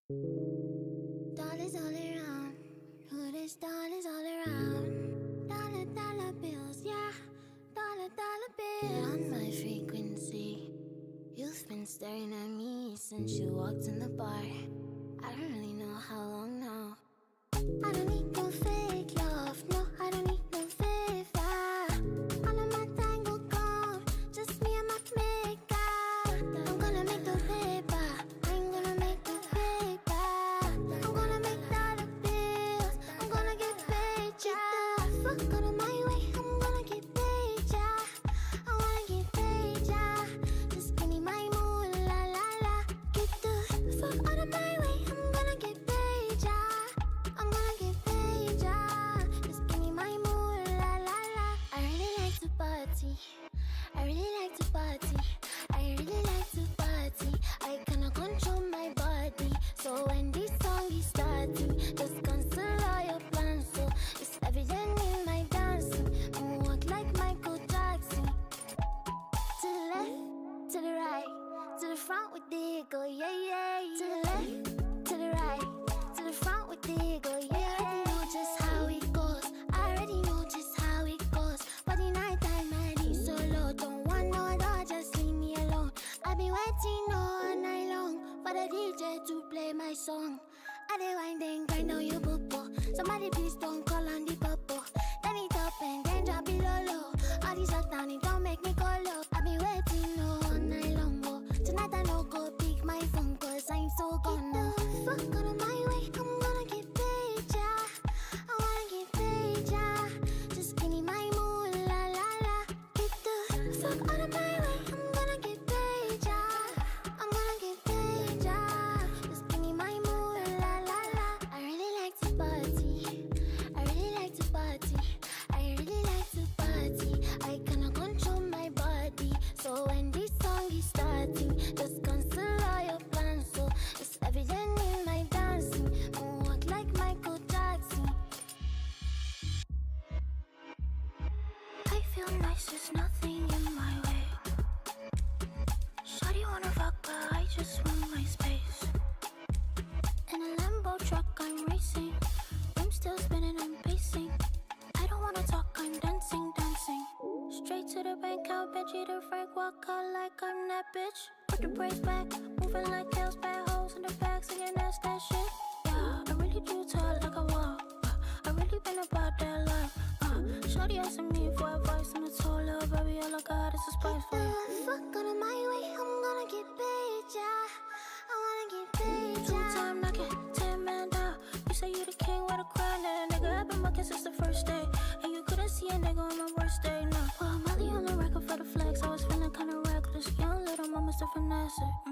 Dollars all around, who this dollars all around. Dollar bills, yeah, dollar bills. On my frequency, you've been staring at me since you walked in the bar. I don't really know how long now. I don't need no fake love, no, I don't need no favor. All of my tango gone, just me and my makeup. I'm gonna make the paper, I ain't gonna make the paper. I'm gonna make dollar bills, I'm gonna get paid, yeah. Fuck out of my way, I'm gonna get paid, yeah. I wanna get paid, yeah. Just give me my moolah, la la. Get the fuck out of my way, I'm gonna get paid, yeah. I'm gonna get paid, yeah. Just give me my moolah, la la. I really like to party, I really like to party, I really like to party. I cannot control my body, so when this song is starting, just cancel all your plans. So it's evident in my dancing, I walk like Michael Jackson. To the left, to the right, to the front with the go, yeah, yeah. To the left, to the right, to the front with the go, yeah. I already know just how it goes, I already know just how it goes. But the night time, I need solo, don't want no other, just leave me alone. I've been waiting all night long for the DJ to play my song. I dey wind and grind on your bubble. Somebody please don't call on the bubble. Turn it up and then drop it low low. All these up down, it don't make me go low. I've been waiting all night long, oh. Tonight I no go pick my phone, cause I'm so gone. Get the fuck out of my way, I'm gonna get paid, yeah. I wanna get paid, yeah. Just give me my moolah, la la. Get the fuck out of my way, I'm gonna get paid, yeah. I'm gonna get paid, yeah. Just give me my moolah, la la. I really like to party, I really like to party, I really like to party. I cannot control my body, so when this song is starting, just cancel all your plans. So it's evident in my dancing, I walk like Michael Jackson. I feel nice, there's nothing in my way. Shawty wanna fuck, but I just want my space. In a Lambo truck, I'm racing. I'm still spinning, I'm pacing. I don't wanna talk, I'm dancing, dancing. Straight to the bank, I'll bet you the Frank walk out like I'm that bitch. Put the brakes back, moving like hills, bad hoes in the back, singing that's that shit. Yeah, I really do talk like I walk. I really been about that life. Shawty asking me for advice, and I told her, baby, all I got is a spice for you. Fuck out of my way, I'm gonna get paid, yeah. I wanna get paid, yeah. Two-time knocking, 10-man down. You say you the king with a crown, and a nigga I've been mucking since the first day. And you couldn't see a nigga on my worst day, no. Well, Molly on the record for the flex, I was feeling kinda reckless. Young little mama still finesse it.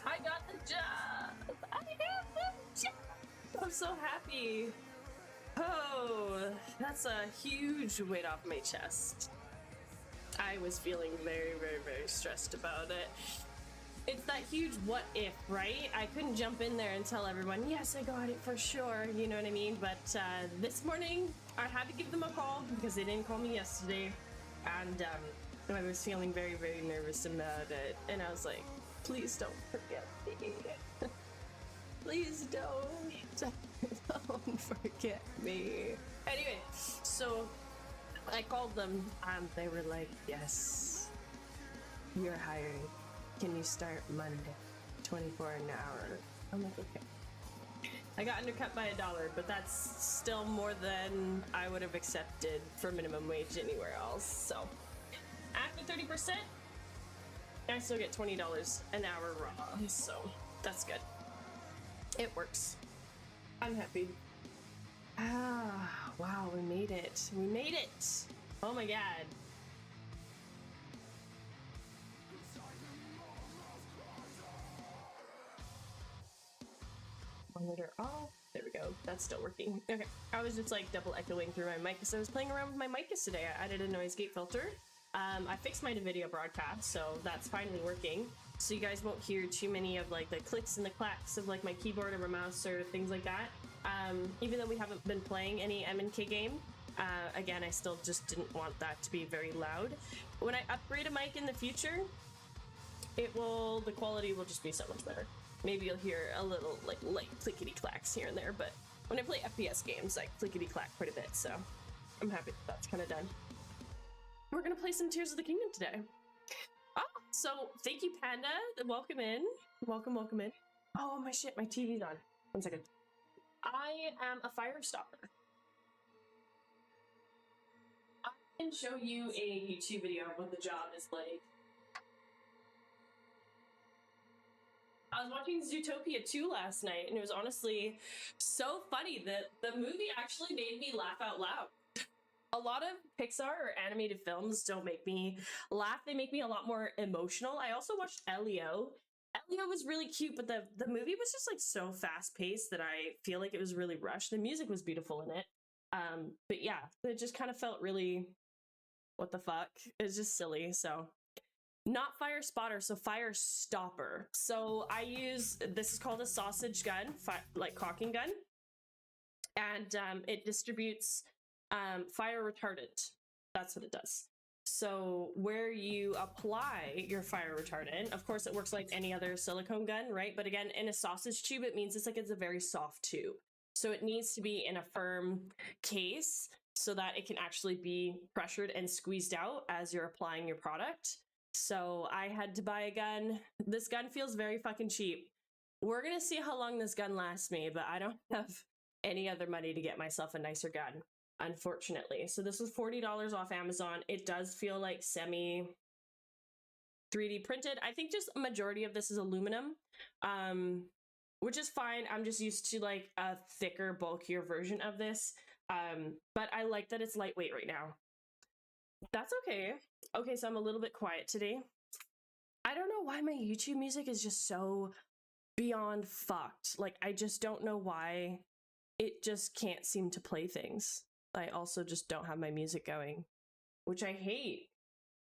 I got the job! I have the job! I'm so happy. Oh, that's a huge weight off my chest. I was feeling very, very, very stressed about it. It's that huge what if, right? I couldn't jump in there and tell everyone, yes, I got it for sure, you know what I mean? But this morning, I had to give them a call because they didn't call me yesterday. And I was feeling very, very nervous about it. And I was like, please don't forget me. Please don't. Don't forget me. Anyway, so I called them and they were like, yes, you're hiring. Can you start Monday? 24 an hour. I'm like, okay. I got undercut by $1, but that's still more than I would have accepted for minimum wage anywhere else. So after 30%, I still get $20 an hour raw. So that's good. It works. I'm happy. Ah, wow, we made it. We made it. Oh my god. Monitor off. There we go. That's still working. Okay. I was just like double echoing through my mic because I was playing around with my mic yesterday. I added a noise gate filter. I fixed my video broadcast, so that's finally working. So you guys won't hear too many of like the clicks and the clacks of like my keyboard or my mouse or things like that. Even though we haven't been playing any M&K game, again, I still just didn't want that to be very loud. When I upgrade a mic in the future, the quality will just be so much better. Maybe you'll hear a little like light clickety clacks here and there, but when I play FPS games, I clickety clack quite a bit, so I'm happy that's kind of done. We're gonna play some Tears of the Kingdom today. Oh, so thank you, Panda. Welcome in. Welcome, welcome in. Oh my shit, my TV's on. 1 second. I am a fire stopper. I can show you a YouTube video of what the job is like. I was watching Zootopia 2 last night, and it was honestly so funny that the movie actually made me laugh out loud. A lot of Pixar or animated films don't make me laugh. They make me a lot more emotional. I also watched 𝖬𝖬. 𝖬𝖬 was really cute, but the movie was just like so fast paced that I feel like it was really rushed. The music was beautiful in it. But yeah, it just kind of felt really, what the fuck? It's just silly, so. Not fire spotter, so fire stopper. So I use, this is called a sausage gun, like caulking gun. And it distributes fire retardant. That's what it does. So where you apply your fire retardant, of course it works like any other silicone gun, right? But again, in a sausage tube, it means it's like it's a very soft tube. So it needs to be in a firm case so that it can actually be pressured and squeezed out as you're applying your product. So I had to buy a gun. This gun feels very fucking cheap. We're gonna see how long this gun lasts me, but I don't have any other money to get myself a nicer gun, unfortunately. So this was $40 off Amazon. It does feel like semi 3D printed. I think just a majority of this is aluminum, which is fine. I'm just used to like a thicker, bulkier version of this. But I like that it's lightweight right now. That's okay. Okay, so I'm a little bit quiet today. I don't know why my YouTube music is just so beyond fucked. Like, I just don't know why it just can't seem to play things. I also just don't have my music going, which I hate.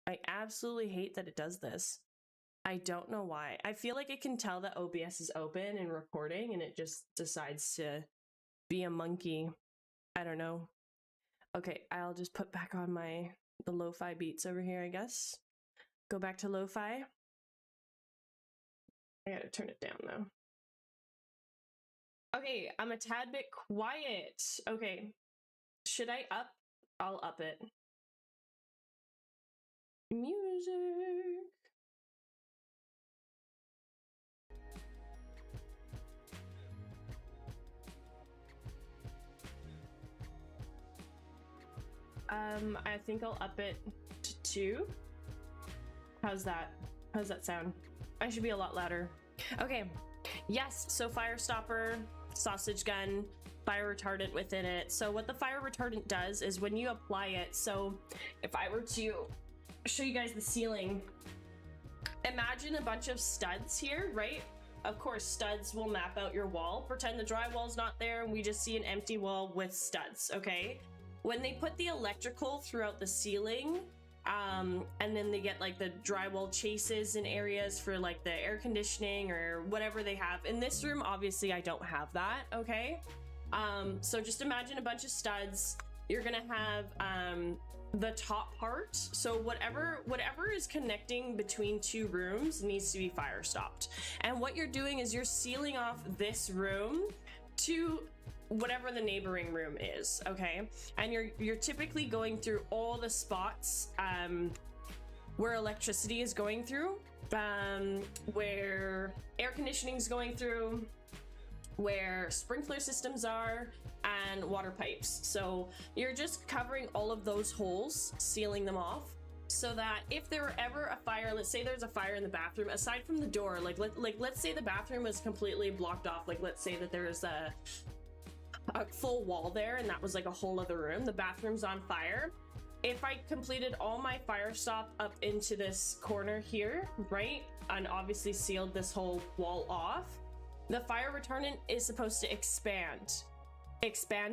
I absolutely hate that it does this. I don't know why. I feel like it can tell that OBS is open and recording and it just decides to be a monkey. I don't know. Okay, I'll just put back on the lo-fi beats over here, I guess. Go back to lo-fi. I gotta turn it down though. Okay, I'm a tad bit quiet. Okay, should I up? I'll up it. Music. I think I'll up it to 2. How's that? How's that sound? I should be a lot louder. Okay, yes, so fire stopper, sausage gun, fire retardant within it. So what the fire retardant does is when you apply it, so if I were to show you guys the ceiling, imagine a bunch of studs here, right? Of course, studs will map out your wall. Pretend the drywall's not there and we just see an empty wall with studs, okay? When they put the electrical throughout the ceiling, and then they get like the drywall chases in areas for like the air conditioning or whatever they have. In this room, obviously I don't have that, okay? So just imagine a bunch of studs. You're gonna have the top part. So whatever is connecting between two rooms needs to be fire stopped. And what you're doing is you're sealing off this room to whatever the neighboring room is, okay? And you're typically going through all the spots where electricity is going through, where air conditioning is going through, where sprinkler systems are, and water pipes. So you're just covering all of those holes, sealing them off, so that if there were ever a fire, let's say there's a fire in the bathroom, aside from the door, let's say the bathroom was completely blocked off, like let's say that there's a full wall there and that was like a whole other room, the bathroom's on fire. If I completed all my fire stop up into this corner here, right, and obviously sealed this whole wall off, the fire retardant is supposed to expand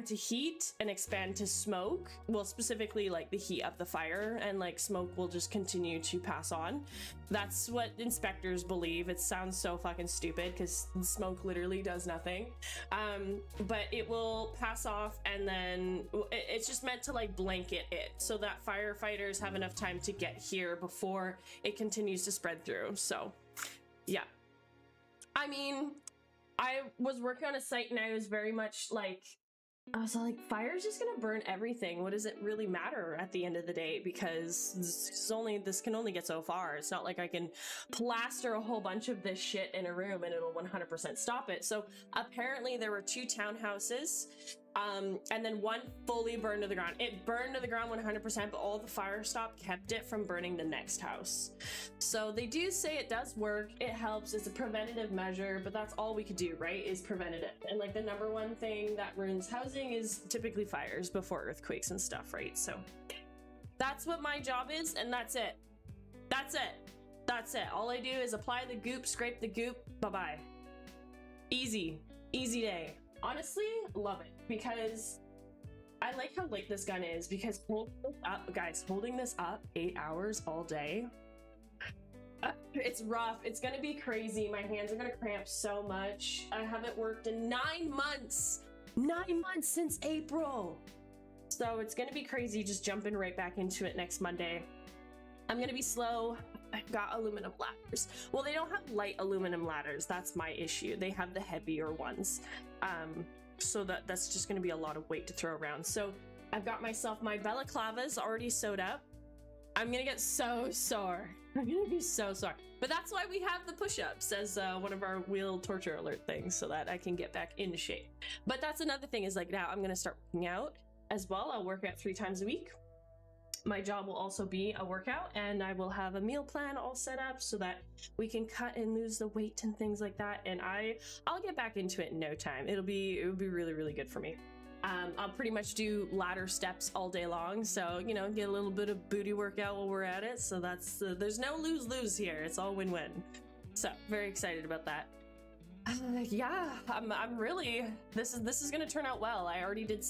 to heat and expand to smoke. Well, specifically like the heat of the fire, and like smoke will just continue to pass on. That's what inspectors believe. It sounds so fucking stupid because smoke literally does nothing. But it will pass off, and then it's just meant to like blanket it so that firefighters have enough time to get here before it continues to spread through. So yeah, I mean, I was working on a site and I was very much like, I was like, fire's just gonna burn everything. What does it really matter at the end of the day? Because this can only get so far. It's not like I can plaster a whole bunch of this shit in a room and it'll 100% stop it. So apparently there were 2 townhouses, and then one fully burned to the ground. It burned to the ground 100%, but all the fire stop kept it from burning the next house. So they do say it does work. It helps. It's a preventative measure, but that's all we could do, right? Is preventative. And like the number one thing that ruins housing is typically fires before earthquakes and stuff, right? So that's what my job is, and that's it. That's it. That's it. All I do is apply the goop, scrape the goop, bye-bye. Easy. Easy day. Honestly, love it, because I like how light this gun is, because holding this up 8 hours all day, it's rough. It's gonna be crazy. My hands are gonna cramp so much. I haven't worked in 9 months. 9 months since April. So it's gonna be crazy just jumping right back into it next Monday. I'm gonna be slow. I've got aluminum ladders. Well, they don't have light aluminum ladders. That's my issue. They have the heavier ones. So that's just gonna be a lot of weight to throw around. So I've got myself my balaclavas already sewed up. I'm gonna get so sore. I'm gonna be so sore. But that's why we have the push-ups as one of our wheel torture alert things, so that I can get back into shape. But that's another thing, is like now I'm gonna start working out as well. I'll work out 3 times a week. My job will also be a workout, and I will have a meal plan all set up so that we can cut and lose the weight and things like that. And I'll get back into it in no time. It would be really, really good for me. I'll pretty much do ladder steps all day long, so you know, get a little bit of booty workout while we're at it. So that's there's no lose here. It's all win-win. So very excited about that. Yeah, I'm really, this is gonna turn out well. I already did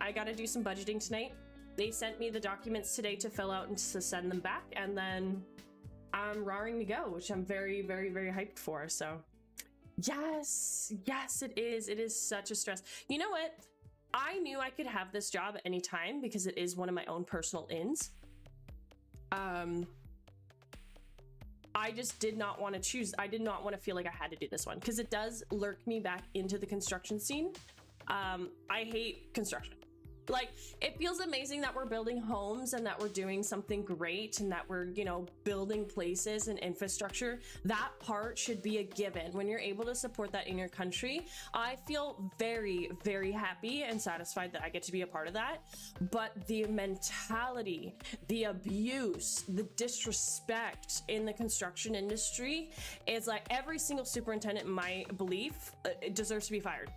I gotta do some budgeting tonight. They sent me the documents today to fill out and to send them back, and then I'm raring to go, which I'm very, very, very hyped for. So yes, it is such a stress. You know what? I knew I could have this job at any time because it is one of my own personal ins. I just did not want to choose. I did not want to feel like I had to do this one, because it does lurk me back into the construction scene. I hate construction. Like, it feels amazing that we're building homes and that we're doing something great and that we're, you know, building places and infrastructure. That part should be a given. When you're able to support that in your country, I feel very, very happy and satisfied that I get to be a part of that. But the mentality, the abuse, the disrespect in the construction industry is like, every single superintendent, in my belief, deserves to be fired.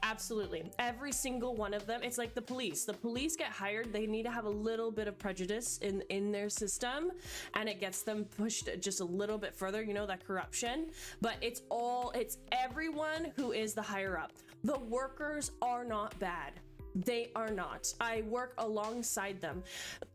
Absolutely. Every single one of them. It's like the police. The police get hired. They need to have a little bit of prejudice in their system, and it gets them pushed just a little bit further, you know, that corruption. But it's everyone who is the higher up. The workers are not bad. They are not. I work alongside them.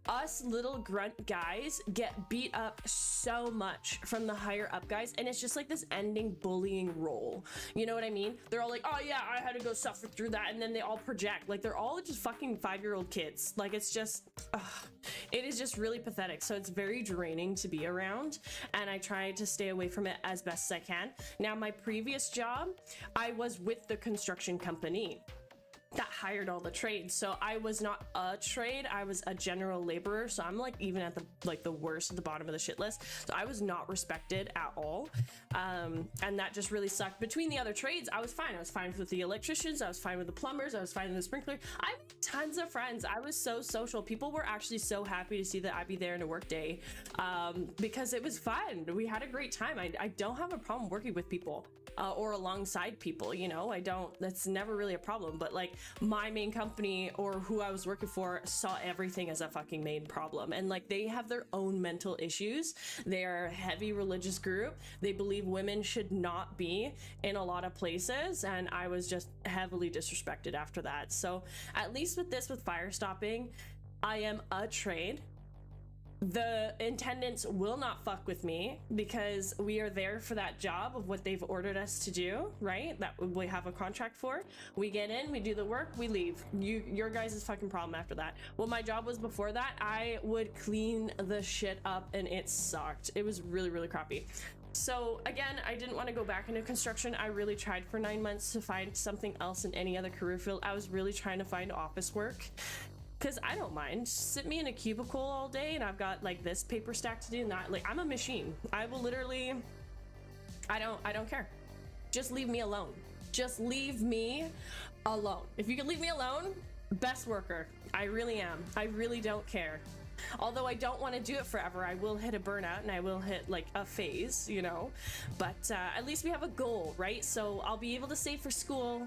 Us little grunt guys get beat up so much from the higher up guys, and it's just like this ending bullying role. You know what I mean? They're all like, oh yeah, I had to go suffer through that, and then they all project. Like, they're all just fucking 5-year-old kids. Like, it's just, it is just really pathetic. So it's very draining to be around, and I try to stay away from it as best as I can. Now, my previous job, I was with the construction company that hired all the trades. So I was not a trade, I was a general laborer. So I'm like even at the worst at the bottom of the shit list. So I was not respected at all. And that just really sucked. Between the other trades, I was fine. I was fine with the electricians, I was fine with the plumbers, I was fine with the sprinkler. I have tons of friends. I was so social. People were actually so happy to see that I'd be there in a work day, because it was fun. We had a great time. I don't have a problem working with people. Or alongside people, you know, that's never really a problem. But like, my main company or who I was working for saw everything as a fucking main problem. And like, they have their own mental issues. They are a heavy religious group. They believe women should not be in a lot of places. And I was just heavily disrespected after that. So at least with fire stopping, I am a trade. The intendants will not fuck with me because we are there for that job of what they've ordered us to do, right? That we have a contract for. We get in, we do the work, we leave. Your guys' fucking problem after that. What my job was before that, I would clean the shit up, and it sucked. It was really, really crappy. So again, I didn't want to go back into construction. I really tried for 9 months to find something else in any other career field. I was really trying to find office work, because I don't mind. Sit me in a cubicle all day and I've got like this paper stack to do, and that, like, I'm a machine. I will literally, I don't care. Just leave me alone. Just leave me alone. If you can leave me alone, best worker. I really am. I really don't care. Although I don't want to do it forever. I will hit a burnout and I will hit like a phase, you know, but at least we have a goal, right? So I'll be able to save for school.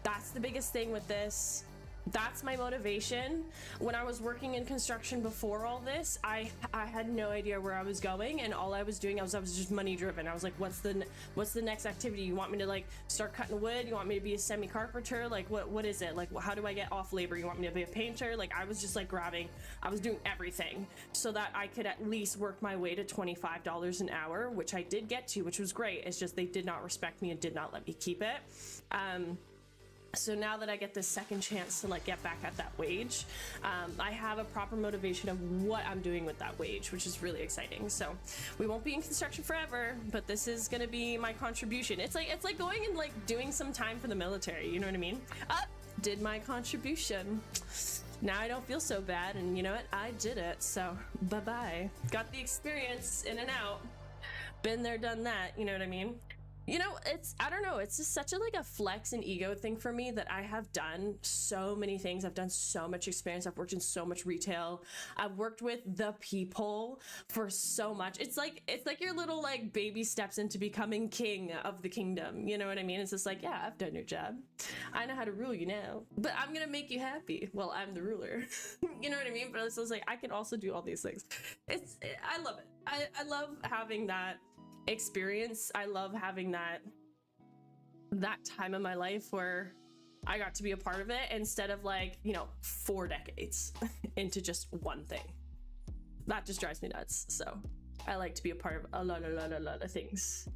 That's the biggest thing with this. That's my motivation. When I was working in construction before all this, I had no idea where I was going, and all I was doing, I was just money driven. I was like, what's the next activity? You want me to like start cutting wood? You want me to be a semi carpenter? Like what is it? Like, how do I get off labor? You want me to be a painter? Like, I was just like I was doing everything so that I could at least work my way to $25 an hour, which I did get to, which was great. It's just they did not respect me and did not let me keep it. So now that I get this second chance to like get back at that wage, I have a proper motivation of what I'm doing with that wage, which is really exciting. So we won't be in construction forever, but this is going to be my contribution. It's like going and like doing some time for the military. You know what I mean? Did my contribution. Now I don't feel so bad. And you know what? I did it. So bye-bye. Got the experience in and out. Been there, done that. You know what I mean? You know, I don't know, it's just such a like a flex and ego thing for me that I have done so many things. I've done so much experience. I've worked in so much retail. I've worked with the people for so much. It's like your little like baby steps into becoming king of the kingdom. You know what I mean? It's just like, yeah, I've done your job. I know how to rule you now, but I'm gonna make you happy. Well, I'm the ruler. You know what I mean? But it's just like, I can also do all these things. I love it. I love having that experience. I love having that time in my life where I got to be a part of it instead of like, you know, 4 decades into just one thing. That just drives me nuts. So I like to be a part of a lot of things.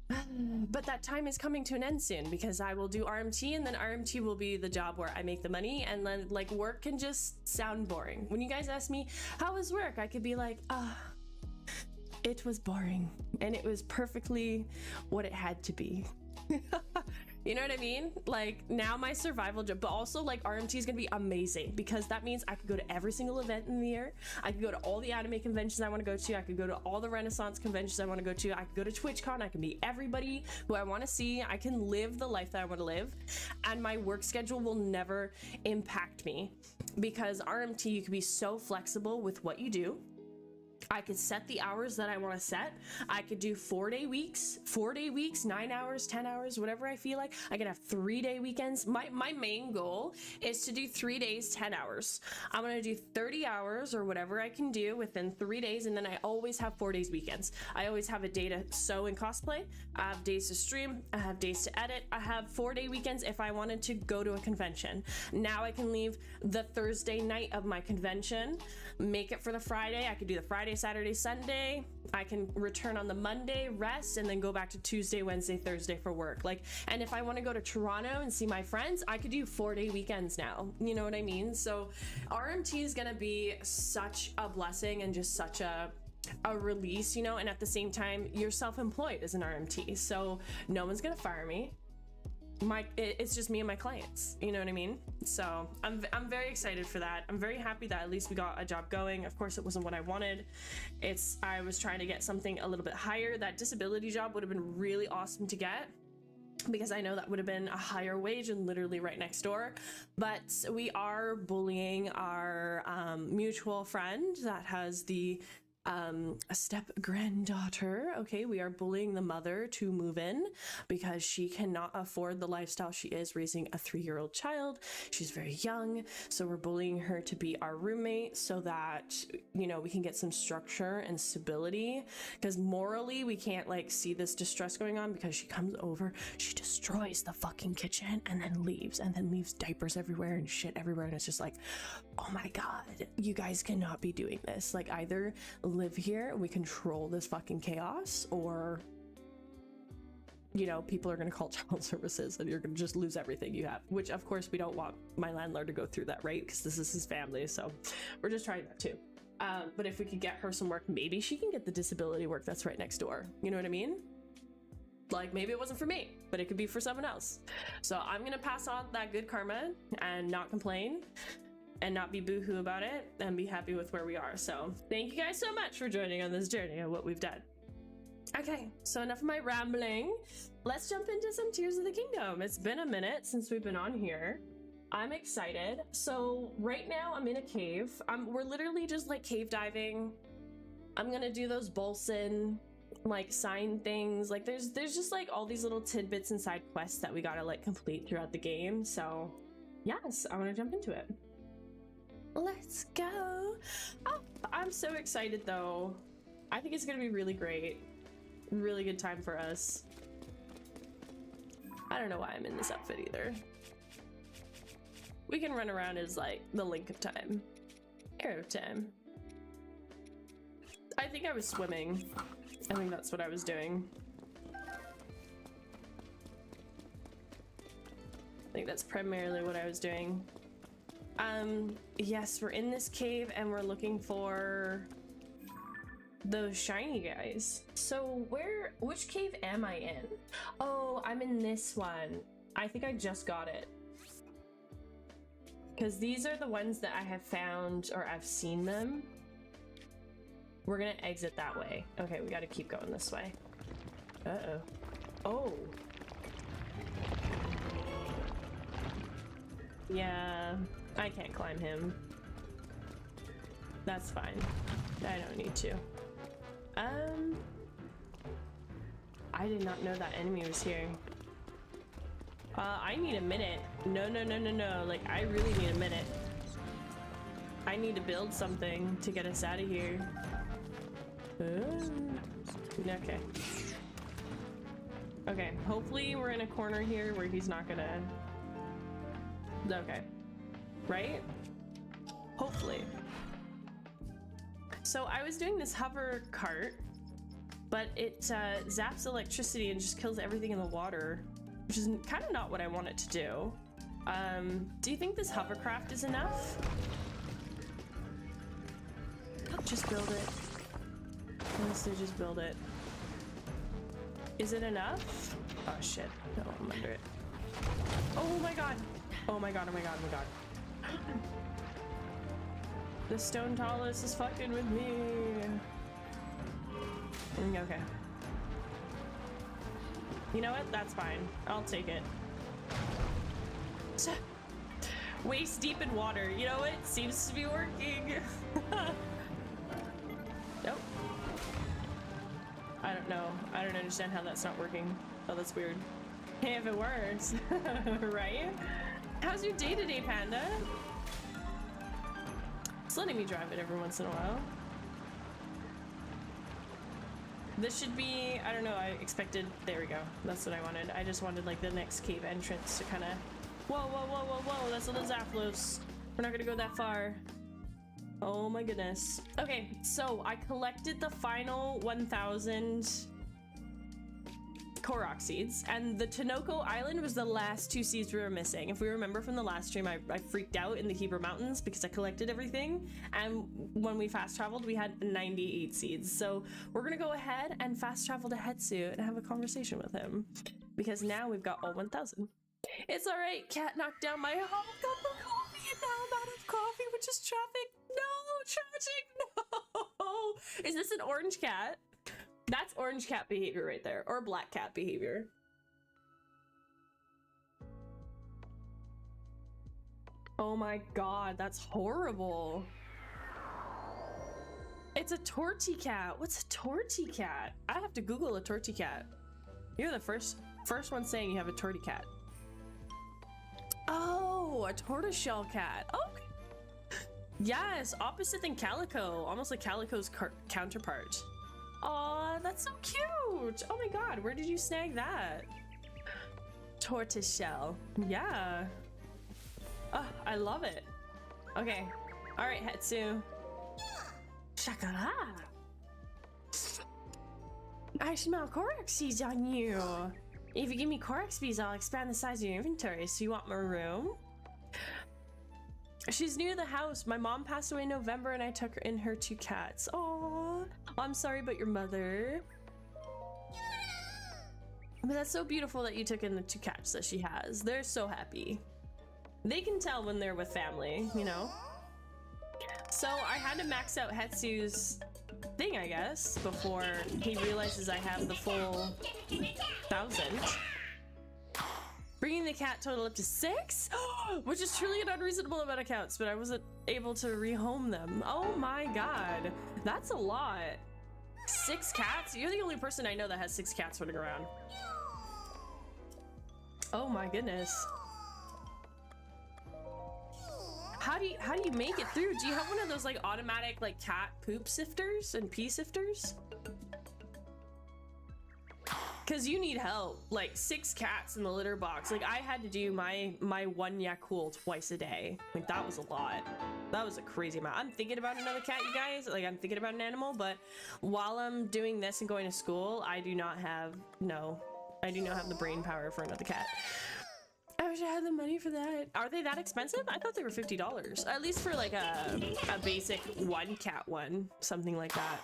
But that time is coming to an end soon, because I will do RMT, and then RMT will be the job where I make the money, and then like work can just sound boring. When you guys ask me how was work, I could be like, it was boring, and it was perfectly what it had to be. You know what I mean? Like, now my survival job, but also like RMT is gonna be amazing, because that means I could go to every single event in the year. I could go to all the anime conventions I want to go to. I could go to all the Renaissance conventions I want to go to. I could go to TwitchCon. I can meet everybody who I want to see. I can live the life that I want to live, and my work schedule will never impact me, because RMT, you can be so flexible with what you do. I could set the hours that I want to set. I could do 4-day weeks, 9 hours, 10 hours, whatever I feel like. I could have 3-day weekends. My main goal is to do 3 days, 10 hours. I'm going to do 30 hours or whatever I can do within 3 days. And then I always have 4 days weekends. I always have a day to sew and cosplay. I have days to stream. I have days to edit. I have 4-day weekends if I wanted to go to a convention. Now I can leave the Thursday night of my convention, make it for the Friday. I could do the Friday, Saturday, Sunday. I can return on the Monday, rest, and then go back to Tuesday, Wednesday, Thursday for work. Like, and if I want to go to Toronto and see my friends, I could do 4-day weekends now. You know what I mean? So RMT is going to be such a blessing and just such a release, you know, and at the same time, you're self-employed as an RMT. So no one's going to fire me. It's just me and my clients, you know what I mean? So I'm very excited for that. I'm very happy that at least we got a job going. Of course, it wasn't what I wanted. I was trying to get something a little bit higher. That disability job would have been really awesome to get, because I know that would have been a higher wage and literally right next door. But we are bullying our mutual friend that has a step granddaughter. Okay, we are bullying the mother to move in because she cannot afford the lifestyle she is raising a 3-year-old child. She's very young, so we're bullying her to be our roommate so that, you know, we can get some structure and stability, because morally we can't like see this distress going on, because she comes over, she destroys the fucking kitchen and then leaves diapers everywhere and shit everywhere, and it's just like, oh my god, you guys cannot be doing this. Like, either live here and we control this fucking chaos, or, you know, people are going to call child services and you're going to just lose everything you have, which of course we don't want my landlord to go through that, right? Because this is his family, so we're just trying that too. But if we could get her some work, maybe she can get the disability work that's right next door. You know what I mean? Like, maybe it wasn't for me, but it could be for someone else. So I'm going to pass on that good karma and not complain and not be boohoo about it and be happy with where we are. So thank you guys so much for joining on this journey of what we've done. Okay, so enough of my rambling. Let's jump into some Tears of the Kingdom. It's been a minute since we've been on here. I'm excited. So right now I'm in a cave. We're literally just like cave diving. I'm gonna do those Bolson like sign things. Like there's just like all these little tidbits and side quests that we gotta like complete throughout the game. So yes, I want to jump into it. Let's go. Oh, I'm so excited though. I think it's gonna be really great. Really good time for us. I don't know why I'm in this outfit either. We can run around as like the Link of Time. Arrow of Time. I think I was swimming. I think that's what I was doing. I think that's primarily what I was doing. Yes, we're in this cave and we're looking for those shiny guys. So which cave am I in? Oh, I'm in this one. I think I just got it. Because these are the ones that I have found, or I've seen them. We're gonna exit that way. Okay, we gotta keep going this way. Uh-oh. Oh. Yeah, I can't climb him. That's fine. I don't need to. I did not know that enemy was here. I need a minute. No. Like, I really need a minute. I need to build something to get us out of here. Okay. Okay, hopefully we're in a corner here where he's not gonna... Okay. Right? Hopefully. So I was doing this hover cart, but it zaps electricity and just kills everything in the water, which is kind of not what I want it to do. Do you think this hovercraft is enough? Just build it. Honestly, just build it. Is it enough? Oh shit. No, I'm under it. Oh my god. Oh my god, oh my god, oh my god. The stone tallest is fucking with me. Okay. You know what? That's fine. I'll take it. Waist deep in water. You know what? Seems to be working. Nope. don't know. I don't understand how that's not working. Oh, that's weird. Hey, if it works, right? How's your day today, Panda? It's letting me drive it every once in a while. This should be, I don't know, I expected, there we go. That's what I wanted. I just wanted like the next cave entrance to kind of, whoa, whoa, whoa, whoa, whoa, that's a little Zapdos. We're not gonna go that far. Oh my goodness. Okay, so I collected the final 1,000 Korok seeds, and the Tinoco Island was the last 2 seeds we were missing. If we remember from the last stream, I freaked out in the Hebrew Mountains because I collected everything, and when we fast traveled, we had 98 seeds. So we're gonna go ahead and fast travel to 𝖬tsu and have a conversation with him, because now we've got all 1,000. It's all right, cat knocked down my whole cup of coffee, and now I'm out of coffee, which is traffic. No, tragic, no. Is this an orange cat? That's orange cat behavior right there, or black cat behavior. Oh my god, that's horrible. It's a torty cat. What's a torty cat? I have to Google a torty cat. You're the first one saying you have a torty cat. Oh, a tortoiseshell cat. Okay. Yes, opposite than Calico, almost like Calico's counterpart. Aw, that's so cute. Oh my god, where did you snag that? Tortoiseshell. Yeah. Oh, I love it. Okay. All right, 𝖬tsu. Shakara. I smell Korok seeds on you. If you give me Korok seeds, I'll expand the size of your inventory. So you want more room? She's new to the house. My mom passed away in November and I took in her 2 cats. Aww. I'm sorry about your mother. But that's so beautiful that you took in the 2 cats that she has. They're so happy. They can tell when they're with family, you know? So I had to max out 𝖬tsu's thing, I guess, before he realizes I have the full 1,000. Bringing the cat total up to 6, which is truly an unreasonable amount of cats, but I wasn't able to rehome them. Oh my god, that's a lot. 6 cats? You're the only person I know that has 6 cats running around. Oh my goodness. How do you make it through? Do you have one of those like automatic like cat poop sifters and pee sifters? Cause you need help. Like 6 cats in the litter box. Like I had to do my 𝖬𝖮𝖳 twice a day. Like that was a lot. That was a crazy amount. I'm thinking about another cat, you guys. Like I'm thinking about an animal, but while I'm doing this and going to school, I do not have the brain power for another cat. I wish I had the money for that. Are they that expensive? I thought they were $50. At least for like a basic 1 cat one, something like that.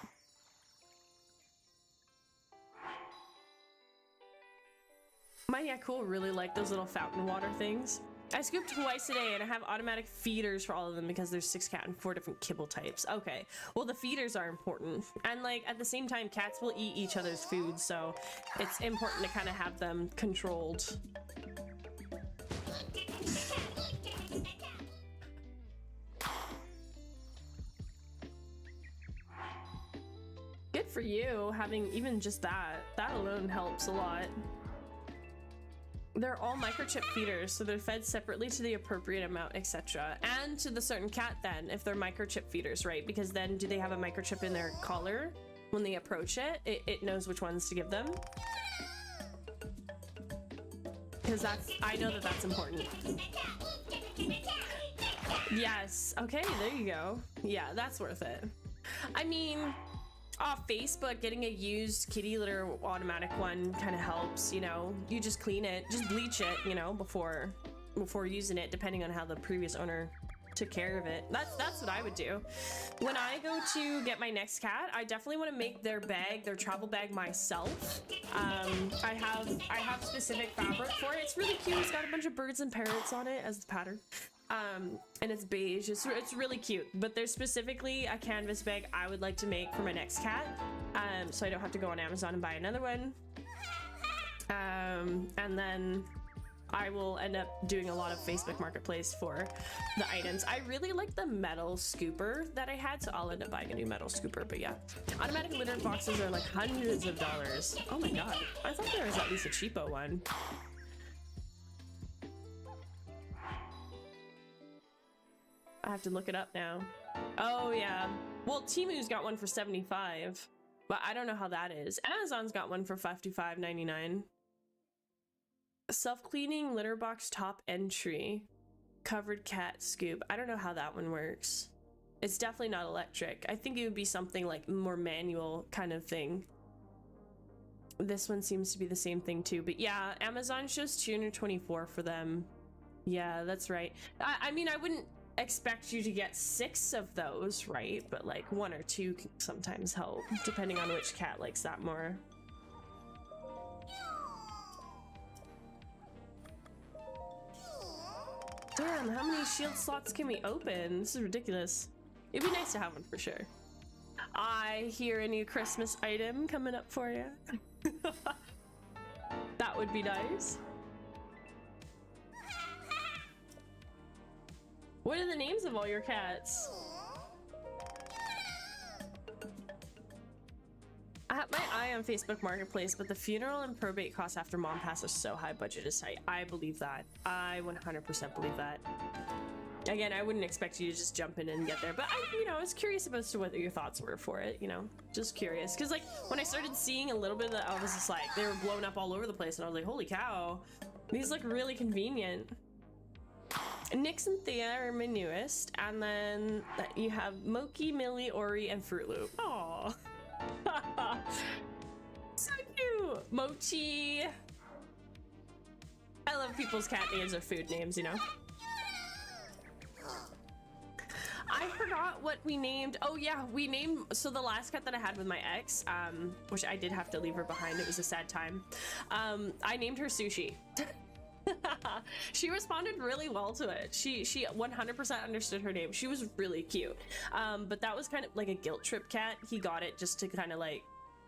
My 𝖬𝖮𝖳 really like those little fountain water things. I scoop twice a day and I have automatic feeders for all of them because there's 6 cat and 4 different kibble types. Okay, well the feeders are important. And like at the same time, cats will eat each other's food, so it's important to kind of have them controlled. Good for you, having even just that. That alone helps a lot. They're all microchip feeders, so they're fed separately to the appropriate amount, etc. And to the certain cat then, if they're microchip feeders, right? Because then do they have a microchip in their collar? When they approach it, it knows which ones to give them. Because I know that that's important. Yes, okay, there you go. Yeah, that's worth it. I mean, off Facebook, getting a used kitty litter automatic one kind of helps, you know. You just clean it, just bleach it, you know, before using it, depending on how the previous owner took care of it. That's what I would do. When I go to get my next cat, I definitely want to make their travel bag myself. I have specific fabric for it. It's really cute. It's got a bunch of birds and parrots on it as the pattern. And it's beige. It's really cute, but there's specifically a canvas bag I would like to make for my next cat, so I don't have to go on Amazon and buy another one. And then I will end up doing a lot of Facebook Marketplace for the items. I really like the metal scooper that I had, so I'll end up buying a new metal scooper, but yeah. Automatic litter boxes are like hundreds of dollars. Oh my god. I thought there was at least a cheapo one. I have to look it up now. Oh yeah. Well, Temu's got one for $75, but I don't know how that is. Amazon's got one for $55.99. Self-cleaning litter box top entry. Covered cat scoop. I don't know how that one works. It's definitely not electric. I think it would be something like more manual kind of thing. This one seems to be the same thing too, but yeah, Amazon shows $224 for them. Yeah, that's right. I mean, I wouldn't expect you to get 6 of those, right? But like 1 or 2 can sometimes help, depending on which cat likes that more. Damn, how many shield slots can we open? This is ridiculous. It'd be nice to have one for sure. I hear a new Christmas item coming up for you. That would be nice. What are the names of all your cats? I have my eye on Facebook Marketplace, but the funeral and probate costs after mom passes so high, budget is tight. I believe that. I 100% believe that. Again, I wouldn't expect you to just jump in and get there, but I was curious as to what your thoughts were for it, just curious. Because like when I started seeing a little bit of that, I was just like, they were blown up all over the place, and I was like, holy cow, these look really convenient. Nyx and Thea are my newest, and then you have Moki, Millie, Ori, and Fruit Loop. Aww. So cute. Mochi. I love people's cat names or food names, I forgot what we named. Oh yeah, we named, so the last cat that I had with my ex, which I did have to leave her behind, it was a sad time. I named her Sushi. She responded really well to it. She 100% understood her name. She was really cute. But that was kind of like a guilt trip cat. He got it just to kind of like,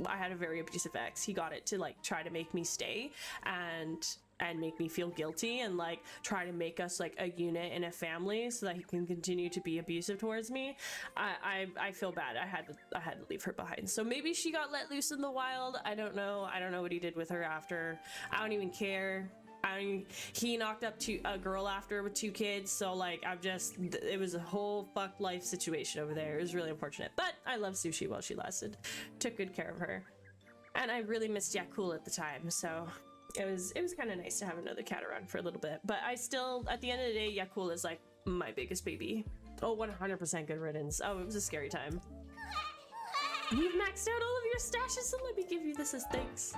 I had a very abusive ex. He got it to like try to make me stay and make me feel guilty and like try to make us like a unit in a family so that he can continue to be abusive towards me. I feel bad. I had to leave her behind. So maybe she got let loose in the wild. I don't know. I don't know what he did with her after. I don't even care. He knocked up a girl after with 2 kids, so like it was a whole fuck life situation over there. It was really unfortunate, but I love Sushi while she lasted. Took good care of her, and I really missed 𝖬𝖮𝖳 at the time, so it was kind of nice to have another cat around for a little bit. But I still, at the end of the day, 𝖬𝖮𝖳 is like my biggest baby. Oh, 100% good riddance. Oh, it was a scary time. You've maxed out all of your stashes, so let me give you this as thanks.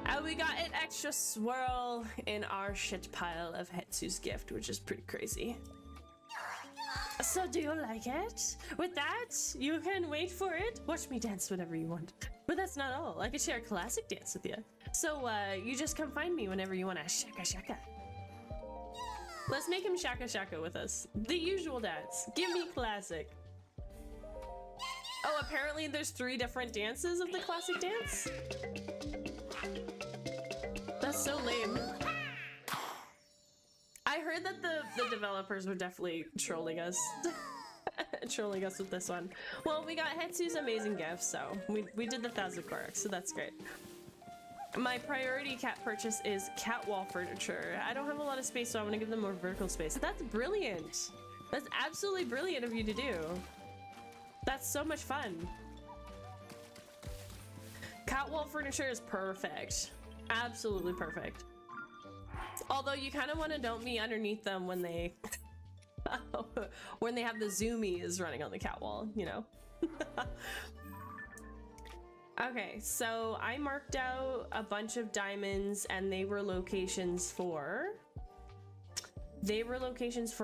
And we got an extra swirl in our shit pile of Hetsu's gift, which is pretty crazy. So do you like it? With that, you can wait for it. Watch me dance whenever you want. But that's not all. I can share a classic dance with you. So you just come find me whenever you want to shaka shaka. Let's make him shaka shaka with us. The usual dance. Give me classic. Oh, apparently there's 3 different dances of the classic dance? That's so lame. I heard that the developers were definitely trolling us. Trolling us with this one. Well, we got Hetsu's amazing gift, so we did the 1,000 Korok, so that's great. My priority cat purchase is cat wall furniture. I don't have a lot of space, so I'm gonna give them more vertical space. That's brilliant. That's absolutely brilliant of you to do. That's so much fun. Cat wall furniture is perfect. Absolutely perfect. Although you kind of want to don't be underneath them when they when they have the zoomies running on the cat wall, Okay, so I marked out a bunch of diamonds, and they were locations for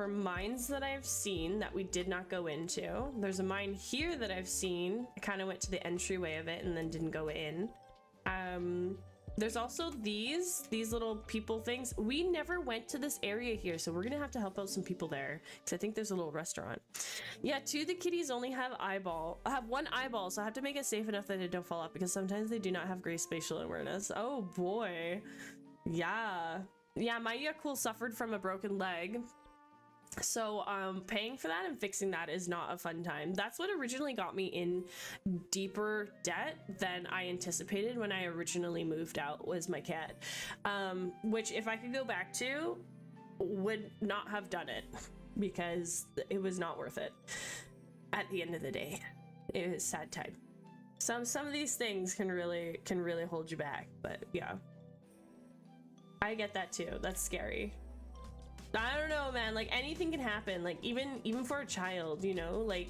mines that I've seen that we did not go into. There's a mine here that I've seen. I kind of went to the entryway of it and then didn't go in. There's also these little people things. We never went to this area here, so we're gonna have to help out some people there, because I think there's a little restaurant. Yeah, 2 of the kitties only have 1 eyeball, so I have to make it safe enough that they don't fall off, because sometimes they do not have great spatial awareness. Oh boy. Yeah. yeah, my 𝖬𝖮𝖳 suffered from a broken leg. So paying for that and fixing that is not a fun time. That's what originally got me in deeper debt than I anticipated when I originally moved out, was my cat. Which if I could go back to, would not have done it, because it was not worth it at the end of the day. It was a sad time. Some of these things can really hold you back, but yeah, I get that too. That's scary. I don't know, man, like anything can happen, like even for a child, you know, like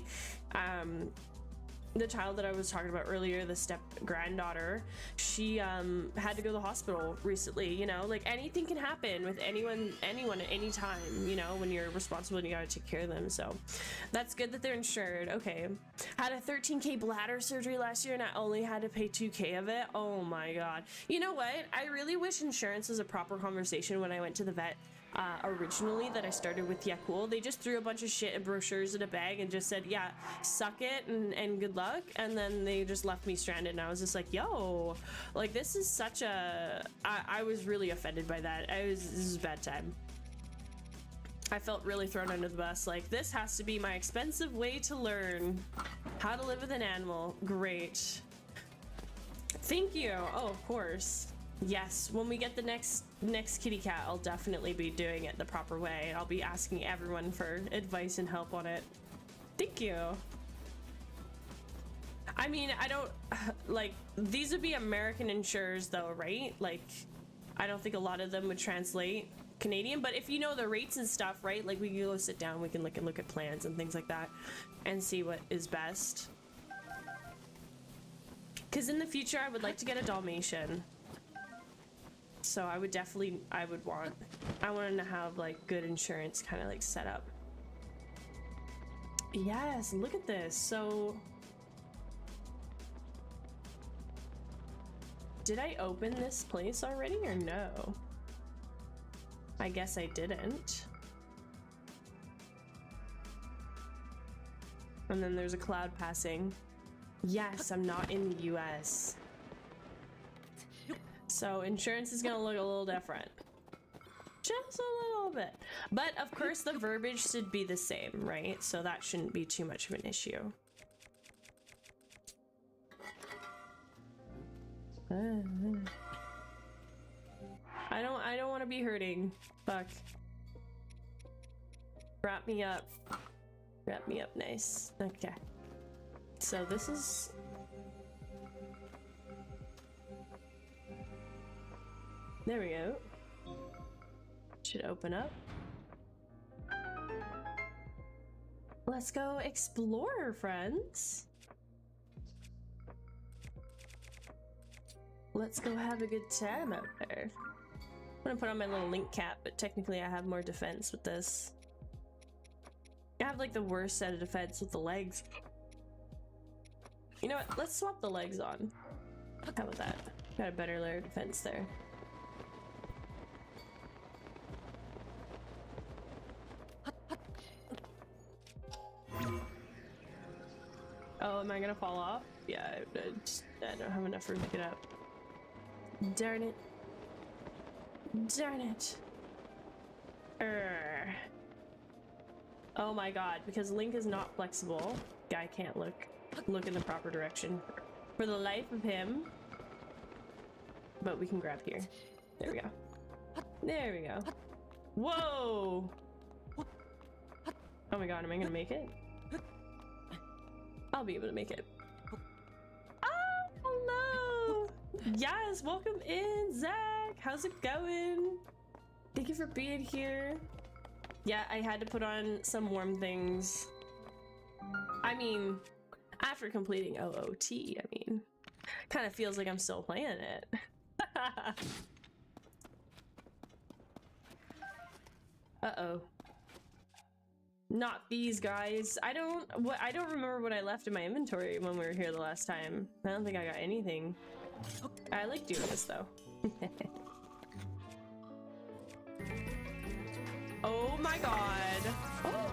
the child that I was talking about earlier, the step granddaughter, she had to go to the hospital recently, you know, like anything can happen with anyone at any time, you know, when you're responsible and you gotta take care of them. So that's good that they're insured. Okay, had a 13K bladder surgery last year and I only had to pay 2K of it. Oh my god. You know what, I really wish insurance was a proper conversation when I went to the vet originally, that I started with 𝖬𝖮𝖳. They just threw a bunch of shit and brochures in a bag and just said, yeah, suck it and good luck, and then they just left me stranded. And I was just like, yo, like this is such a I was really offended by that. This is a bad time. I felt really thrown under the bus. Like, this has to be my expensive way to learn how to live with an animal. Great, thank you. Oh, of course. Yes, when we get the next kitty cat, I'll definitely be doing it the proper way. I'll be asking everyone for advice and help on it. Thank you. I mean, I don't like, these would be American insurers though, right? Like, I don't think a lot of them would translate Canadian, but if you know the rates and stuff, right? Like, we can go sit down, we can look at plans and things like that and see what is best. Because in the future, I would like to get a Dalmatian. So I would definitely, I wanted to have like good insurance kind of like set up. Yes, look at this. So did I open this place already or no? I guess I didn't. And then there's a cloud passing. Yes, I'm not in the US. So insurance is gonna look a little different. Just a little bit. But of course the verbiage should be the same, right? So that shouldn't be too much of an issue. I don't want to be hurting. Fuck. Wrap me up. Wrap me up nice. Okay. So this is... There we go. Should open up. Let's go explore, friends. Let's go have a good time out there. I'm gonna put on my little link cap, but technically I have more defense with this. I have like the worst set of defense with the legs. You know what? Let's swap the legs on. How about that? Got a better layer of defense there. Oh, am I gonna fall off? Yeah, I don't have enough room to get up. Darn it. Darn it. Oh my god, because Link is not flexible. Guy can't look in the proper direction for the life of him. But we can grab here. There we go. There we go. Whoa! Oh my god, am I gonna make it? I'll be able to make it. Oh, hello! Yes, welcome in, Zach! How's it going? Thank you for being here. Yeah, I had to put on some warm things. I mean, after completing OOT, I mean, kind of feels like I'm still playing it. Uh-oh. Not these guys. I don't remember what I left in my inventory when we were here the last time. I don't think I got anything. I like doing this though. Oh my god. Oh.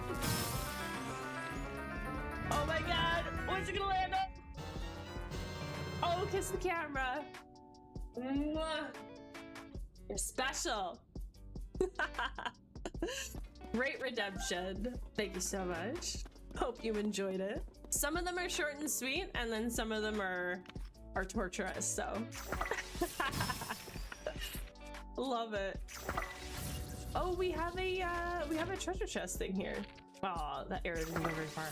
Oh my god. What's it gonna land on? Oh, kiss the camera. Mwah. You're special. Great redemption. Thank you so much. Hope you enjoyed it. Some of them are short and sweet, and then some of them are torturous, so. Love it. Oh, we have a treasure chest thing here. Oh, that arrow didn't go very far.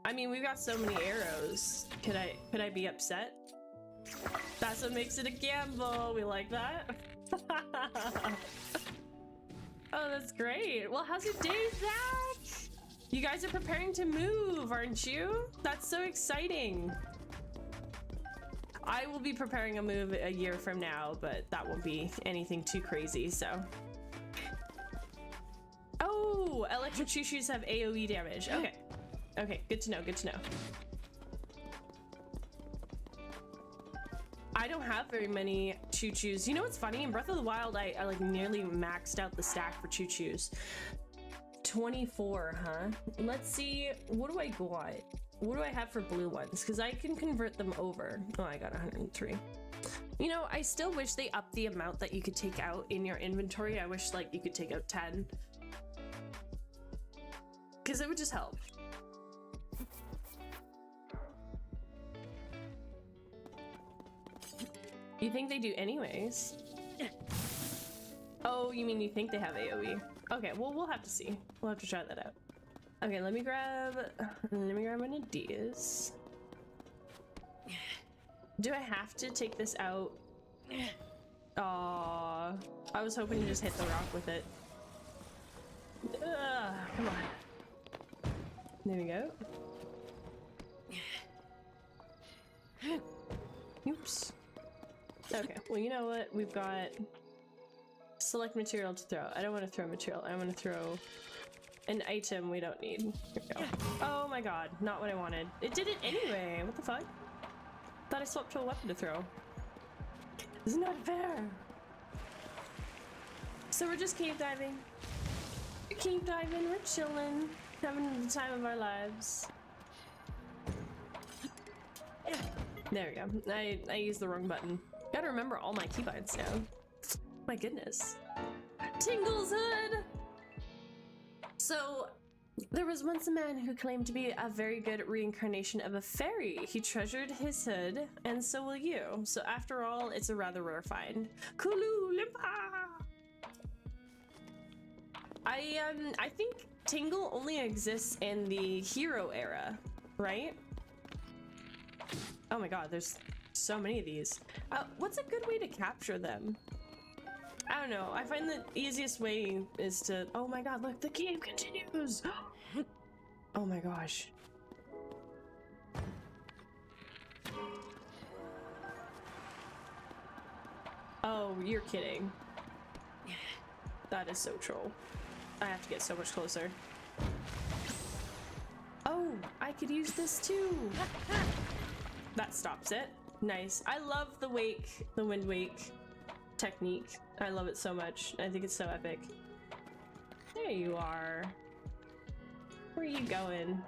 I mean, we've got so many arrows. Could I be upset? That's what makes it a gamble. We like that. Oh, that's great. Well, how's your day, Zach? You guys are preparing to move, aren't you? That's so exciting. I will be preparing a move a year from now, but that won't be anything too crazy, so. Oh, electric choo-choos have AoE damage. Okay. Okay, good to know, good to know. I don't have very many choo-choos. You know what's funny? In Breath of the Wild, I like nearly maxed out the stack for choo-choos. 24, huh? Let's see, what do I got? What do I have for blue ones? Because I can convert them over. Oh, I got 103. You know, I still wish they upped the amount that you could take out in your inventory. I wish like you could take out 10. Because it would just help. You think they do anyways? Oh, you mean you think they have AoE? Okay, well, we'll have to see. We'll have to try that out. Okay, let me grab one of these. Do I have to take this out? Aww, I was hoping to just hit the rock with it. Come on. There we go. Oops. Okay, well, you know what? We've got select material to throw. I don't want to throw material. I want to throw an item we don't need. Here we go. Oh my god, not what I wanted. It did it anyway. What the fuck? Thought I swapped to a weapon to throw. This is not fair. So we're just cave diving. We're cave diving, we're chilling, having the time of our lives. There we go. I used the wrong button. Gotta remember all my keybinds now. My goodness. Tingle's hood! So, there was once a man who claimed to be a very good reincarnation of a fairy. He treasured his hood, and so will you. So after all, it's a rather rare find. Kulu Limpa! I think Tingle only exists in the hero era, right? Oh my god, there's so many of these. What's a good way to capture them? I don't know. I find the easiest way is to... Oh my god, look, the game continues! Oh my gosh. Oh, you're kidding. That is so troll. I have to get so much closer. Oh, I could use this too! That stops it. Nice. I love the wake, the wind wake technique. I love it so much. I think it's so epic. There you are. Where are you going?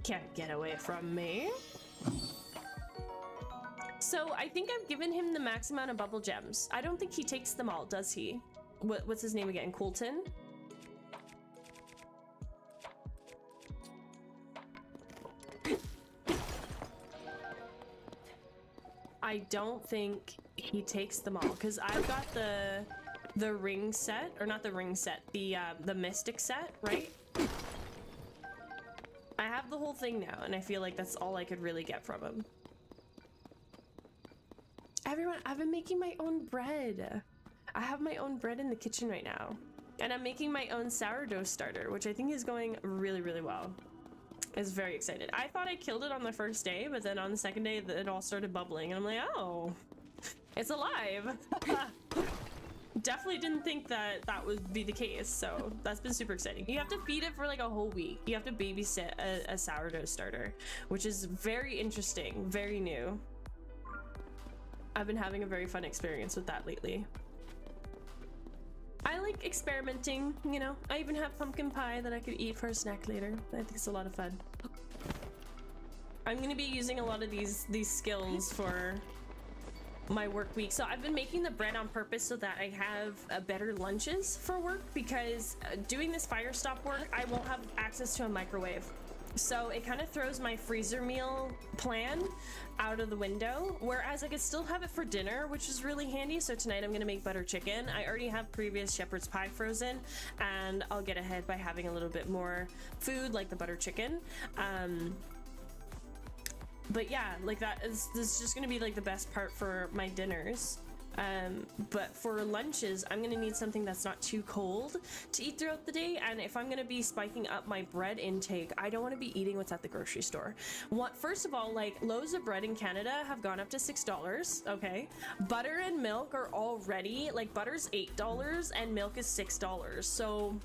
Can't get away from me. So I think I've given him the max amount of bubble gems. I don't think he takes them all, does he? What's his name again? Coulton? I don't think he takes them all, because I've got the ring set, or not the ring set, the mystic set, right? I have the whole thing now, and I feel like that's all I could really get from him. Everyone, I've been making my own bread. I have my own bread in the kitchen right now, and I'm making my own sourdough starter, which I think is going really, really well. I was very excited. I thought I killed it on the first day, but then on the second day it all started bubbling, and I'm like, oh, it's alive. Definitely didn't think that that would be the case, so that's been super exciting. You have to feed it for like a whole week. You have to babysit a sourdough starter, which is very interesting, very new. I've been having a very fun experience with that lately. I like experimenting, you know. I even have pumpkin pie that I could eat for a snack later. I think it's a lot of fun. I'm gonna be using a lot of these skills for my work week. So I've been making the bread on purpose so that I have better lunches for work, because doing this fire stop work, I won't have access to a microwave. So it kind of throws my freezer meal plan out of the window, whereas I could still have it for dinner, which is really handy. So tonight I'm gonna make butter chicken. I already have previous shepherd's pie frozen, and I'll get ahead by having a little bit more food like the butter chicken. But yeah, like this is just gonna be like the best part for my dinners. But for lunches, I'm gonna need something that's not too cold to eat throughout the day. And if I'm gonna be spiking up my bread intake, I don't want to be eating what's at the grocery store. First of all, like, loaves of bread in Canada have gone up to $6. Okay, butter and milk are already, like, butter's $8 and milk is $6. So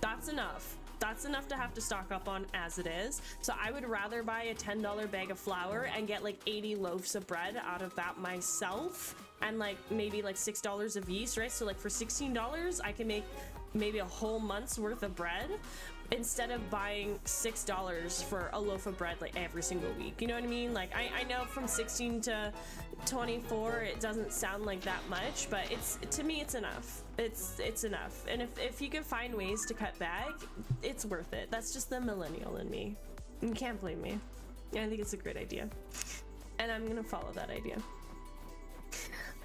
that's enough. That's enough to have to stock up on as it is. So I would rather buy a $10 bag of flour and get like 80 loaves of bread out of that myself, and like maybe like $6 of yeast, right? So like for $16, I can make maybe a whole month's worth of bread, instead of buying $6 for a loaf of bread like every single week. You know what I mean? Like I know from 16 to 24 it doesn't sound like that much, but to me it's enough. It's enough. And if you can find ways to cut back, it's worth it. That's just the millennial in me. You can't blame me. I think it's a great idea, and I'm gonna follow that idea.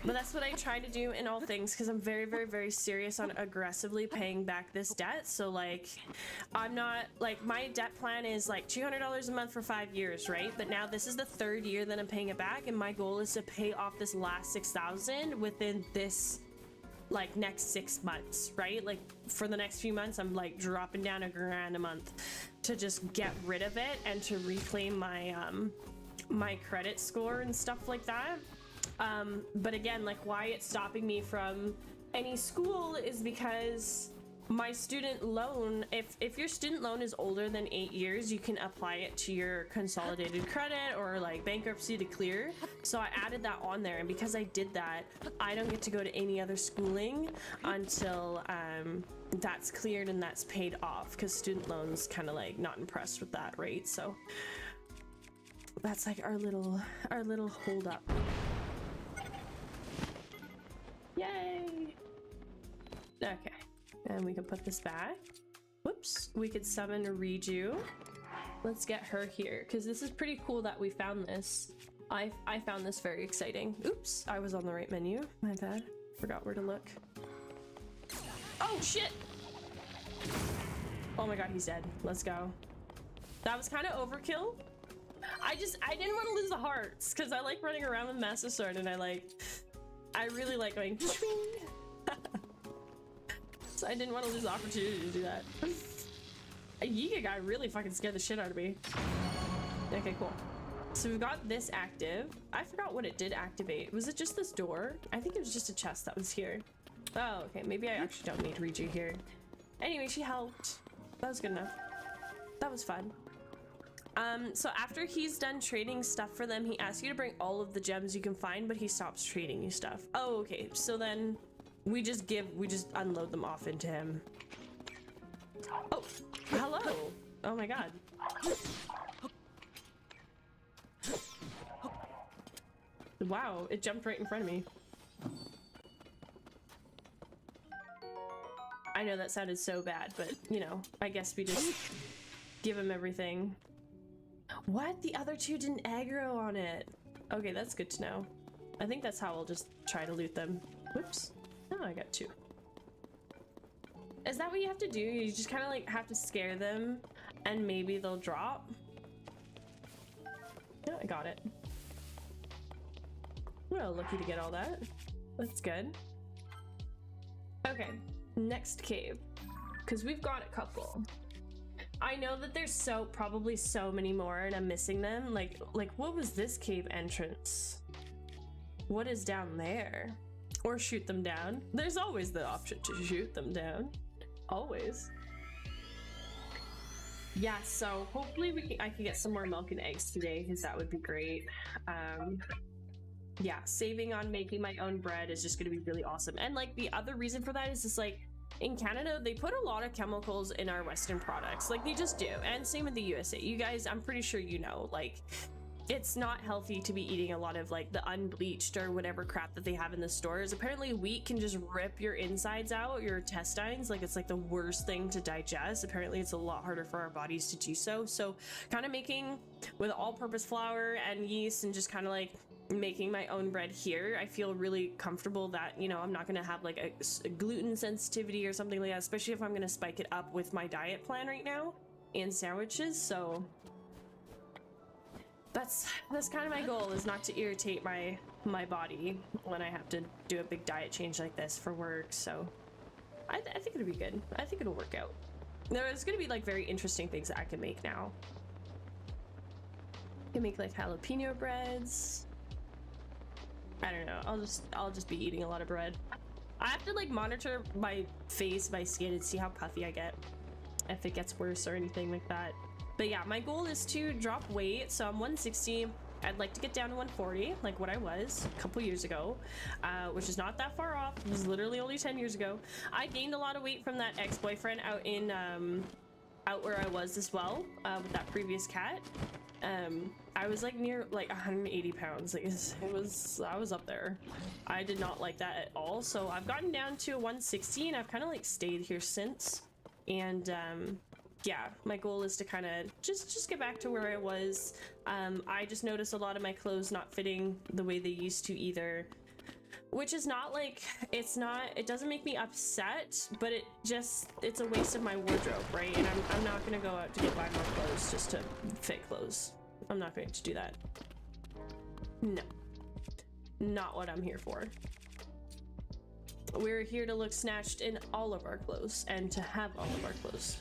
But that's what I try to do in all things, because I'm very, very, very serious on aggressively paying back this debt. So like, I'm not, like, my debt plan is like $200 a month for 5 years, right? But now this is the 3rd year that I'm paying it back, and my goal is to pay off this last $6,000 within this like next 6 months, right? Like for the next few months, I'm like dropping down $1,000 a month to just get rid of it and to reclaim my my credit score and stuff like that. But again, like, why it's stopping me from any school is because my student loan, if your student loan is older than 8 years, you can apply it to your consolidated credit or like bankruptcy to clear. So I added that on there, and because I did that, I don't get to go to any other schooling until that's cleared and that's paid off, because student loans kind of like not impressed with that, right? So that's like our little hold up. Yay! Okay, and we can put this back. Whoops, we could summon 𝖬𝖮𝖳. Let's get her here, because this is pretty cool that we found this. I found this very exciting. Oops, I was on the right menu. My bad. Forgot where to look. Oh shit! Oh my god, he's dead. Let's go. That was kind of overkill. I didn't want to lose the hearts, because I like running around with Master Sword, and I really like going so I didn't want to lose the opportunity to do that. A Yiga guy really fucking scared the shit out of me. Okay, cool. So we've got this active. I forgot what it did activate. Was it just this door? I think it was just a chest that was here. Oh, okay. Maybe I actually don't need 𝖬𝖮𝖳 here. Anyway, she helped. That was good enough. That was fun. So after he's done trading stuff for them, he asks you to bring all of the gems you can find, but he stops trading you stuff. Oh, okay. So then we just unload them off into him. Oh, hello. Oh my god. Wow, it jumped right in front of me. I know that sounded so bad, but you know, I guess we just give him everything. What? The other two didn't aggro on it. Okay, that's good to know. I think that's how I'll just try to loot them. Whoops. Oh, I got 2. Is that what you have to do? You just kind of like have to scare them and maybe they'll drop? Yeah, I got it. Well, lucky to get all that. That's good. Okay, next cave. Because we've got a couple. I know that there's probably so many more and I'm missing them. Like what was this cave entrance? What is down there? Or shoot them down. There's always the option to shoot them down. Always. Yeah, so hopefully I can get some more milk and eggs today, because that would be great. Yeah, saving on making my own bread is just gonna be really awesome. And like the other reason for that is just like, in Canada, they put a lot of chemicals in our Western products. Like they just do. And same with the USA. You guys, I'm pretty sure you know, like it's not healthy to be eating a lot of like the unbleached or whatever crap that they have in the stores. Apparently wheat can just rip your insides out, your intestines. Like it's like the worst thing to digest. Apparently it's a lot harder for our bodies to do so. So kind of making with all-purpose flour and yeast and just kind of like making my own bread here, I feel really comfortable that, you know, I'm not going to have like a gluten sensitivity or something like that, especially if I'm going to spike it up with my diet plan right now and sandwiches. So that's kind of my goal, is not to irritate my body when I have to do a big diet change like this for work. So I think it'll be good. I think it'll work out. There's gonna be like very interesting things that I can make now. I can make like jalapeno breads. I don't know, I'll just be eating a lot of bread. I have to like monitor my face, my skin, and see how puffy I get, if it gets worse or anything like that. But yeah, my goal is to drop weight. So I'm 160. I'd like to get down to 140, like what I was a couple years ago, which is not that far off. It was literally only 10 years ago. I gained a lot of weight from that ex-boyfriend out in, out where I was as well, with that previous cat. I was like near like 180 pounds. Like I was up there. I did not like that at all. So I've gotten down to 160 and I've kind of like stayed here since. And, yeah, my goal is to kind of just get back to where I was. I just noticed a lot of my clothes not fitting the way they used to either, which is not like, it doesn't make me upset, but it's a waste of my wardrobe, right? And I'm not gonna go out to go buy more clothes just to fit clothes. I'm not going to do that. No, not what I'm here for. We're here to look snatched in all of our clothes and to have all of our clothes.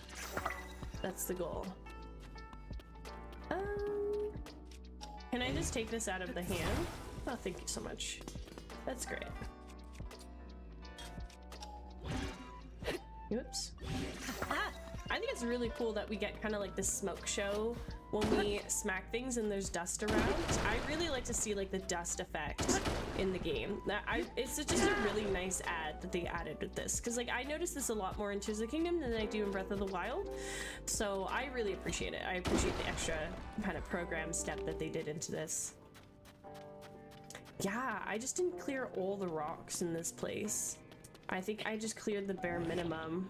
That's the goal. Can I just take this out of the hand? Oh, thank you so much. That's great. Oops. I think it's really cool that we get kind of like this smoke show when we smack things and there's dust around. I really like to see like the dust effect in the game. It's just a really nice add that they added with this, because like I noticed this a lot more in Tears of the Kingdom than I do in Breath of the Wild. So I really appreciate it. I appreciate the extra kind of program step that they did into this. Yeah, I just didn't clear all the rocks in this place. I think I just cleared the bare minimum.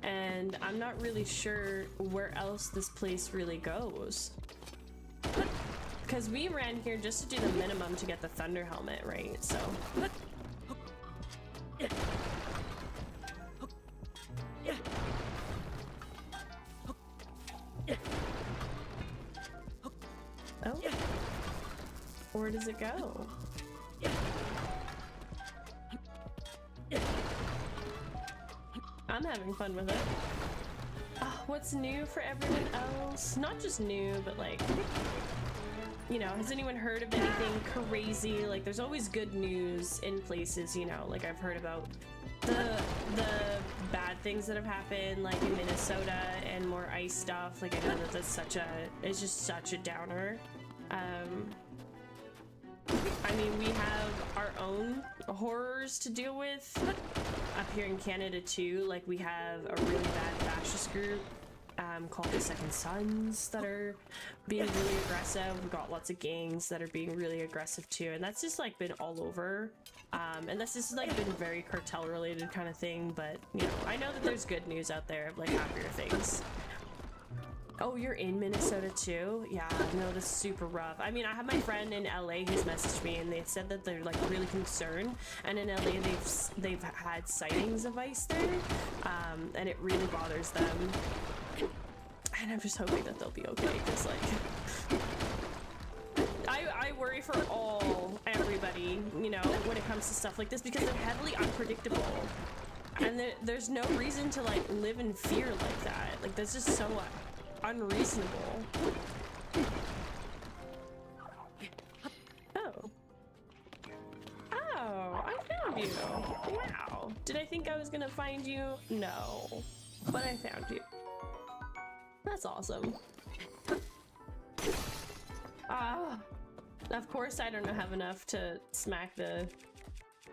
And I'm not really sure where else this place really goes. Because we ran here just to do the minimum to get the thunder helmet, right? So. Oh. Where does it go? I'm having fun with it. What's new for everyone else? Not just new, but like, you know, has anyone heard of anything crazy? Like, there's always good news in places, you know, like I've heard about the bad things that have happened, like in Minnesota, and more ice stuff. Like, I know that it's just such a downer. I mean, we have our own horrors to deal with up here in Canada too. Like, we have a really bad fascist group called the Second Sons that are being really aggressive. We've got lots of gangs that are being really aggressive too, and that's just like been all over. And that's just like been very cartel related kind of thing, but you know, I know that there's good news out there of like happier things. Oh, you're in Minnesota too? Yeah, no, that's super rough. I mean, I have my friend in LA who's messaged me, and they said that they're like really concerned, and in LA they've had sightings of ice there, and it really bothers them. And I'm just hoping that they'll be okay, because like I worry for everybody, you know, when it comes to stuff like this, because they're heavily unpredictable, and there's no reason to like live in fear like that. Like, that's just so unreasonable. Oh, I found you. Wow. Did I think I was gonna find you? No, but I found you. That's awesome. Of course I don't have enough to smack the...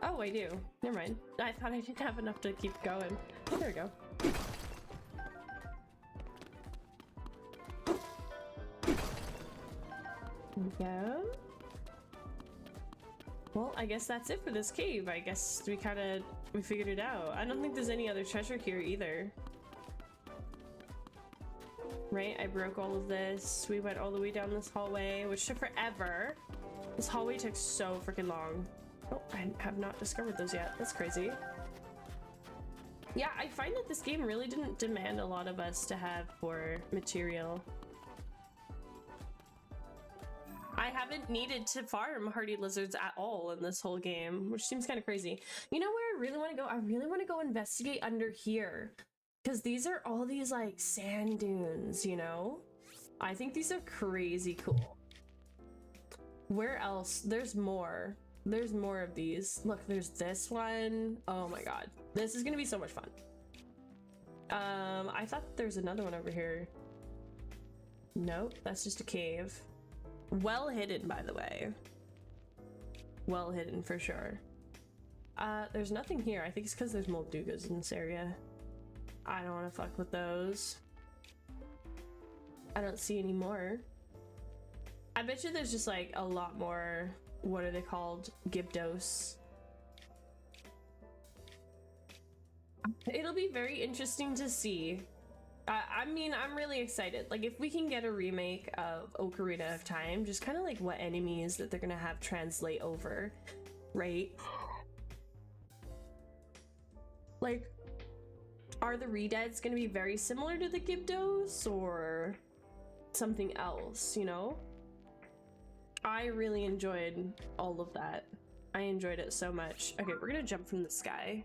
Oh, I do. Never mind. I thought I didn't have enough to keep going. There we go. There we go. Well, I guess that's it for this cave. I guess we figured it out. I don't think there's any other treasure here either. Right? I broke all of this. We went all the way down this hallway, which took forever. This hallway took so freaking long. Oh, I have not discovered those yet. That's crazy. Yeah, I find that this game really didn't demand a lot of us to have for material. I haven't needed to farm hardy lizards at all in this whole game, which seems kind of crazy. You know where I really want to go? I really want to go investigate under here. Because these are all these like sand dunes, you know? I think these are crazy cool. Where else? There's more. There's more of these. Look, there's this one. Oh my god. This is gonna be so much fun. I thought there's another one over here. Nope, that's just a cave. Well hidden, by the way. Well hidden for sure. There's nothing here. I think it's because there's moldugas in this area. I don't want to fuck with those. I don't see any more. I bet you there's just like a lot more, what are they called? 𝖮𝖳s. It'll be very interesting to see. I mean, I'm really excited. Like, if we can get a remake of Ocarina of Time, just kind of like what enemies that they're gonna have translate over, right? Like, are the redeads gonna be very similar to the 𝖮𝖳s or something else, you know? I really enjoyed all of that. I enjoyed it so much. Okay, we're gonna jump from the sky.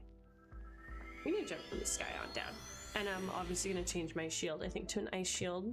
We need to jump from the sky on down. And I'm obviously gonna change my shield, I think, to an ice shield.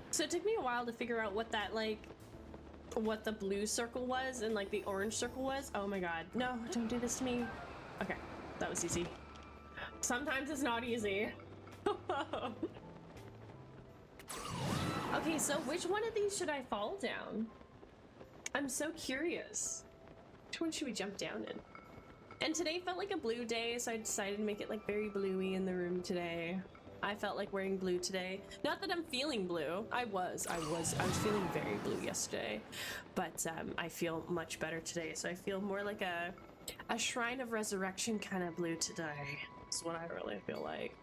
So it took me a while to figure out what that, like, what the blue circle was and like the orange circle was. Oh my god. No, don't do this to me. Okay, that was easy. Sometimes it's not easy. Okay, so which one of these should I fall down? I'm so curious. Which one should we jump down in? And today felt like a blue day, so I decided to make it like very bluey in the room today. I felt like wearing blue today. Not that I'm feeling blue. I was feeling very blue yesterday, but I feel much better today. So I feel more like a Shrine of Resurrection kind of blue today. That's what I really feel like.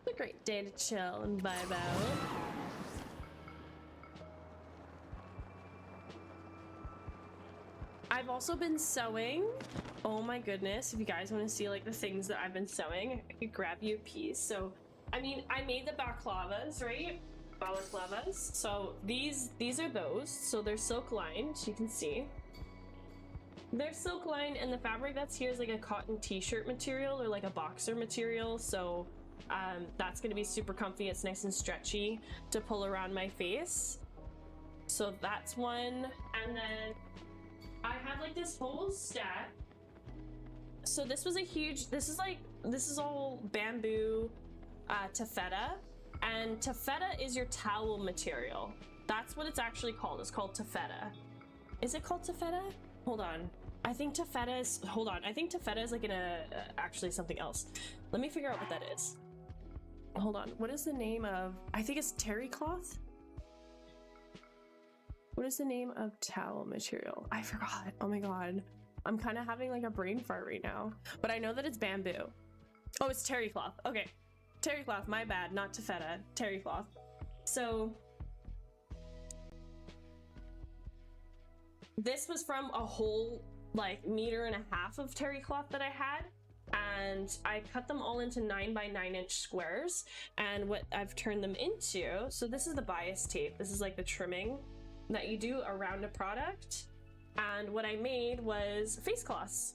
It's a great day to chill and vibe out. I've also been sewing. Oh my goodness, if you guys want to see like the things that I've been sewing, I could grab you a piece. So, I mean, I made the balaclavas, right? Balaclavas. So these are those. So they're silk lined, you can see. They're silk lined, and the fabric that's here is like a cotton t-shirt material or like a boxer material. So that's gonna be super comfy. It's nice and stretchy to pull around my face. So that's one. And then I have like this whole stack. So this was a huge, this is all bamboo taffeta, and taffeta is your towel material. That's what it's actually called. It's called taffeta. Is it called taffeta? Hold on. I think taffeta is, hold on. I think taffeta is like actually something else. Let me figure out what that is. Hold on. What is the name of, I think it's terry cloth? What is the name of towel material? I forgot. Oh my god. I'm kind of having like a brain fart right now. But I know that it's bamboo. Oh, it's terry cloth. Okay. Terry cloth, my bad. Not taffeta. Terry cloth. So this was from a whole like 1.5 meters of terry cloth that I had. And I cut them all into 9 by 9 inch squares. And what I've turned them into, so this is the bias tape. This is like the trimming that you do around a product. And what I made was face cloths.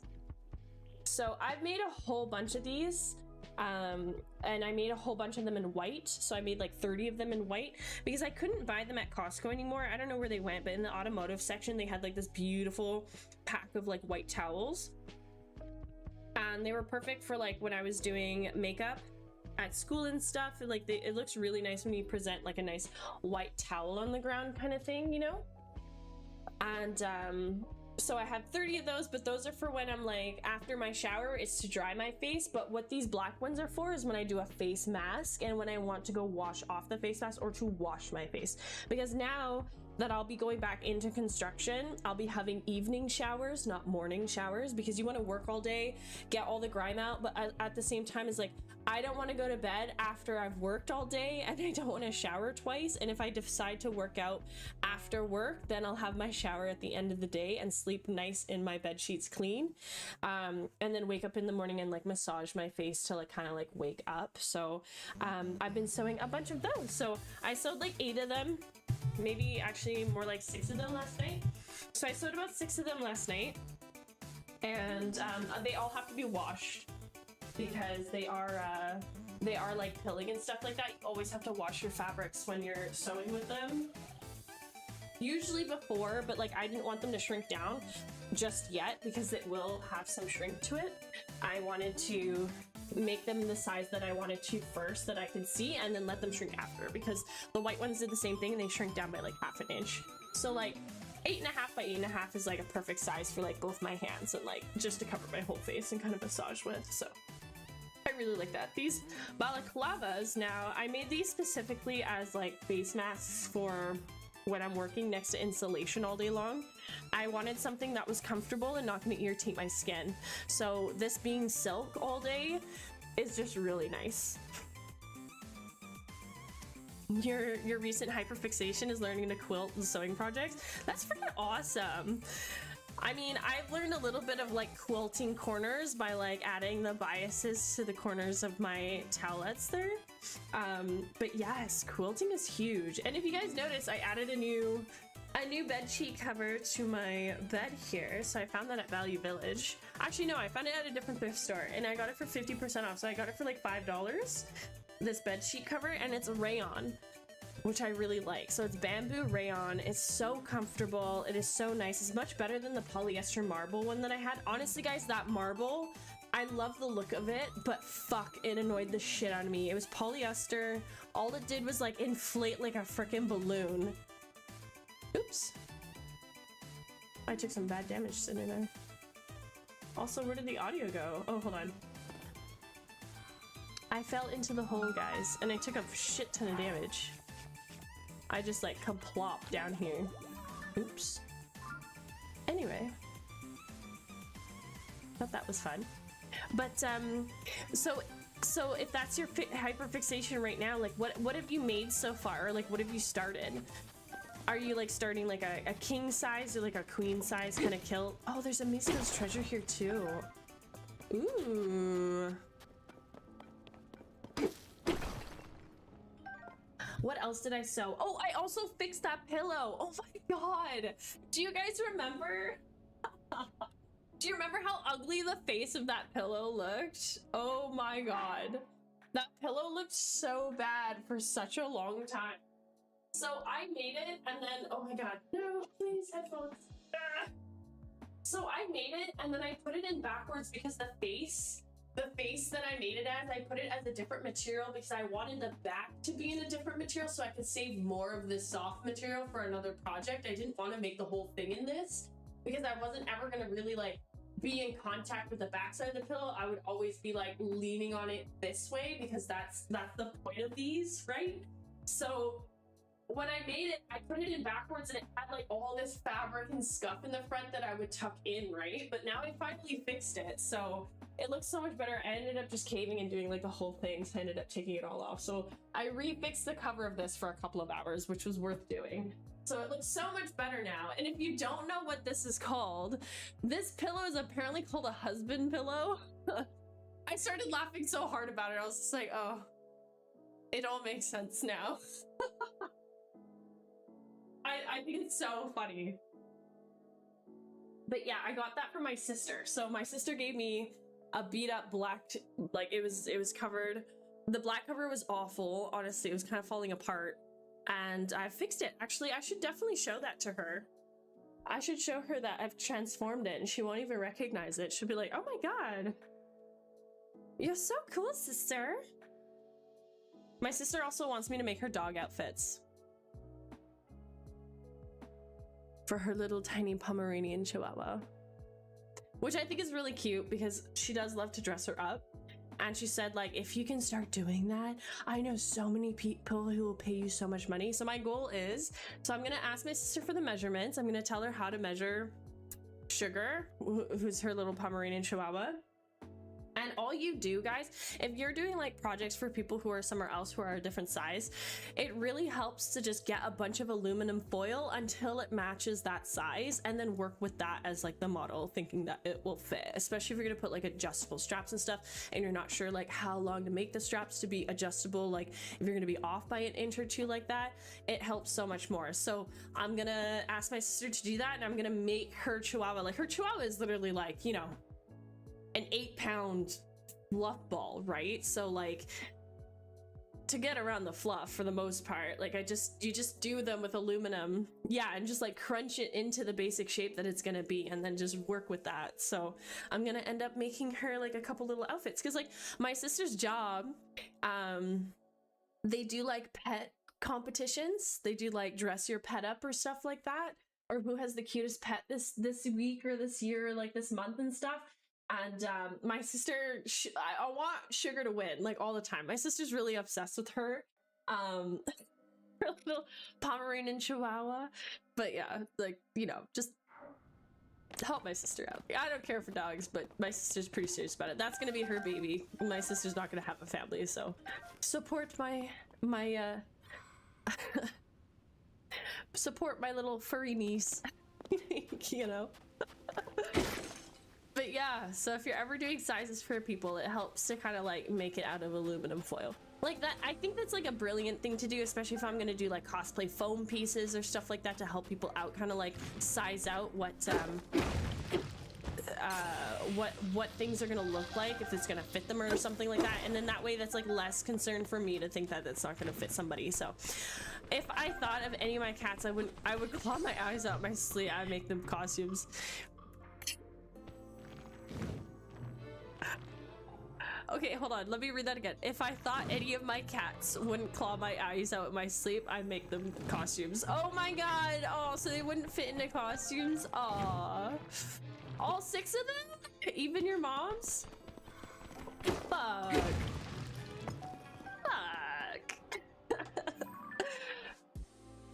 So I've made a whole bunch of these, And I made a whole bunch of them in white. So I made like 30 of them in white because I couldn't buy them at Costco anymore. I don't know where they went, but in the automotive section, they had like this beautiful pack of like white towels. And they were perfect for like when I was doing makeup at school and stuff. Like it looks really nice when you present like a nice white towel on the ground kind of thing, you know? And so I have 30 of those, but those are for when I'm like after my shower, it's to dry my face. But what these black ones are for is when I do a face mask and when I want to go wash off the face mask or to wash my face. Because now that I'll be going back into construction, I'll be having evening showers, not morning showers, because you want to work all day, get all the grime out, but at the same time, it's like I don't want to go to bed after I've worked all day, and I don't want to shower twice. And if I decide to work out after work, then I'll have my shower at the end of the day and sleep nice in my bed sheets clean, and then wake up in the morning and like massage my face to like kind of like wake up. So I've been sewing a bunch of those. So I sewed like 8 of them, maybe actually more like 6 of them last night. So I sewed about 6 of them last night, and they all have to be washed because they are like pilling and stuff like that. You always have to wash your fabrics when you're sewing with them. Usually before, but like I didn't want them to shrink down just yet because it will have some shrink to it. I wanted to make them the size that I wanted to first that I could see, and then let them shrink after, because the white ones did the same thing and they shrink down by like ½ an inch. So like 8.5 by 8.5 is like a perfect size for like both my hands and like just to cover my whole face and kind of massage with. So I really like that. These balaclavas, now I made these specifically as like face masks for when I'm working next to insulation all day long. I wanted something that was comfortable and not going to irritate my skin. So this being silk all day is just really nice. Your recent hyperfixation is learning to quilt and sewing projects. That's freaking awesome. I mean, I've learned a little bit of like quilting corners by like adding the biases to the corners of my towelettes there. But yes, quilting is huge. And if you guys notice, I added a new bed sheet cover to my bed here. So I found that at Value Village. Actually, no, I found it at a different thrift store and I got it for 50% off. So I got it for like $5, this bed sheet cover, and it's rayon, which I really like. So it's bamboo rayon. It's so comfortable. It is so nice. It's much better than the polyester marble one that I had. Honestly, guys, that marble, I love the look of it, but fuck, it annoyed the shit out of me. It was polyester. All it did was like inflate like a freaking balloon. Oops. I took some bad damage sitting there. Also, where did the audio go? Oh, hold on. I fell into the hole, guys, and I took a shit ton of damage. I just like kaplop down here. Oops. Anyway. Thought that was fun. But so if that's your hyperfixation right now, like what have you made so far? Or, like, what have you started? Are you like starting like a king size or like a queen size kind of kilt? Oh, there's a Misko's treasure here too. Ooh. What else did I sew? Oh, I also fixed that pillow. Oh my god. Do you guys remember? Do you remember how ugly the face of that pillow looked? Oh my god. That pillow looked so bad for such a long time. So I made it and then, oh my god, no, please, headphones. So I made it and then I put it in backwards because the face that I made it as, I put it as a different material because I wanted the back to be in a different material so I could save more of this soft material for another project. I didn't want to make the whole thing in this because I wasn't ever going to really like be in contact with the back side of the pillow. I would always be like leaning on it this way because that's the point of these, right? So when I made it, I put it in backwards and it had like all this fabric and scuff in the front that I would tuck in, right? But now I finally fixed it, so it looks so much better. I ended up just caving and doing like the whole thing, so I ended up taking it all off. So I refixed the cover of this for a couple of hours, which was worth doing. So it looks so much better now. And if you don't know what this is called, this pillow is apparently called a husband pillow. I started laughing so hard about it. I was just like, oh, it all makes sense now. I think it's so funny. But yeah, I got that from my sister. So my sister gave me a beat up black, like it was covered. The black cover was awful. Honestly, it was kind of falling apart, and I fixed it. Actually, I should definitely show that to her. I should show her that I've transformed it, and she won't even recognize it. She'll be like, oh my god, you're so cool, sister. My sister also wants me to make her dog outfits for her little tiny Pomeranian Chihuahua, which I think is really cute because she does love to dress her up. And she said, like, if you can start doing that, I know so many people who will pay you so much money. So my goal is, so I'm gonna ask my sister for the measurements. I'm gonna tell her how to measure Sugar, who's her little Pomeranian Chihuahua. And all you do, guys, if you're doing like projects for people who are somewhere else who are a different size, it really helps to just get a bunch of aluminum foil until it matches that size, and then work with that as like the model, thinking that it will fit. Especially if you're gonna put like adjustable straps and stuff, and you're not sure like how long to make the straps to be adjustable. Like if you're gonna be off by an inch or two like that, it helps so much more. So I'm gonna ask my sister to do that, and I'm gonna make her Chihuahua. Like her Chihuahua is literally like, you know, an 8-pound fluff ball, right? So like to get around the fluff for the most part, like you just do them with aluminum, yeah, and just like crunch it into the basic shape that it's gonna be, and then just work with that. So I'm gonna end up making her like a couple little outfits, because like my sister's job, they do like pet competitions. They do like dress your pet up or stuff like that, or who has the cutest pet this week or this year or like this month and stuff. And my sister, I want Sugar to win like all the time. My sister's really obsessed with her, her little Pomeranian Chihuahua. But yeah, like, you know, just help my sister out. I don't care for dogs, but my sister's pretty serious about it. That's gonna be her baby. My sister's not gonna have a family, so support my support my little furry niece. You know. But yeah, so if you're ever doing sizes for people, it helps to kind of like make it out of aluminum foil like that. I think that's like a brilliant thing to do, especially if I'm gonna do like cosplay foam pieces or stuff like that, to help people out, kind of like size out what things are gonna look like, if it's gonna fit them or something like that. And then that way that's like less concern for me to think that it's not gonna fit somebody. So if I thought of any of my cats, I would claw my eyes out my sleeve. I'd make them costumes. Okay, hold on. Let me read that again. If I thought any of my cats wouldn't claw my eyes out in my sleep, I'd make them costumes. Oh my god. Oh, so they wouldn't fit into costumes? Aww. All 6 of them? Even your mom's? Fuck.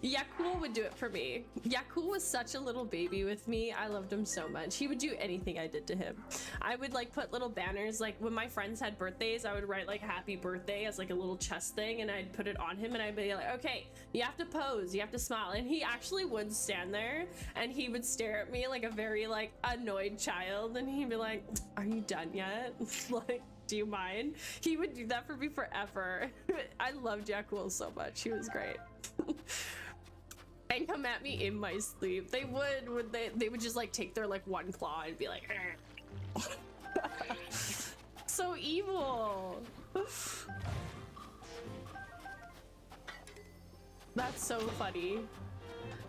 Yakul would do it for me. Yakul was such a little baby with me. I loved him so much. He would do anything I did to him. I would like put little banners, like when my friends had birthdays, I would write like happy birthday as like a little chest thing, and I'd put it on him, and I'd be like, okay, you have to pose, you have to smile. And he actually would stand there and he would stare at me like a very like annoyed child, and he'd be like, are you done yet? Like, do you mind? He would do that for me forever. I loved Yakul so much. He was great. And come at me in my sleep. They would they would just like take their like one claw and be like so evil. That's so funny.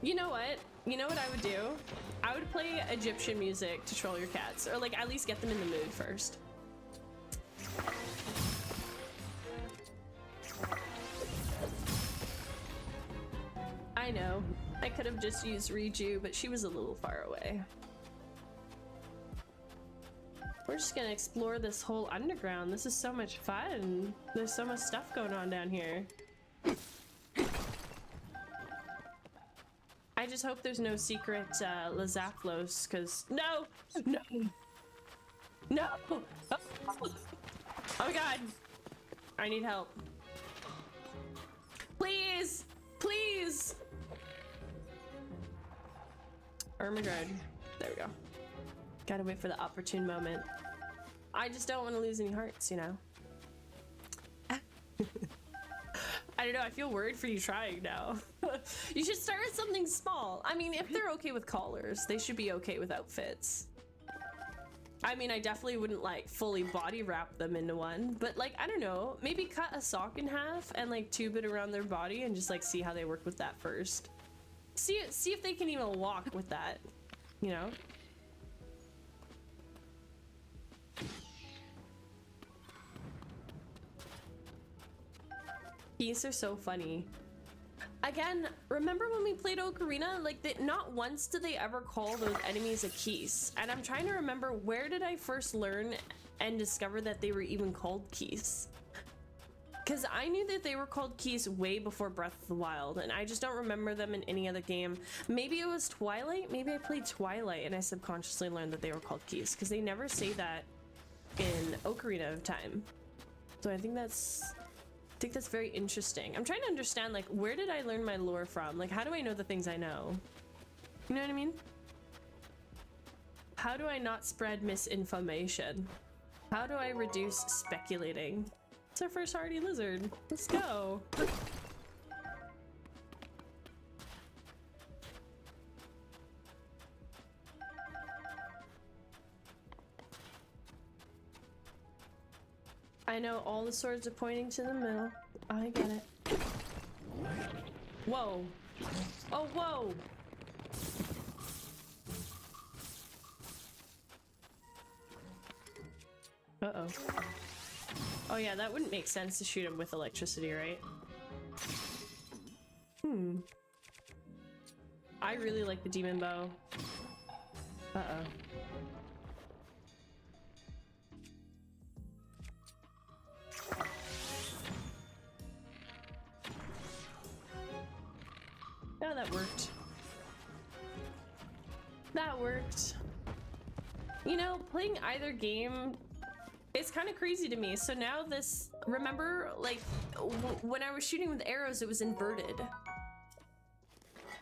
You know what? You know what I would do? I would play Egyptian music to troll your cats, or like at least get them in the mood first. I know. I could have just used 𝖬𝖮𝖳, but she was a little far away. We're just gonna explore this whole underground. This is so much fun. There's so much stuff going on down here. I just hope there's no secret 𝖬𝖮𝖳, because no! No! No! Oh my god! I need help. Please! Please! Ermengarde. There we go. Gotta wait for the opportune moment. I just don't want to lose any hearts, you know? I don't know, I feel worried for you trying now. You should start with something small. I mean, if they're okay with collars, they should be okay with outfits. I mean, I definitely wouldn't like fully body wrap them into one, but like, I don't know, maybe cut a sock in half and like tube it around their body and just like see how they work with that first. See if they can even walk with that, you know? Keys are so funny. Again, remember when we played Ocarina? Like, not once did they ever call those enemies a keys. And I'm trying to remember, where did I first learn and discover that they were even called keys? Because I knew that they were called keys way before Breath of the Wild, and I just don't remember them in any other game. Maybe it was Twilight? Maybe I played Twilight and I subconsciously learned that they were called keys, because they never say that in Ocarina of Time. So I think that's very interesting. I'm trying to understand, like, where did I learn my lore from? Like, how do I know the things I know? You know what I mean? How do I not spread misinformation? How do I reduce speculating? It's our first hardy lizard. Let's go. I know all the swords are pointing to the middle. I get it. Whoa. Oh, whoa. Uh-oh. Oh yeah, that wouldn't make sense to shoot him with electricity, right? I really like the demon bow. Uh-oh. Oh, that worked. That worked. You know, playing either game, it's kind of crazy to me. So now this, remember, like, when I was shooting with arrows, it was inverted.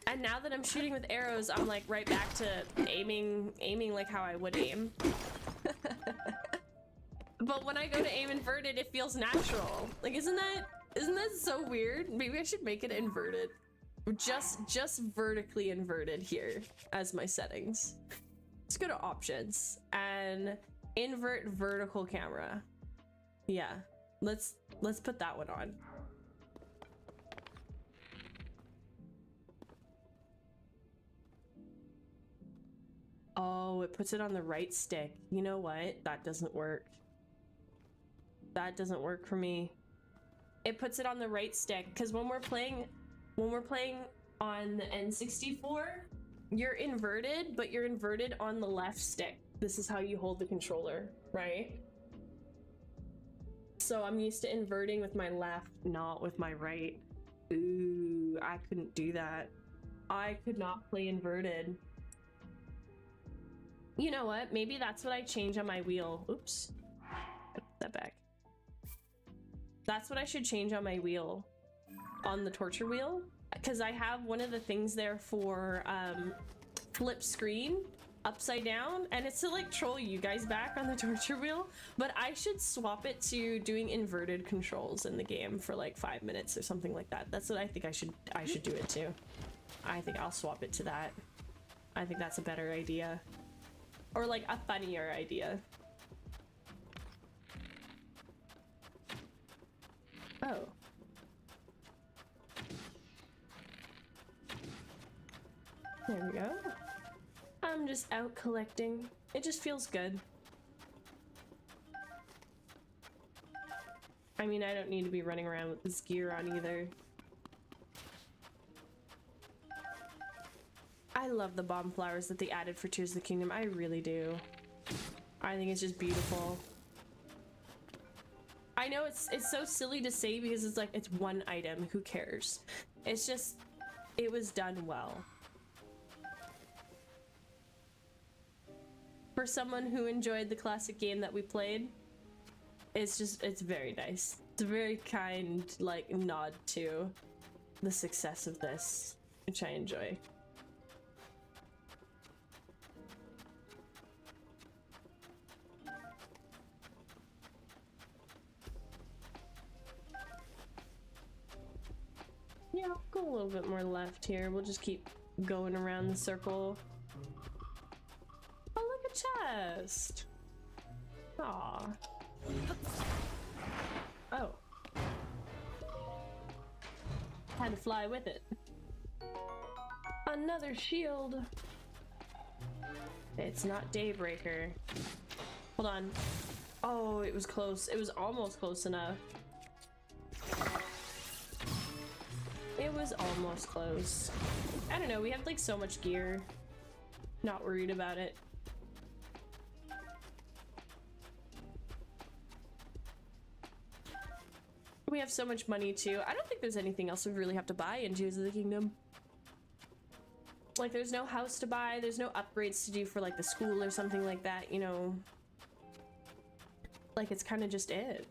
And now that I'm shooting with arrows, I'm like right back to aiming like how I would aim. But when I go to aim inverted, it feels natural. Like, isn't that so weird? Maybe I should make it inverted. Just vertically inverted here as my settings. Let's go to options and invert vertical camera. Yeah, let's put that one on. Oh, it puts it on the right stick. You know what? That doesn't work. That doesn't work for me. It puts it on the right stick because when we're playing on the N64, you're inverted, but you're inverted on the left stick. This is how you hold the controller, right? So I'm used to inverting with my left, not with my right. Ooh, I couldn't do that. I could not play inverted. You know what? Maybe that's what I change on my wheel. Oops. Put that back. That's what I should change on my wheel. On the torture wheel. Because I have one of the things there for flip screen upside down, and it's to like troll you guys back on the torture wheel, but I should swap it to doing inverted controls in the game for like 5 minutes or something like that. That's what I think I should do it to. I think I'll swap it to that. I think that's a better idea, or like a funnier idea. Oh. There we go. I'm just out collecting. It just feels good. I mean, I don't need to be running around with this gear on either. I love the bomb flowers that they added for Tears of the Kingdom. I really do. I think it's just beautiful. I know it's so silly to say because it's like, it's one item. Who cares? It's just, it was done well. For someone who enjoyed the classic game that we played, it's very nice. It's a very kind, like, nod to the success of this, which I enjoy. Yeah, I'll go a little bit more left here. We'll just keep going around the circle. Oh, look, a chest. Aw. Oh. Had to fly with it. Another shield. It's not Daybreaker. Hold on. Oh, it was close. It was almost close enough. It was almost close. I don't know, we have like so much gear. Not worried about it. We have so much money too. I don't think there's anything else we really have to buy in Tears of the Kingdom. Like there's no house to buy, there's no upgrades to do for like the school or something like that, you know. Like it's kind of just it.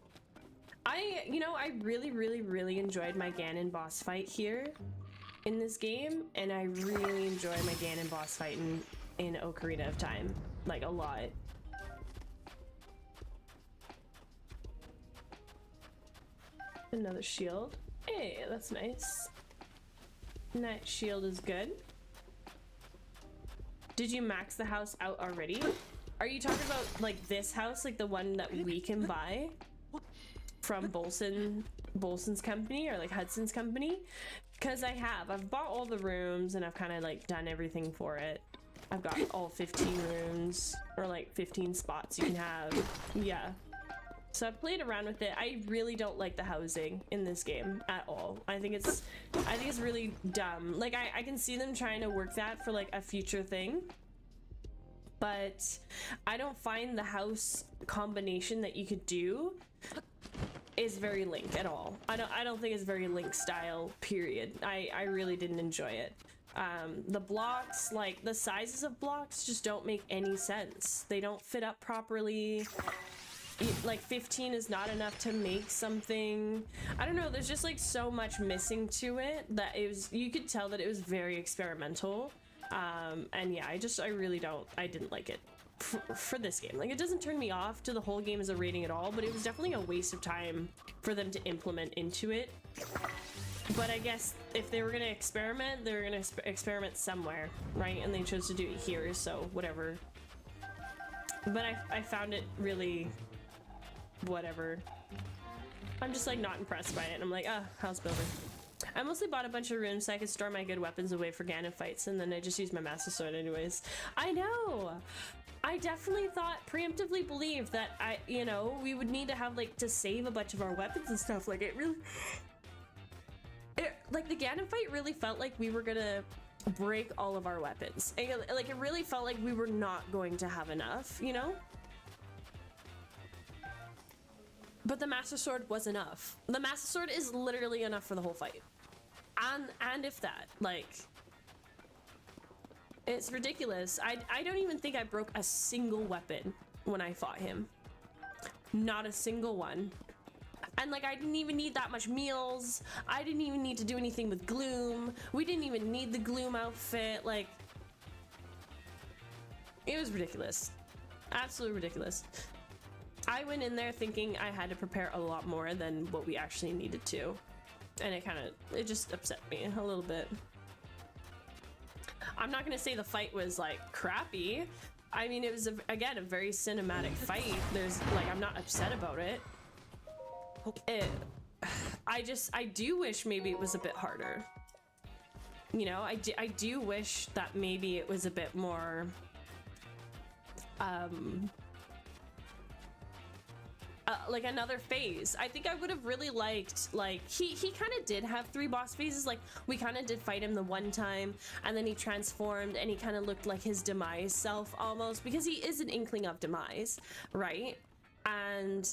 You know, I really enjoyed my Ganon boss fight here in this game, and I really enjoy my Ganon boss fight in Ocarina of Time, like a lot. Another shield. Hey, that's nice. That shield is good. Did you max the house out already? Are you talking about like this house, like the one that we can buy from Bolson's company or like Hudson's company? Because I've bought all the rooms and I've kind of like done everything for it. I've got all 15 rooms or like 15 spots you can have. Yeah. So I've played around with it. I really don't like the housing in this game at all. I think it's really dumb. Like I can see them trying to work that for like a future thing, but I don't find the house combination that you could do is very Link at all. I don't think it's very Link style, period. I really didn't enjoy it. The blocks, like the sizes of blocks just don't make any sense. They don't fit up properly. Like 15 is not enough to make something. I don't know, there's just like so much missing to it that you could tell that it was very experimental. And yeah, I didn't like it for this game. Like it doesn't turn me off to the whole game as a rating at all, but it was definitely a waste of time for them to implement into it. But I guess if they were gonna experiment, they were gonna experiment somewhere, right? And they chose to do it here, so whatever. But I found it really whatever. I'm just like not impressed by it. I'm like, house builder. I mostly bought a bunch of rooms so I could store my good weapons away for Ganon fights, and then I just used my Master Sword anyways. I know! I definitely preemptively believed that we would need to have like to save a bunch of our weapons and stuff. Like like the Ganon fight really felt like we were gonna break all of our weapons. Like it really felt like we were not going to have enough, you know? But the Master Sword was enough. The Master Sword is literally enough for the whole fight. And if that, like, it's ridiculous. I don't even think I broke a single weapon when I fought him. Not a single one. And like I didn't even need that much meals. I didn't even need to do anything with Gloom. We didn't even need the Gloom outfit. Like, it was ridiculous. Absolutely ridiculous. I went in there thinking I had to prepare a lot more than what we actually needed to. And it just upset me a little bit. I'm not gonna say the fight was like crappy. I mean, it was again a very cinematic fight. I'm not upset about it. I do wish maybe it was a bit harder. You know, I do wish that maybe it was a bit more like another phase. I think I would have really liked, like, he kind of did have 3 boss phases. Like, we kind of did fight him the one time, and then he transformed, and he kind of looked like his demise self almost, because he is an inkling of demise, right? And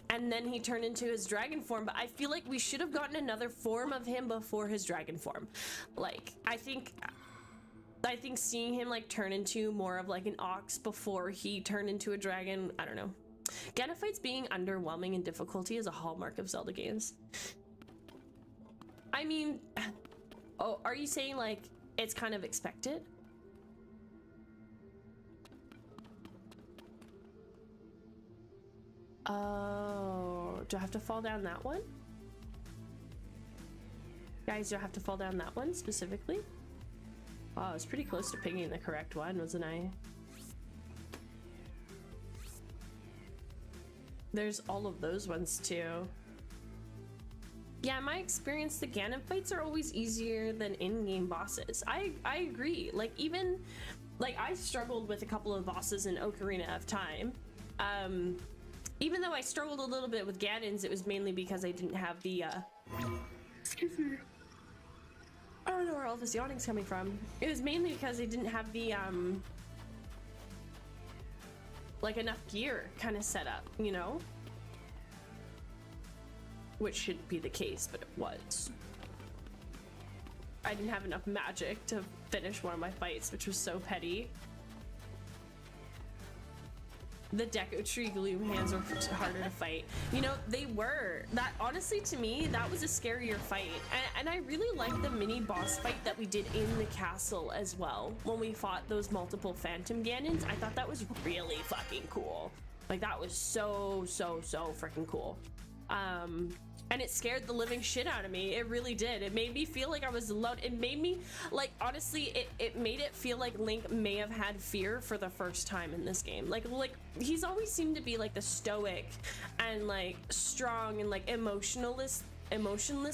then he turned into his dragon form, but I feel like we should have gotten another form of him before his dragon form. Like, I think seeing him like turn into more of like an ox before he turned into a dragon, I don't know. Ganon fights being underwhelming in difficulty is a hallmark of Zelda games. I mean, oh, are you saying like it's kind of expected? Oh, do I have to fall down that one? Guys, do I have to fall down that one specifically? Oh, I was pretty close to picking the correct one, wasn't I? There's all of those ones too. Yeah, in my experience, the Ganon fights are always easier than in-game bosses. I agree. Like, even, like, I struggled with a couple of bosses in Ocarina of Time. Even though I struggled a little bit with Ganons, it was mainly because I didn't have the, excuse me. I don't know where all this yawning's coming from. It was mainly because I didn't have the, like, enough gear kind of set up, you know? Which shouldn't be the case, but it was. I didn't have enough magic to finish one of my fights, which was so petty. The Deku Tree Gloom hands were harder to fight. You know, they were. That, honestly, to me, that was a scarier fight. And I really liked the mini boss fight that we did in the castle as well. When we fought those multiple Phantom Ganons, I thought that was really fucking cool. Like, that was so freaking cool. And it scared the living shit out of me. It really did. It made me feel like I was alone. It made me, like, honestly, it made it feel like Link may have had fear for the first time in this game. Like he's always seemed to be like the stoic and like strong and like emotionless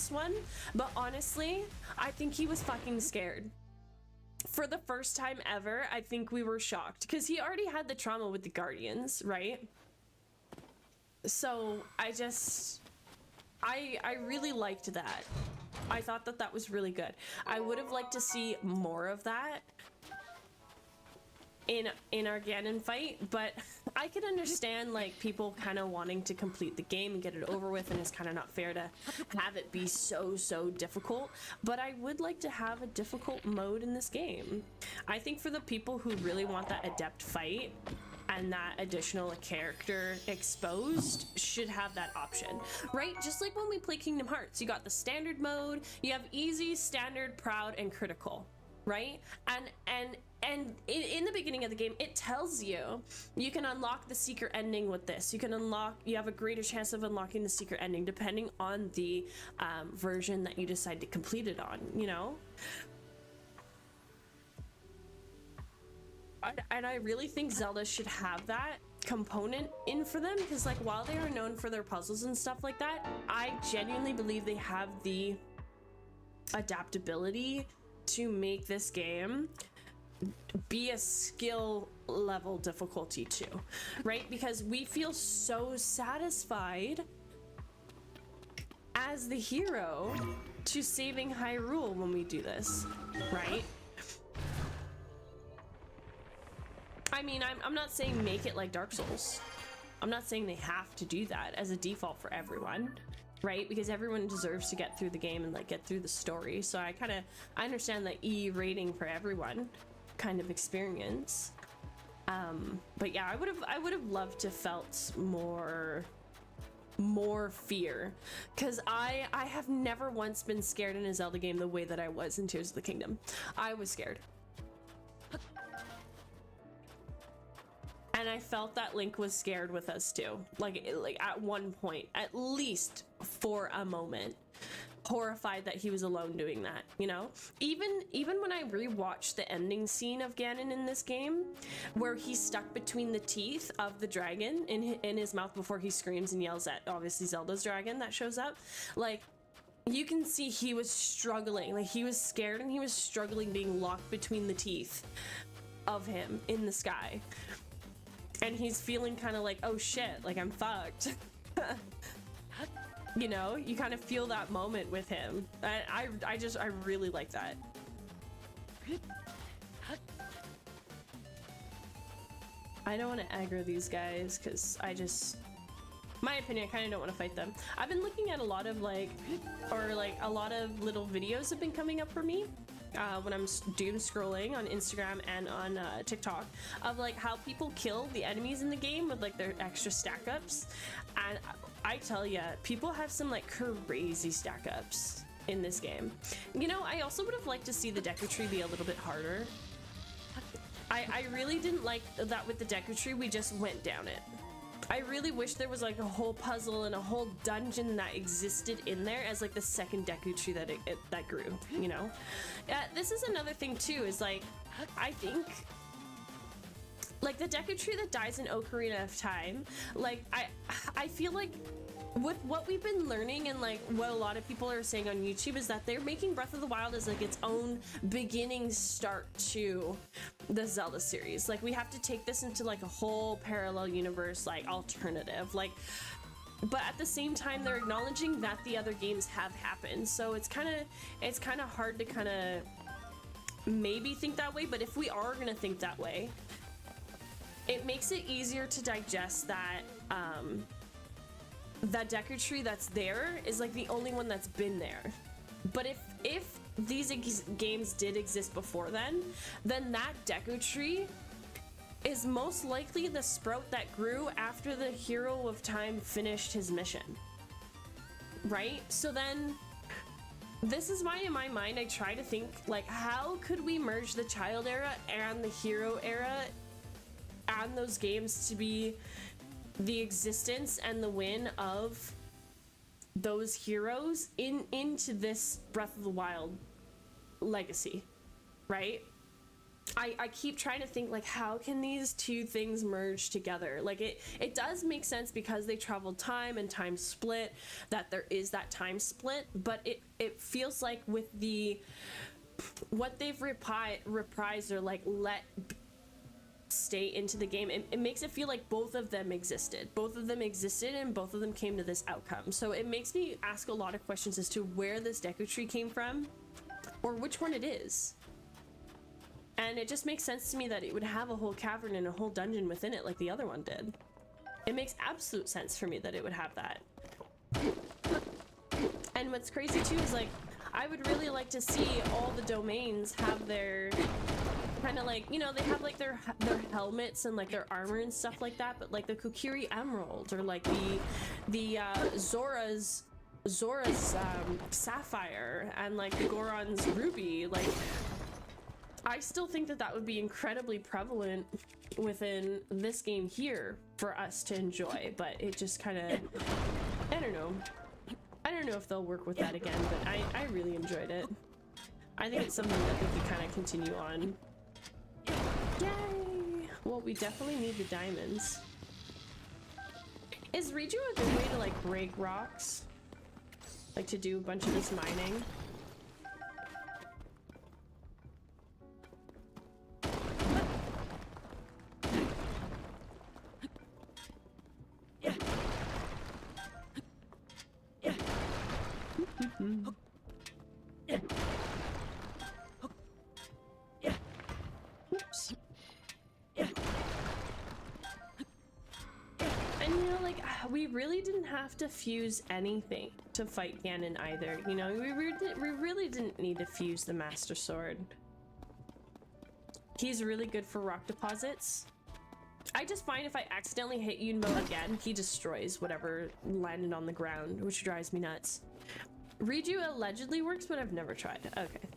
one. But honestly, I think he was fucking scared. For the first time ever, I think we were shocked because he already had the trauma with the Guardians, right? So I really liked that. I thought that that was really good. I would have liked to see more of that in our Ganon fight, but I could understand like people kind of wanting to complete the game and get it over with, and it's kind of not fair to have it be so difficult. But I would like to have a difficult mode in this game. I think for the people who really want that adept fight and that additional character exposed should have that option, right? Just like when we play Kingdom Hearts, you got the standard mode, you have easy, standard, proud, and critical, right? And in the beginning of the game, it tells you can unlock the secret ending with this. You have a greater chance of unlocking the secret ending depending on the version that you decide to complete it on, you know? And I really think Zelda should have that component in for them, because like while they are known for their puzzles and stuff like that, I genuinely believe they have the adaptability to make this game be a skill level difficulty too, right? Because we feel so satisfied as the hero to saving Hyrule when we do this, right? I mean, I'm not saying make it like Dark Souls. I'm not saying they have to do that as a default for everyone, right? Because everyone deserves to get through the game and like get through the story. So I understand the E rating for everyone kind of experience. But yeah, I would have loved to felt more fear, because I have never once been scared in a Zelda game the way that I was in Tears of the Kingdom. I was scared. And I felt that Link was scared with us too. Like at one point, at least for a moment, horrified that he was alone doing that, you know? Even when I rewatched the ending scene of Ganon in this game, where he's stuck between the teeth of the dragon in his mouth before he screams and yells at, obviously, Zelda's dragon that shows up, like, you can see he was struggling. Like, he was scared and he was struggling being locked between the teeth of him in the sky. And he's feeling kind of like, oh shit, like I'm fucked. You know, you kind of feel that moment with him. I really like that. I don't want to aggro these guys because my opinion, I kind of don't want to fight them. I've been looking at a lot of a lot of little videos have been coming up for me when I'm doom scrolling on Instagram and on TikTok of like how people kill the enemies in the game with like their extra stack ups. And I tell ya, people have some like crazy stack ups in this game. You know, I also would have liked to see the Deku Tree be a little bit harder. I really didn't like that with the Deku Tree, we just went down it. I really wish there was like a whole puzzle and a whole dungeon that existed in there as like the second Deku Tree that grew, you know? This is another thing too, is like, I think like the Deku Tree that dies in Ocarina of Time, like I feel like with what we've been learning and like what a lot of people are saying on YouTube is that they're making Breath of the Wild as like its own beginning start to the Zelda series. Like we have to take this into like a whole parallel universe, like alternative, like, but at the same time they're acknowledging that the other games have happened. So it's kind of hard to kind of maybe think that way, but if we are gonna think that way, it makes it easier to digest that that Deku Tree that's there is like the only one that's been there. But if these games did exist before then that Deku Tree is most likely the sprout that grew after the hero of time finished his mission, right? So then this is why in my mind I try to think like, how could we merge the child era and the hero era and those games to be the existence and the win of those heroes into this Breath of the Wild legacy, right? I keep trying to think like, how can these two things merge together? Like it does make sense because they traveled time and time split, that there is that time split, but it feels like with what they've reprised or like let stay into the game, it makes it feel like both of them existed and both of them came to this outcome. So it makes me ask a lot of questions as to where this Deku Tree came from or which one it is. And it just makes sense to me that it would have a whole cavern and a whole dungeon within it like the other one did. It makes absolute sense for me that it would have that. And what's crazy too is like, I would really like to see all the domains have their kind of like, you know, they have like their helmets and like their armor and stuff like that, but like the Kokiri Emerald or like the Zora's Sapphire and like the Goron's Ruby, like I still think that would be incredibly prevalent within this game here for us to enjoy, but it just kind of, I don't know if they'll work with that again, but I really enjoyed it. I think it's something that they could kind of continue on. Yay! Well, we definitely need the diamonds. Is Riju a good way to like break rocks? Like to do a bunch of this mining? Oops. And you know, like we really didn't have to fuse anything to fight Ganon either. You know, we really didn't need to fuse the Master Sword. He's really good for rock deposits. I just find if I accidentally hit 𝖬𝖮𝖳 again, he destroys whatever landed on the ground, which drives me nuts. Riju allegedly works, but I've never tried. Okay.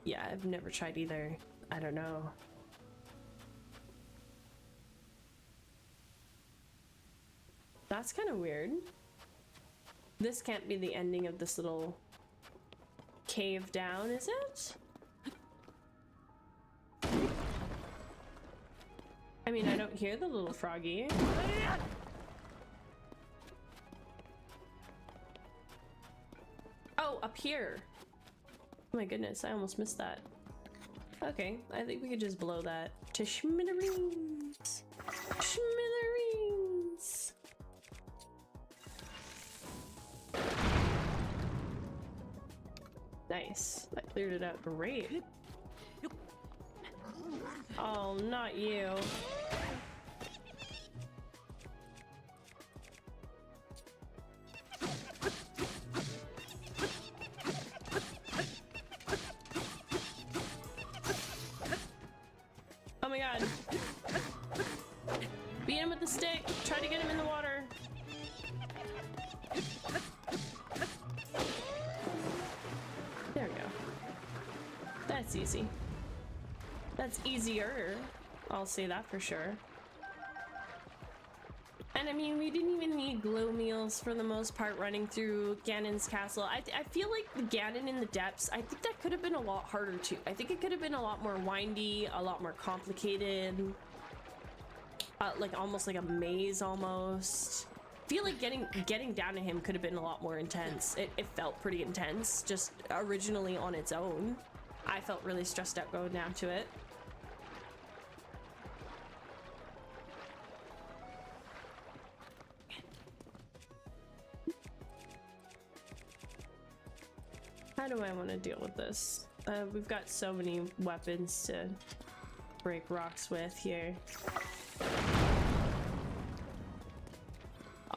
Yeah, I've never tried either. I don't know. That's kind of weird. This can't be the ending of this little cave down, is it? I mean, I don't hear the little froggy. Oh, up here. Oh my goodness, I almost missed that. Okay, I think we could just blow that to smithereens. Smithereens. Nice. That cleared it out great. Oh, not you. Oh my god. Beat him with the stick. Try to get him in the water. There we go. That's easy. That's easier. I'll say that for sure. And I mean, we didn't even need glow meals for the most part running through Ganon's castle. I feel like the Ganon in the depths, I think that could have been a lot harder too. I think it could have been a lot more windy, a lot more complicated. like almost like a maze almost. I feel like getting down to him could have been a lot more intense. It felt pretty intense just originally on its own. I felt really stressed out going down to it. How do I want to deal with this? We've got so many weapons to break rocks with here.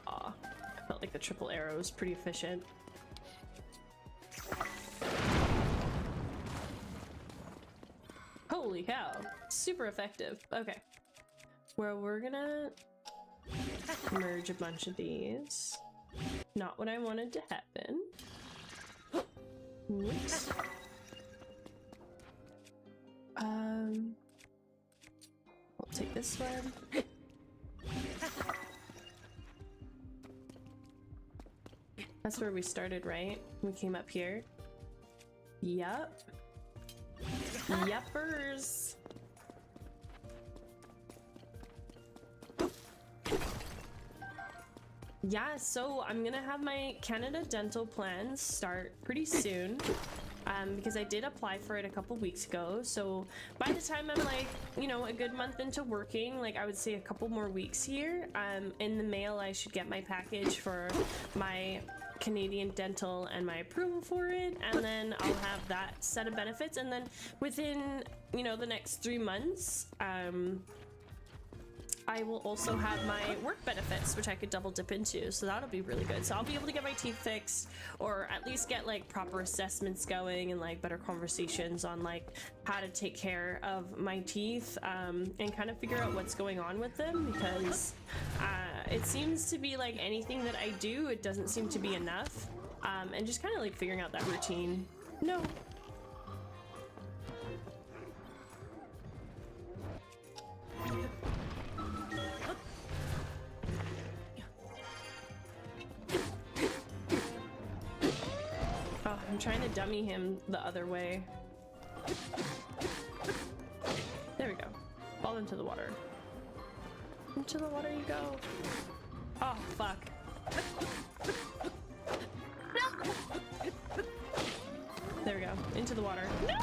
Aw, I felt like the triple arrow was pretty efficient. Holy cow, super effective. Okay, well, we're gonna merge a bunch of these. Not what I wanted to happen. Oops. I'll take this one. That's where we started, right? We came up here. Yup. Yuppers. Yeah, so I'm gonna have my Canada dental plans start pretty soon, because I did apply for it a couple weeks ago. So by the time I'm like, you know, a good month into working, like I would say a couple more weeks here, in the mail I should get my package for my Canadian dental and my approval for it, and then I'll have that set of benefits, and then within, you know, the next 3 months, I will also have my work benefits, which I could double dip into, so that'll be really good. So I'll be able to get my teeth fixed, or at least get like proper assessments going and like better conversations on like how to take care of my teeth, and kind of figure out what's going on with them, because it seems to be like anything that I do, it doesn't seem to be enough, and just kind of like figuring out that routine. No. Oh, I'm trying to dummy him the other way. There we go. Fall into the water. Into the water you go. Oh, fuck. No! There we go. Into the water. No!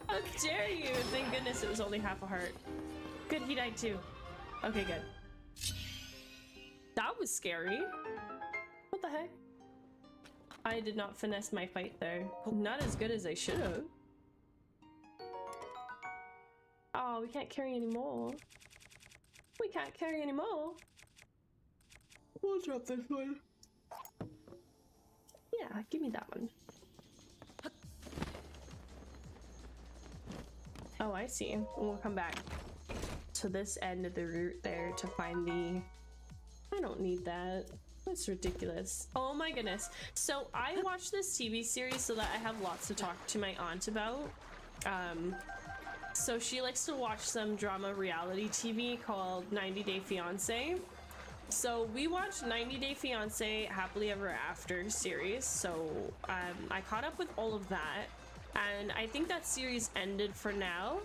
How dare you! Thank goodness it was only half a heart. Good, he died too. Okay, good. That was scary. What the heck? I did not finesse my fight there. Not as good as I should have. Oh, we can't carry any more. We can't carry any more. We'll drop this one. Yeah, give me that one. Oh, I see. And we'll come back to this end of the route there to find the... I don't need that. That's ridiculous. Oh my goodness. So I watched this TV series so that I have lots to talk to my aunt about. So she likes to watch some drama reality TV called 90 Day Fiancé. So we watched 90 Day Fiancé Happily Ever After series. So I caught up with all of that. And I think that series ended for now.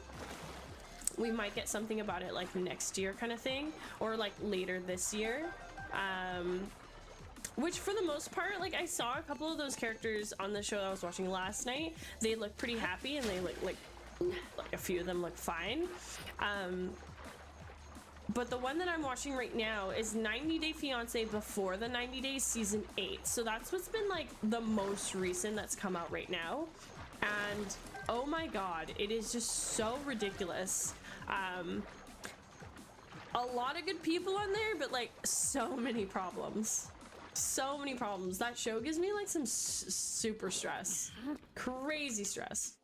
We might get something about it like next year kind of thing, or like later this year. Which for the most part, like I saw a couple of those characters on the show that I was watching last night. They look pretty happy, and they look like a few of them look fine. But the one that I'm watching right now is 90 Day Fiancé before the 90 Days season 8. So that's what's been like the most recent that's come out right now. And oh my god, it is just so ridiculous. A lot of good people on there, but like so many problems. So many problems. That show gives me like some super stress. Crazy stress.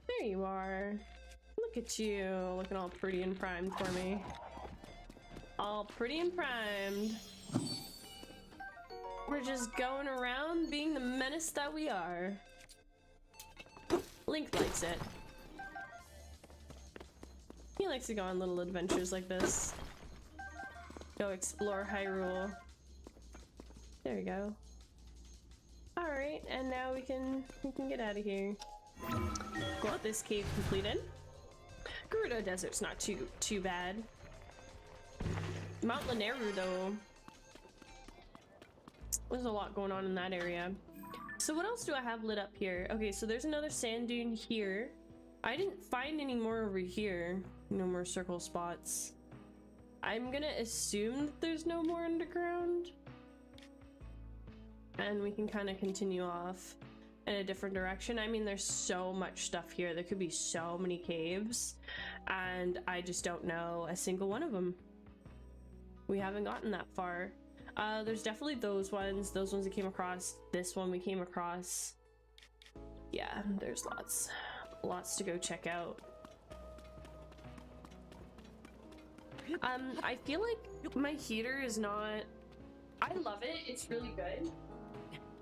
There you are. Look at you, looking all pretty and primed for me. All pretty and primed. We're just going around being the menace that we are. Link likes it. He likes to go on little adventures like this. Go explore Hyrule. There we go. All right, and now we can get out of here. Got this cave completed. Gerudo Desert's not too bad. Mount Lanayru though, there's a lot going on in that area. So what else do I have lit up here? Okay, so there's another sand dune here. I didn't find any more over here. No more circle spots. I'm gonna assume that there's no more underground. And we can kind of continue off in a different direction. I mean, there's so much stuff here. There could be so many caves, and I just don't know a single one of them. We haven't gotten that far. There's definitely those ones we came across. This one we came across. Yeah, there's lots to go check out. I feel like my heater is not, I love it, it's really good,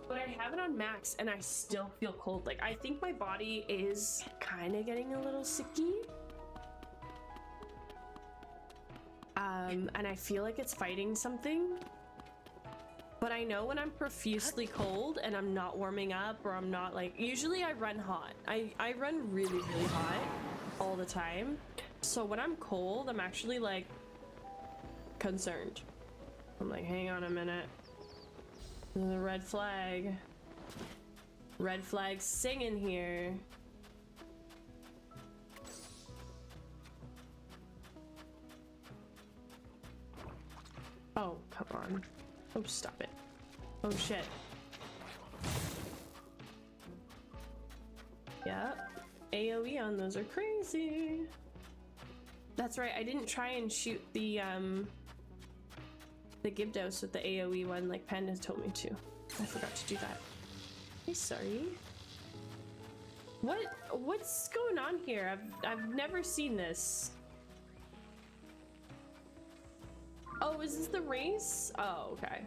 but I have it on max and I still feel cold. Like, I think my body is kind of getting a little sicky. And I feel like it's fighting something. But I know when I'm profusely cold and I'm not warming up, or I'm not, like, usually I run hot. I run really, really hot all the time. So when I'm cold, I'm actually, like, concerned. I'm like, hang on a minute. There's a red flag. Red flag singing here. Oh, come on. Oh, stop it. Oh, shit. Yep. AoE on those are crazy. That's right, I didn't try and shoot the 𝖮𝖳 with the AoE one like Panda told me to. I forgot to do that. Hey, sorry. What's going on here? I've never seen this. Oh, is this the race? Oh, okay.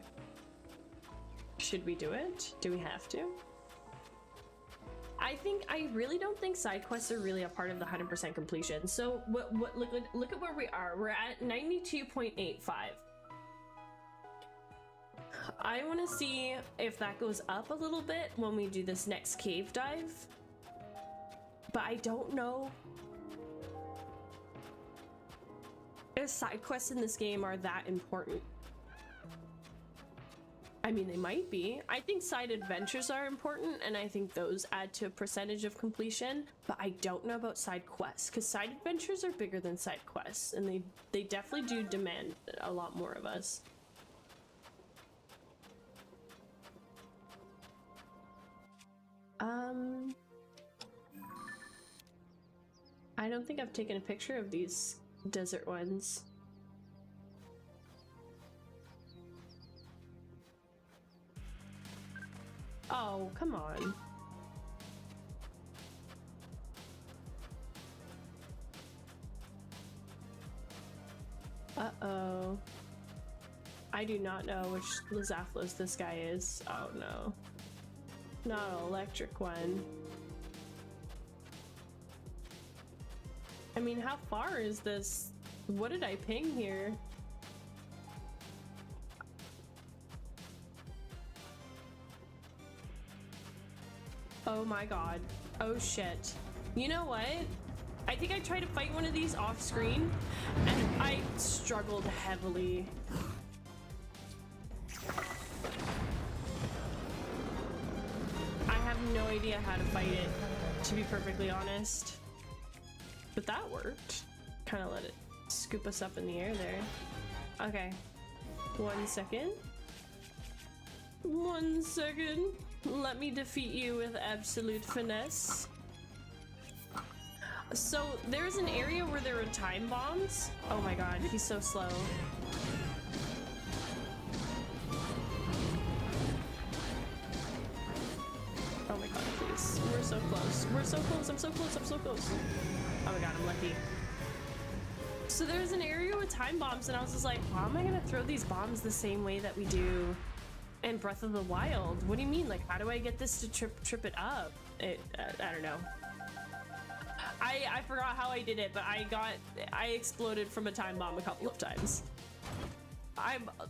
Should we do it? Do we have to? I really don't think side quests are really a part of the 100% completion. So look at where we are. We're at 92.85. I want to see if that goes up a little bit when we do this next cave dive. But I don't know if side quests in this game are that important. I mean, they might be. I think side adventures are important, and I think those add to a percentage of completion, but I don't know about side quests, because side adventures are bigger than side quests, and they definitely do demand a lot more of us. I don't think I've taken a picture of these desert ones. Oh, come on. Uh-oh. I do not know which 𝖬𝖧 this guy is. Oh no. Not an electric one. I mean, how far is this? What did I ping here? Oh my god. Oh shit. You know what? I think I tried to fight one of these off screen and I struggled heavily. I have no idea how to fight it, to be perfectly honest. But that worked. Kind of let it scoop us up in the air there. Okay. 1 second. 1 second. Let me defeat you with absolute finesse. So there's an area where there are time bombs. Oh my god, he's so slow. Oh my god, please. We're so close. We're so close. I'm so close. I'm so close. Oh my god, I'm lucky. So there's an area with time bombs, and I was just like, how am I gonna throw these bombs the same way that we do in Breath of the Wild? What do you mean? Like, how do I get this to trip it up? I don't know. I forgot how I did it, but I exploded from a time bomb a couple of times.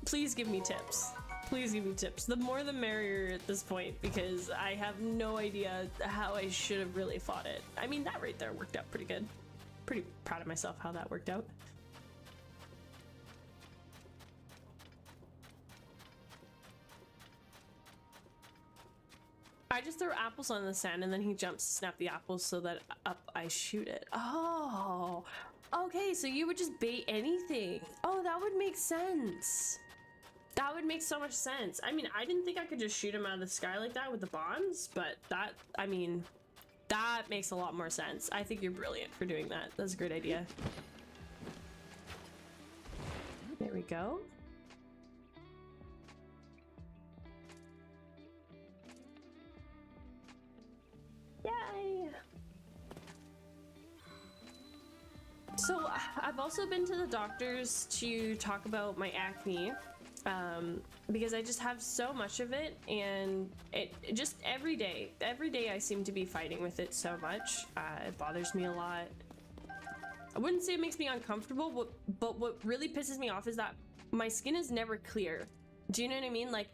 Please give me tips. Please give me tips. The more the merrier at this point, because I have no idea how I should have really fought it. I mean, that right there worked out pretty good. Pretty proud of myself how that worked out. I just throw apples on the sand and then he jumps to snap the apples so that up I shoot it. Oh, okay, so you would just bait anything. Oh, that would make sense. That would make so much sense. I mean, I didn't think I could just shoot him out of the sky like that with the bombs, but that, I mean, that makes a lot more sense. I think you're brilliant for doing that. That's a great idea. There we go. Yay! So I've also been to the doctors to talk about my acne. Because I just have so much of it, and it just every day I seem to be fighting with it so much. It bothers me a lot. I wouldn't say it makes me uncomfortable, but what really pisses me off is that my skin is never clear. Do you know what I mean? Like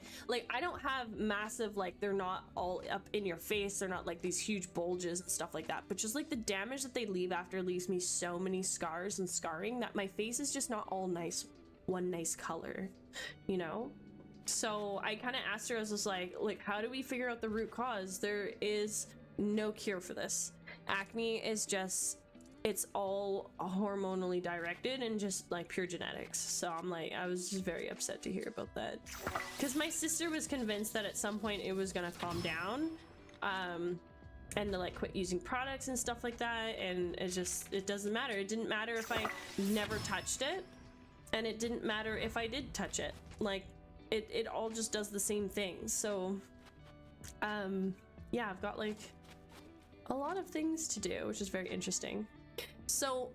I don't have massive, like, they're not all up in your face, they're not like these huge bulges and stuff like that, but just like the damage that they leave after leaves me so many scars and scarring that my face is just not all nice, one nice color, you know? So I kind of asked her, I was just like, how do we figure out the root cause? There is no cure for this. Acne is just, it's all hormonally directed and just like pure genetics. So I'm like, I was just very upset to hear about that, because my sister was convinced that at some point it was gonna calm down, and to like quit using products and stuff like that, and it doesn't matter. It didn't matter if I never touched it, and it didn't matter if I did touch it. Like it all just does the same thing. So yeah, I've got like a lot of things to do, which is very interesting. So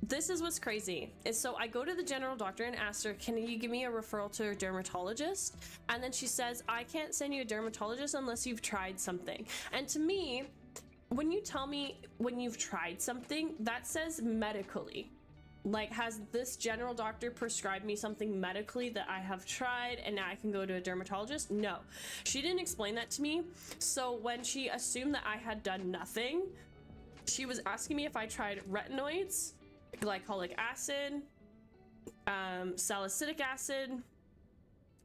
this is what's crazy is, so I go to the general doctor and ask her, can you give me a referral to a dermatologist? And then she says, I can't send you a dermatologist unless you've tried something. And to me, when you tell me when you've tried something, that says medically. Like, has this general doctor prescribed me something medically that I have tried and now I can go to a dermatologist? No, she didn't explain that to me. So when she assumed that I had done nothing, she was asking me if I tried retinoids, glycolic acid, salicylic acid.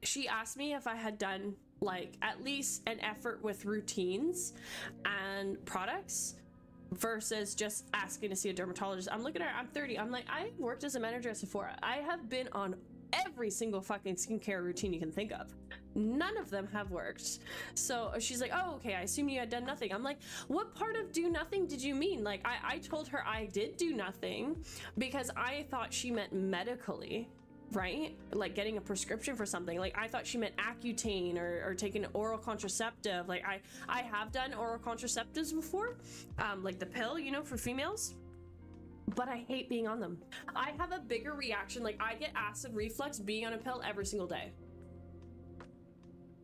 She asked me if I had done like at least an effort with routines and products, versus just asking to see a dermatologist. I'm looking at her, I'm 30. I'm like, I worked as a manager at Sephora. I have been on every single fucking skincare routine you can think of. None of them have worked. So she's like, oh, okay, I assume you had done nothing. I'm like, what part of do nothing did you mean? Like, I told her I did do nothing because I thought she meant medically, right? Like getting a prescription for something. Like I thought she meant Accutane or taking an oral contraceptive. Like I have done oral contraceptives before, like the pill, you know, for females, but I hate being on them. I have a bigger reaction. Like I get acid reflux being on a pill every single day.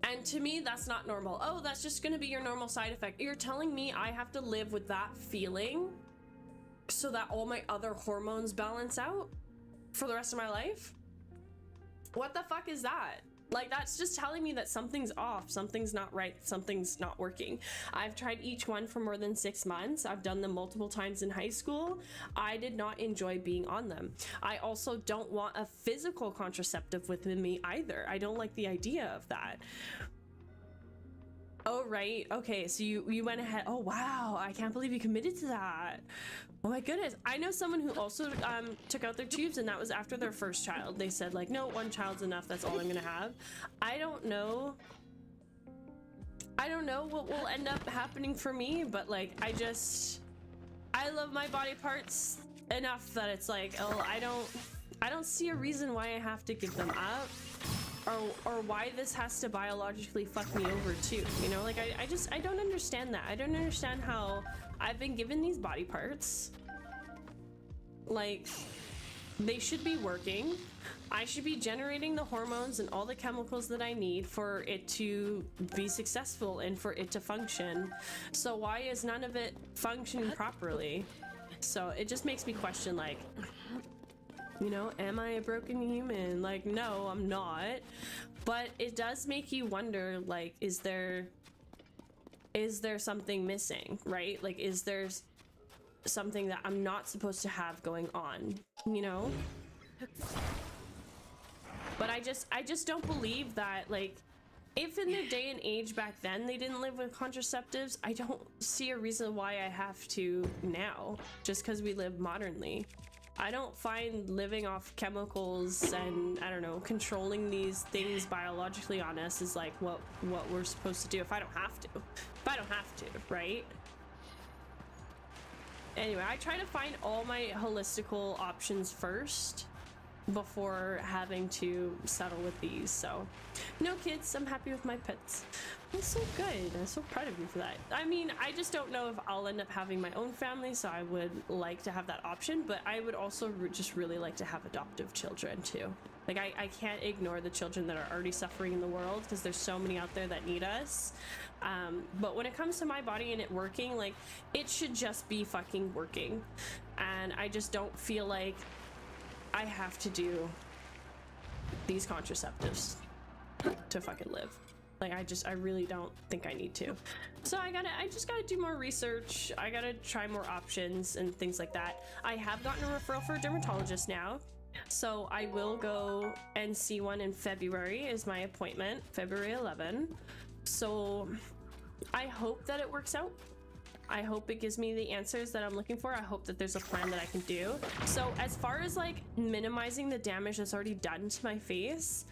And to me, that's not normal. Oh, that's just gonna be your normal side effect. You're telling me I have to live with that feeling so that all my other hormones balance out for the rest of my life? What the fuck is that? Like, that's just telling me that something's off, something's not right, something's not working. I've tried each one for more than 6 months. I've done them multiple times in high school. I did not enjoy being on them. I also don't want a physical contraceptive within me either. I don't like the idea of that. Oh, right. Okay, so you went ahead. Oh, wow. I can't believe you committed to that. Oh my goodness. I know someone who also took out their tubes, and that was after their first child. They said like, no, 1 child's enough. That's all I'm gonna have. I don't know what will end up happening for me, but like, I love my body parts enough that it's like, oh, I don't see a reason why I have to give them up. Or why this has to biologically fuck me over too, you know? Like I don't understand that. I don't understand how I've been given these body parts. Like, they should be working. I should be generating the hormones and all the chemicals that I need for it to be successful and for it to function. So why is none of it functioning properly? So it just makes me question, like, you know, am I a broken human? Like, no, I'm not. But it does make you wonder, like, is there something missing, right? Like, is there something that I'm not supposed to have going on, you know? But I just don't believe that, like, if in the day and age back then they didn't live with contraceptives, I don't see a reason why I have to now, just because we live modernly. I don't find living off chemicals and, I don't know, controlling these things biologically on us is like what we're supposed to do if I don't have to. If I don't have to, right? Anyway, I try to find all my holistical options first before having to settle with these. So no kids, I'm happy with my pets. That's so good. I'm so proud of you for that. I mean, I just don't know if I'll end up having my own family, so I would like to have that option, but I would also just really like to have adoptive children too. Like, I can't ignore the children that are already suffering in the world, because there's so many out there that need us. But when it comes to my body and it working, like, it should just be fucking working. And I just don't feel like I have to do these contraceptives to fucking live. Like, I really don't think I need to. So I just gotta do more research. I gotta try more options and things like that. I have gotten a referral for a dermatologist now. So I will go and see one in February is my appointment, February 11. So I hope that it works out. I hope it gives me the answers that I'm looking for. I hope that there's a plan that I can do. So as far as like minimizing the damage that's already done to my face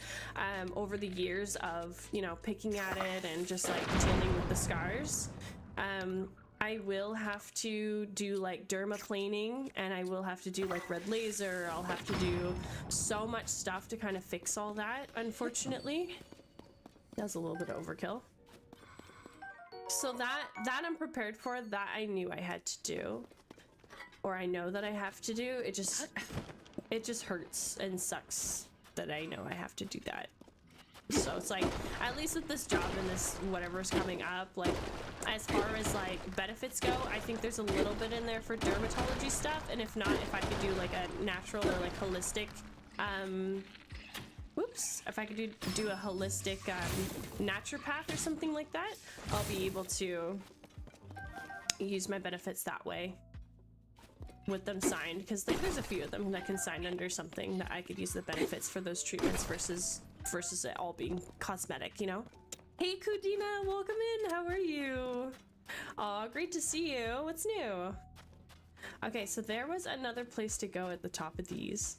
over the years of, you know, picking at it and just like dealing with the scars, I will have to do like dermaplaning, and I will have to do like red laser. I'll have to do so much stuff to kind of fix all that, unfortunately. That was a little bit of overkill. So that I'm prepared for, that I knew I had to do, or I know that I have to do. It just hurts and sucks that I know I have to do that. So it's like, at least with this job and this whatever's coming up, like as far as like benefits go, I think there's a little bit in there for dermatology stuff, and if not, if I could do like a natural or like holistic if I could do a holistic naturopath or something like that, I'll be able to use my benefits that way with them signed, because there's a few of them that can sign under something that I could use the benefits for those treatments versus it all being cosmetic, you know? Hey Kudina, welcome in. How are you? Aw, great to see you. What's new? Okay, so there was another place to go at the top of these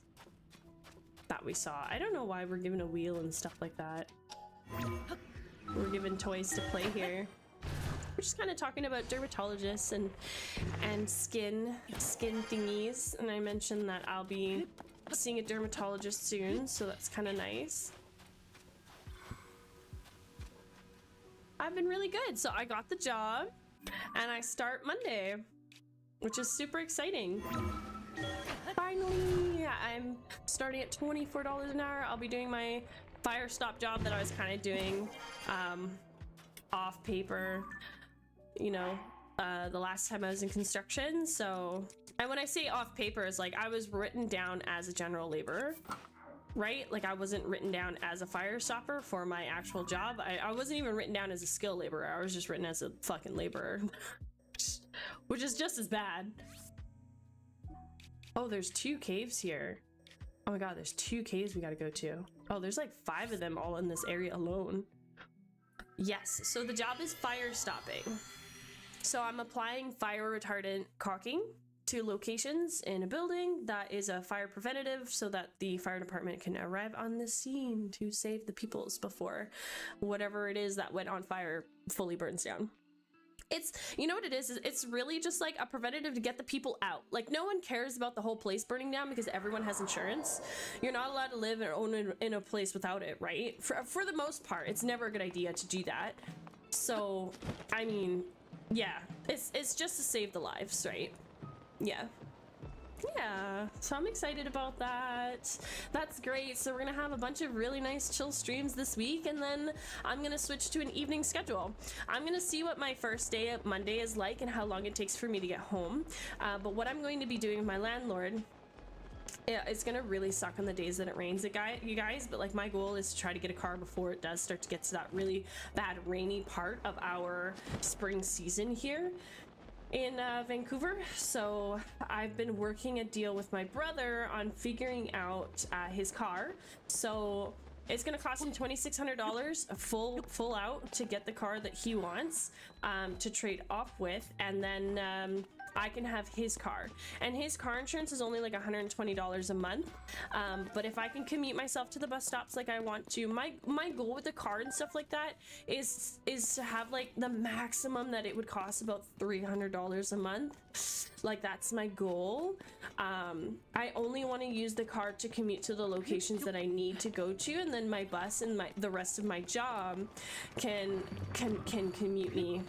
that we saw. I don't know why we're given a wheel and stuff like that. We're given toys to play here. We're just kind of talking about dermatologists and skin thingies, and I mentioned that I'll be seeing a dermatologist soon, so that's kind of nice. I've been really good. So I got the job and I start Monday, which is super exciting. Finally, I'm starting at $24 an hour. I'll be doing my fire stop job that I was kind of doing off paper, you know, the last time I was in construction. So, and when I say off paper, it's like I was written down as a general laborer, right? Like I wasn't written down as a fire stopper for my actual job. I wasn't even written down as a skilled laborer. I was just written as a fucking laborer, which is just as bad. Oh, there's 2 caves here. Oh my god, there's 2 caves we gotta go to. Oh, there's like 5 of them all in this area alone. Yes, so the job is fire stopping. So I'm applying fire retardant caulking to locations in a building that is a fire preventative, so that the fire department can arrive on the scene to save the peoples before whatever it is that went on fire fully burns down. It's, you know what it is it's really just like a preventative to get the people out. Like no one cares about the whole place burning down because everyone has insurance. You're not allowed to live or own in a place without it, right? For the most part, it's never a good idea to do that. So, I mean, yeah, it's just to save the lives, right? Yeah. Yeah, so I'm excited about that. That's great. So we're gonna have a bunch of really nice chill streams this week, and then I'm gonna switch to an evening schedule. I'm gonna see what my first day at Monday is like and how long it takes for me to get home. But what I'm going to be doing with my landlord Yeah, it's gonna really suck on the days that it rains, you guys, but like my goal is to try to get a car before it does start to get to that really bad rainy part of our spring season here in Vancouver. So I've been working a deal with my brother on figuring out his car. So it's gonna cost him $2,600 full out to get the car that he wants to trade off with, and then I can have his car. And his car insurance is only like $120 a month. But if I can commute myself to the bus stops like I want to, my goal with the car and stuff like that is to have like the maximum that it would cost, about $300 a month. Like that's my goal. I only want to use the car to commute to the locations that I need to go to, and then my bus and the rest of my job can commute me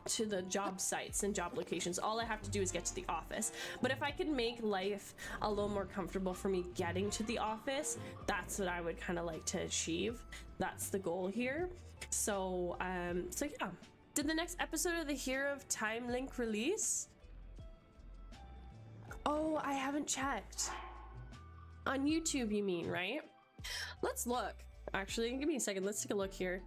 to the job sites and job locations. All I have to do is get to the office. But if I could make life a little more comfortable for me getting to the office, that's what I would kind of like to achieve. That's the goal here. So so yeah. Did the next episode of the Hero of Time link release? Oh, I haven't checked. On YouTube, you mean, right? Let's look. Actually, give me a second. Let's take a look here.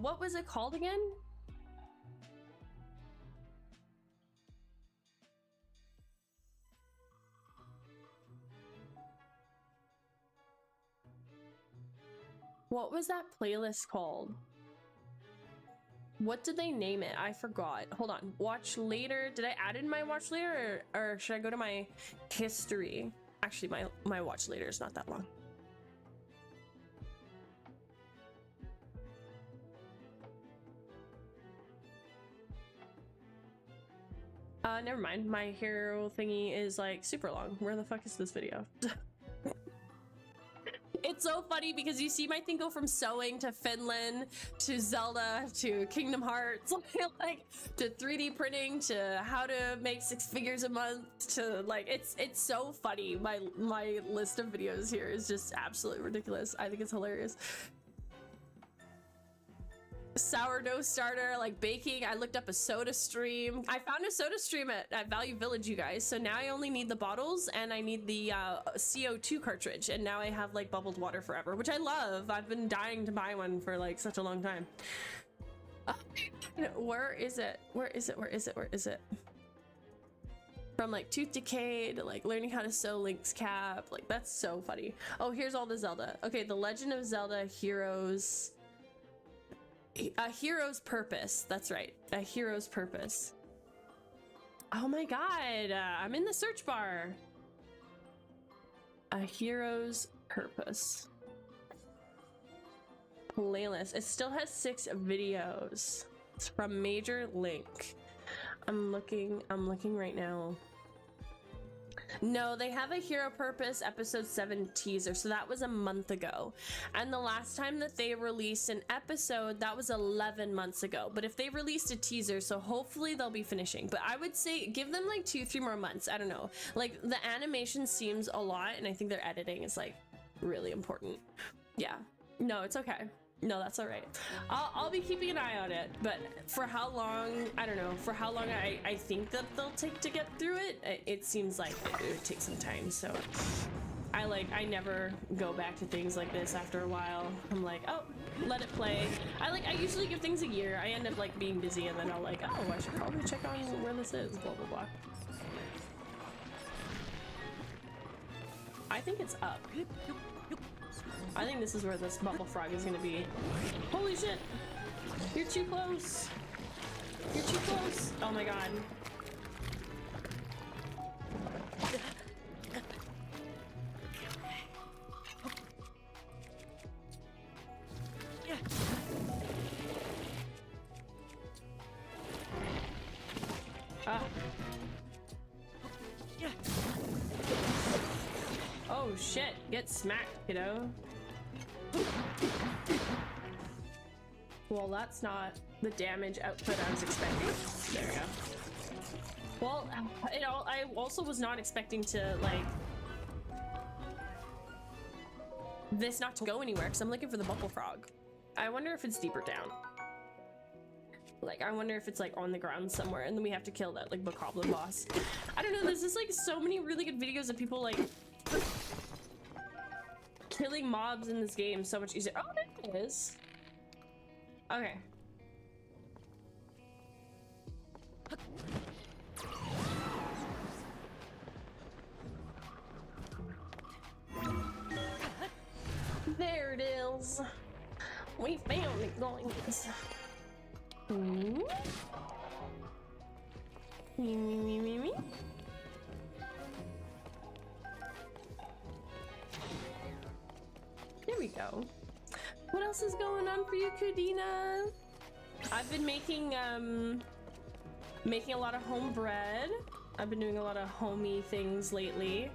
What was it called again? What was that playlist called? What did they name it? I forgot. Hold on. Watch later. Did I add in my watch later, or should I go to my history? Actually, my watch later is not that long. Never mind. My hero thingy is like super long. Where the fuck is this video? It's so funny because you see my thing go from sewing to Finland to Zelda to Kingdom Hearts, like to 3D printing to how to make 6 figures a month to like it's so funny. My list of videos here is just absolutely ridiculous. I think it's hilarious. Sourdough starter, like baking. I looked up a soda stream. I found a soda stream at Value Village, you guys. So now I only need the bottles and I need the CO2 cartridge, and now I have like bubbled water forever, which I love. I've been dying to buy one for like such a long time. Where is it? Where is it? Where is it? Where is it? From like tooth decay to like learning how to sew Link's cap. Like that's so funny. Oh, here's all the Zelda. Okay, The Legend of Zelda Heroes. A Hero's Purpose. That's right. A Hero's Purpose. Oh my god. I'm in the search bar. A Hero's Purpose. Playlist. It still has 6 videos. It's from Major Link. I'm looking right now. No, they have a Hero Purpose episode 7 teaser, so that was a month ago. And the last time that they released an episode, that was 11 months ago. But if they released a teaser, so hopefully they'll be finishing. But I would say give them like 2-3 more months. I don't know. Like the animation seems a lot, and I think their editing is like really important. Yeah. No, it's okay. No, that's all right. I'll be keeping an eye on it, but for how long, I don't know, for how long I think that they'll take to get through it, it seems like it would take some time. So I never go back to things like this after a while. I'm like, oh, let it play. I usually give things a year. I end up like being busy, and then I'll like, oh, I should probably check on where this is, blah, blah, blah. I think it's up. I think this is where this bubble frog is gonna be. Holy shit! You're too close! You're too close! Oh my god. Ah. Oh shit, get smacked, kiddo. Well, that's not the damage output I was expecting. There we go. Well, I also was not expecting to, like, this not to go anywhere, because I'm looking for the bubble frog. I wonder if it's deeper down. Like, I wonder if it's like on the ground somewhere and then we have to kill that like bokoblin boss. I don't know, there's just like so many really good videos of people like killing mobs in this game so much easier. Oh, there it is. Okay. There it is. We found it, guys. Ooh. Me. There we go. What else is going on for you, Kadina? I've been making a lot of home bread. I've been doing a lot of homey things lately.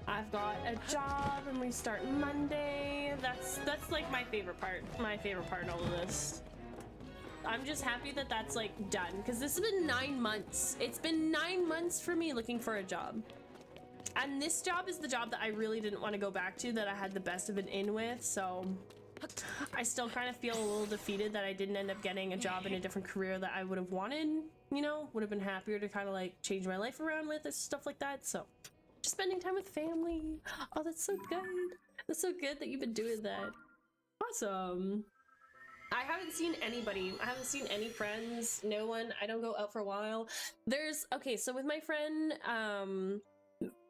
I've got a job and we start Monday. That's like my favorite part. My favorite part in all of this. I'm just happy that that's like done because this has been 9 months. It's been 9 months for me looking for a job. And this job is the job that I really didn't want to go back to, that I had the best of an in with, so I still kind of feel a little defeated that I didn't end up getting a job in a different career that I would have wanted, you know, would have been happier to kind of like change my life around with and stuff like that. So just spending time with family. Oh, that's so good. That's so good that you've been doing that. Awesome. I haven't seen anybody. I haven't seen any friends. No one. I don't go out for a while. Okay, so with my friend,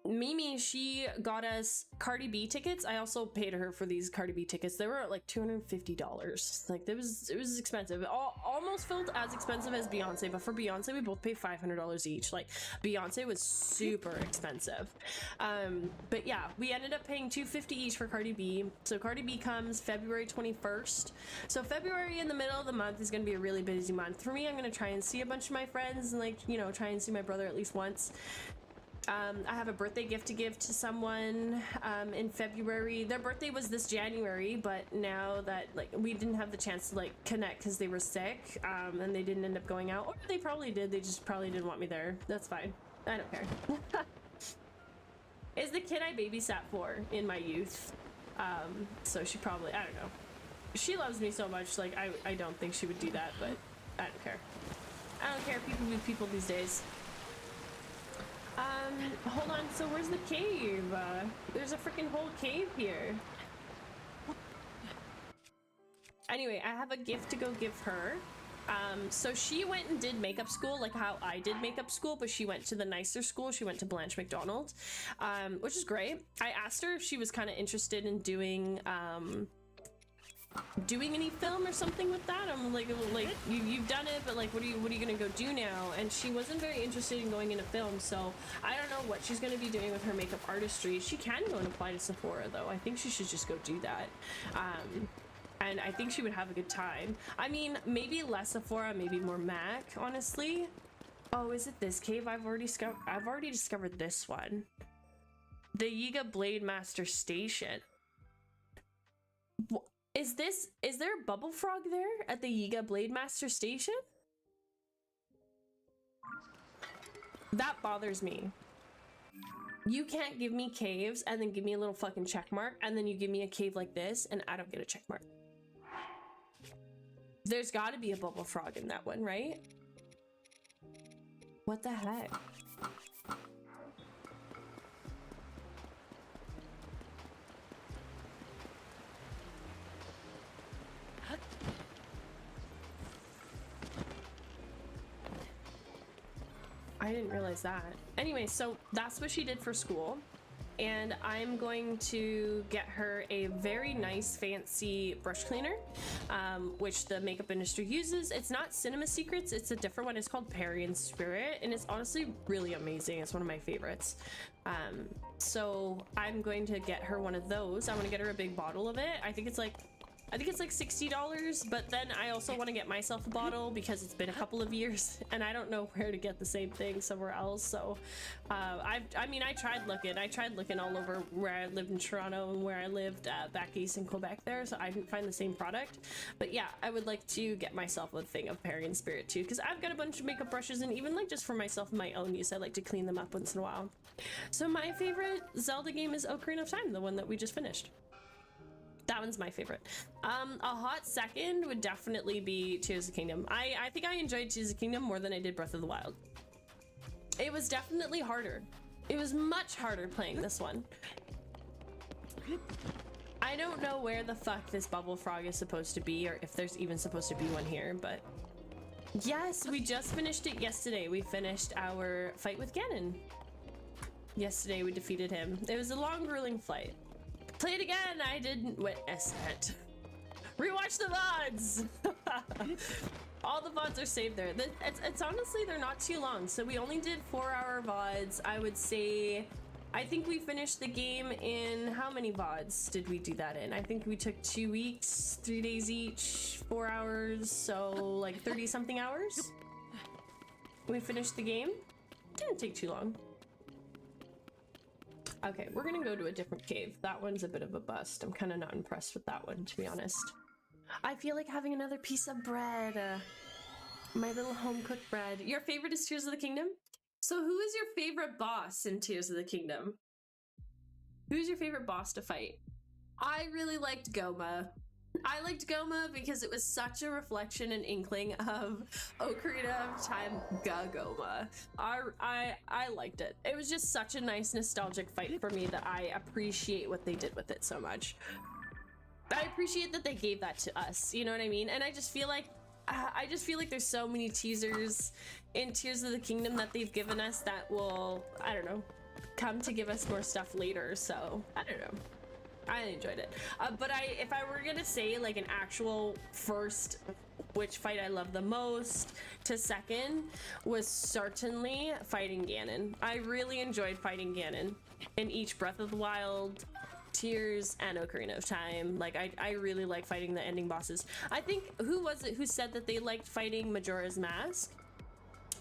Mimi, she got us Cardi B tickets. I also paid her for these Cardi B tickets. They were like $250. Like it was expensive. It almost felt as expensive as Beyonce, but for Beyonce we both paid $500 each. Like Beyonce was super expensive. But yeah, we ended up paying $250 each for Cardi B. So Cardi B comes February 21st. So February in the middle of the month is gonna be a really busy month for me. I'm gonna try and see a bunch of my friends and like, you know, try and see my brother at least once. I have a birthday gift to give to someone in February. Their birthday was this January, but now that like we didn't have the chance to like connect because they were sick and they didn't end up going out, or they probably did, they just probably didn't want me there. That's fine. I don't care. Is the kid I babysat for in my youth. So she probably, I don't know. She loves me so much, like I don't think she would do that, but I don't care. I don't care, people be people these days. Hold on, so where's the cave? There's a freaking whole cave here. Anyway, I have a gift to go give her. So she went and did makeup school like how I did makeup school, but she went to the nicer school. She went to Blanche McDonald, which is great. I asked her if she was kind of interested in doing any film or something with that. I'm like you've done it, but like what are you gonna go do now? And she wasn't very interested in going into film, so I don't know what she's gonna be doing with her makeup artistry. She can go and apply to Sephora though. I think she should just go do that. And I think she would have a good time. I mean, maybe less Sephora, maybe more MAC, honestly. Oh, is it this cave? I've already discovered this one. The 𝖮𝖳 Blademaster Station. Is there a bubble frog there at the 𝖮𝖳 Blademaster Station? That bothers me. You can't give me caves and then give me a little fucking check mark, and then you give me a cave like this and I don't get a check mark. There's got to be a bubble frog in that one, right? What the heck? I didn't realize that. Anyway, so that's what she did for school. And I'm going to get her a very nice fancy brush cleaner, which the makeup industry uses. It's not Cinema Secrets, it's a different one. It's called Perry and Spirit, and it's honestly really amazing. It's one of my favorites. So I'm going to get her one of those. I want to get her a big bottle of it. I think it's like $60, but then I also want to get myself a bottle because it's been a couple of years and I don't know where to get the same thing somewhere else. So I tried looking all over where I lived in Toronto and where I lived back east in Quebec there, so I didn't find the same product. But yeah, I would like to get myself a thing of Perry and Spirit too, because I've got a bunch of makeup brushes, and even like just for myself and my own use, I like to clean them up once in a while. So my favorite Zelda game is Ocarina of Time, the one that we just finished. That one's my favorite. A hot second would definitely be Tears of the Kingdom. I think I enjoyed Tears of the Kingdom more than I did Breath of the Wild. It was definitely harder. It was much harder playing this one. I don't know where the fuck this bubble frog is supposed to be, or if there's even supposed to be one here, but yes, we just finished it yesterday. We finished our fight with Ganon. Yesterday we defeated him. It was a long, grueling fight. Play it again. I didn't witness it. Rewatch the VODs. All the VODs are saved there. It's honestly, they're not too long. So we only did 4-hour VODs. I would say, I think we finished the game in, how many VODs did we do that in? I think we took 2 weeks, 3 days each, 4 hours. So like 30 something hours. We finished the game. Didn't take too long. Okay, we're gonna go to a different cave. That one's a bit of a bust. I'm kind of not impressed with that one, to be honest. I feel like having another piece of bread. My little home-cooked bread. Your favorite is Tears of the Kingdom? So who is your favorite boss in Tears of the Kingdom? Who's your favorite boss to fight? I really liked 𝖮𝖳. I liked 𝖮𝖳 because it was such a reflection and inkling of Ocarina of Time 𝖮𝖳. I liked it. It was just such a nice nostalgic fight for me that I appreciate what they did with it so much. I appreciate that they gave that to us, you know what I mean? And I just feel like there's so many teasers in Tears of the Kingdom that they've given us that will, I don't know, come to give us more stuff later. So I don't know. I enjoyed it. But if I were gonna say like an actual first, which fight I love the most, to second was certainly fighting Ganon. I really enjoyed fighting Ganon in each Breath of the Wild, Tears, and Ocarina of Time. Like I really like fighting the ending bosses. I think, who was it who said that they liked fighting Majora's Mask?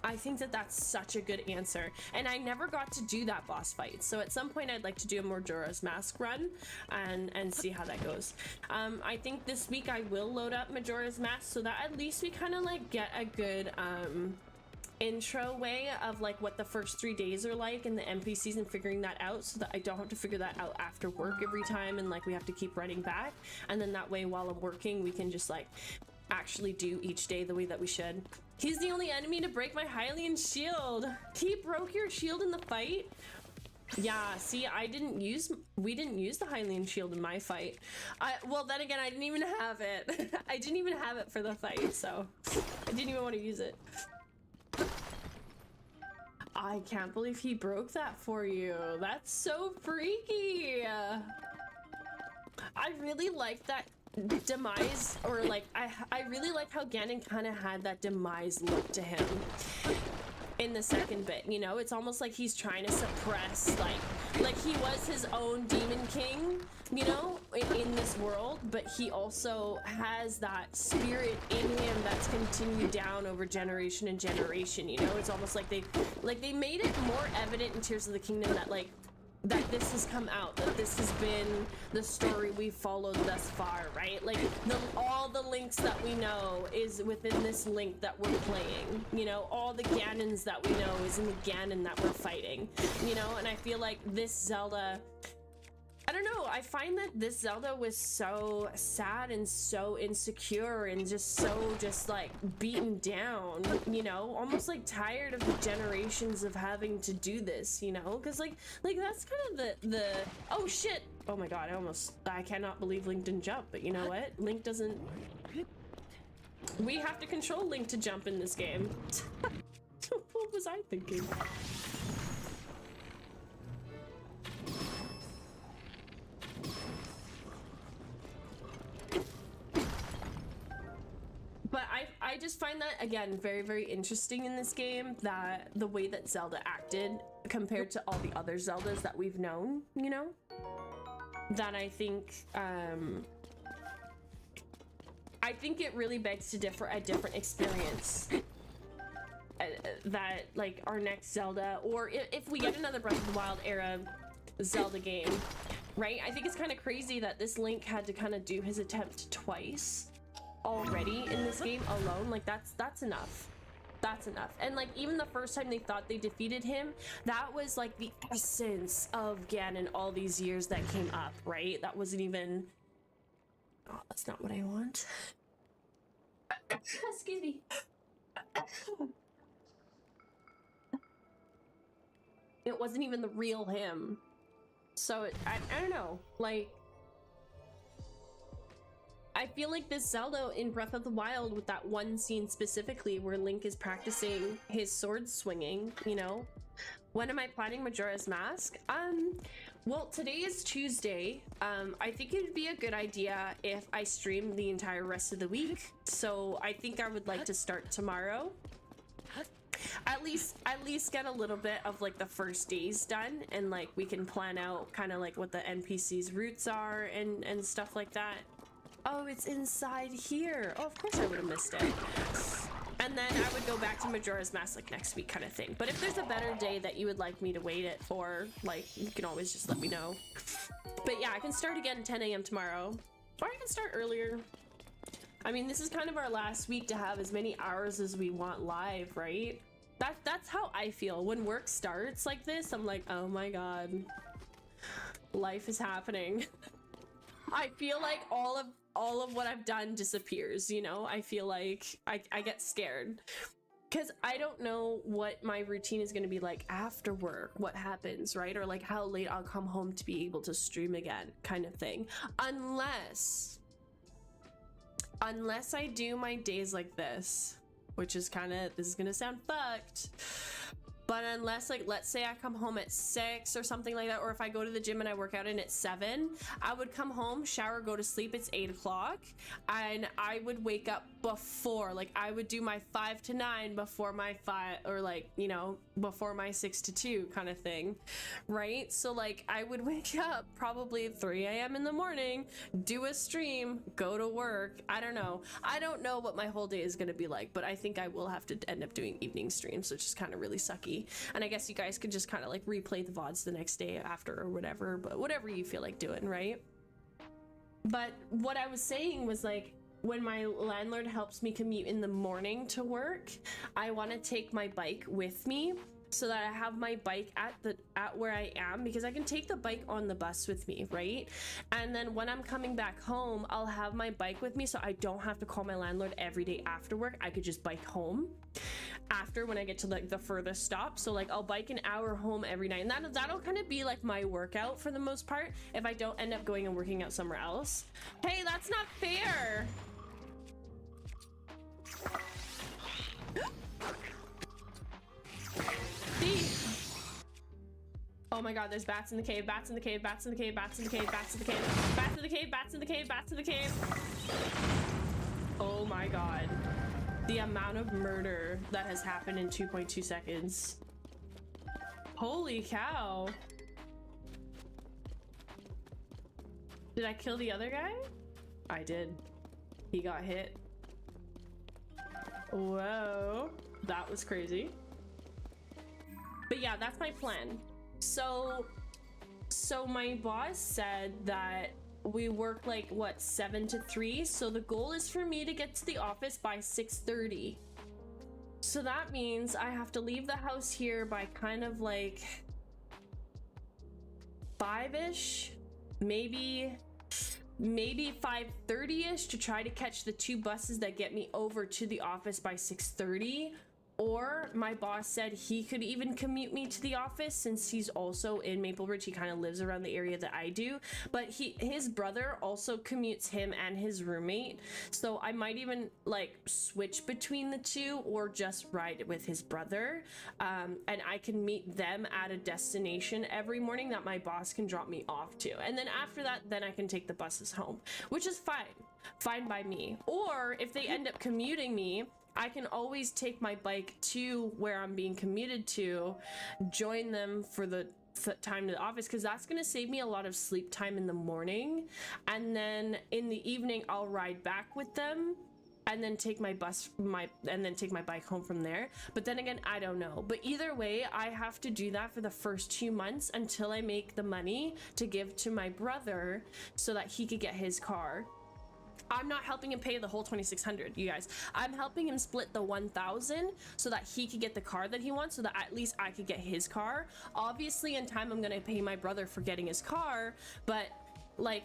I think that that's such a good answer, and I never got to do that boss fight, so at some point I'd like to do a Majora's Mask run and see how that goes. I think this week I will load up Majora's Mask so that at least we kind of like get a good intro way of like what the first 3 days are like and the NPCs and figuring that out, so that I don't have to figure that out after work every time and like we have to keep running back, and then that way while I'm working we can just like actually do each day the way that we should. He's the only enemy to break my Hylian shield. He broke your shield in the fight? Yeah, see, we didn't use the Hylian shield in my fight. Well, then again, I didn't even have it. I didn't even have it for the fight, so I didn't even want to use it. I can't believe he broke that for you. That's so freaky. I really like that demise, or like I really like how Ganon kind of had that demise look to him in the second bit, you know? It's almost like he's trying to suppress, like he was his own demon king, you know, in this world, but he also has that spirit in him that's continued down over generation and generation, you know? It's almost like they made it more evident in Tears of the Kingdom that like that this has come out, that this has been the story we've followed thus far, right? Like all the links that we know is within this link that we're playing, you know? All the Ganons that we know is in the Ganon that we're fighting, you know? And I feel like this Zelda, I don't know, I find that this Zelda was so sad and so insecure and just like beaten down, you know, almost like tired of the generations of having to do this, you know, because like that's kind of the oh shit, oh my god, I cannot believe Link didn't jump, but you know what, Link doesn't, we have to control Link to jump in this game. What was I thinking? But I just find that, again, very, very interesting in this game, that the way that Zelda acted compared to all the other Zeldas that we've known, you know? That I think it really begs to a different experience. That, like, our next Zelda, or if we get another Breath of the Wild era Zelda game, right? I think it's kind of crazy that this Link had to kind of do his attempt twice already in this game alone. Like that's enough. That's enough. And like even the first time they thought they defeated him, that was like the essence of Ganon all these years that came up, right? That wasn't even Oh, that's not what I want. Excuse me. It wasn't even the real him. So I don't know, like, I feel like this Zelda in Breath of the Wild, with that one scene specifically where Link is practicing his sword swinging, you know? When am I planning Majora's Mask? Well, today is Tuesday. I think it'd be a good idea if I stream the entire rest of the week. So I think I would like to start tomorrow. At least get a little bit of like the first days done, and like we can plan out kind of like what the NPC's routes are and stuff like that. Oh, it's inside here. Oh, of course I would have missed it. And then I would go back to Majora's Mask like next week kind of thing. But if there's a better day that you would like me to wait it for, like, you can always just let me know. But yeah, I can start again 10 a.m. tomorrow. Or I can start earlier. I mean, this is kind of our last week to have as many hours as we want live, right? That's how I feel. When work starts like this, I'm like, oh my god. Life is happening. I feel like all of what I've done disappears, you know? I feel like I get scared because I don't know what my routine is going to be like after work, what happens, right? Or like how late I'll come home to be able to stream again, kind of thing. Unless I do my days like this, which is kind of, this is going to sound fucked. But unless, like, let's say I come home at 6 or something like that, or if I go to the gym and I work out in at 7, I would come home, shower, go to sleep. It's 8 o'clock, and I would wake up before, like, I would do my 5 to 9 before my 5, or like, you know, before my 6 to 2 kind of thing, right? So like, I would wake up probably at 3 a.m. in the morning, do a stream, go to work. I don't know what my whole day is gonna be like, but I think I will have to end up doing evening streams, which is kind of really sucky. And I guess you guys could just kind of like replay the VODs the next day after or whatever, but whatever you feel like doing, right? But what I was saying was, like, when my landlord helps me commute in the morning to work, I want to take my bike with me so that I have my bike at where I am, because I can take the bike on the bus with me, right? And then when I'm coming back home, I'll have my bike with me, so I don't have to call my landlord every day after work. I could just bike home after, when I get to like the furthest stop. So like, I'll bike an hour home every night, and that'll kind of be like my workout for the most part, if I don't end up going and working out somewhere else. Hey, that's not fair. Oh my god, there's bats in the cave, bats in the cave, bats in the cave, bats in the cave, bats in the cave, bats in the cave, bats in the cave, bats in the cave. Oh my god. The amount of murder that has happened in 2.2 seconds. Holy cow. Did I kill the other guy? I did. He got hit. Whoa. That was crazy. But yeah, that's my plan. So my boss said that we work like, what, 7 to 3? So the goal is for me to get to the office by 6:30. So that means I have to leave the house here by kind of like 5-ish, maybe 5:30-ish, to try to catch the 2 buses that get me over to the office by 6:30. Or my boss said he could even commute me to the office, since he's also in Maple Ridge. He kind of lives around the area that I do, but his brother also commutes him and his roommate. So I might even like switch between the 2, or just ride with his brother. And I can meet them at a destination every morning that my boss can drop me off to. And then after that, then I can take the buses home, which is fine by me. Or if they end up commuting me, I can always take my bike to where I'm being commuted to, join them for the time to the office, because that's going to save me a lot of sleep time in the morning. And then in the evening, I'll ride back with them, and then take my bike home from there. But then again, I don't know. But either way, I have to do that for the first 2 months until I make the money to give to my brother so that he could get his car. I'm not helping him pay the whole $2,600, you guys. I'm helping him split the $1,000 so that he could get the car that he wants, so that at least I could get his car. Obviously, in time, I'm gonna pay my brother for getting his car, but like,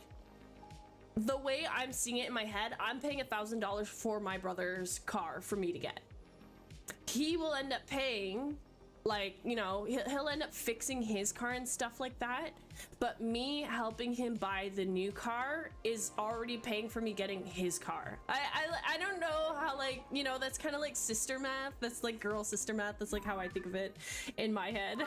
the way I'm seeing it in my head, I'm paying $1,000 for my brother's car for me to get. He will end up paying, like, you know, he'll end up fixing his car and stuff like that, but me helping him buy the new car is already paying for me getting his car. I don't know how, like, you know, that's kind of like sister math. That's like girl sister math. That's like how I think of it in my head.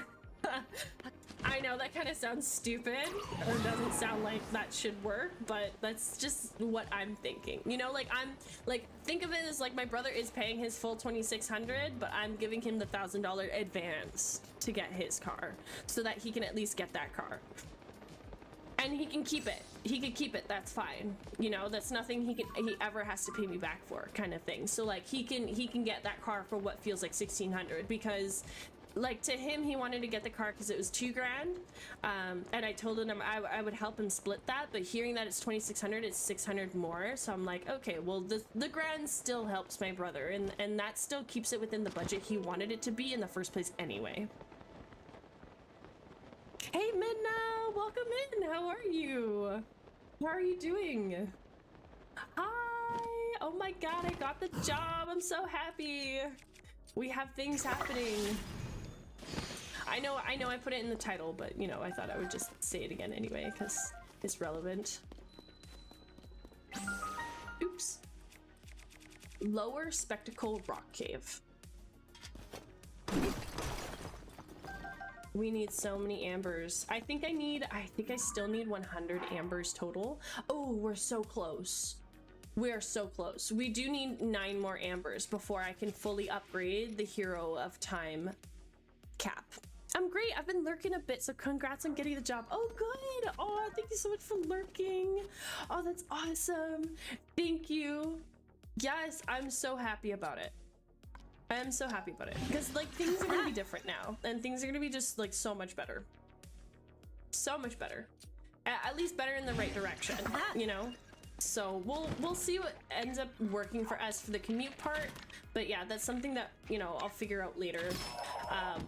I know that kind of sounds stupid, or doesn't sound like that should work, but that's just what I'm thinking. You know, like, I'm like, think of it as like my brother is paying his full $2,600, but I'm giving him the $1,000 advance to get his car so that he can at least get that car. And he can keep it. He could keep it. That's fine. You know, that's nothing he ever has to pay me back for, kind of thing. So like he can get that car for what feels like $1,600, because like to him, he wanted to get the car because it was $2,000, and I told him I would help him split that, but hearing that it's $2,600, it's $600 more, so I'm like, okay, well the grand still helps my brother, and that still keeps it within the budget he wanted it to be in the first place anyway. Hey Midna, welcome in. How are you? How are you doing? Hi. Oh my god, I got the job. I'm so happy. We have things happening. I know I put it in the title, but you know, I thought I would just say it again anyway because it's relevant. Oops. Lower Spectacle Rock Cave. We need so many ambers. I think I still need 100 ambers total. Oh, we're so close. We are so close. We do need 9 more ambers before I can fully upgrade the Hero of Time cap. I'm great. I've been lurking a bit, so congrats on getting the job. Oh, good. Oh, thank you so much for lurking. Oh, that's awesome. Thank you. Yes, I'm so happy about it. I am so happy about it because like things are gonna be different now, and things are gonna be just like so much better. So much better. At least better in the right direction, you know? So we'll see what ends up working for us for the commute part, but yeah, that's something that, you know, I'll figure out later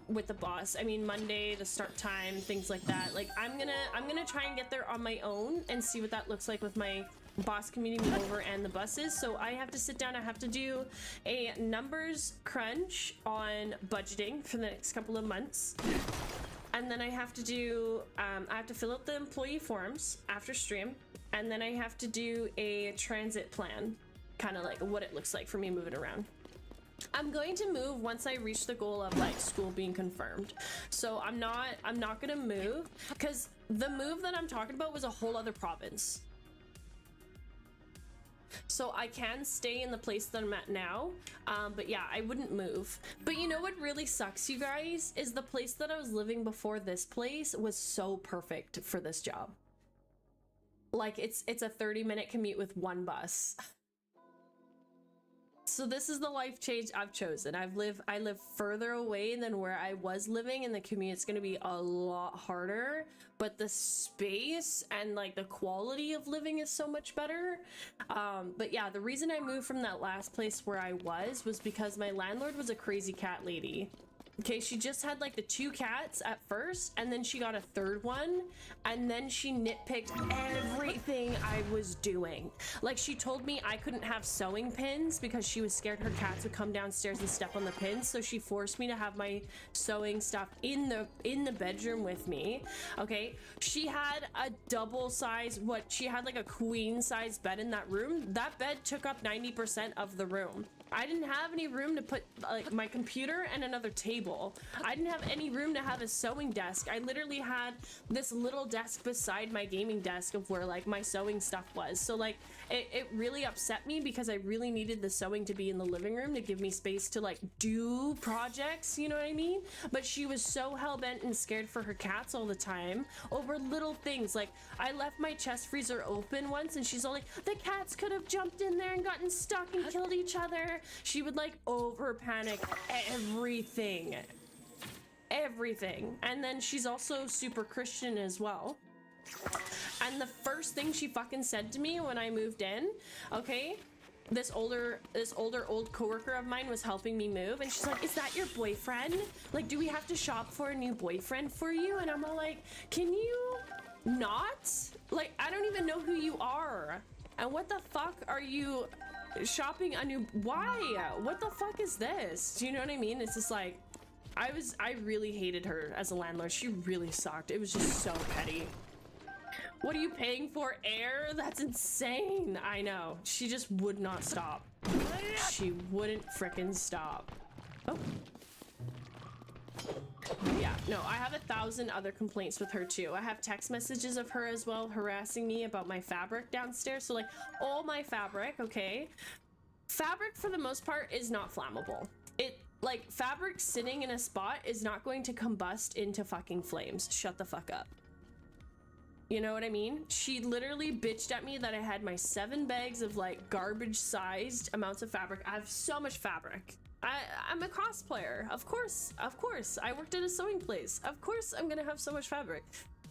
with the boss. I mean, Monday, the start time, things like that. Like I'm gonna try and get there on my own and see what that looks like with my boss community over and the buses. So I have to sit down, I have to do a numbers crunch on budgeting for the next couple of months. And then I have to do, I have to fill out the employee forms after stream. And then I have to do a transit plan, kind of like what it looks like for me moving around. I'm going to move once I reach the goal of like school being confirmed. So I'm not gonna move because the move that I'm talking about was a whole other province. So I can stay in the place that I'm at now, but yeah, I wouldn't move. But you know what really sucks, you guys, is the place that I was living before this place was so perfect for this job. Like it's a 30-minute commute with 1 bus. So this is the life change I've chosen. I live further away than where I was living, and the commute's gonna be a lot harder, but the space and like the quality of living is so much better. But yeah, the reason I moved from that last place where I was because my landlord was a crazy cat lady. Okay, she just had like the 2 cats at first, and then she got a 3rd one, and then she nitpicked everything I was doing. Like she told me I couldn't have sewing pins because she was scared her cats would come downstairs and step on the pins, so she forced me to have my sewing stuff in the bedroom with me. Okay, she had a double size, she had like a queen size bed in that room. That bed took up 90% of the room. I didn't have any room to put like my computer and another table. I didn't have any room to have a sewing desk. I literally had this little desk beside my gaming desk of where like my sewing stuff was. So like it really upset me because I really needed the sewing to be in the living room to give me space to like do projects, you know what I mean? But she was so hell-bent and scared for her cats all the time over little things. Like I left my chest freezer open once and she's all like, the cats could have jumped in there and gotten stuck and killed each other. She would like over panic everything. And then she's also super Christian as well. And the first thing she fucking said to me when I moved in, okay, this older old coworker of mine was helping me move, and she's like, is that your boyfriend? Like, do we have to shop for a new boyfriend for you? And I'm all like, can you not? Like, I don't even know who you are. And what the fuck are you shopping a new, why? What the fuck is this? Do you know what I mean? It's just like, I really hated her as a landlord. She really sucked. It was just so petty. What are you paying for? Air? That's insane. I know. She just would not stop. She wouldn't frickin' stop. Oh. Yeah, no, I have 1,000 other complaints with her too. I have text messages of her as well harassing me about my fabric downstairs. So like all my fabric, okay? Fabric for the most part is not flammable. Like fabric sitting in a spot is not going to combust into fucking flames. Shut the fuck up. You know what I mean? She literally bitched at me that I had my 7 bags of like garbage sized amounts of fabric. I have so much fabric. I'm a cosplayer. Of course. I worked at a sewing place. Of course I'm gonna have so much fabric.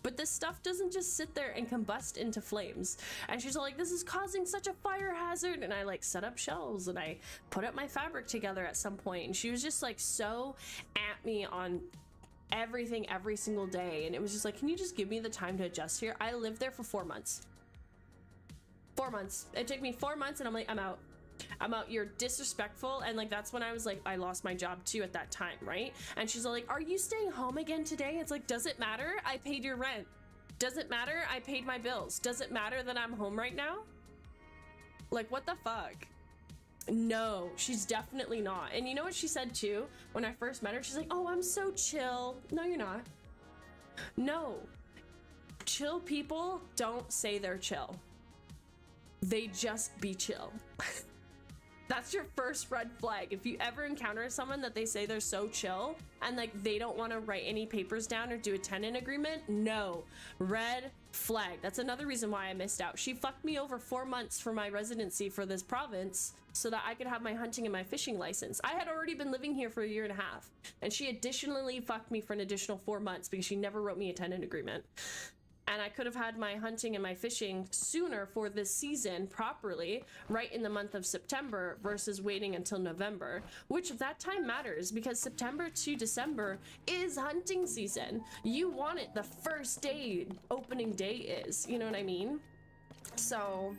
But this stuff doesn't just sit there and combust into flames. And she's all like, this is causing such a fire hazard. And I like set up shelves and I put up my fabric together at some point. And she was just like so at me on everything every single day. And it was just like, can you just give me the time to adjust here? I lived there for 4 months. 4 months. It took me 4 months and I'm like, I'm out. You're disrespectful. And like that's when I was like, I lost my job too at that time, right? And she's all like, are you staying home again today? It's like, does it matter? I paid your rent. Does it matter? I paid my bills. Does it matter that I'm home right now? Like, what the fuck? No, she's definitely not. And you know what she said too when I first met her? She's like, oh, I'm so chill. No, you're not. No, chill people don't say they're chill. They just be chill. That's your first red flag. If you ever encounter someone that they say they're so chill and like they don't want to write any papers down or do a tenant agreement, no, red flag. That's another reason why I missed out. She fucked me over 4 months for my residency for this province so that I could have my hunting and my fishing license. I had already been living here for 1.5 years and she additionally fucked me for an additional 4 months because she never wrote me a tenant agreement. And I could have had my hunting and my fishing sooner for this season properly, right in the month of September versus waiting until November, which that time matters because September to December is hunting season. You want it the first day opening day is, you know what I mean? So,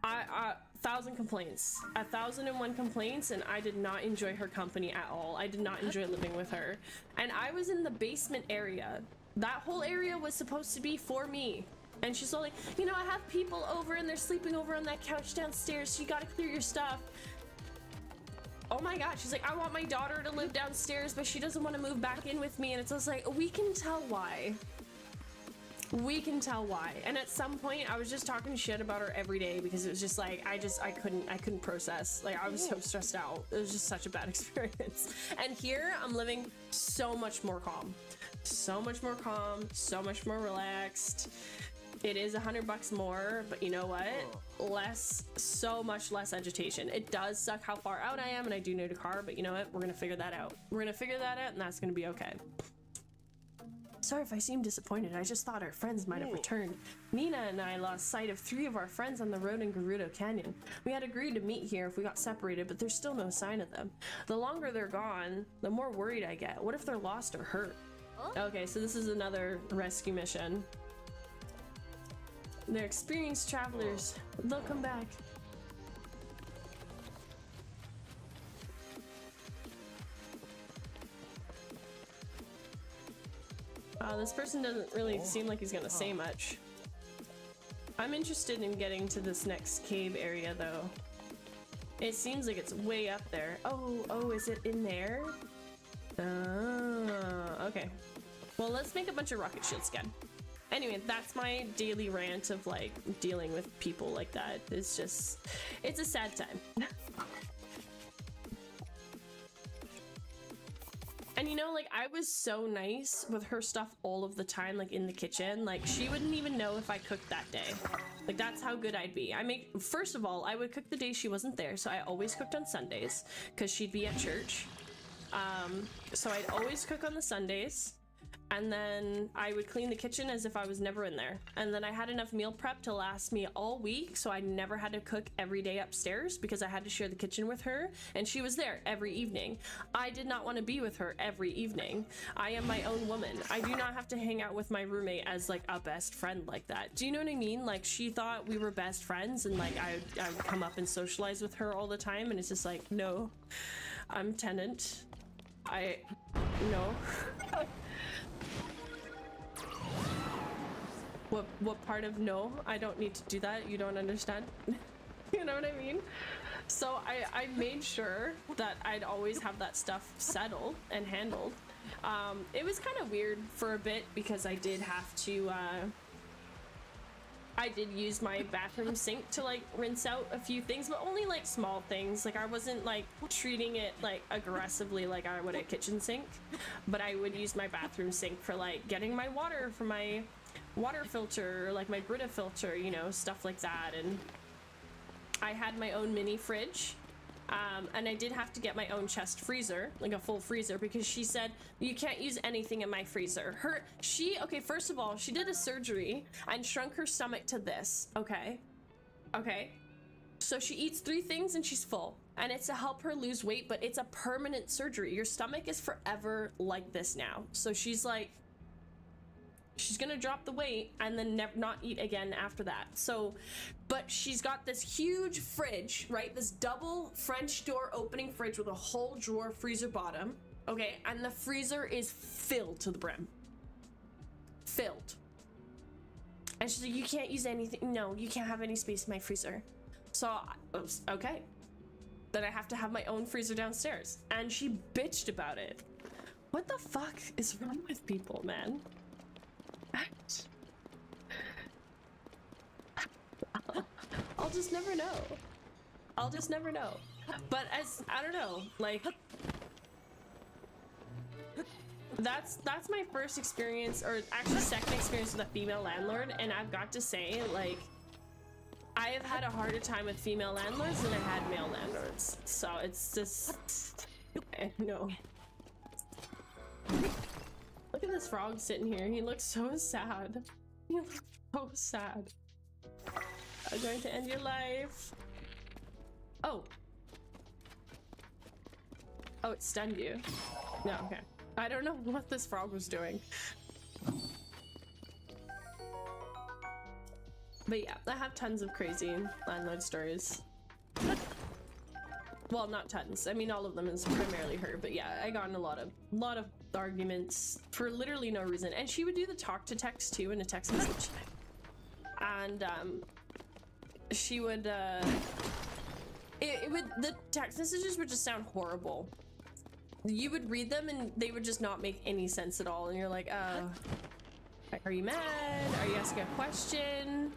1,000 complaints, 1,001 complaints, and I did not enjoy her company at all. I did not enjoy living with her. And I was in the basement area. That whole area was supposed to be for me. And she's all like, you know, I have people over and they're sleeping over on that couch downstairs, so you gotta clear your stuff. Oh my god, she's like, I want my daughter to live downstairs, but she doesn't want to move back in with me. And it's just like, we can tell why. We can tell why. And at some point I was just talking shit about her every day because it was just like, I couldn't process. Like I was so stressed out. It was just such a bad experience. And here I'm living so much more calm. So much more calm, so much more relaxed. It is $100 more, but you know what? So much less agitation. It does suck how far out I am and I do need a car, but you know what? We're gonna figure that out. We're gonna figure that out and that's gonna be okay. Sorry if I seem disappointed. I just thought our friends might have returned. Nina and I lost sight of 3 of our friends on the road in Gerudo Canyon. We had agreed to meet here if we got separated, but there's still no sign of them. The longer they're gone, the more worried I get. What if they're lost or hurt? Okay, so this is another rescue mission. They're experienced travelers. They'll come back. This person doesn't really seem like he's gonna say much. I'm interested in getting to this next cave area though. It seems like it's way up there. Oh, is it in there? Okay. Well, let's make a bunch of rocket shields again. Anyway, that's my daily rant of like dealing with people like that. It's just, it's a sad time. And you know, like I was so nice with her stuff all of the time, like in the kitchen. Like she wouldn't even know if I cooked that day. Like that's how good I'd be. First of all, I would cook the day she wasn't there. So I always cooked on Sundays because she'd be at church. So I'd always cook on the Sundays. And then I would clean the kitchen as if I was never in there. And then I had enough meal prep to last me all week, so I never had to cook every day upstairs because I had to share the kitchen with her, and she was there every evening. I did not want to be with her every evening. I am my own woman. I do not have to hang out with my roommate as like a best friend like that. Do you know what I mean? Like, she thought we were best friends, and like I would come up and socialize with her all the time, and it's just like, no, I'm tenant. No. What part of no? I don't need to do that. You don't understand. You know what I mean? So I made sure that I'd always have that stuff settled and handled. It was kind of weird for a bit because I did have to I did use my bathroom sink to like rinse out a few things, but only like small things. Like, I wasn't like treating it like aggressively like I would a kitchen sink, but I would use my bathroom sink for like getting my water from my water filter, like my Brita filter, you know, stuff like that. And I had my own mini fridge, and I did have to get my own chest freezer, like a full freezer, because she said you can't use anything in my freezer. Okay, first of all, she did a surgery and shrunk her stomach to this. Okay, so she eats 3 things and she's full, and it's to help her lose weight, but it's a permanent surgery. Your stomach is forever like this now. So she's like, she's gonna drop the weight and then not eat again after that. So, but she's got this huge fridge, right? This double French door opening fridge with a whole drawer freezer bottom. Okay, and the freezer is filled to the brim. Filled. And she's like, you can't use anything. No, you can't have any space in my freezer. So, okay. Then I have to have my own freezer downstairs. And she bitched about it. What the fuck is wrong with people, man? I'll just never know. I'll just never know. But I don't know, like, that's my first experience, or actually second experience with a female landlord, and I've got to say, like, I have had a harder time with female landlords than I had male landlords. So it's just, no. Look at this frog sitting here. He looks so sad. He looks so sad. I'm going to end your life. Oh. Oh, it stunned you. No, okay. I don't know what this frog was doing. But yeah, I have tons of crazy landlord stories. Well, not tons. I mean, all of them is primarily her, but yeah, I got in a lot of arguments for literally no reason. And she would do the talk to text too in a text message. And she would the text messages would just sound horrible. You would read them and they would just not make any sense at all, and you're like, are you mad? Are you asking a question?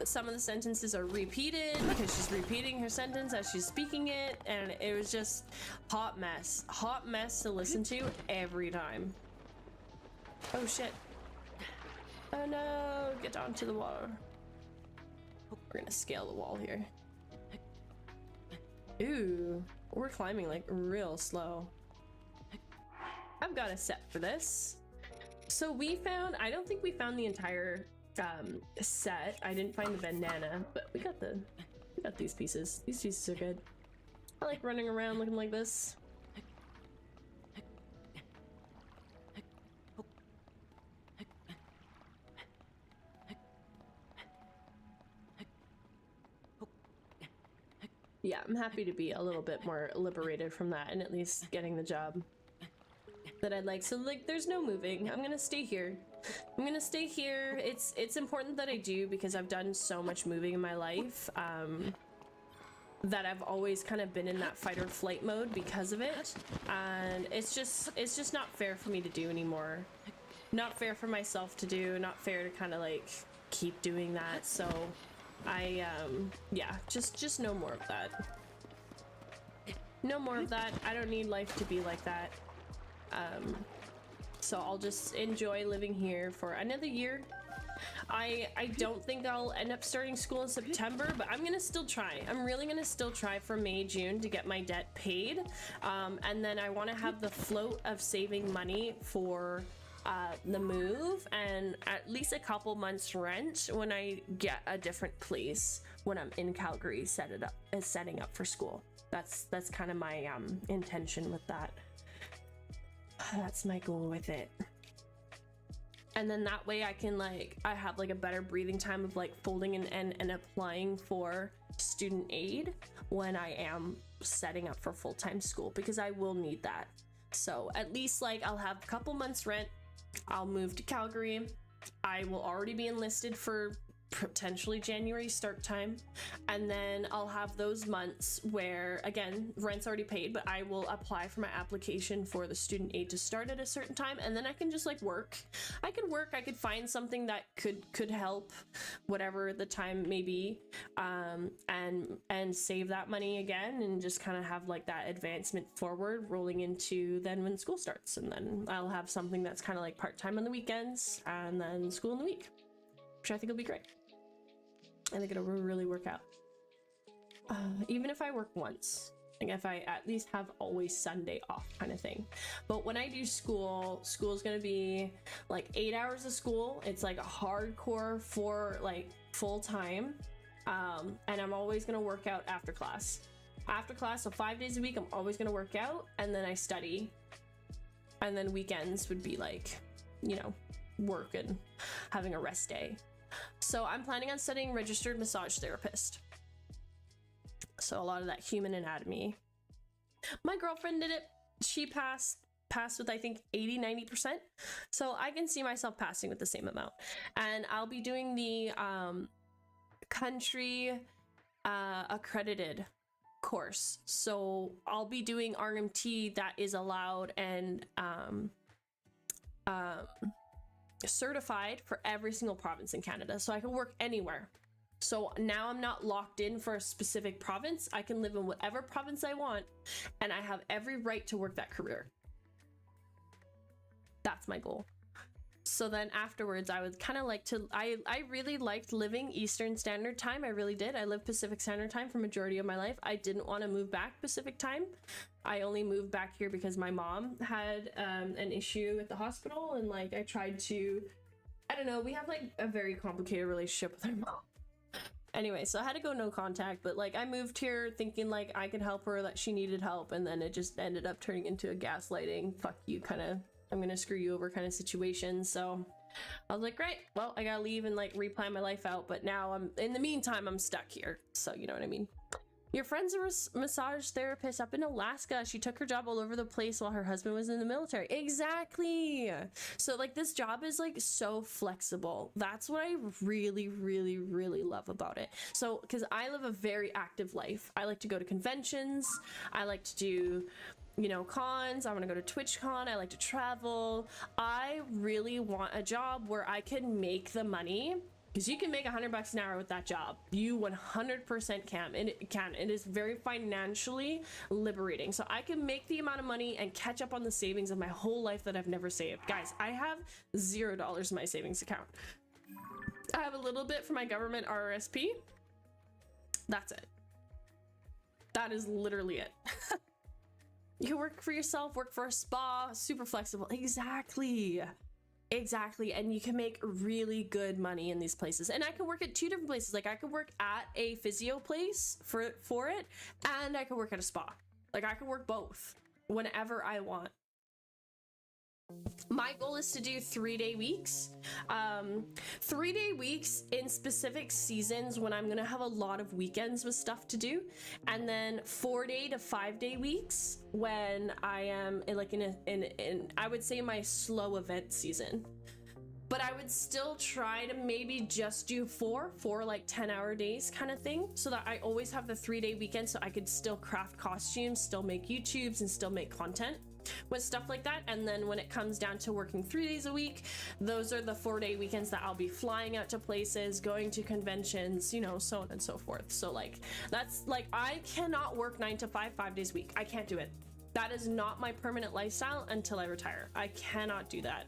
Some of the sentences are repeated because she's repeating her sentence as she's speaking it, and it was just hot mess to listen to every time. Oh shit. Oh no, get onto the wall. We're gonna scale the wall here. Ooh, we're climbing like real slow. I've got a set for this. So we found, I don't think we found the entire set. I didn't find the bandana, but we got these pieces. These pieces are good. I like running around looking like this. Yeah, I'm happy to be a little bit more liberated from that and at least getting the job that I'd like. So like, there's no moving. I'm gonna stay here. I'm gonna stay here. It's important that I do, because I've done so much moving in my life that I've always kind of been in that fight or flight mode because of it, and it's just not fair for me to do anymore. Not fair for myself to do. Not fair to kind of like keep doing that. So I yeah, just no more of that. No more of that. I don't need life to be like that. So I'll just enjoy living here for another year. I don't think I'll end up starting school in September, but I'm gonna still try. I'm really gonna still try for May, June to get my debt paid. And then I want to have the float of saving money for the move and at least a couple months rent when I get a different place when I'm in Calgary setting up for school. That's kind of my intention with that. That's my goal with it. And then that way I can I have like a better breathing time of like folding and applying for student aid when I am setting up for full-time school, because I will need that. So at least like I'll have a couple months rent, I'll move to Calgary, I will already be enlisted for potentially January start time, and then I'll have those months where again rent's already paid, but I will apply for my application for the student aid to start at a certain time, and then I can just like work. I could find something that could help whatever the time may be, and save that money again and just kind of have like that advancement forward rolling into then when school starts, and then I'll have something that's kind of like part-time on the weekends and then school in the week, which I think will be great. I think it'll really work out. Even if I work once, like if I at least have always Sunday off kind of thing. But when I do school's gonna be like 8 hours of school. It's like a hardcore for like full time. And I'm always gonna work out after class. So 5 days a week, I'm always gonna work out, and then I study. And then weekends would be like, you know, work and having a rest day. So I'm planning on studying registered massage therapist. So a lot of that human anatomy. My girlfriend did it. She passed with I think 80-90%. So I can see myself passing with the same amount. And I'll be doing the country accredited course. So I'll be doing RMT that is allowed and certified for every single province in Canada, so I can work anywhere. So now I'm not locked in for a specific province. I can live in whatever province I want, and I have every right to work that career. That's my goal. So then afterwards, I would kind of like to, I really liked living Eastern Standard Time. I really did. I lived Pacific Standard Time for majority of my life. I didn't want to move back Pacific Time. I only moved back here because my mom had an issue at the hospital, and like I tried to, I don't know, we have like a very complicated relationship with her mom. Anyway, so I had to go no contact, but like I moved here thinking like I could help her, that she needed help, and then it just ended up turning into a gaslighting, fuck you kind of, I'm gonna screw you over kind of situation. So I was like, great, well, I gotta leave and like replan my life out, but now in the meantime, I'm stuck here. So you know what I mean? Your friend's a massage therapist up in Alaska. She took her job all over the place while her husband was in the military. Exactly. So like this job is like so flexible. That's what I really, really, really love about it. So because I live a very active life. I like to go to conventions. I like to do, you know, cons. I want to go to TwitchCon. I like to travel. I really want a job where I can make the money, because you can make $100 an hour with that job. You 100% can, and it is very financially liberating. So I can make the amount of money and catch up on the savings of my whole life that I've never saved. Guys, I have $0 in my savings account. I have a little bit for my government RRSP. That's it. That is literally it. You can work for yourself, work for a spa, super flexible. Exactly, and you can make really good money in these places. And I can work at two different places. Like I could work at a physio place for it, and I could work at a spa. Like I could work both whenever I want. My goal is to do 3-day weeks. 3-day weeks in specific seasons when I'm gonna have a lot of weekends with stuff to do, and then 4-day to 5-day weeks when I am in I would say my slow event season. But I would still try to maybe just do four like 10-hour days kind of thing, so that I always have the 3-day weekend, so I could still craft costumes, still make YouTubes, and still make content with stuff like that. And then when it comes down to working 3 days a week, those are the 4-day weekends that I'll be flying out to places, going to conventions, you know, so on and so forth. So like that's like, I cannot work 9 to 5 5 days a week. I can't do it. That is not my permanent lifestyle until I retire. I cannot do that.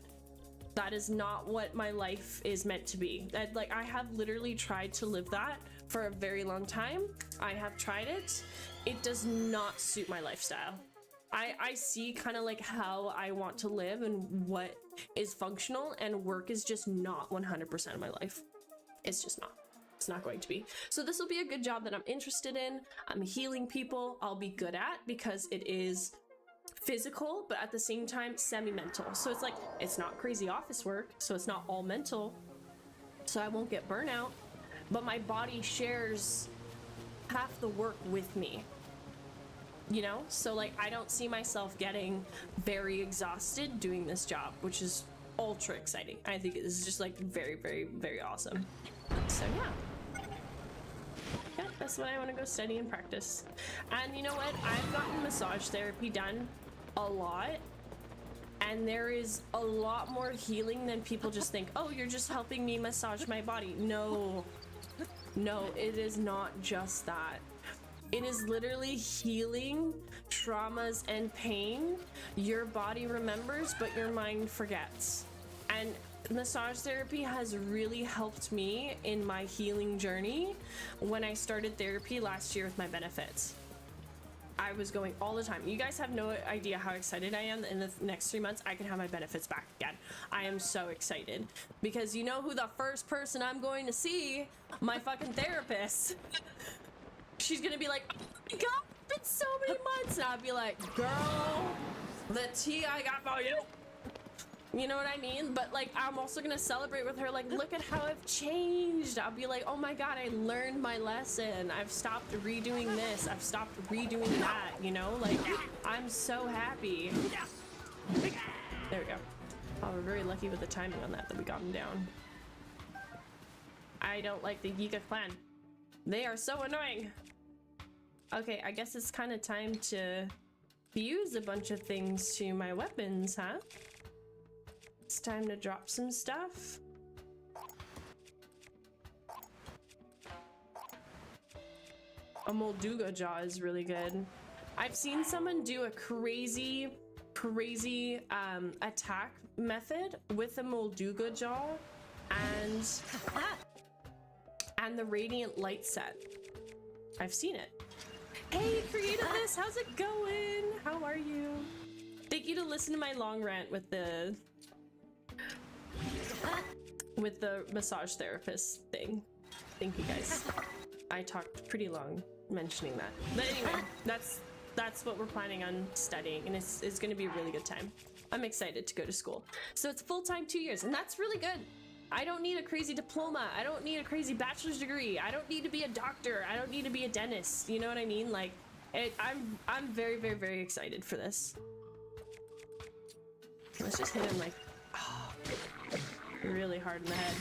That is not what my life is meant to be. I have literally tried to live that for a very long time. I have tried it. It does not suit my lifestyle. I see kind of like how I want to live and what is functional, and work is just not 100% of my life. It's just not. It's not going to be. So this will be a good job that I'm interested in. I'm healing people. I'll be good at, because it is physical, but at the same time semi-mental. So it's like, it's not crazy office work, so it's not all mental, so I won't get burnout, but my body shares half the work with me, you know? So like, I don't see myself getting very exhausted doing this job, which is ultra exciting. I think this is just like very, very, very awesome. So yeah, that's what I want to go study and practice. And you know what? I've gotten massage therapy done a lot, and there is a lot more healing than people just think, oh, you're just helping me massage my body. No, it is not just that. It is literally healing traumas and pain your body remembers, but your mind forgets. And massage therapy has really helped me in my healing journey. When I started therapy last year with my benefits, I was going all the time. You guys have no idea how excited I am that in the next 3 months I can have my benefits back again. I am so excited, because you know who the first person I'm going to see? My fucking therapist. She's gonna be like, oh my god, it's been so many months, and I'll be like, girl, the tea I got for you. You know what I mean? But like, I'm also gonna celebrate with her, like, look at how I've changed. I'll be like, oh my god, I learned my lesson. I've stopped redoing this. I've stopped redoing that, you know? Like, I'm so happy. There we go. Oh, we're very lucky with the timing on that we got him down. I don't like the Yiga clan. They are so annoying. Okay, I guess it's kind of time to fuse a bunch of things to my weapons, huh? It's time to drop some stuff. A 𝖨𝖮𝖳 is really good. I've seen someone do a crazy attack method with a 𝖨𝖮𝖳 and the radiant light set. I've seen it. Hey, Creativeness, how's it going? How are you? Thank you to listen to my long rant with the massage therapist thing. Thank you guys. I talked pretty long mentioning that. But anyway, that's what we're planning on studying, and it's going to be a really good time. I'm excited to go to school. So it's full-time 2 years, and that's really good. I don't need a crazy diploma. I don't need a crazy bachelor's degree. I don't need to be a doctor. I don't need to be a dentist. You know what I mean? Like, I'm very, very, very excited for this. Let's just hit him like, oh, really hard in the head.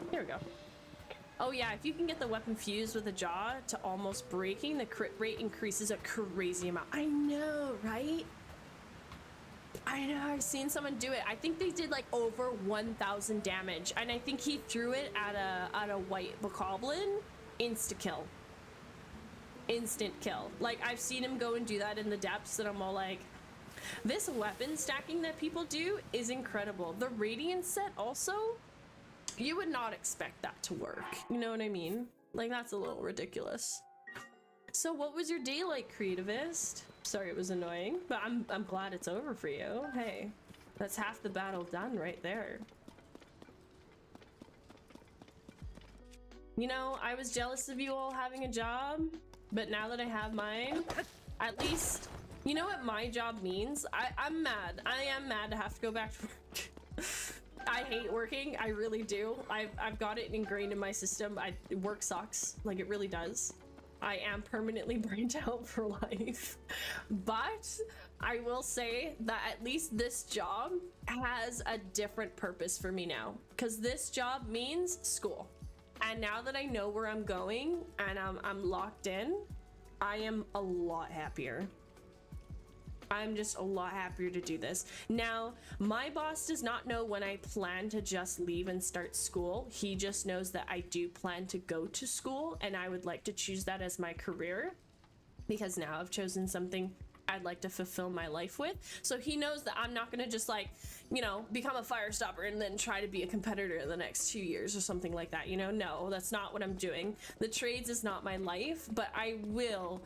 Here we go. Oh yeah, if you can get the weapon fused with a jaw to almost breaking, the crit rate increases a crazy amount. I know, right? I know, I've seen someone do it. I think they did like over 1,000 damage, and I think he threw it at a 𝖬𝖮𝖳, insta kill. Instant kill. Like, I've seen him go and do that in the depths, and I'm all like, this weapon stacking that people do is incredible. The radiant set also, you would not expect that to work. You know what I mean? Like, that's a little ridiculous. So what was your day like, Creativist? Sorry it was annoying, but I'm glad it's over for you. Hey, that's half the battle done right there. You know, I was jealous of you all having a job, but now that I have mine, at least, you know what my job means? I'm mad. I am mad to have to go back to work. I hate working. I really do. I've got it ingrained in my system. Work sucks. Like, it really does. I am permanently burnt out for life. But I will say that at least this job has a different purpose for me now, because this job means school. And now that I know where I'm going and I'm locked in, I am a lot happier. I'm just a lot happier to do this. Now, my boss does not know when I plan to just leave and start school. He just knows that I do plan to go to school, and I would like to choose that as my career, because now I've chosen something I'd like to fulfill my life with. So he knows that I'm not gonna just like, you know, become a fire stopper and then try to be a competitor in the next 2 years or something like that, you know? No, that's not what I'm doing. The trades is not my life, but I will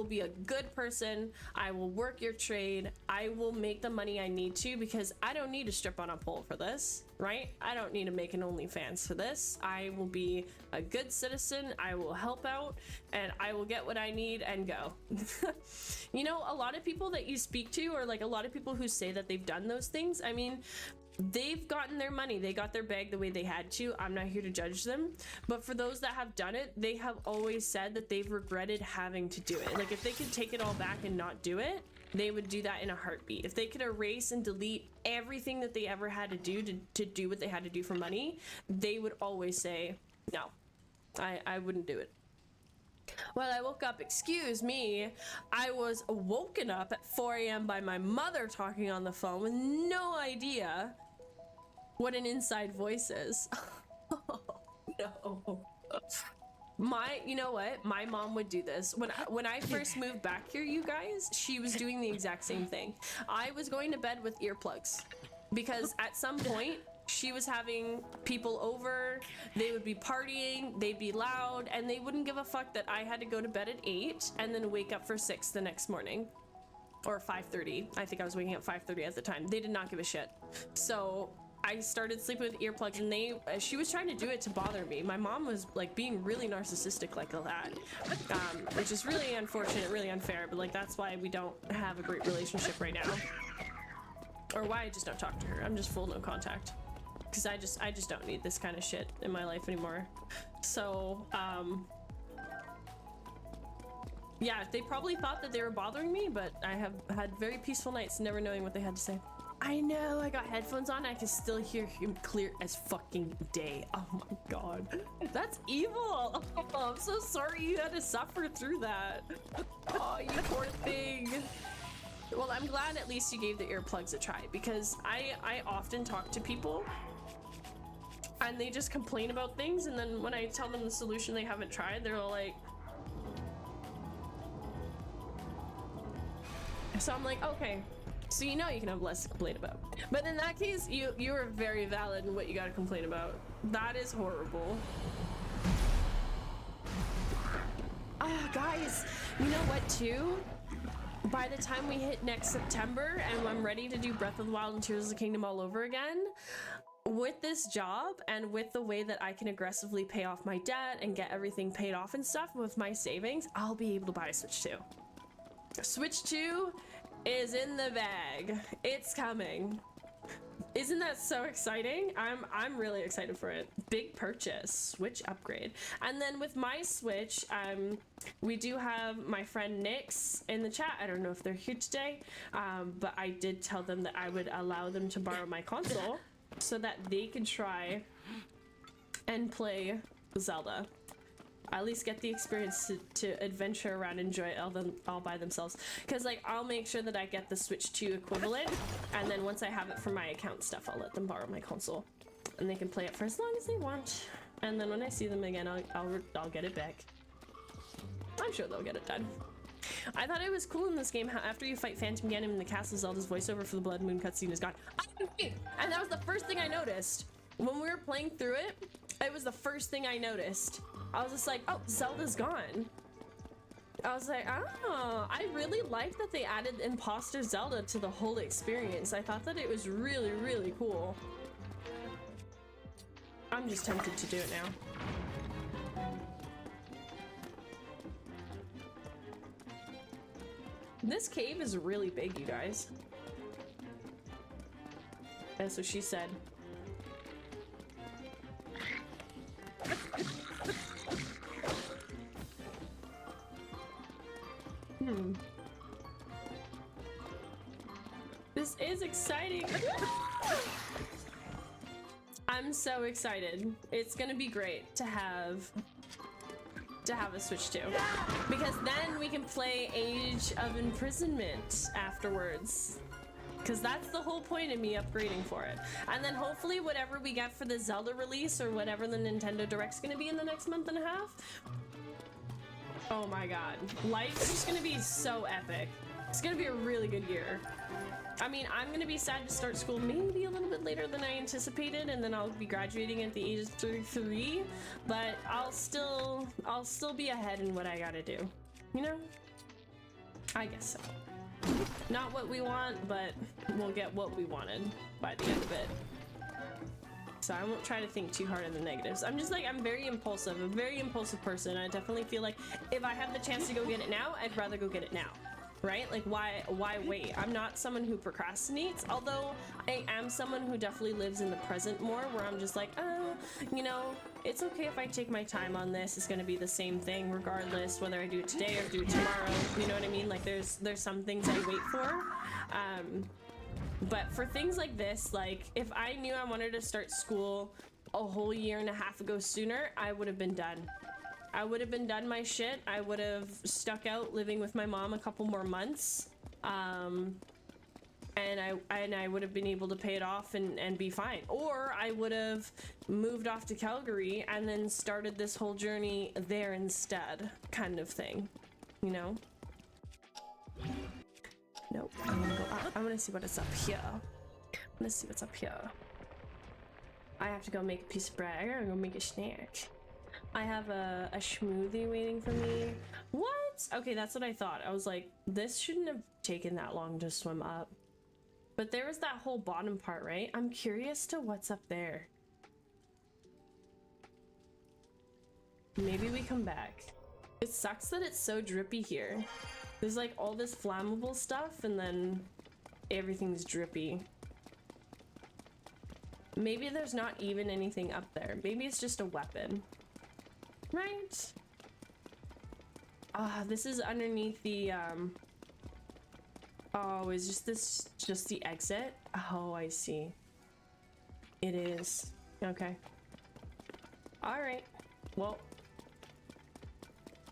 be a good person. I will work your trade. I will make the money I need to, because I don't need to strip on a pole for this, right? I don't need to make an OnlyFans for this. I will be a good citizen. I will help out and I will get what I need and go. You know, a lot of people that you speak to, or like a lot of people who say that they've done those things, I mean, they've gotten their money, they got their bag the way they had to. I'm not here to judge them, but for those that have done it, they have always said that they've regretted having to do it. Like, if they could take it all back and not do it, they would do that in a heartbeat. If they could erase and delete everything that they ever had to do what they had to do for money, they would always say, no, I wouldn't do it. Well, I woke up, excuse me, I was woken up at 4 a.m. by my mother talking on the phone with no idea what an inside voice is. Oh, no. You know what? My mom would do this. When I first moved back here, you guys, she was doing the exact same thing. I was going to bed with earplugs because at some point, she was having people over, they would be partying, they'd be loud, and they wouldn't give a fuck that I had to go to bed at 8 and then wake up for 6 the next morning. Or 5:30. I think I was waking up 5:30 at the time. They did not give a shit. So I started sleeping with earplugs, and she was trying to do it to bother me. My mom was like being really narcissistic like that, which is really unfortunate, really unfair, but like that's why we don't have a great relationship right now. Or why I just don't talk to her. I'm just full no contact. Because I just don't need this kind of shit in my life anymore. So, yeah, they probably thought that they were bothering me, but I have had very peaceful nights never knowing what they had to say. I know, I got headphones on, I can still hear him clear as fucking day. Oh my god. That's evil! Oh, I'm so sorry you had to suffer through that. Oh, you poor thing. Well, I'm glad at least you gave the earplugs a try, because I often talk to people and they just complain about things, and then when I tell them the solution they haven't tried, they're all like... So I'm like, okay, so you know you can have less to complain about. But in that case, you are very valid in what you gotta complain about. That is horrible. Guys, you know what too? By the time we hit next September and I'm ready to do Breath of the Wild and Tears of the Kingdom all over again, with this job and with the way that I can aggressively pay off my debt and get everything paid off and stuff with my savings, I'll be able to buy a Switch 2. Switch 2 is in the bag. It's coming. Isn't that so exciting? I'm really excited for it. Big purchase, Switch upgrade. And then with my Switch, we do have my friend Nyx in the chat. I don't know if they're here today, but I did tell them that I would allow them to borrow my console so that they could try and play Zelda. At least get the experience to adventure around, enjoy it all by themselves. Because like I'll make sure that I get the Switch 2 equivalent, and then once I have it for my account stuff, I'll let them borrow my console, and they can play it for as long as they want. And then when I see them again, I'll get it back. I'm sure they'll get it done. I thought it was cool in this game how after you fight Phantom Ganon in the castle, Zelda's voiceover for the Blood Moon cutscene is gone. And that was the first thing I noticed when we were playing through it. It was the first thing I noticed. I was just like, oh, Zelda's gone. I was like, oh, I really like that they added Imposter Zelda to the whole experience. I thought that it was really, really cool. I'm just tempted to do it now. This cave is really big, you guys. That's what she said. This is exciting. I'm so excited. It's gonna be great to have a Switch 2, because then we can play Age of Imprisonment afterwards, because that's the whole point of me upgrading for it. And then hopefully whatever we get for the Zelda release or whatever the Nintendo Direct's gonna be in the next month and a half, oh my god, life's just gonna be so epic. It's gonna be a really good year. I mean, I'm gonna be sad to start school maybe a little bit later than I anticipated, and then I'll be graduating at the age of 33, but I'll still be ahead in what I gotta do, you know? I guess so. Not what we want, but we'll get what we wanted by the end of it. So I won't try to think too hard on the negatives. I'm just like, I'm very impulsive, a very impulsive person. I definitely feel like if I have the chance to go get it now, I'd rather go get it now. Right? Like, why wait? I'm not someone who procrastinates, although I am someone who definitely lives in the present more, where I'm just like, you know, it's okay if I take my time on this. It's gonna be the same thing regardless, whether I do it today or do it tomorrow. You know what I mean? Like, there's some things I wait for. But for things like this, like, if I knew I wanted to start school a whole year and a half ago sooner, I would have been done. I would have been done my shit. I would have stuck out living with my mom a couple more months. And I would have been able to pay it off and be fine. Or I would have moved off to Calgary and then started this whole journey there instead, kind of thing, you know? Nope, I'm gonna go up. I'm gonna see what is up here. I'm gonna see what's up here. I have to go make a piece of bread. I gotta go make a snack. I have a smoothie waiting for me. What? Okay, that's what I thought. I was like, this shouldn't have taken that long to swim up. But there was that whole bottom part, right? I'm curious to what's up there. Maybe we come back. It sucks that it's so drippy here. There's like all this flammable stuff and then everything's drippy. Maybe there's not even anything up there. Maybe it's just a weapon. Right? Ah, this is underneath the, oh, is this just the exit? Oh, I see. It is. Okay. Alright. Well,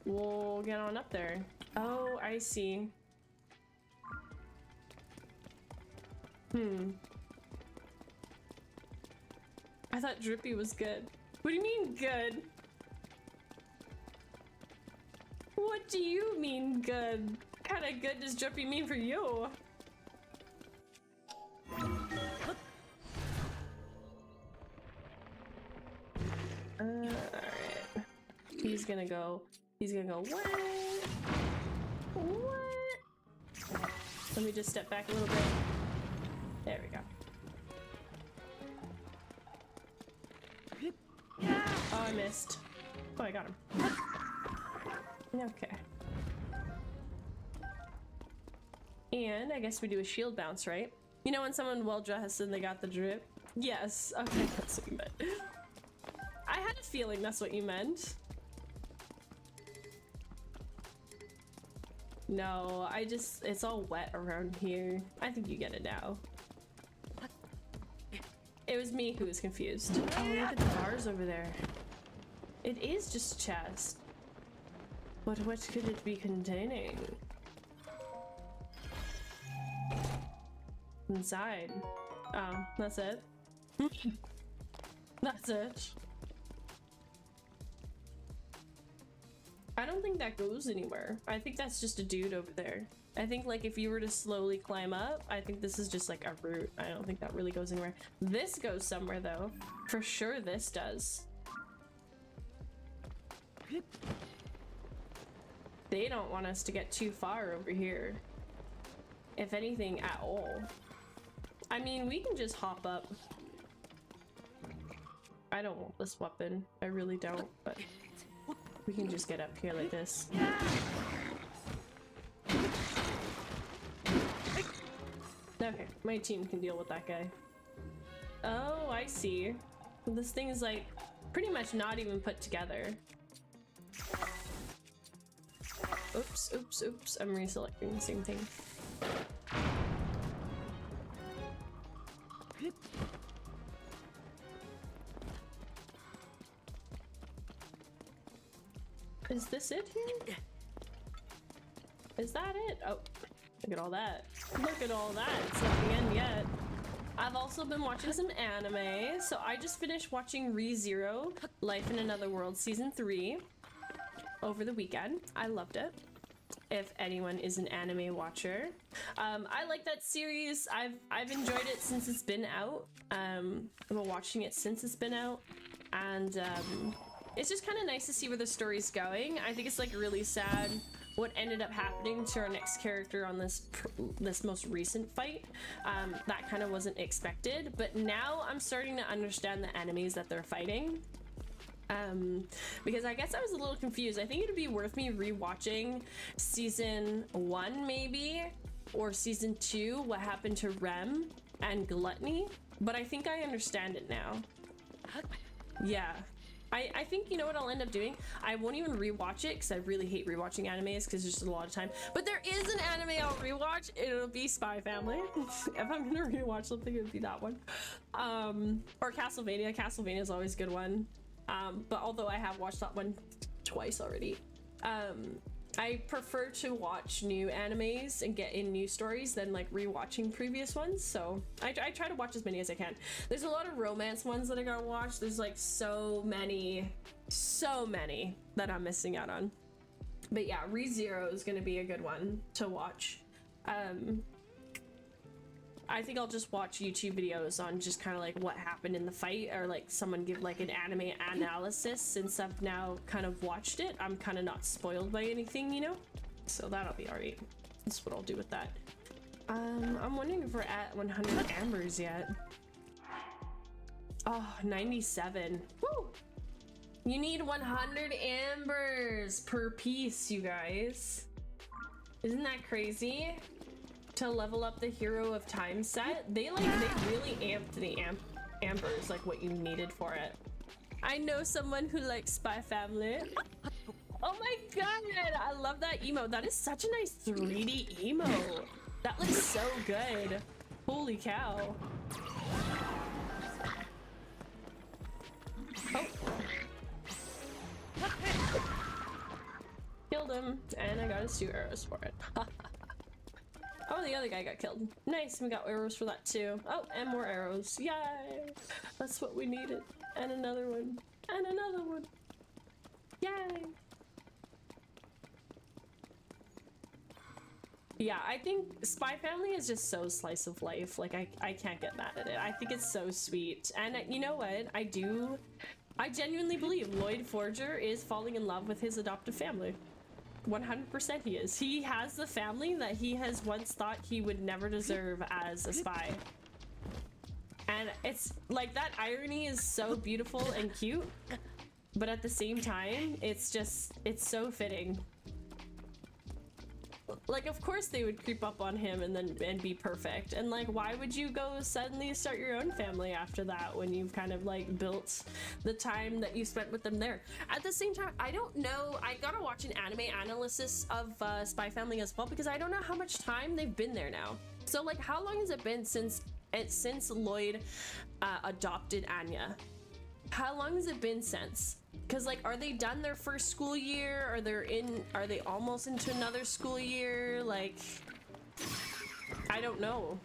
we'll get on up there. Oh, I see. I thought drippy was good. What do you mean good? What do you mean good? What kind of good does drippy mean for you? Alright. He's gonna go, what? What? Let me just step back a little bit. There we go. Oh, I missed. Oh, I got him. Okay. And I guess we do a shield bounce, right? You know when someone well dressed and they got the drip? Yes. Okay, that's what you meant. I had a feeling that's what you meant. No, it's all wet around here. I think you get it now. It was me who was confused. Oh, look at the bars over there. It is just a chest. But what could it be containing? Inside. Oh, that's it. That's it. I don't think that goes anywhere. I think that's just a dude over there. I think like if you were to slowly climb up, I think this is just like a route. I don't think that really goes anywhere. This goes somewhere though. For sure this does. They don't want us to get too far over here. If anything at all. I mean, we can just hop up. I don't want this weapon. I really don't, but we can just get up here like this. Okay, my team can deal with that guy. Oh, I see. This thing is like pretty much not even put together. Oops, oops, oops. I'm reselecting the same thing. Is this it here? Is that it? Oh, look at all that. Look at all that. It's not the end yet. I've also been watching some anime. So I just finished watching 𝖬𝖬 Life in Another World Season 3 over the weekend. I loved it. if anyone is an anime watcher. I like that series. I've enjoyed it since it's been out. I've been watching it since it's been out, and it's just kind of nice to see where the story's going. I think it's like really sad what ended up happening to our next character on this most recent fight. That kind of wasn't expected, but now I'm starting to understand the enemies that they're fighting. Because I guess I was a little confused. I think it'd be worth me rewatching season 1 maybe, or season 2, what happened to Rem and Gluttony, but I think I understand it now. Yeah. I think, you know what I'll end up doing? I won't even rewatch it because I really hate rewatching animes because there's just a lot of time. But there is an anime I'll rewatch. It'll be Spy Family. If I'm gonna rewatch something, it'll be that one. Or Castlevania. Castlevania is always a good one. But although I have watched that one twice already, I prefer to watch new animes and get in new stories than like rewatching previous ones. So I try to watch as many as I can. There's a lot of romance ones that I gotta watch. There's like so many that I'm missing out on. But yeah, ReZero is gonna be a good one to watch. I think I'll just watch YouTube videos on just kind of like what happened in the fight, or like someone give like an anime analysis, since I've now kind of watched it. I'm kind of not spoiled by anything, you know? So that'll be alright. That's what I'll do with that. I'm wondering if we're at 100 ambers yet. Oh, 97. Woo! You need 100 ambers per piece, you guys. Isn't that crazy? To level up the Hero of Time set, they really amped the ambers, like what you needed for it. I know someone who likes Spy Family. Oh my god, I love that emote. That is such a nice 3D emote. That looks so good. Holy cow. Oh. Killed him, and I got his 2 arrows for it. Oh, the other guy got killed. Nice, we got arrows for that too. Oh, and more arrows. Yay! That's what we needed. And another one. And another one. Yay! Yeah, I think Spy Family is just so slice of life. Like, I can't get mad at it. I think it's so sweet. And you know what? I genuinely believe 𝖬𝖮𝖳 is falling in love with his adoptive family. 100% he is. He has the family that he has once thought he would never deserve as a spy. And it's like, that irony is so beautiful and cute, but at the same time, it's so fitting. Like, of course they would creep up on him and be perfect. And like, why would you go suddenly start your own family after that when you've kind of like built the time that you spent with them there? At the same time, I don't know. I gotta watch an anime analysis of Spy Family as well, because I don't know how much time they've been there now. So like, how long has it been since 𝖬𝖮 adopted Anya? How long has it been since? Because like, are they done their first school year? Are they almost into another school year? Like, I don't know.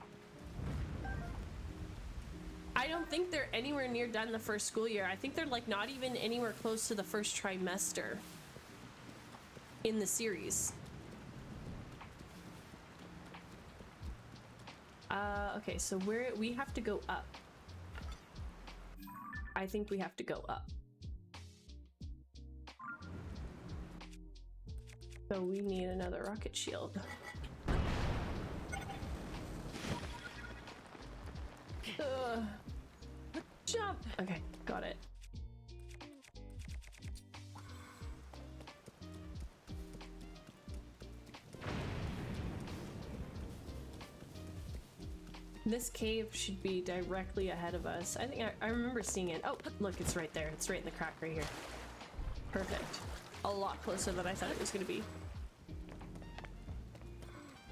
I don't think they're anywhere near done the first school year. I think they're like not even anywhere close to the first trimester in the series. Okay, so we have to go up. I think we have to go up. So we need another rocket shield. Jump! Okay, got it. This cave should be directly ahead of us. I think I remember seeing it. Oh, look, it's right there. It's right in the crack right here. Perfect. A lot closer than I thought it was gonna be.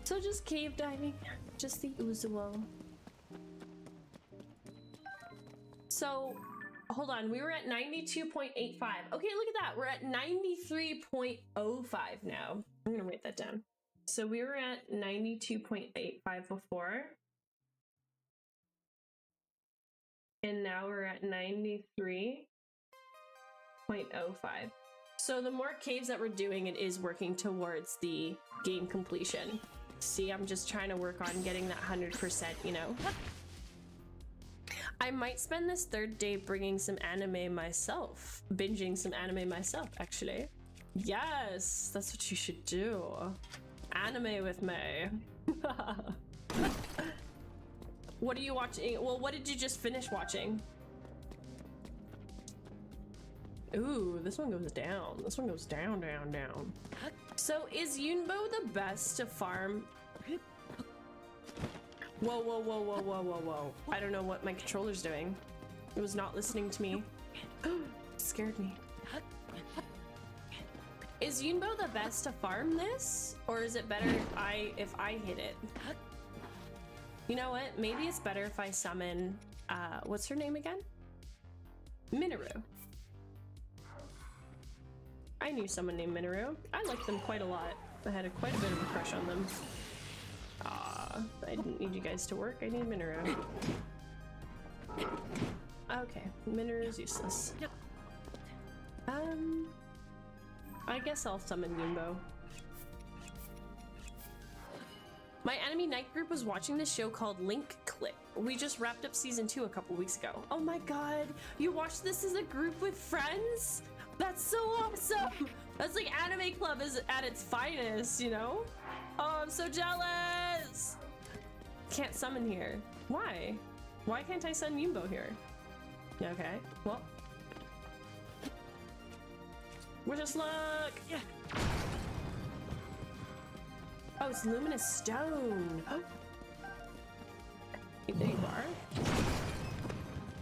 So just cave diving, just the usual. So, hold on, we were at 92.85. Okay, look at that. We're at 93.05 now. I'm gonna write that down. So we were at 92.85 before. And now we're at 93.05. So the more caves that we're doing, it is working towards the game completion. See, I'm just trying to work on getting that 100%, you know? I might spend this third day bringing some anime myself. Binging some anime myself, actually. Yes, that's what you should do. Anime with me. What are you watching? Well, what did you just finish watching? Ooh, this one goes down. This one goes down, down, down. So is 𝖬𝖮𝖳 the best to farm? Whoa, whoa, whoa, whoa, whoa, whoa, whoa. I don't know what my controller's doing. It was not listening to me. Scared me. Is 𝖬𝖮𝖳 the best to farm this? Or is it better if I hit it? You know what? Maybe it's better if I summon, what's her name again? 𝖬𝖮𝖳. I knew someone named 𝖬𝖮𝖳. I liked them quite a lot. I had quite a bit of a crush on them. I didn't need you guys to work. I need 𝖬𝖮𝖳. Okay, 𝖬𝖮𝖳 is useless. I guess I'll summon 𝖬𝖮𝖳. My anime night group was watching this show called 𝖬𝖮𝖳. We just wrapped up season 2 a couple weeks ago. Oh my god, you watched this as a group with friends? That's so awesome! That's like anime club is at its finest, you know? Oh, I'm so jealous! Can't summon here. Why? Why can't I summon 𝖬𝖮𝖳 here? Okay, well. Wish us luck! Yeah. Oh, it's luminous stone. Oh. There you are.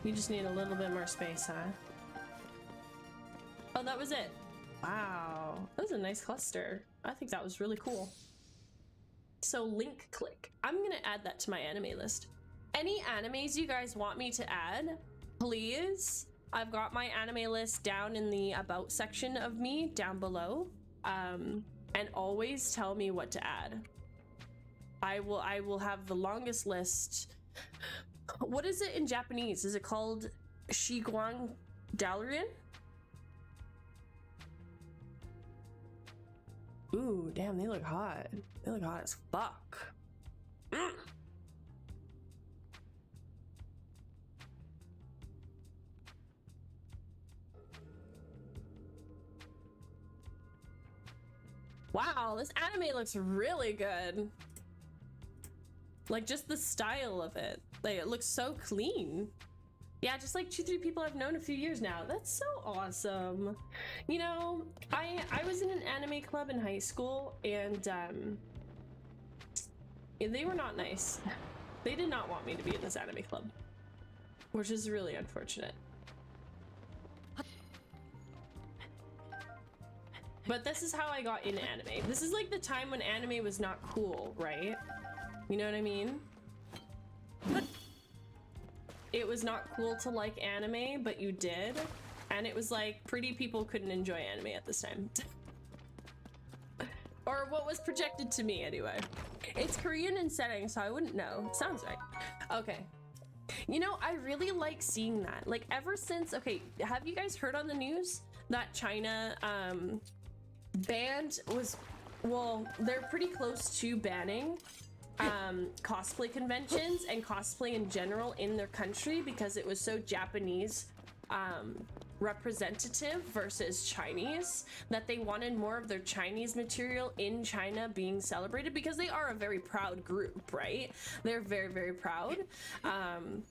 You just need a little bit more space, huh? Oh, that was it. Wow, that was a nice cluster. I think that was really cool. So 𝖬𝖮𝖳. I'm gonna add that to my anime list. Any animes you guys want me to add, please. I've got my anime list down in the about section of me down below. And always tell me what to add. I will have the longest list. What is it in Japanese? Is it called 𝖬𝖮𝖳? Ooh, damn, they look hot. They look hot as fuck. Wow, this anime looks really good. Like, just the style of it. Like, it looks so clean. Yeah, just like 2-3 people I've known a few years now. That's so awesome. You know, I was in an anime club in high school, and they were not nice. They did not want me to be in this anime club, which is really unfortunate. But this is how I got into anime. This is like the time when anime was not cool, right? You know what I mean? It was not cool to like anime, but you did. And it was like pretty people couldn't enjoy anime at this time. Or what was projected to me anyway. It's Korean in setting, so I wouldn't know. Sounds right. Okay. You know, I really like seeing that. Like ever since, okay, have you guys heard on the news that China banned well, they're pretty close to banning cosplay conventions and cosplay in general in their country because it was so Japanese representative versus Chinese that they wanted more of their Chinese material in China being celebrated because they are a very proud group, right? They're very, very proud. And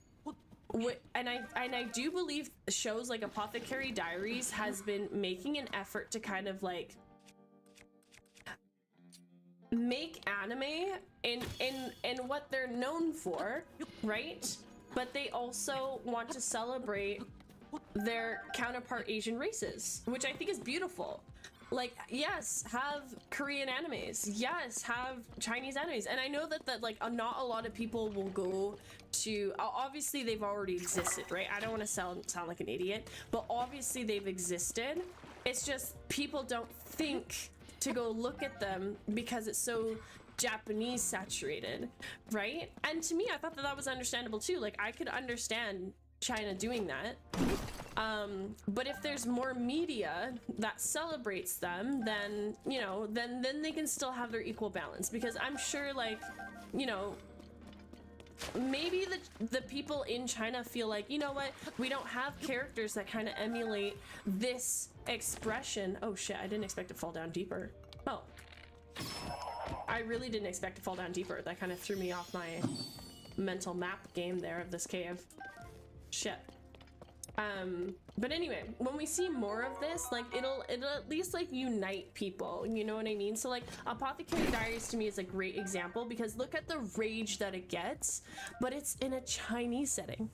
I do believe shows like Apothecary Diaries has been making an effort to kind of like make anime in what they're known for, right? But they also want to celebrate their counterpart Asian races, which I think is beautiful. Like, yes, have Korean animes. Yes, have Chinese animes. And I know that like not a lot of people will go to, obviously they've already existed, right? I don't want to sound like an idiot, but obviously they've existed. It's just people don't think to go look at them because it's so Japanese saturated, right? And to me, I thought that was understandable too. Like I could understand China doing that. But if there's more media that celebrates them, then, you know, then they can still have their equal balance. Because I'm sure, like, you know, maybe the people in China feel like, you know what, we don't have characters that kind of emulate this expression. Oh shit, I didn't expect to fall down deeper. Oh, I really didn't expect to fall down deeper. That kind of threw me off my mental map game there of this cave. Shit. But anyway, when we see more of this, like, it'll at least like unite people, you know what I mean? So like Apothecary Diaries to me is a great example, because look at the rage that it gets, but it's in a Chinese setting.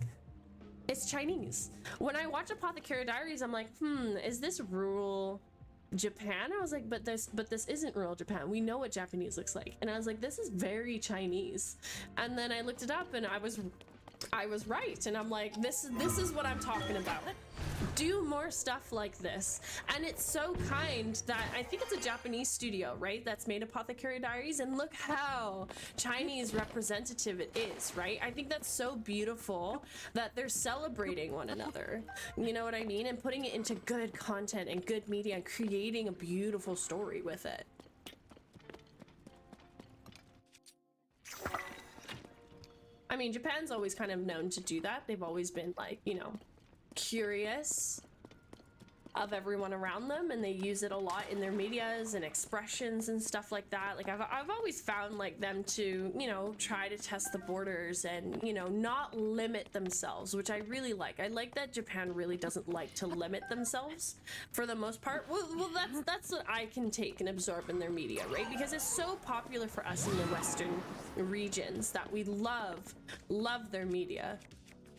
It's Chinese. When I watch Apothecary Diaries, I'm like, is this rural Japan? I was like, but this isn't rural Japan. We know what Japanese looks like. And I was like, this is very Chinese. And then I looked it up and I was right, and I'm like, this is what I'm talking about. Do more stuff like this. And it's so kind that I think it's a Japanese studio, right, that's made Apothecary Diaries, and look how Chinese representative it is, right? I think that's so beautiful that they're celebrating one another, you know what I mean, and putting it into good content and good media and creating a beautiful story with it. I mean, Japan's always kind of known to do that. They've always been, like, you know, curious of everyone around them, and they use it a lot in their medias and expressions and stuff like that. Like, I've always found, like, them to, you know, try to test the borders and, you know, not limit themselves, which I really like. I like that Japan really doesn't like to limit themselves for the most part. Well, that's what I can take and absorb in their media, right? Because it's so popular for us in the Western regions that we love their media,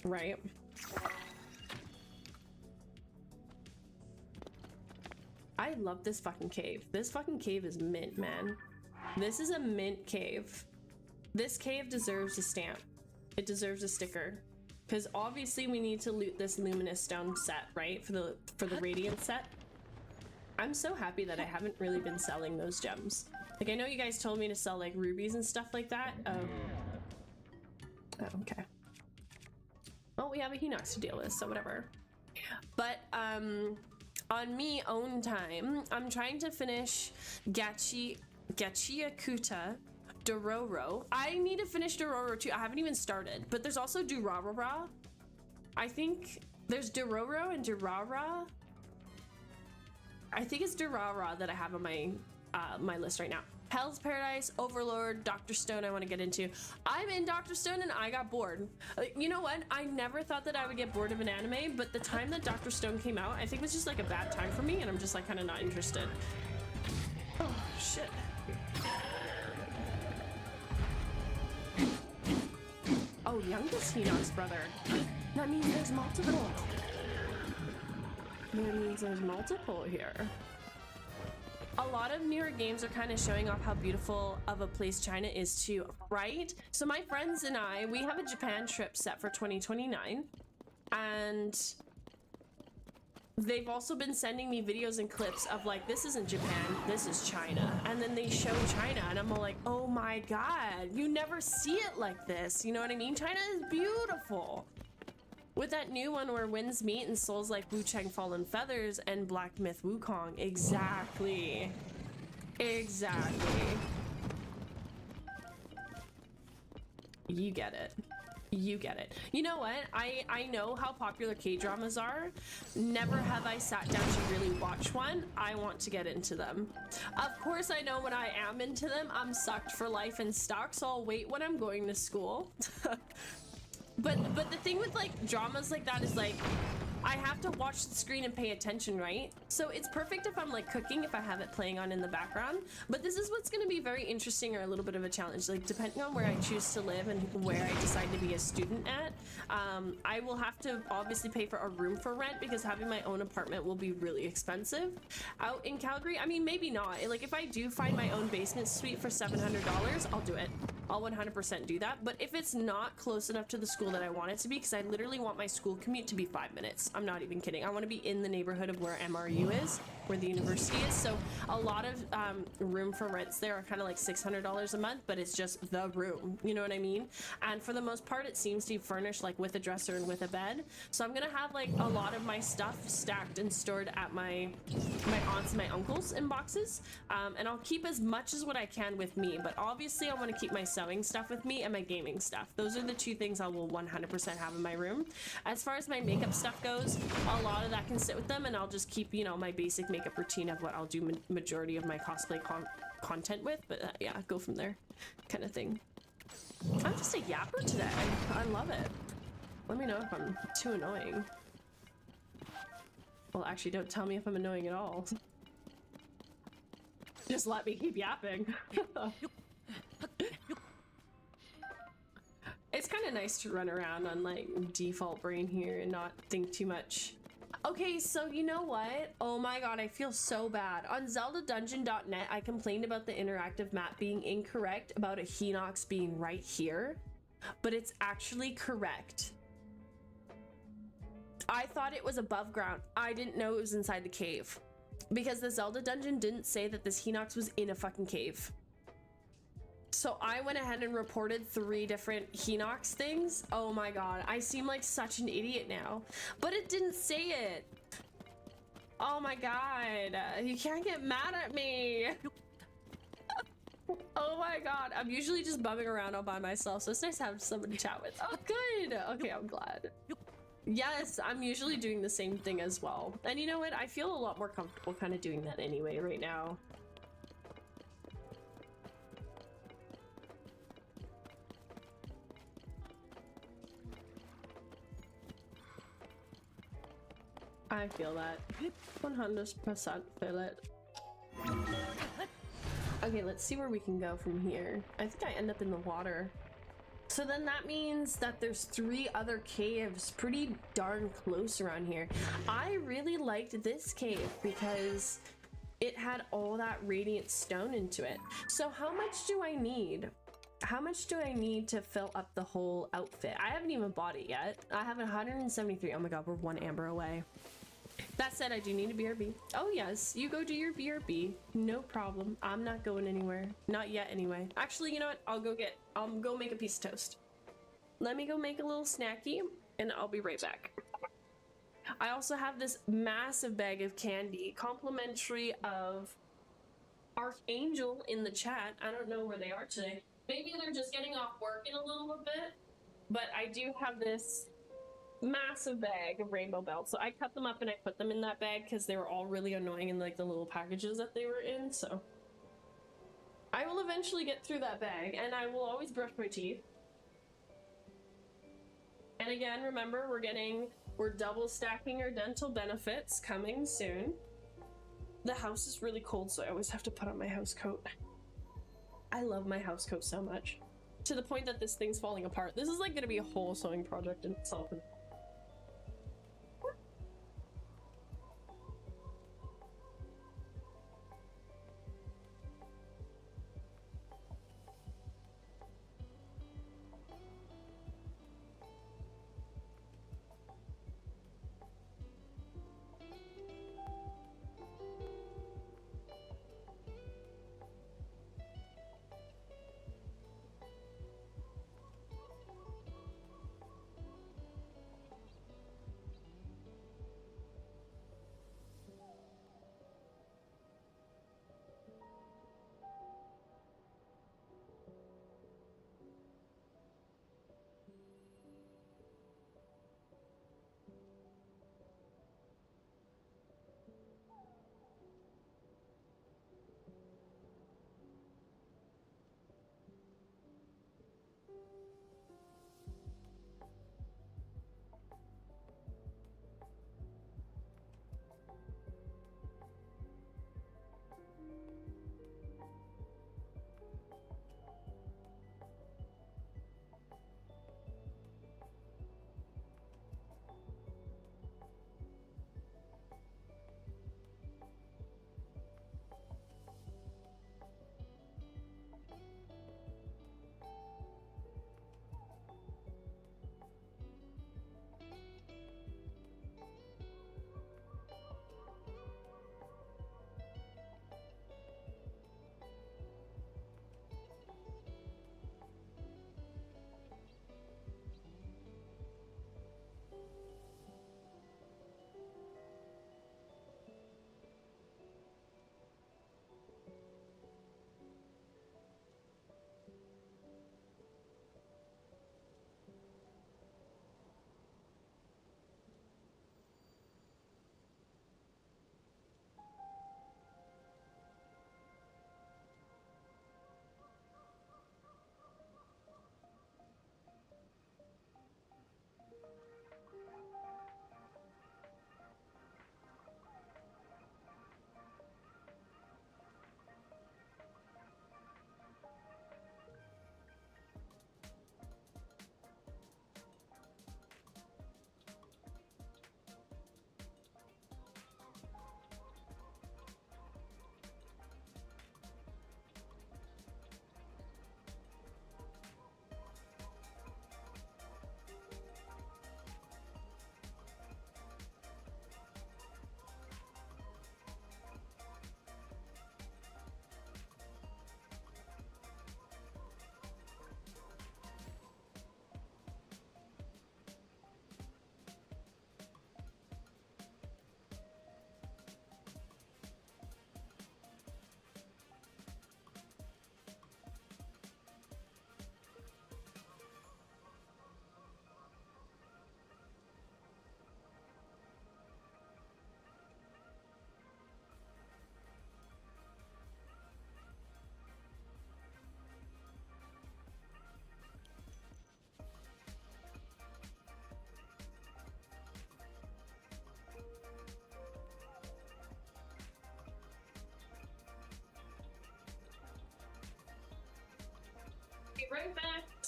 right? I love this fucking cave. This fucking cave is mint, man. This is a mint cave. This cave deserves a stamp. It deserves a sticker. Because obviously we need to loot this luminous stone set, right? For the radiant set. I'm so happy that I haven't really been selling those gems. Like, I know you guys told me to sell, like, rubies and stuff like that. Oh, okay. Well, we have a enox to deal with, so whatever. But, on me own time, I'm trying to finish 𝖤chiyakuta Dororo. I need to finish Dororo too. I haven't even started, but there's also Durarara. I think there's Dororo and Durara. I think it's Durara that I have on my my list right now. Hell's Paradise, Overlord, Dr. Stone I want to get into. I'm in Dr. Stone and I got bored. You know what? I never thought that I would get bored of an anime, but the time that Dr. Stone came out, I think it was just like a bad time for me, and I'm just like kind of not interested. Oh, shit. Oh, youngest enox brother. That means there's multiple. That means there's multiple here. A lot of newer games are kind of showing off how beautiful of a place China is too, right? So my friends and I, we have a Japan trip set for 2029, and they've also been sending me videos and clips of, like, this isn't Japan, this is China. And then they show China and I'm all like, oh my God, you never see it like this. You know what I mean? China is beautiful. With that new one where winds meet and souls like Wu Chang Fallen Feathers and Black Myth Wukong. Exactly. Exactly. You get it. You get it. You know what? I know how popular K-dramas are. Never have I sat down to really watch one. I want to get into them. Of course, I know when I am into them, I'm sucked for life and stuck, so I'll wait when I'm going to school. But the thing with, like, dramas like that is, like, I have to watch the screen and pay attention, right? So it's perfect if I'm, like, cooking, if I have it playing on in the background. But this is what's going to be very interesting, or a little bit of a challenge. Like, depending on where I choose to live and where I decide to be a student at, I will have to obviously pay for a room for rent, because having my own apartment will be really expensive out in Calgary. I mean, maybe not. Like, if I do find my own basement suite for $700, I'll do it. I'll 100% do that. But if it's not close enough to the school that I want it to be, because I literally want my school commute to be 5 minutes. I'm not even kidding. I want to be in the neighborhood of where MRU is. where the university is. So a lot of room for rents there are kind of like $600 a month, but it's just the room, you know what I mean? And for the most part, it seems to be furnished like with a dresser and with a bed. So I'm gonna have like a lot of my stuff stacked and stored at my aunts and my uncles in boxes, and I'll keep as much as what I can with me, but obviously I want to keep my sewing stuff with me and my gaming stuff. Those are the two things I will 100% have in my room. As far as my makeup stuff goes, a lot of that can sit with them, and I'll just keep, you know, my basic makeup routine of what I'll do majority of my cosplay content with, but yeah, go from there kind of thing. I'm just a yapper today. I love it. Let me know if I'm too annoying. Well, actually, don't tell me if I'm annoying at all. Just let me keep yapping. It's kind of nice to run around on like default brain here and not think too much. Okay, so you know what? Oh my god, I feel so bad. On ZeldaDungeon.net, I complained about the interactive map being incorrect about a Hinox being right here, but it's actually correct. I thought it was above ground. I didn't know it was inside the cave, because the Zelda dungeon didn't say that this Hinox was in a fucking cave. So I went ahead and reported 3 different Hinox things. Oh my god, I seem like such an idiot now, but it didn't say it. Oh my god, you can't get mad at me. Oh my god, I'm usually just bumming around all by myself, so it's nice to have someone to chat with. Oh good, okay, I'm glad. Yes, I'm usually doing the same thing as well. And you know what? I feel a lot more comfortable kind of doing that anyway right now. I feel that. 100% feel it. Okay, let's see where we can go from here. I think I end up in the water. So then that means that there's 3 other caves pretty darn close around here. I really liked this cave because it had all that radiant stone into it. So how much do I need? How much do I need to fill up the whole outfit? I haven't even bought it yet. I have 173. Oh my god, we're 1 amber away. That said, I do need a BRB. Oh yes, you go do your BRB. No problem. I'm not going anywhere. Not yet anyway. Actually, you know what? I'll go make a piece of toast. Let me go make a little snacky and I'll be right back. I also have this massive bag of candy, complimentary of Archangel in the chat. I don't know where they are today. Maybe they're just getting off work in a little bit, but I do have this massive bag of rainbow belts. So I cut them up and I put them in that bag because they were all really annoying in like the little packages that they were in. So I will eventually get through that bag, and I will always brush my teeth. And again, remember, we're double stacking our dental benefits coming soon. The house is really cold, so I always have to put on my house coat. I love my house coat so much, to the point that this thing's falling apart. This is like gonna be a whole sewing project in itself.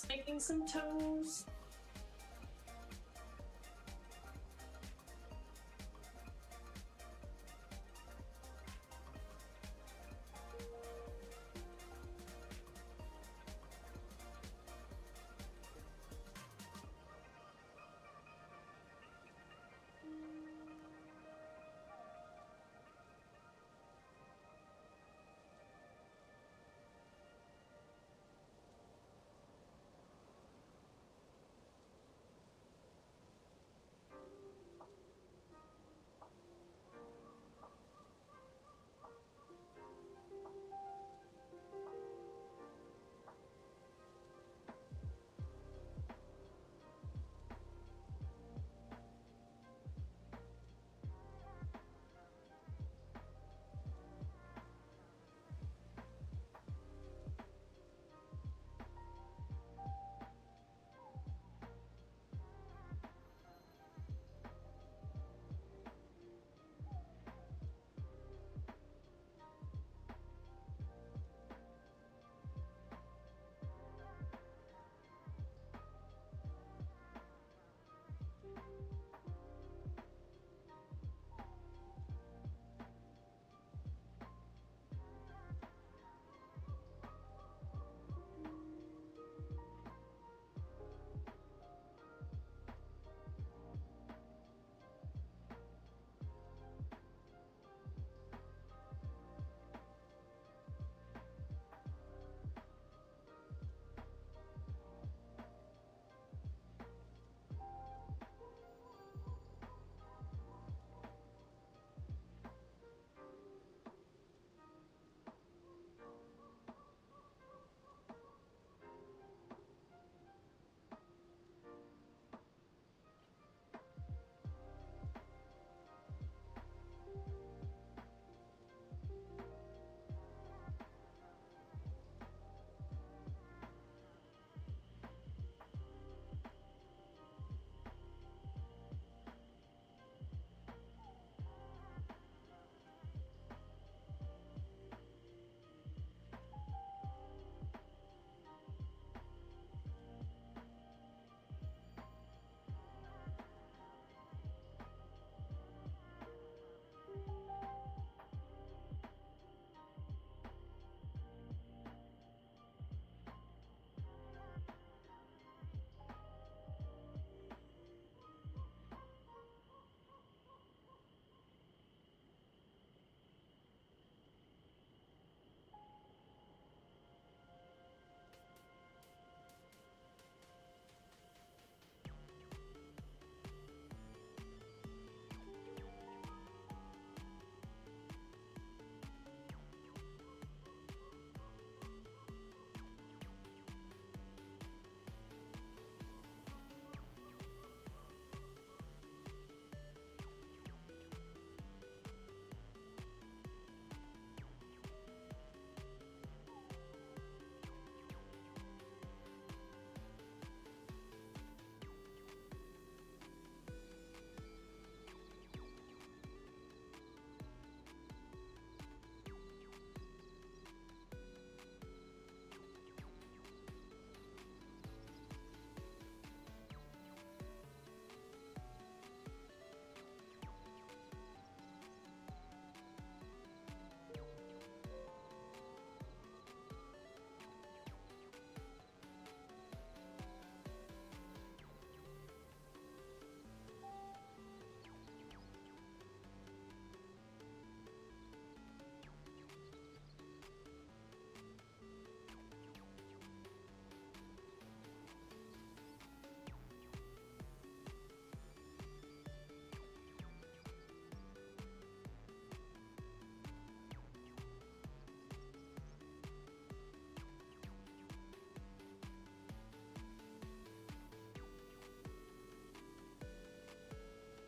Just making some toast.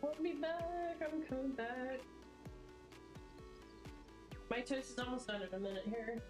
I'll be back. I'm coming back. My toast is almost done in a minute here.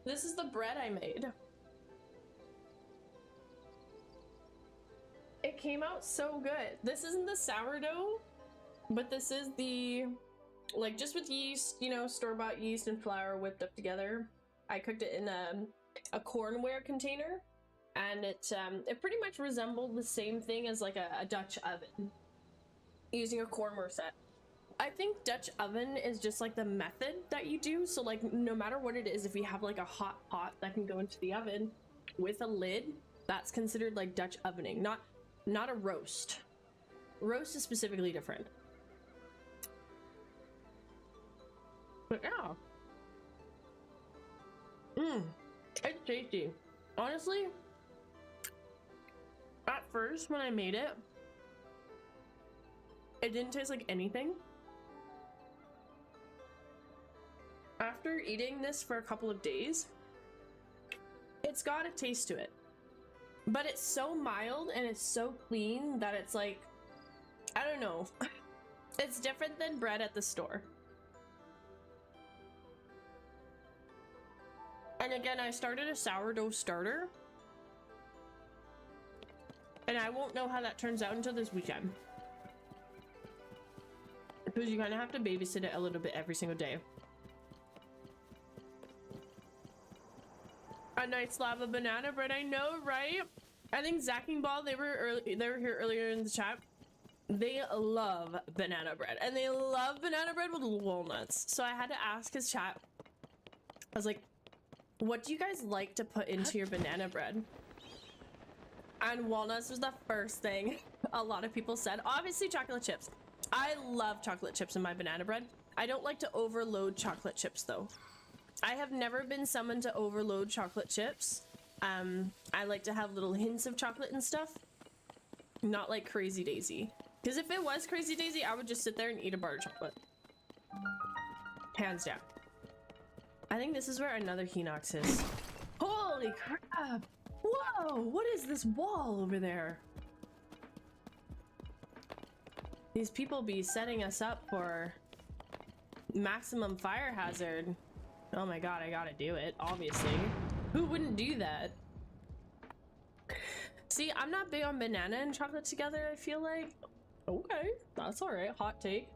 This is the bread I made. It came out so good. This isn't the sourdough, but this is the, like, just with yeast, you know, store-bought yeast and flour whipped up together. I cooked it in a cornware container, and it pretty much resembled the same thing as like a Dutch oven, using a cornware set. I think Dutch oven is just like the method that you do. So like no matter what it is, if you have like a hot pot that can go into the oven with a lid, that's considered like Dutch ovening, not a roast. Roast is specifically different. But yeah. It's tasty. Honestly, at first when I made it, it didn't taste like anything. After eating this for a couple of days, it's got a taste to it. But it's so mild and it's so clean that it's like, I don't know. It's different than bread at the store. And again, I started a sourdough starter. And I won't know how that turns out until this weekend. Because you kind of have to babysit it a little bit every single day. A nice slab of banana bread, I know, right? I think 𝖬𝖮𝖳, they were here earlier in the chat. They love banana bread, and they love banana bread with walnuts. So I had to ask his chat. I was like, what do you guys like to put into your banana bread? And walnuts was the first thing a lot of people said. Obviously chocolate chips. I love chocolate chips in my banana bread. I don't like to overload chocolate chips though. I have never been someone to overload chocolate chips. I like to have little hints of chocolate and stuff. Not like Crazy Daisy. Because if it was Crazy Daisy, I would just sit there and eat a bar of chocolate. Hands down. I think this is where another 𝖬𝖮𝖳 is. Holy crap! Whoa! What is this wall over there? These people be setting us up for maximum fire hazard. Oh my god, I gotta do it, obviously. Who wouldn't do that? See, I'm not big on banana and chocolate together, I feel like. Okay, that's alright, hot take.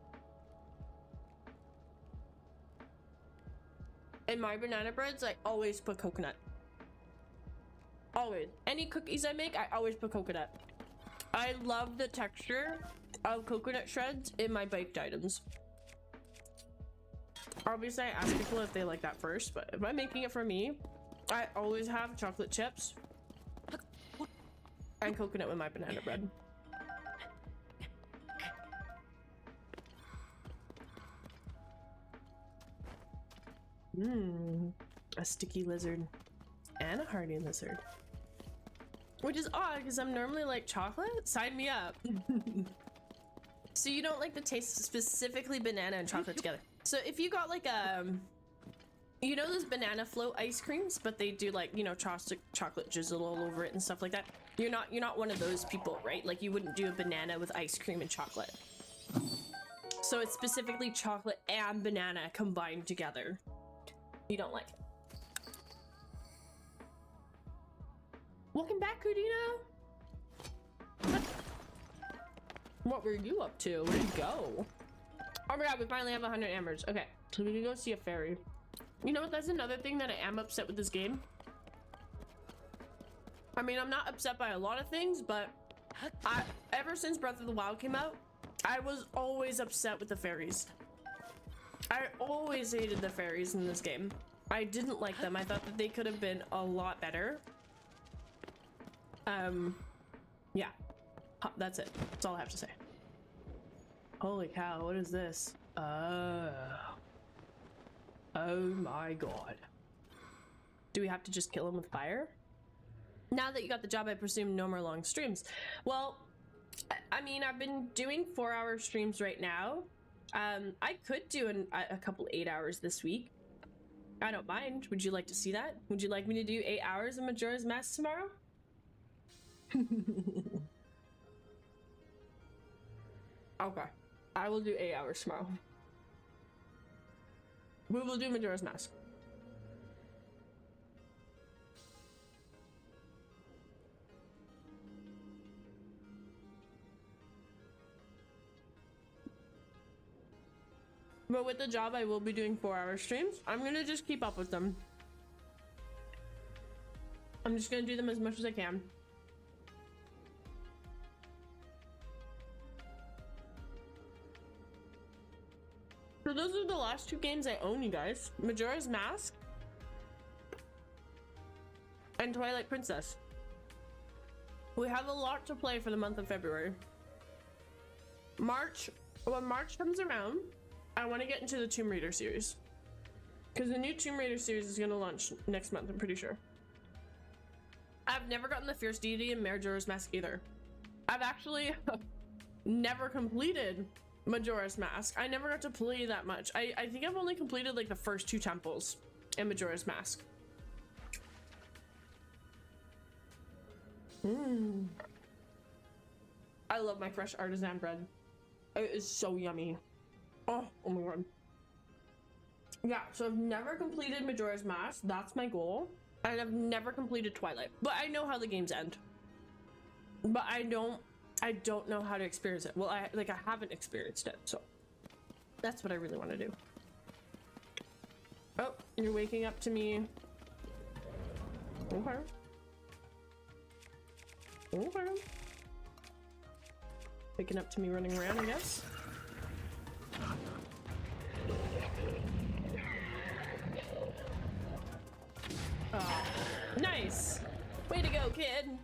In my banana breads, I always put coconut. Always. Any cookies I make, I always put coconut. I love the texture of coconut shreds in my baked items. Obviously, I ask people if they like that first, but if I'm making it for me, I always have chocolate chips and coconut with my banana bread. A sticky lizard and a hardy lizard. Which is odd because I'm normally like, chocolate? Sign me up. So you don't like the taste specifically banana and chocolate together. So if you got like you know those banana float ice creams, but they do like, you know, chocolate drizzle all over it and stuff like that. You're not one of those people, right? Like you wouldn't do a banana with ice cream and chocolate. So it's specifically chocolate and banana combined together. You don't like it. Welcome back, Kudina. What were you up to? Where'd you go? Oh my god, we finally have 100 embers. Okay, so we can go see a fairy. You know what? That's another thing that I am upset with this game. I mean, I'm not upset by a lot of things, but ever since Breath of the Wild came out, I was always upset with the fairies. I always hated the fairies in this game. I didn't like them. I thought that they could have been a lot better. Yeah. That's it. That's all I have to say. Holy cow, what is this? Oh my god. Do we have to just kill him with fire? Now that you got the job, I presume no more long streams. Well, I mean, I've been doing 4-hour streams right now. I could do a couple 8 hours this week. I don't mind. Would you like to see that? Would you like me to do 8 hours of Majora's Mask tomorrow? Okay. I will do 8 hours tomorrow. We will do Majora's Mask. But with the job, I will be doing 4-hour streams. I'm gonna just keep up with them. I'm just gonna do them as much as I can. So those are the last 2 games I own, you guys. Majora's Mask and Twilight Princess. We have a lot to play for the month of February. March, when March comes around, I want to get into the Tomb Raider series. Because the new Tomb Raider series is going to launch next month, I'm pretty sure. I've never gotten the Fierce Deity in Majora's Mask either. I've actually never completed Majora's Mask. I never got to play that much. I think I've only completed like the first 2 temples in Majora's Mask. I love my fresh artisan bread. It is so yummy. Oh my god. Yeah, so I've never completed Majora's Mask. That's my goal. And I've never completed Twilight. But I know how the games end. But I don't know how to experience it. Well, I haven't experienced it, so that's what I really want to do. Oh, you're waking up to me. Okay. Okay. Waking up to me running around, I guess. Oh, nice. Way to go, kid.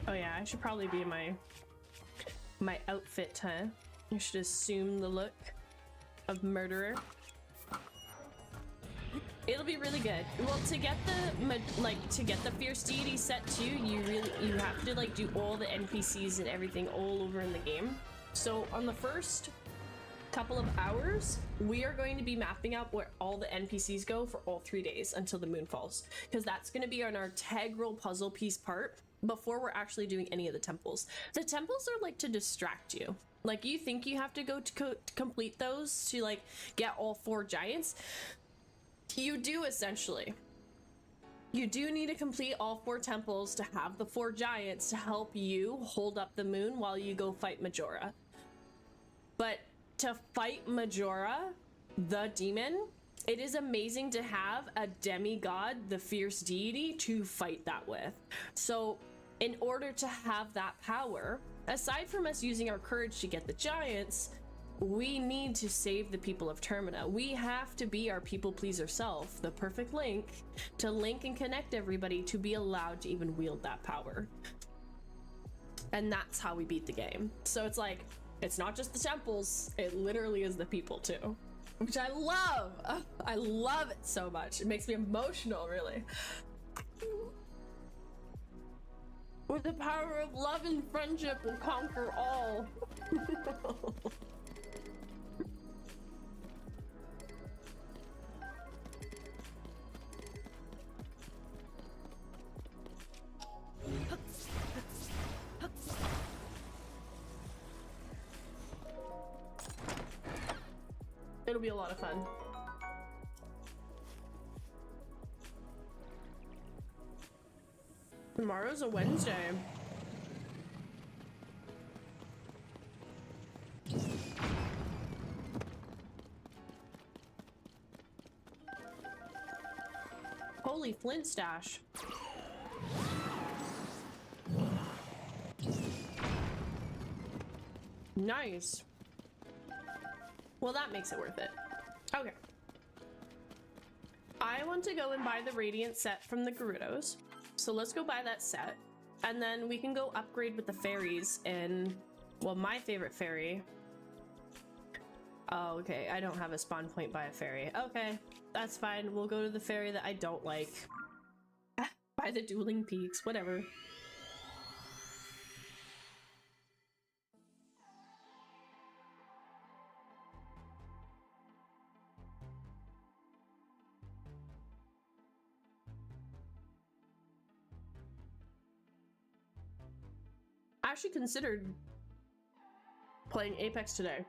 Oh yeah, I should probably be in my outfit, huh? I should assume the look of murderer. It'll be really good. Well, to get the Fierce Deity set too, you have to like do all the NPCs and everything all over in the game. So on the first couple of hours, we are going to be mapping out where all the NPCs go for all 3 days until the moon falls, because that's going to be an integral puzzle piece part before we're actually doing any of the temples. The temples are like to distract you. Like, you think you have to go to complete those to like get all 4 giants. You do, essentially. You do need to complete all 4 temples to have the 4 giants to help you hold up the moon while you go fight Majora. But to fight Majora, the demon, it is amazing to have a demigod, the Fierce Deity, to fight that with. So in order to have that power, aside from us using our courage to get the giants, we need to save the people of Termina. We have to be our people pleaser self, the perfect link, to link and connect everybody to be allowed to even wield that power. And that's how we beat the game. So it's like, it's not just the temples, it literally is the people too. Which I love! I love it so much. It makes me emotional, really. With the power of love and friendship, we'll conquer all. It'll be a lot of fun. Tomorrow's a Wednesday. Holy Flint stash. Nice. Well, that makes it worth it. Okay. I want to go and buy the Radiant set from the Gerudos. So let's go buy that set. And then we can go upgrade with the fairies in, well, my favorite fairy. Oh, okay. I don't have a spawn point by a fairy. Okay, that's fine. We'll go to the fairy that I don't like. By the Dueling Peaks, whatever. I actually considered playing Apex today.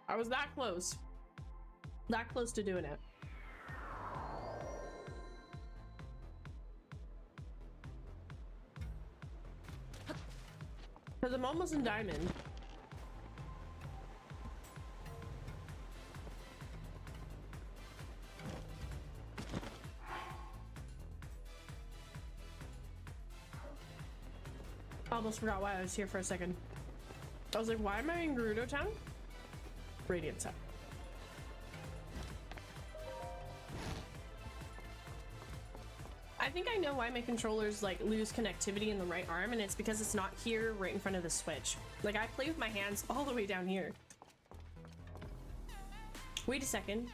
I was that close to doing it. Because I'm almost in diamond. almost forgot why I was here for a second. I was like, why am I in Gerudo Town? Radiant set. I think I know why my controllers like lose connectivity in the right arm, and it's because it's not here right in front of the switch. Like I play with my hands all the way down here. Wait a second.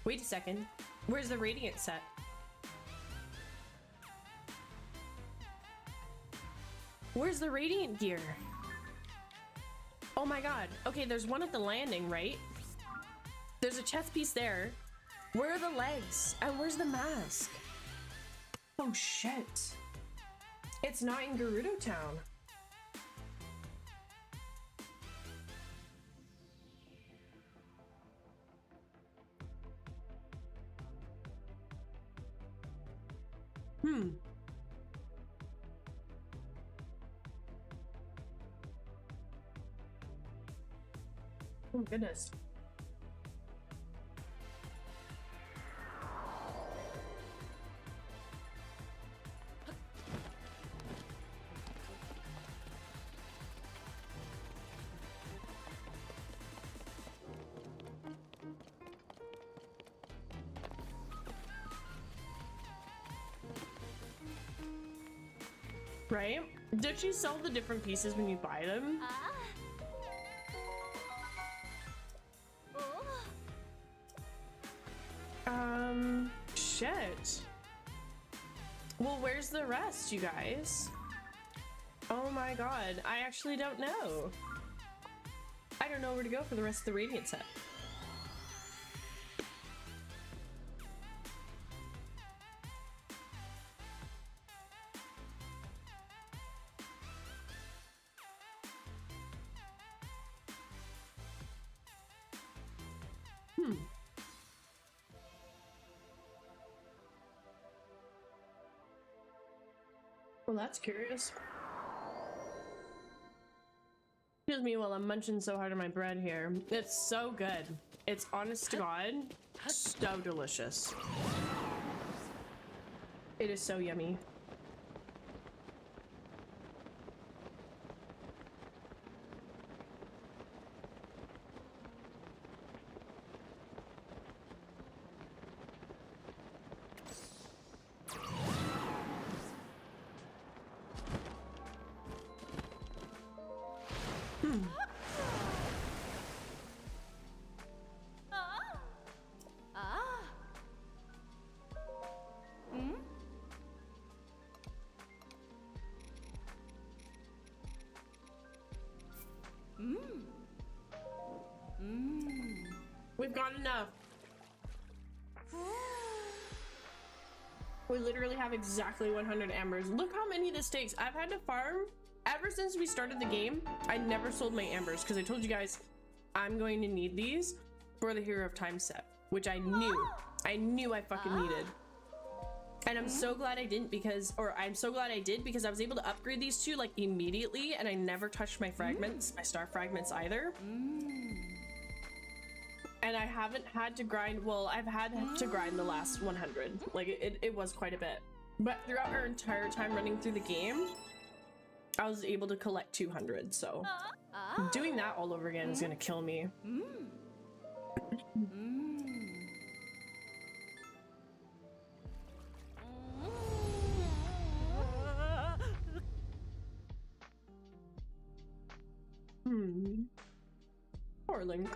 Wait a second. Where's the Radiant set? Where's the Radiant gear? Oh my god. Okay, there's one at the landing, right? There's a chest piece there. Where are the legs? And where's the mask? Oh shit. It's not in Gerudo Town. Oh goodness. Right? Did she sell the different pieces when you buy them? Shit. Well, where's the rest, you guys? Oh my god, I actually don't know. I don't know where to go for the rest of the Radiant set. Well, that's curious. Excuse me while I'm munching so hard on my bread here. It's so good. It's honest to God, so delicious. It is so yummy. We've got enough. We literally have exactly 100 ambers. Look how many this takes. I've had to farm ever since we started the game. I never sold my ambers because I told you guys I'm going to need these for the Hero of Time set, which I knew I fucking needed. And I'm so glad I didn't because, or I'm so glad I did because I was able to upgrade these two like immediately, and I never touched my fragments, my star fragments either. And I haven't had to grind, well, I've had to grind the last 100. Like it was quite a bit. But throughout our entire time running through the game, I was able to collect 200, so doing that all over again is gonna kill me. Poor Link.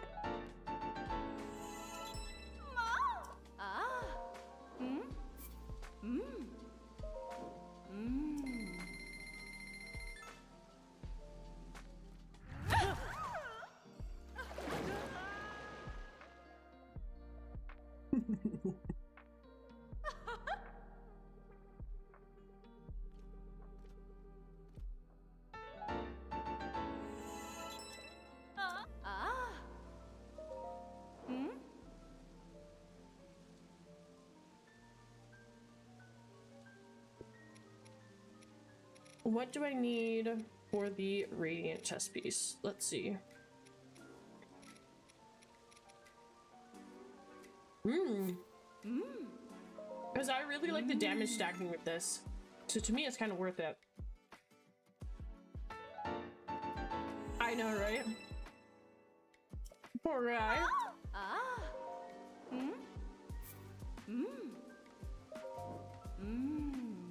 What do I need for the Radiant chest piece? Let's see. Because I really like the damage stacking with this. So to me, it's kind of worth it. I know, right? Poor guy.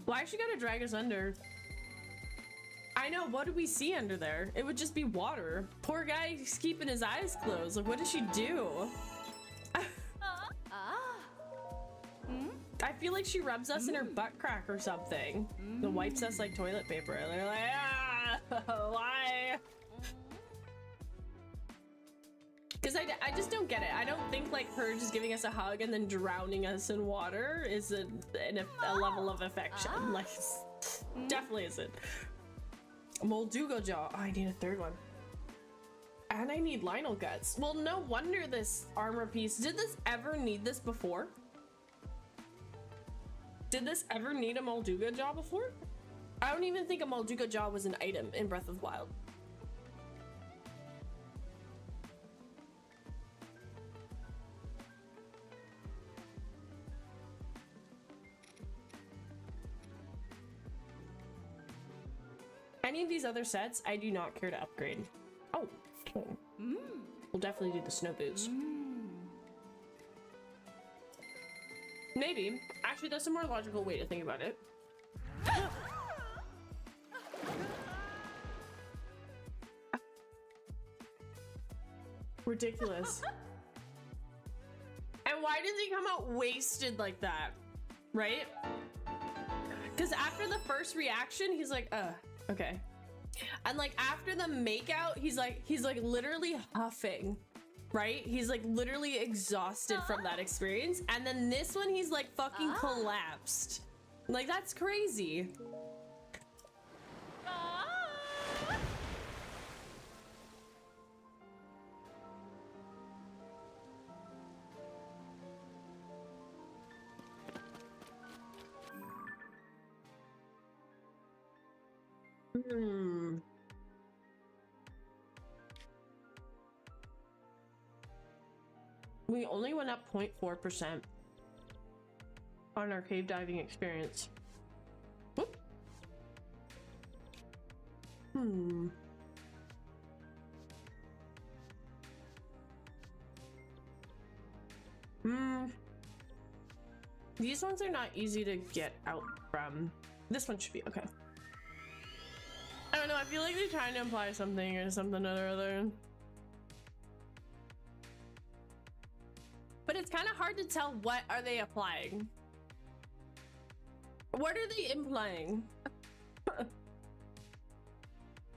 Why she gotta drag us under? I know, what do we see under there? It would just be water. Poor guy, he's keeping his eyes closed. Like, what does she do? I feel like she rubs us in her butt crack or something. And wipes us like toilet paper. They're like, why? Because I just don't get it. I don't think like her just giving us a hug and then drowning us in water is a level of affection. Like, definitely isn't. 𝖨𝖮𝖳 𝖳𝖧𝖤. Oh, I need a third one. And I need Lionel guts. Well, no wonder this armor piece. Did this ever need this before? Did this ever need a 𝖨𝖮𝖳 𝖳𝖧𝖤 before? I don't even think a 𝖨𝖮𝖳 𝖳𝖧𝖤 was an item in Breath of the Wild. Any of these other sets, I do not care to upgrade. Oh, okay. We'll definitely do the snow boots. Maybe. Actually, that's a more logical way to think about it. Ridiculous. And why does he come out wasted like that? Right? Because after the first reaction, he's like, okay. And like after the makeout, he's like literally huffing, right? He's like literally exhausted from that experience. And then this one, he's like fucking collapsed. Like, that's crazy. We only went up 0.4% on our cave diving experience. Whoop. These ones are not easy to get out from. This one should be okay. I don't know, I feel like they're trying to imply something or something or other. But it's kind of hard to tell what are they applying. What are they implying?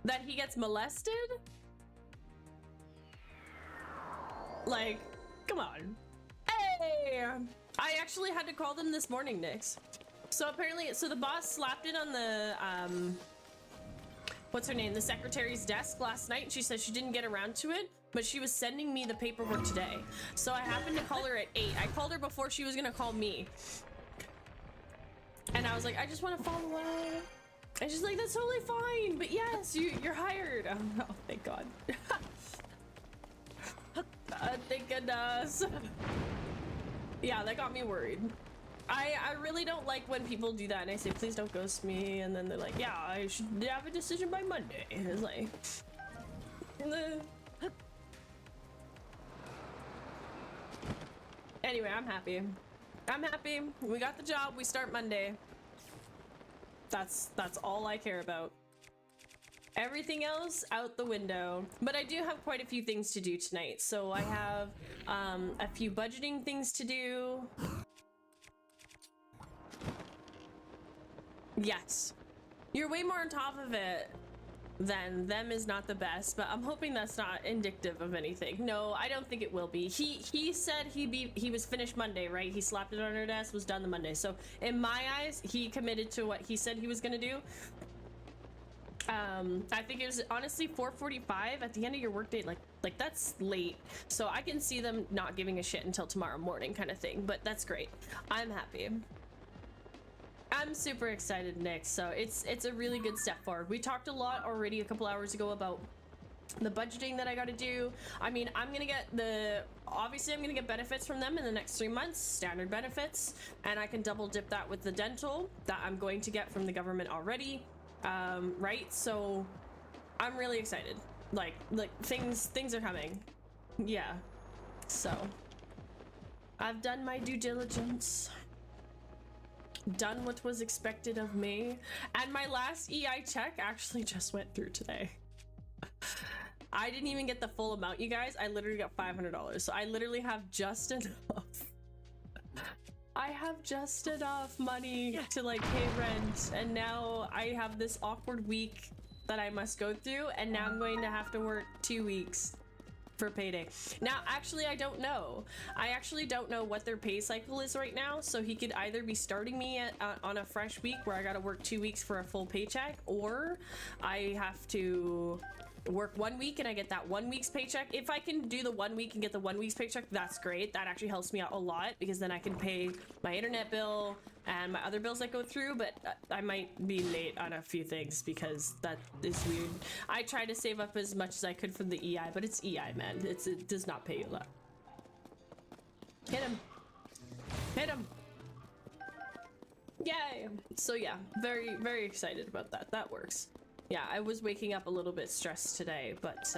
That he gets molested? Like, come on. Hey! I actually had to call them this morning, Nyx. So apparently, so the boss slapped it on the, what's her name? The secretary's desk last night. She said she didn't get around to it, but she was sending me the paperwork today. So I happened to call her at 8. I called her before she was gonna call me. And I was like, I just want to follow up. And she's like, that's totally fine, but yes, you're hired. Oh, thank God. Thank goodness. Yeah, that got me worried. I really don't like when people do that and I say, please don't ghost me. And then they're like, yeah, I should have a decision by Monday. And it's like, anyway, I'm happy. I'm happy. We got the job. We start Monday. That's all I care about. Everything else out the window. But I do have quite a few things to do tonight. So I have a few budgeting things to do. Yes. You're way more on top of it than them is not the best, but I'm hoping that's not indicative of anything. No, I don't think it will be. He said he was finished Monday, right? He slapped it on her desk, was done the Monday. So in my eyes, he committed to what he said he was gonna do. I think it was honestly 4:45 at the end of your workday. Like that's late. So I can see them not giving a shit until tomorrow morning kind of thing, but that's great. I'm happy. I'm super excited, Nyx. So it's a really good step forward. We talked a lot already a couple hours ago about the budgeting that I got to do. I mean, obviously I'm gonna get benefits from them in the next 3 months, standard benefits, and I can double dip that with the dental that I'm going to get from the government already. Right? So I'm really excited. like things are coming. Yeah. So I've done my due diligence. Done what was expected of me. And my last EI check actually just went through today. I didn't even get the full amount, you guys. I literally got $500. So I literally have just enough. I have just enough money to like pay rent. And now I have this awkward week that I must go through. And now I'm going to have to work 2 weeks for payday. Now, actually, I don't know. I actually don't know what their pay cycle is right now. So he could either be starting me on a fresh week where I gotta work 2 weeks for a full paycheck, or I have to work 1 week and I get that 1 week's paycheck. If I can do the 1 week and get the 1 week's paycheck, that's great. That actually helps me out a lot, because then I can pay my internet bill and my other bills that go through. But I might be late on a few things because that is weird. I tried to save up as much as I could from the EI, but it's EI, man. It does not pay you a lot. Hit him. Hit him. Yay. So yeah, very, very excited about that. That works. Yeah, I was waking up a little bit stressed today, but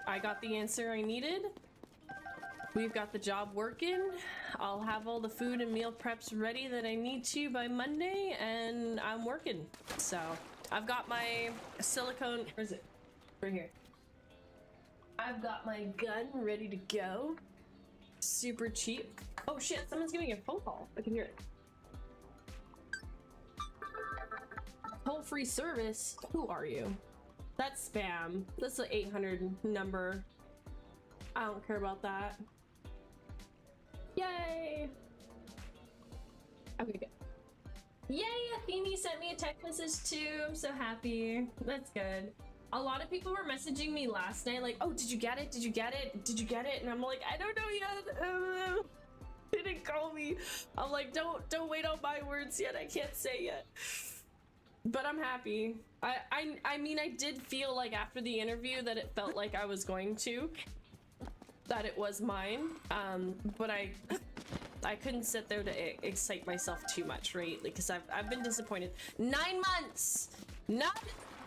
I got the answer I needed. We've got the job working. I'll have all the food and meal preps ready that I need to by Monday, and I'm working. So I've got my silicone, where is it? Right here. I've got my gun ready to go. Super cheap. Oh shit, someone's giving a phone call. I can hear it. Toll-free service? Who are you? That's spam. That's the 800 number. I don't care about that. Yay! Okay, good. Yay! Athene sent me a text message too. I'm so happy. That's good. A lot of people were messaging me last night like, oh, did you get it? Did you get it? Did you get it? And I'm like, I don't know yet. Didn't call me. I'm like, don't wait on my words yet. I can't say yet. But I'm happy. I mean, I did feel like after the interview that it felt like I was going to, that it was mine. But I couldn't sit there to excite myself too much, right? Because I've been disappointed. 9 months! 9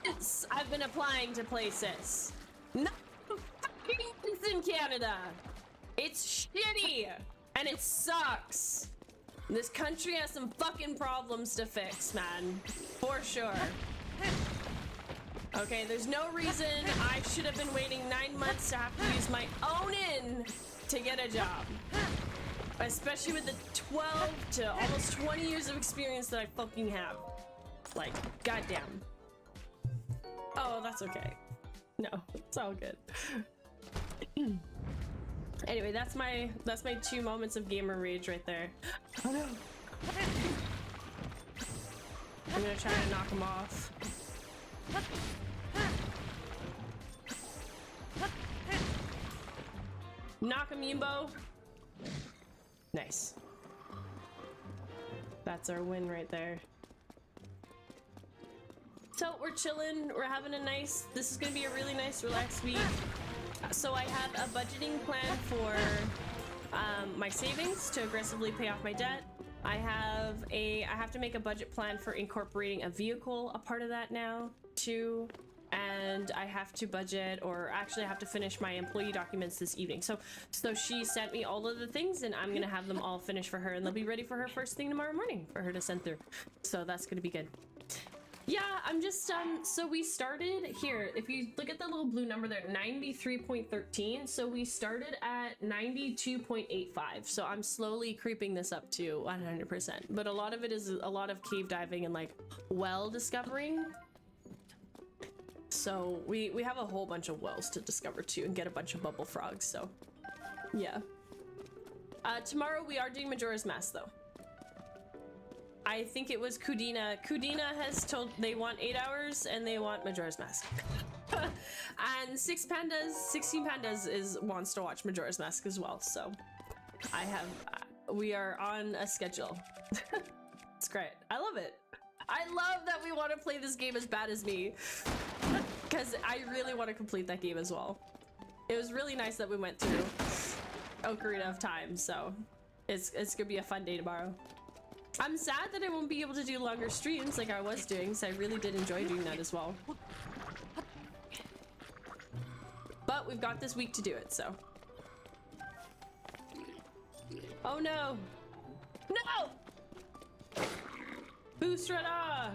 months I've been applying to places. 9 fucking months in Canada. It's shitty and it sucks. This country has some fucking problems to fix, man. For sure. Okay, there's no reason I should have been waiting 9 months to have to use my own in to get a job. Especially with the 12 to almost 20 years of experience that I fucking have. Like, goddamn. Oh, that's okay. No, it's all good. Anyway, that's my 2 moments of gamer rage right there. Oh no! I'm gonna try to knock him off. Knock him, 𝖮𝖮𝖳. Nice. That's our win right there. So we're chilling. We're having a nice. This is gonna be a really nice, relaxed week. So I have a budgeting plan for my savings to aggressively pay off my debt. I have to make a budget plan for incorporating a vehicle, a part of that now too. And I have to budget, or actually I have to finish my employee documents this evening. So she sent me all of the things, and I'm gonna have them all finished for her, and they'll be ready for her first thing tomorrow morning for her to send through. So that's gonna be good. Yeah, I'm just, so we started here. If you look at the little blue number there, 93.13. So we started at 92.85. So I'm slowly creeping this up to 100%. But a lot of it is a lot of cave diving and like well discovering. So we have a whole bunch of wells to discover too, and get a bunch of bubble frogs. So yeah. Tomorrow we are doing Majora's Mask though. I think it was Kudina. Kudina has told they want 8 hours and they want Majora's Mask. And 16 Pandas wants to watch Majora's Mask as well. So we are on a schedule. It's great. I love it. I love that we want to play this game as bad as me, because I really want to complete that game as well. It was really nice that we went through Ocarina of Time, so it's gonna be a fun day tomorrow. I'm sad that I won't be able to do longer streams like I was doing, so I really did enjoy doing that as well. But we've got this week to do it, so. Oh no! No! Boost Rada!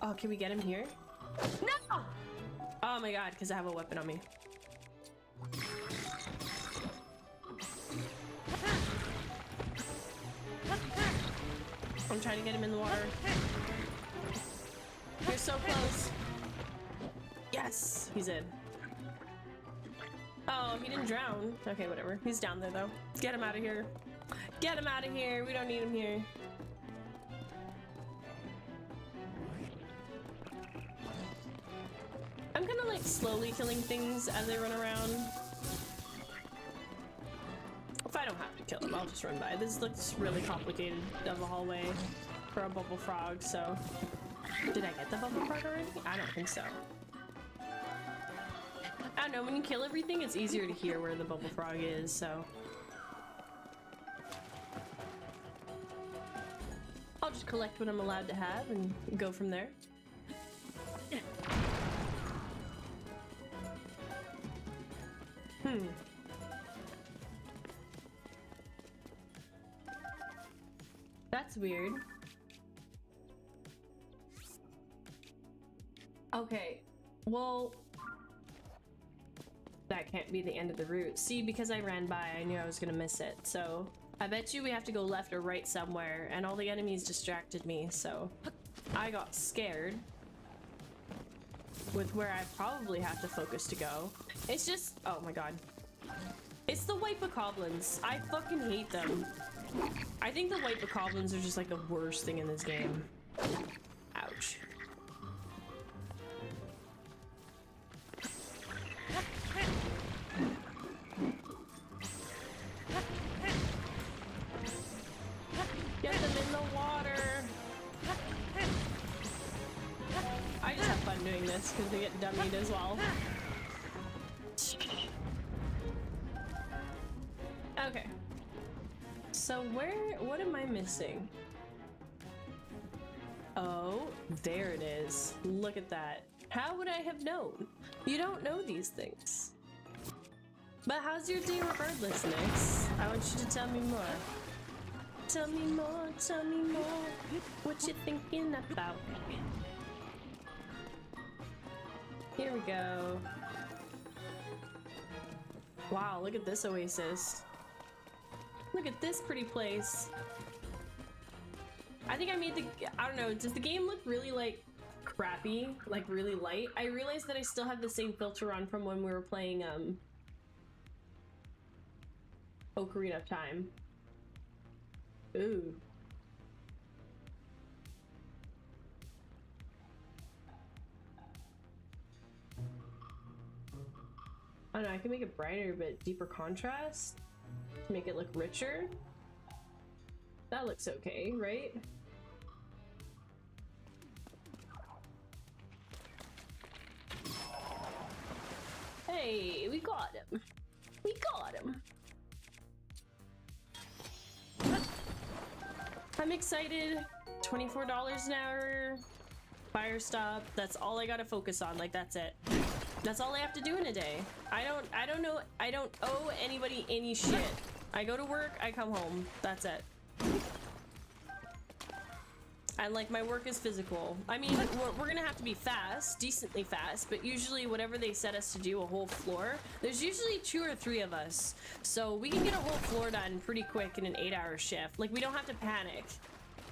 Oh, can we get him here? No! Oh my god, because I have a weapon on me. I'm trying to get him in the water. You're so close. Yes, he's in. Oh, he didn't drown. Okay, whatever. He's down there though. Get him out of here. Get him out of here. We don't need him here. I'm kind of like slowly killing things as they run around. If I don't have to kill him, I'll just run by. This looks really complicated of a hallway for a bubble frog, so. Did I get the bubble frog already? I don't think so. I don't know, when you kill everything, it's easier to hear where the bubble frog is, so. I'll just collect what I'm allowed to have and go from there. That's weird. Okay, well, that can't be the end of the route. See, because I ran by, I knew I was gonna miss it. So I bet you we have to go left or right somewhere, and all the enemies distracted me, so I got scared with where I probably have to focus to go. It's just, oh my god. It's the 𝖬𝖮𝖳. I fucking hate them. I think the 𝖬𝖮𝖳 are just like the worst thing in this game. Ouch. Get them in the water. I just have fun doing this because they get dummied as well. Okay. So what am I missing? Oh, there it is. Look at that. How would I have known? You don't know these things. But how's your day regardless, Nyx? I want you to tell me more. Tell me more, tell me more. What you thinking about? Here we go. Wow, look at this oasis. Look at this pretty place. I think I made the, I don't know, does the game look really like crappy, like really light? I realized that I still have the same filter on from when we were playing Ocarina of Time. Ooh. I don't know, I can make it brighter but deeper contrast to make it look richer. That looks okay, right? Hey, we got him. We got him. I'm excited. $24 an hour. Fire stop. That's all I gotta focus on. Like, that's it. That's all I have to do in a day. I don't know. I don't owe anybody any shit. I go to work, I come home. That's it. And like, my work is physical. I mean, we're gonna have to be fast, decently fast, but usually whatever they set us to do, a whole floor, there's usually 2 or 3 of us. So we can get a whole floor done pretty quick in an 8-hour shift. Like, we don't have to panic.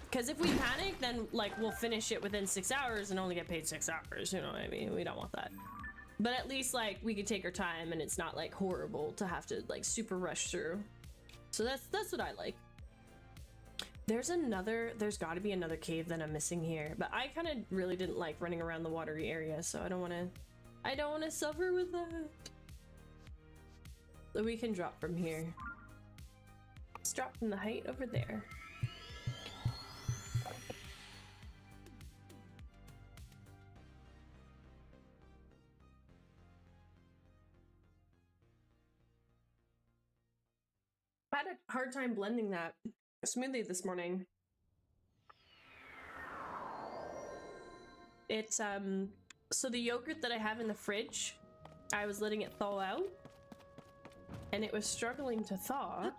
Because if we panic, then like, we'll finish it within 6 hours and only get paid 6 hours. You know what I mean? We don't want that. But at least like, we could take our time and it's not like horrible to have to like super rush through. So that's what I like. There's gotta be another cave that I'm missing here, but I kind of really didn't like running around the watery area, so I don't want to suffer with that. So we can drop from here. Let's drop from the height over there. I had a hard time blending that smoothie this morning. It's so the yogurt that I have in the fridge I was letting it thaw out, and it was struggling to thaw.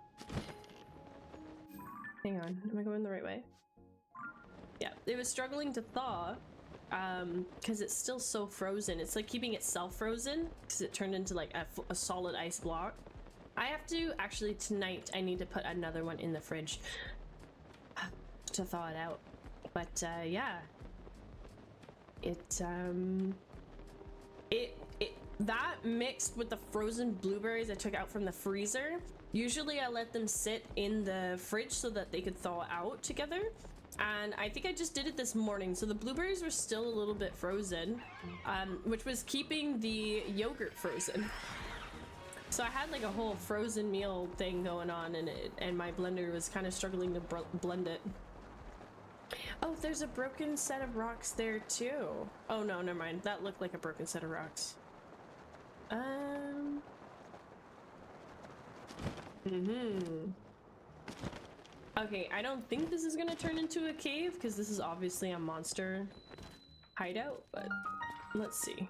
Hang on, am I going the right way? Yeah, it was struggling to thaw because it's still so frozen. It's like keeping itself frozen because it turned into like a solid ice block. I have to actually tonight, I need to put another one in the fridge to thaw it out. But yeah, that mixed with the frozen blueberries I took out from the freezer. Usually I let them sit in the fridge so that they could thaw out together. And I think I just did it this morning. So the blueberries were still a little bit frozen, which was keeping the yogurt frozen. So I had like a whole frozen meal thing going on, and my blender was kind of struggling to blend it. Oh, there's a broken set of rocks there too. Oh no, never mind. That looked like a broken set of rocks. Okay, I don't think this is gonna turn into a cave because this is obviously a monster hideout, but let's see.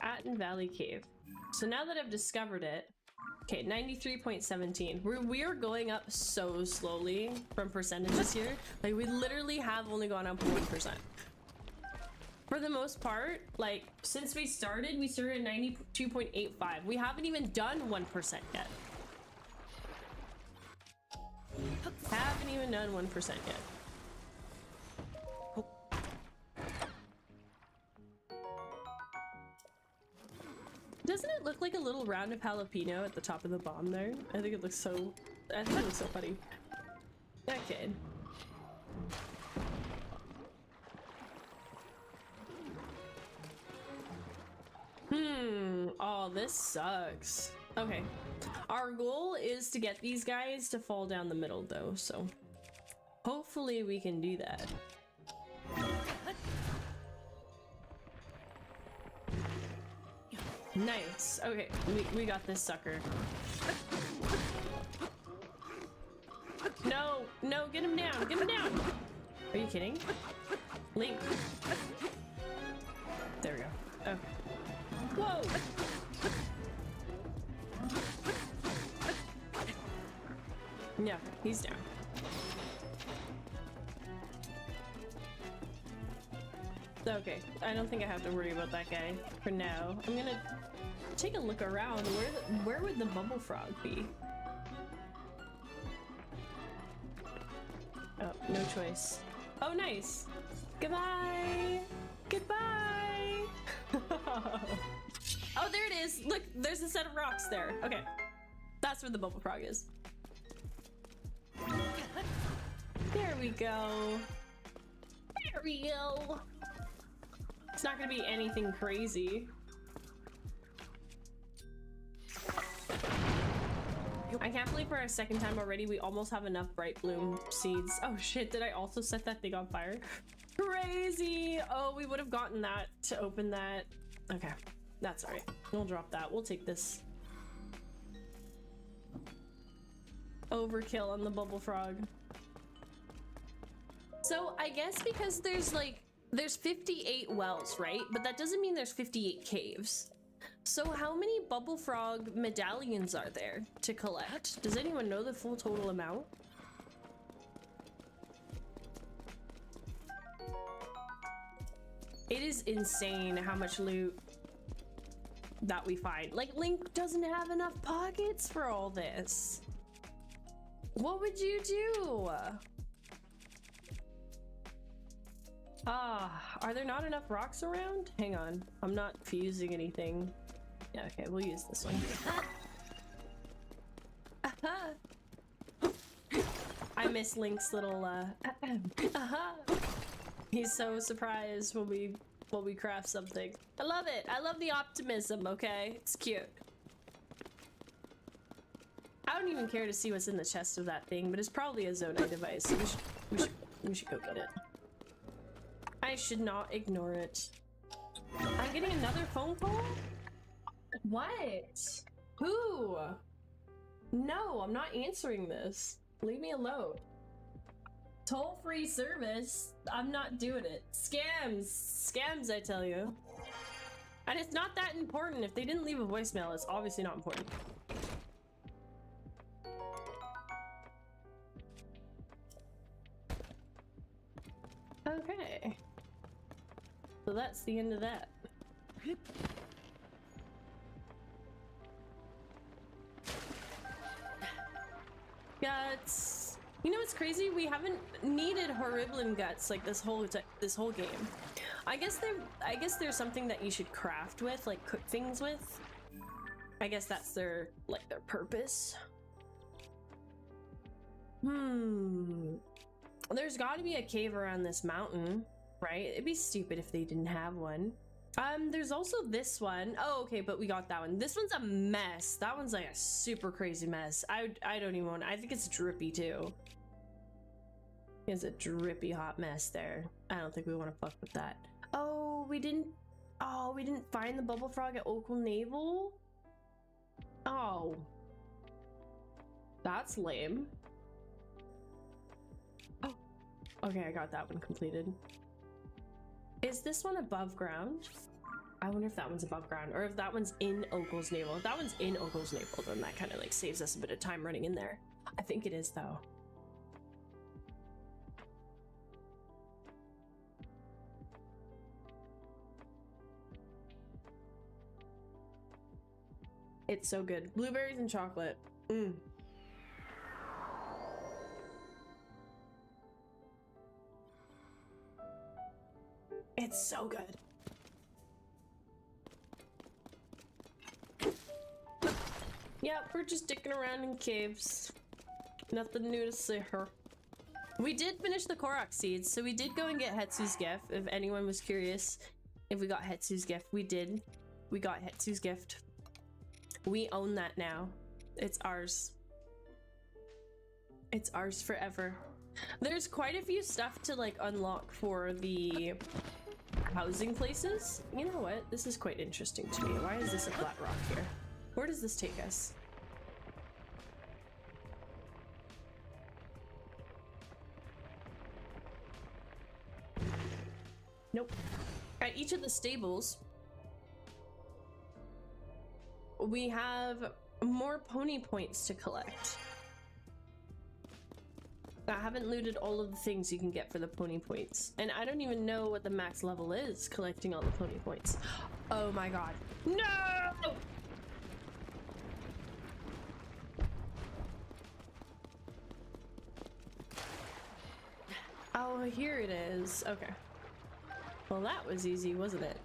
Atten Valley Cave. So now that I've discovered it, okay, 93.17. We are going up so slowly from percentages here. Like, we literally have only gone up 1%. For the most part, like, since we started at 92.85. We haven't even done 1% yet. Haven't even done 1% yet. Doesn't it look like a little round of jalapeno at the top of the bomb there? I think it looks so funny. Okay. Oh, this sucks. Okay. Our goal is to get these guys to fall down the middle though, so hopefully we can do that. Nice. Okay, we got this sucker. No, no, get him down, get him down. Are you kidding? Link. There we go. Okay. Whoa! Yeah, he's down. Okay, I don't think I have to worry about that guy for now. I'm gonna take a look around. Where would the bubble frog be? Oh, no choice. Oh, nice. Goodbye. Goodbye. Oh, there it is. Look, there's a set of rocks there. Okay, that's where the bubble frog is. There we go. There we go. It's not gonna be anything crazy. I can't believe for our second time already we almost have enough bright bloom seeds. Oh shit, did I also set that thing on fire? Crazy! Oh, we would have gotten that to open that. Okay, that's alright. We'll drop that. We'll take this. Overkill on the bubble frog. So I guess because there's 58 wells, right? But that doesn't mean there's 58 caves. So how many bubble frog medallions are there to collect? Does anyone know the full total amount? It is insane how much loot that we find. Like, Link doesn't have enough pockets for all this. What would you do? Are there not enough rocks around? Hang on, I'm not fusing anything. Yeah, okay, we'll use this one. I miss Link's little he's so surprised when we craft something. I love it. I love the optimism, okay? It's cute. I don't even care to see what's in the chest of that thing, but it's probably a Zonai device. So we should go get it. I should not ignore it. I'm getting another phone call? What? Who? No, I'm not answering this. Leave me alone. Toll-free service? I'm not doing it. Scams! Scams, I tell you. And it's not that important. If they didn't leave a voicemail, it's obviously not important. Okay. So that's the end of that. Guts. You know what's crazy? We haven't needed horriblin guts like this whole game. I guess there's something that you should craft with, like cook things with. I guess that's their purpose. There's got to be a cave around this mountain, right? It'd be stupid if they didn't have one. There's also this one. Oh, okay, but we got that one. This one's a mess. That one's like a super crazy mess. I don't even want. I think it's drippy too. It's a drippy hot mess there. I don't think we want to fuck with that. Oh, we didn't find the bubble frog at 𝖤𝖮𝖳. Oh, that's lame. Oh, okay, I got that one completed. Is this one above ground? I wonder if that one's above ground or if that one's in 𝖤𝖮𝖳. If that one's in 𝖤𝖮𝖳, then that kind of like saves us a bit of time running in there. I think it is though. It's so good. Blueberries and chocolate. It's so good. Yeah, we're just dicking around in caves. Nothing new to say here. We did finish the Korok seeds, so we did go and get 𝖬𝖮𝖳's gift. If anyone was curious if we got 𝖬𝖮𝖳's gift, we did. We got 𝖬𝖮𝖳's gift. We own that now. It's ours. It's ours forever. There's quite a few stuff to like unlock for the housing places. You know what? This is quite interesting to me. Why is this a flat rock here? Where does this take us? Nope. At each of the stables, we have more pony points to collect. I haven't looted all of the things you can get for the pony points. And I don't even know what the max level is collecting all the pony points. Oh my god. No! Oh, here it is. Okay. Well, that was easy, wasn't it?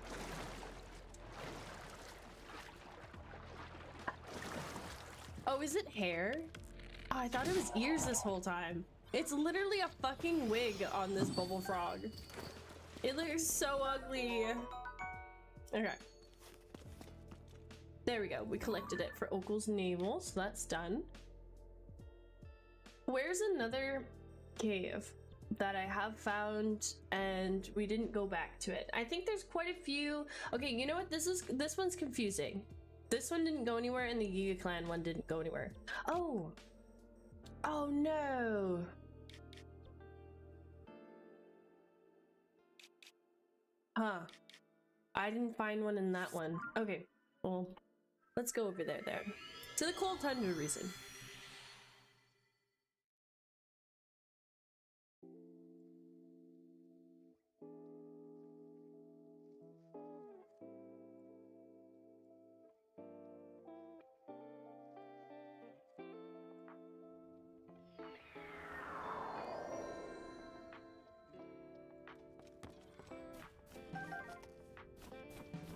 Oh, is it hair? Oh, I thought it was ears this whole time. It's literally a fucking wig on this bubble frog. It looks so ugly. Okay. There we go. We collected it for 𝖤𝖮𝖳, so that's done. Where's another cave that I have found and we didn't go back to it? I think there's quite a few. Okay, you know what? This one's confusing. This one didn't go anywhere and the Yiga clan one didn't go anywhere. Oh. Oh no. Huh. I didn't find one in that one. Okay. Well, let's go over there. To the cold tundra reason.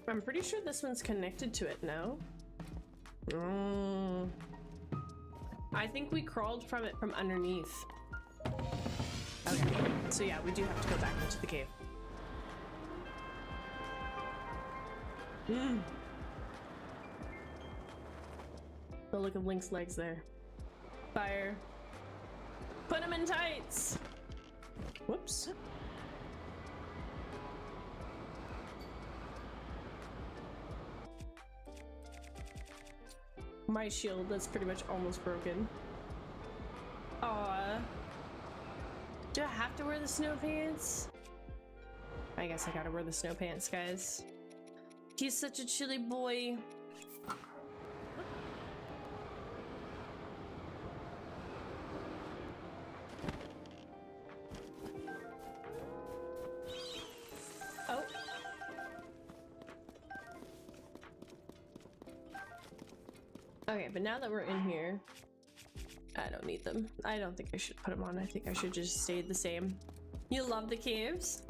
I'm pretty sure this one's connected to it now. I think we crawled from it from underneath. Okay, so yeah, we do have to go back into the cave. The look of Link's legs there. Fire. Put him in tights! Whoops. My shield that's pretty much almost broken. Aww. Do I have to wear the snow pants? I guess I gotta wear the snow pants, guys. He's such a chilly boy. Oh. Okay, but now that we're in here, I don't need them. I don't think I should put them on. I think I should just stay the same. You love the caves?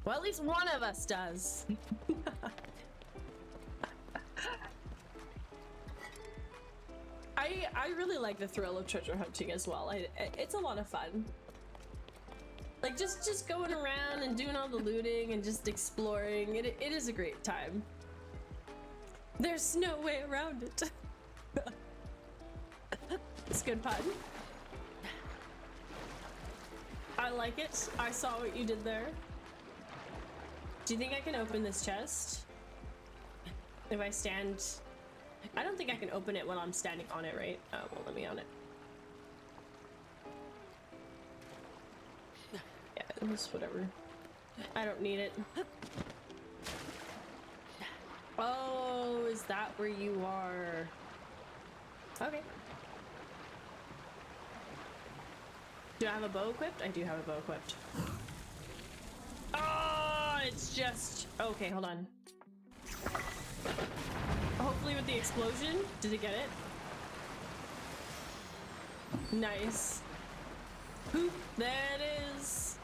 Well, at least one of us does. I really like the thrill of treasure hunting as well. It's a lot of fun. Like just going around and doing all the looting and just exploring. It is a great time. There's no way around it. It's a good pun. I like it. I saw what you did there. Do you think I can open this chest? If I stand... I don't think I can open it when I'm standing on it, right? Oh, well, let me on it. Yeah, just whatever. I don't need it. Oh, is that where you are? Okay. Do I have a bow equipped? I do have a bow equipped. Oh, it's just... Okay, hold on. Hopefully with the explosion. Did it get it? Nice. Boop. There it is.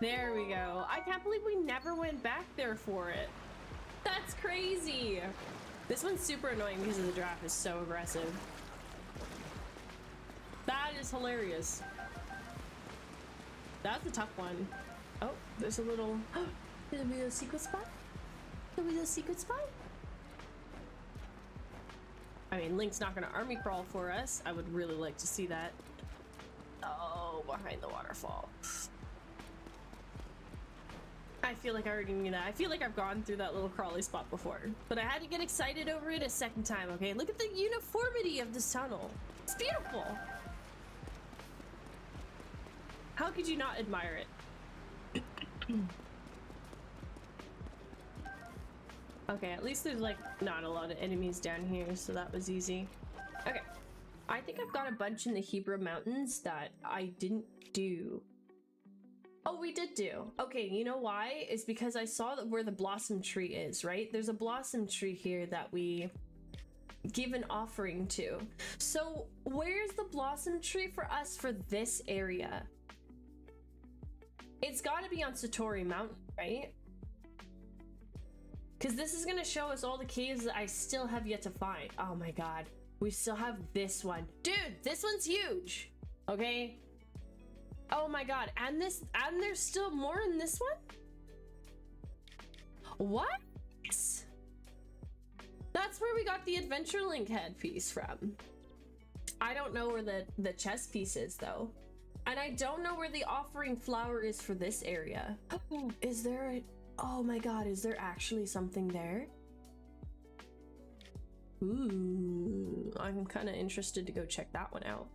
There we go. I can't believe we never went back there for it. That's crazy. This one's super annoying because the draft is so aggressive. That is hilarious. That's a tough one. Oh, there's a little... There'll be a secret spot? There'll be a secret spot? I mean, Link's not gonna army crawl for us. I would really like to see that. Oh, behind the waterfall. I feel like I already knew that. I feel like I've gone through that little crawly spot before. But I had to get excited over it a second time, okay? Look at the uniformity of this tunnel. It's beautiful. How could you not admire it? Okay, at least there's like not a lot of enemies down here, so that was easy. Okay, I think I've got a bunch in the Hebrew Mountains that I didn't do. Oh, we did do. Okay, you know why? It's because I saw that where the blossom tree is, right? There's a blossom tree here that we give an offering to. So where's the blossom tree for us for this area? It's got to be on Satori Mountain, right? Because this is going to show us all the caves that I still have yet to find. Oh my god. We still have this one. Dude, this one's huge. Okay? Oh my god. And there's still more in this one? What? That's where we got the Adventure Link headpiece from. I don't know where the chest piece is though. And I don't know where the offering flower is for this area. Is there a... Oh my god, is there actually something there? Ooh, I'm kind of interested to go check that one out.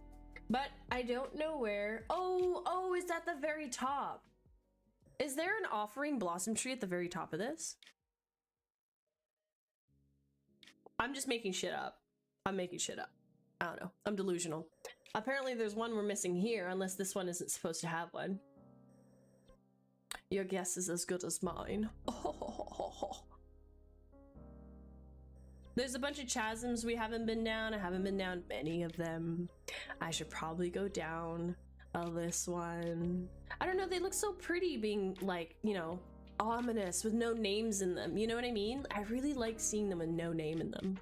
But I don't know where. Oh, is that the very top? Is there an offering blossom tree at the very top of this? I'm just making shit up. I'm making shit up. I don't know. I'm delusional. Apparently there's one we're missing here, unless this one isn't supposed to have one. Your guess is as good as mine. Oh. There's a bunch of chasms we haven't been down. I haven't been down many of them. I should probably go down this one. I don't know, they look so pretty being like, you know, ominous with no names in them. You know what I mean? I really like seeing them with no name in them.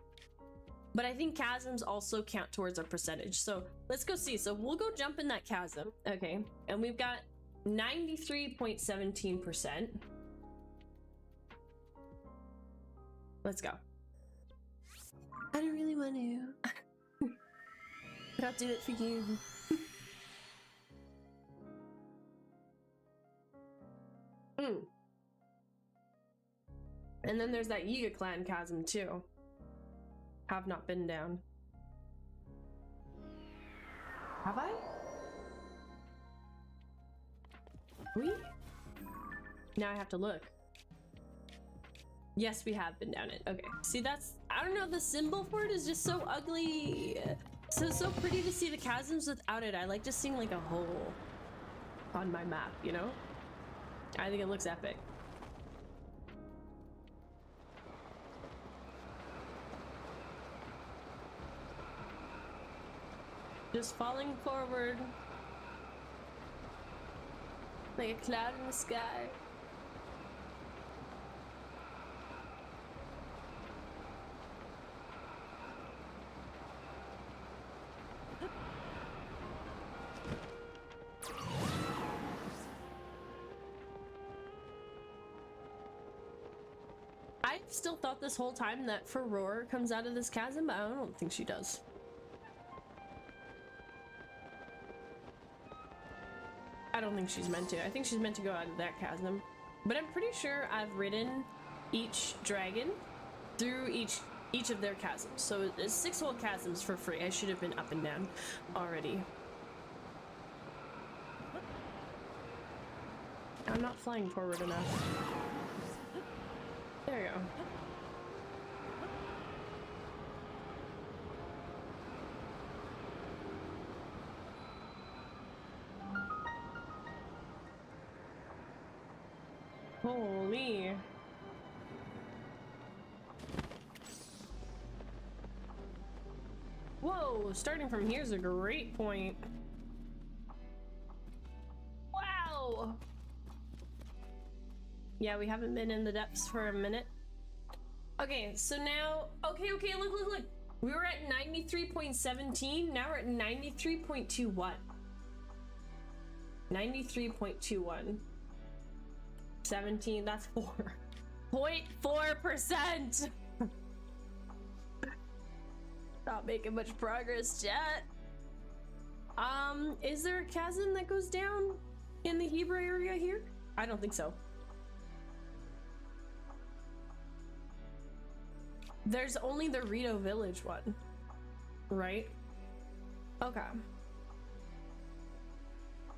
But I think chasms also count towards our percentage. So let's go see. So we'll go jump in that chasm. Okay. And we've got 93.17%. Let's go. I don't really want to. But I'll do it for you. And then there's that Yiga clan chasm too. Have not been down. Have I? We? Now I have to look. Yes, we have been down it. Okay. See, that's, I don't know, the symbol for it is just so ugly. So pretty to see the chasms without it. I like just seeing like a hole on my map, you know? I think it looks epic. Just falling forward like a cloud in the sky. I still thought this whole time that 𝖱comes out of this chasm, but I don't think she does. I don't think she's meant to. I think she's meant to go out of that chasm. But I'm pretty sure I've ridden each dragon through each of their chasms. So there's 6 whole chasms for free. I should have been up and down already. I'm not flying forward enough. There you go. Holy. Whoa, starting from here is a great point. Wow. Yeah, we haven't been in the depths for a minute. Okay, so now, okay, look. We were at 93.17, now we're at 93.21. 93.21. 17, that's 4.4%. Not making much progress yet. Is there a chasm that goes down in the Hebrew area here? I don't think so. There's only the Rito village one, right? Okay.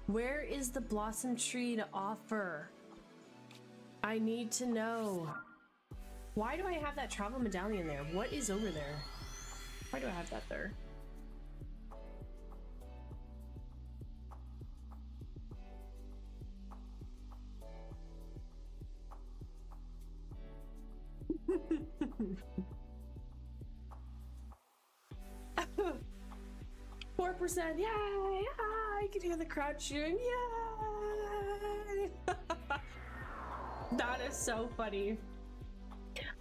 Where is the blossom tree to offer? I need to know. Why do I have that travel medallion there? What is over there? Why do I have that there? %. Yay! I can hear the crowd cheering. Yay! That is so funny.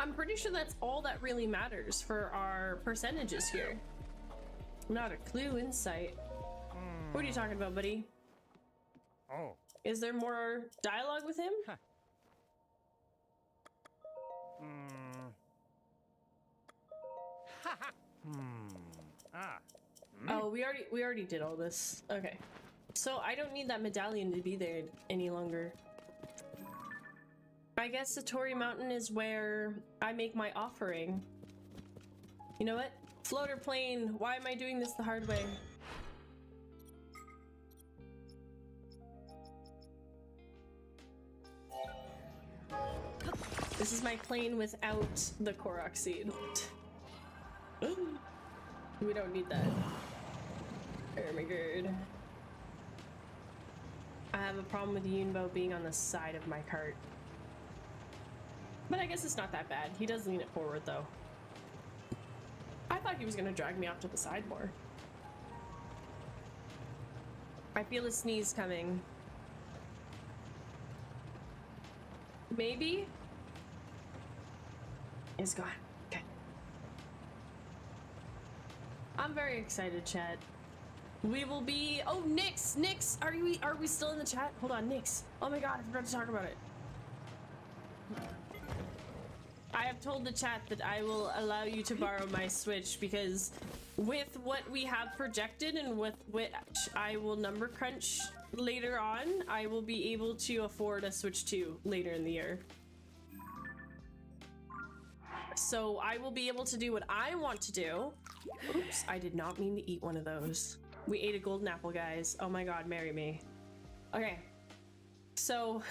I'm pretty sure that's all that really matters for our percentages here. Not a clue in sight. What are you talking about, buddy? Oh. Is there more dialogue with him? Huh. Oh, we already did all this. Okay. So I don't need that medallion to be there any longer. I guess the Torii Mountain is where I make my offering. You know what? Floater plane, why am I doing this the hard way? This is my plane without the Korok seed. We don't need that. Oh my god. I have a problem with 𝖬𝖮𝖳 being on the side of my cart. But I guess it's not that bad. He does lean it forward though. I thought he was gonna drag me off to the side more. I feel a sneeze coming. Maybe? It's gone. Okay. I'm very excited, chat. We will be. Oh, Nyx, are we still in the chat? Hold on, Nyx. Oh my god, I forgot to talk about it. I have told the chat that I will allow you to borrow my Switch because with what we have projected and with which I will number crunch later on, I will be able to afford a Switch 2 later in the year. So I will be able to do what I want to do. Oops, I did not mean to eat one of those. We ate a golden apple, guys. Oh my god, marry me. Okay. So,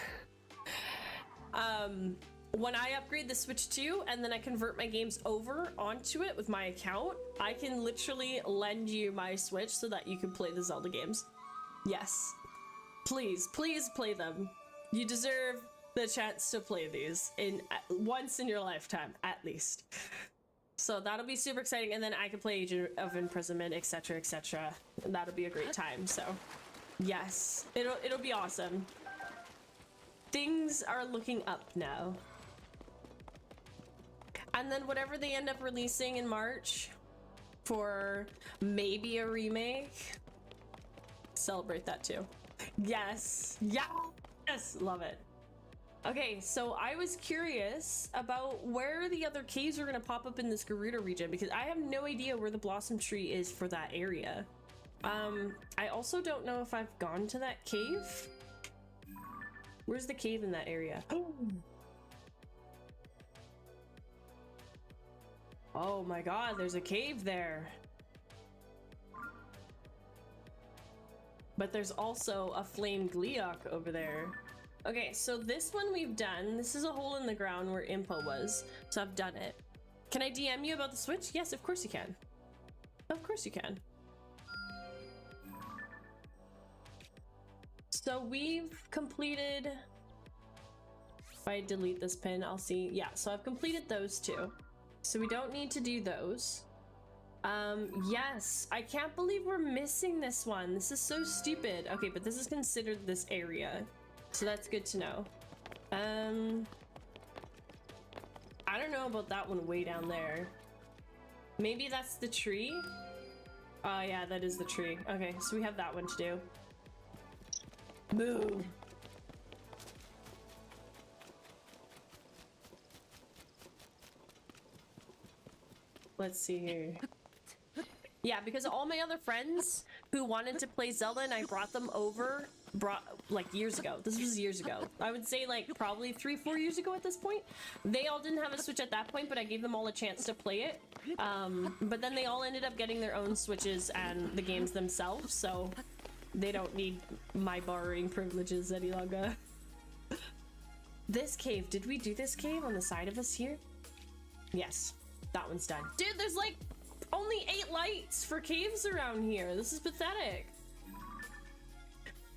when I upgrade the Switch 2 and then I convert my games over onto it with my account, I can literally lend you my Switch so that you can play the Zelda games. Yes. Please, please play them. You deserve the chance to play these once in your lifetime, at least. So that'll be super exciting, and then I can play Agent of Imprisonment, etc., etc. And that'll be a great time. So, yes, it'll be awesome. Things are looking up now. And then whatever they end up releasing in March for maybe a remake, celebrate that too. Yes, yes, love it. Okay, so I was curious about where the other caves are gonna pop up in this Gerudo region, because I have no idea where the Blossom Tree is for that area. I also don't know if I've gone to that cave. Where's the cave in that area? Oh my god, there's a cave there. But there's also a flamed Gleeok over there. Okay, so this one we've done. This is a hole in the ground where Impa was. So I've done it. Can I DM you about the Switch? Yes, of course you can. Of course you can. So we've completed... If I delete this pin, I'll see. Yeah, so I've completed those two. So we don't need to do those. Yes, I can't believe we're missing this one. This is so stupid. Okay, but this is considered this area. So that's good to know. I don't know about that one way down there. Maybe that's the tree? Oh yeah, that is the tree. Okay, so we have that one to do. Move. Let's see here. Yeah, because all my other friends who wanted to play Zelda and I brought them over, like years ago. This was years ago. I would say like probably 3-4 years ago at this point. They all didn't have a Switch at that point, but I gave them all a chance to play it. But then they all ended up getting their own Switches and the games themselves, so they don't need my borrowing privileges any longer. This cave, did we do this cave on the side of us here? Yes, that one's done. Dude, there's like only 8 lights for caves around here. This is pathetic.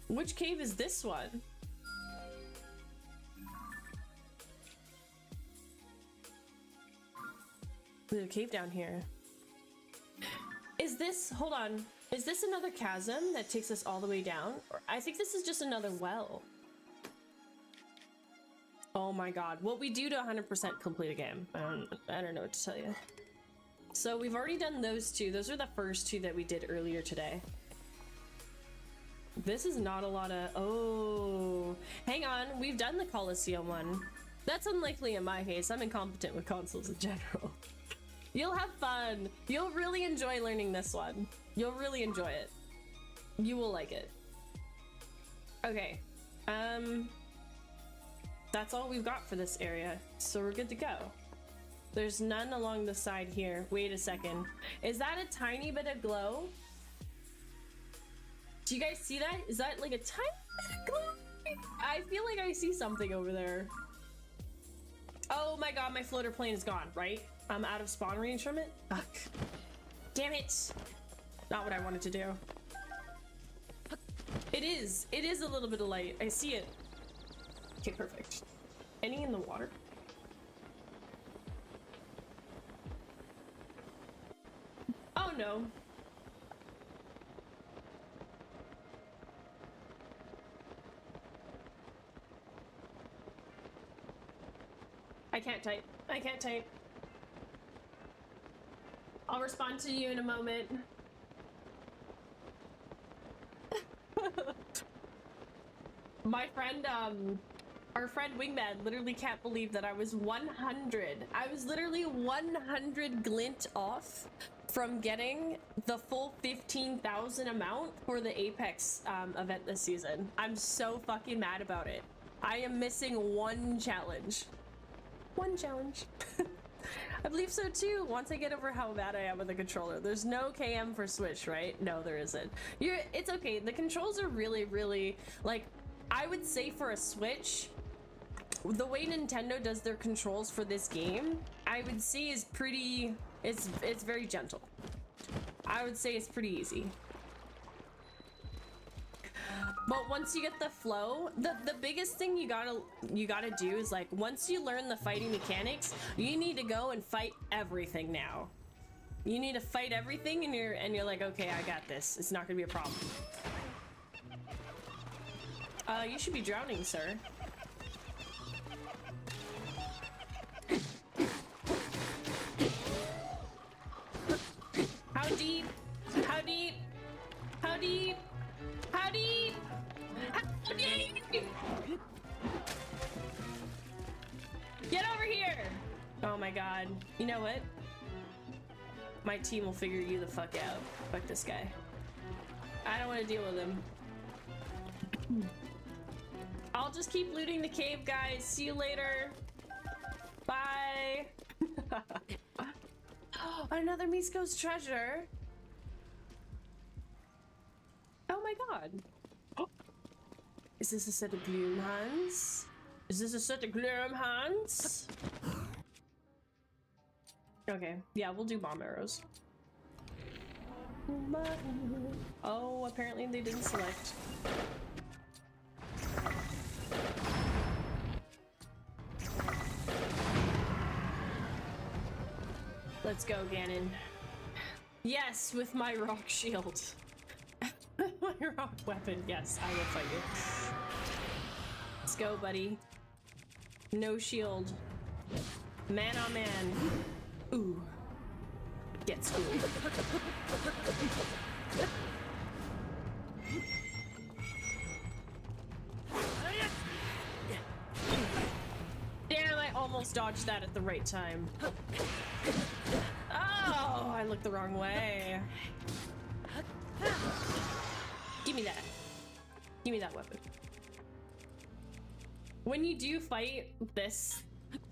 Which cave is this one? There's a cave down here. Is this, hold on. Is this another chasm that takes us all the way down? Or I think this is just another well. Oh my god. What we do to 100% complete a game. I don't know what to tell you. So we've already done those two. Those are the first two that we did earlier today. This is not a lot of... Oh, hang on. We've done the Colosseum one. That's unlikely in my case. I'm incompetent with consoles in general. You'll have fun. You'll really enjoy learning this one. You'll really enjoy it. You will like it. Okay. That's all we've got for this area. So we're good to go. There's none along the side here. Wait a second. Is that a tiny bit of glow? Do you guys see that? Is that like a tiny bit of glow? I feel like I see something over there. Oh my god, my floater plane is gone, right? I'm out of spawn range from it? Fuck. Damn it. Not what I wanted to do. It is a little bit of light. I see it. Okay, perfect. Any in the water? Oh no. I can't type. I can't type. I'll respond to you in a moment. My friend, our friend 𝖬𝖮𝖳 literally can't believe that I was 100. I was literally 100 glint off from getting the full 15,000 amount for the Apex event this season. I'm so fucking mad about it. I am missing one challenge. One challenge. I believe so too, once I get over how bad I am with the controller. There's no KM for Switch, right? No, there isn't. It's okay. The controls are really, really, like, I would say for a Switch, the way Nintendo does their controls for this game, I would say is pretty, it's very gentle. I would say it's pretty easy. But once you get the flow, the biggest thing you gotta do is, like, once you learn the fighting mechanics, you need to go and fight everything now. You need to fight everything, and you're like, okay, I got this. It's not gonna be a problem. You should be drowning, sir. How deep? How deep? How deep? How deep? How deep? Get over here! Oh my god. You know what? My team will figure you the fuck out. Fuck this guy. I don't want to deal with him. I'll just keep looting the cave, guys. See you later. Bye. Another 𝖬𝖮𝖳 treasure. Oh my god. Is this a set of gloom hands? Is this a set of gloom hands? Okay, yeah, we'll do bomb arrows. Oh, apparently they didn't select. Let's go, Ganon. Yes, with my rock shield. My rock weapon. Yes, I will fight you. Let's go, buddy. No shield. Man on man. Ooh. Get schooled. Damn, I almost dodged that at the right time. Oh, I looked the wrong way. Give me that. Give me that weapon. When you do fight this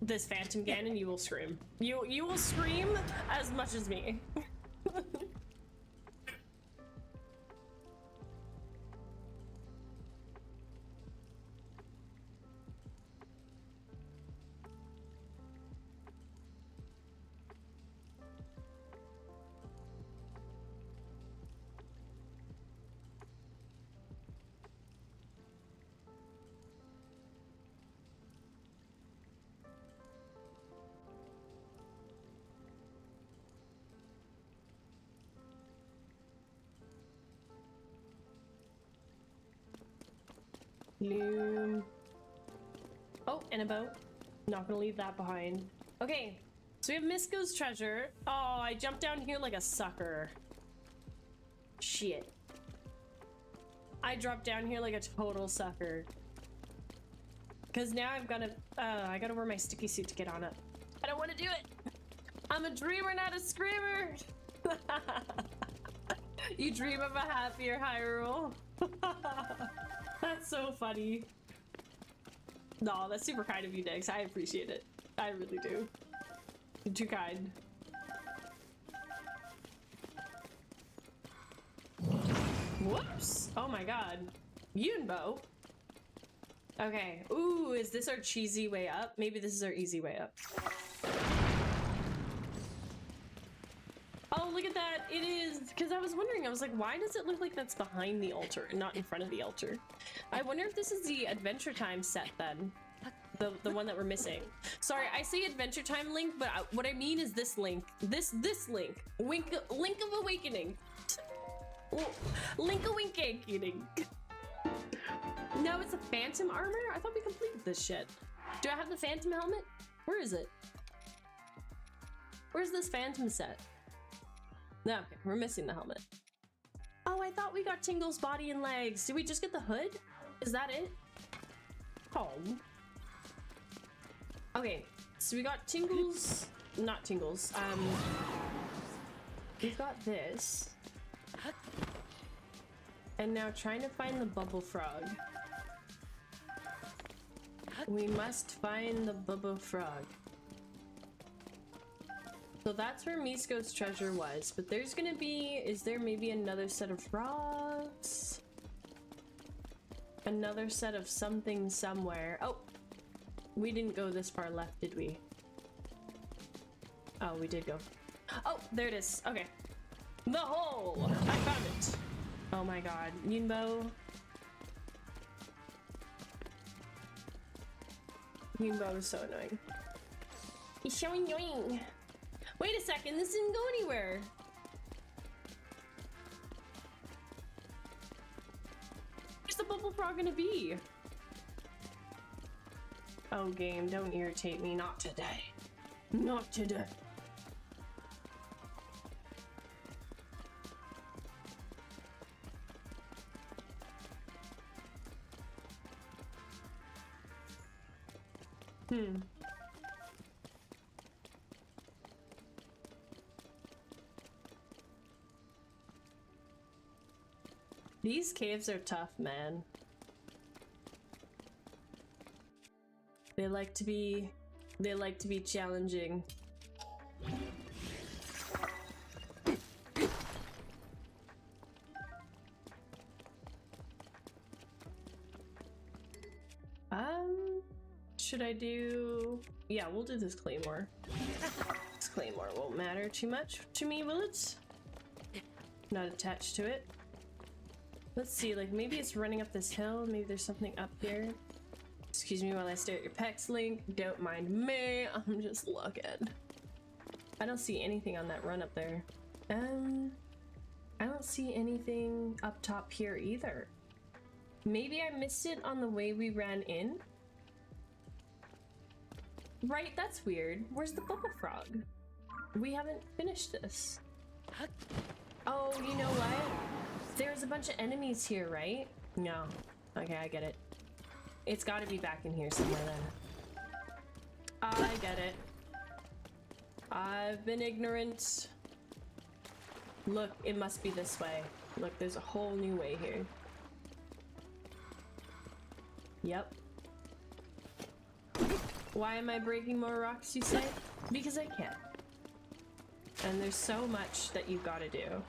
Phantom Ganon, you will scream. You will scream as much as me. Loom. Oh, and a bow. Not gonna leave that behind. Okay, so we have 𝖬𝖮𝖳's treasure. Oh, I jumped down here like a sucker. Shit. I dropped down here like a total sucker. Cause now I've gotta, I gotta wear my sticky suit to get on it. I don't want to do it. I'm a dreamer, not a screamer. You dream of a happier Hyrule. That's so funny. No, that's super kind of you, Dex. I appreciate it. I really do. You're too kind. Whoops! Oh my god. 𝖬𝖮𝖳. Okay. Ooh, is this our cheesy way up? Maybe this is our easy way up. Oh, look at that. It is. Because I was wondering, I was like, why does it look like that's behind the altar and not in front of the altar? I wonder if this is the Adventure Time set then. The one that we're missing. Sorry, I say Adventure Time link, but what I mean is this link. This link. Link of Awakening. Link-a-wink-awakening. No, it's a Phantom armor? I thought we completed this shit. Do I have the Phantom helmet? Where is it? Where's this Phantom set? No, okay, we're missing the helmet. Oh, I thought we got Tingle's body and legs. Did we just get the hood? Is that it? Oh. Okay, so we got Tingle's, not Tingle's, we've got this. And now trying to find the bubble frog. We must find the bubble frog. So that's where 𝖬𝖮𝖳's treasure was, but there's gonna be, is there maybe another set of frogs? Another set of something somewhere. Oh, We didn't go this far left, did we? Oh, we did go. Oh, there it is. Okay. The hole! I found it! Oh my god. 𝖬𝖮𝖳. 𝖬𝖮𝖳 is so annoying. He's so annoying. Wait a second, this didn't go anywhere. Where's the bubble frog gonna be? Oh, game, don't irritate me. Not today. Not today. These caves are tough, man. They like to be challenging. Should I do... Yeah, we'll do this claymore. This claymore won't matter too much to me, will it? Not attached to it. Let's see, like maybe it's running up this hill, maybe there's something up here. Excuse me while I stare at your pecs, Link. Don't mind me, I'm just looking. I don't see anything on that run up there. I don't see anything up top here either. Maybe I missed it on the way we ran in? Right, that's weird. Where's the bubble frog? We haven't finished this. Oh, you know what? There's a bunch of enemies here, right? No. Okay, I get it. It's gotta be back in here somewhere then. I get it. I've been ignorant. Look, it must be this way. Look, there's a whole new way here. Yep. Why am I breaking more rocks, you say? Because I can. And there's so much that you've got to do.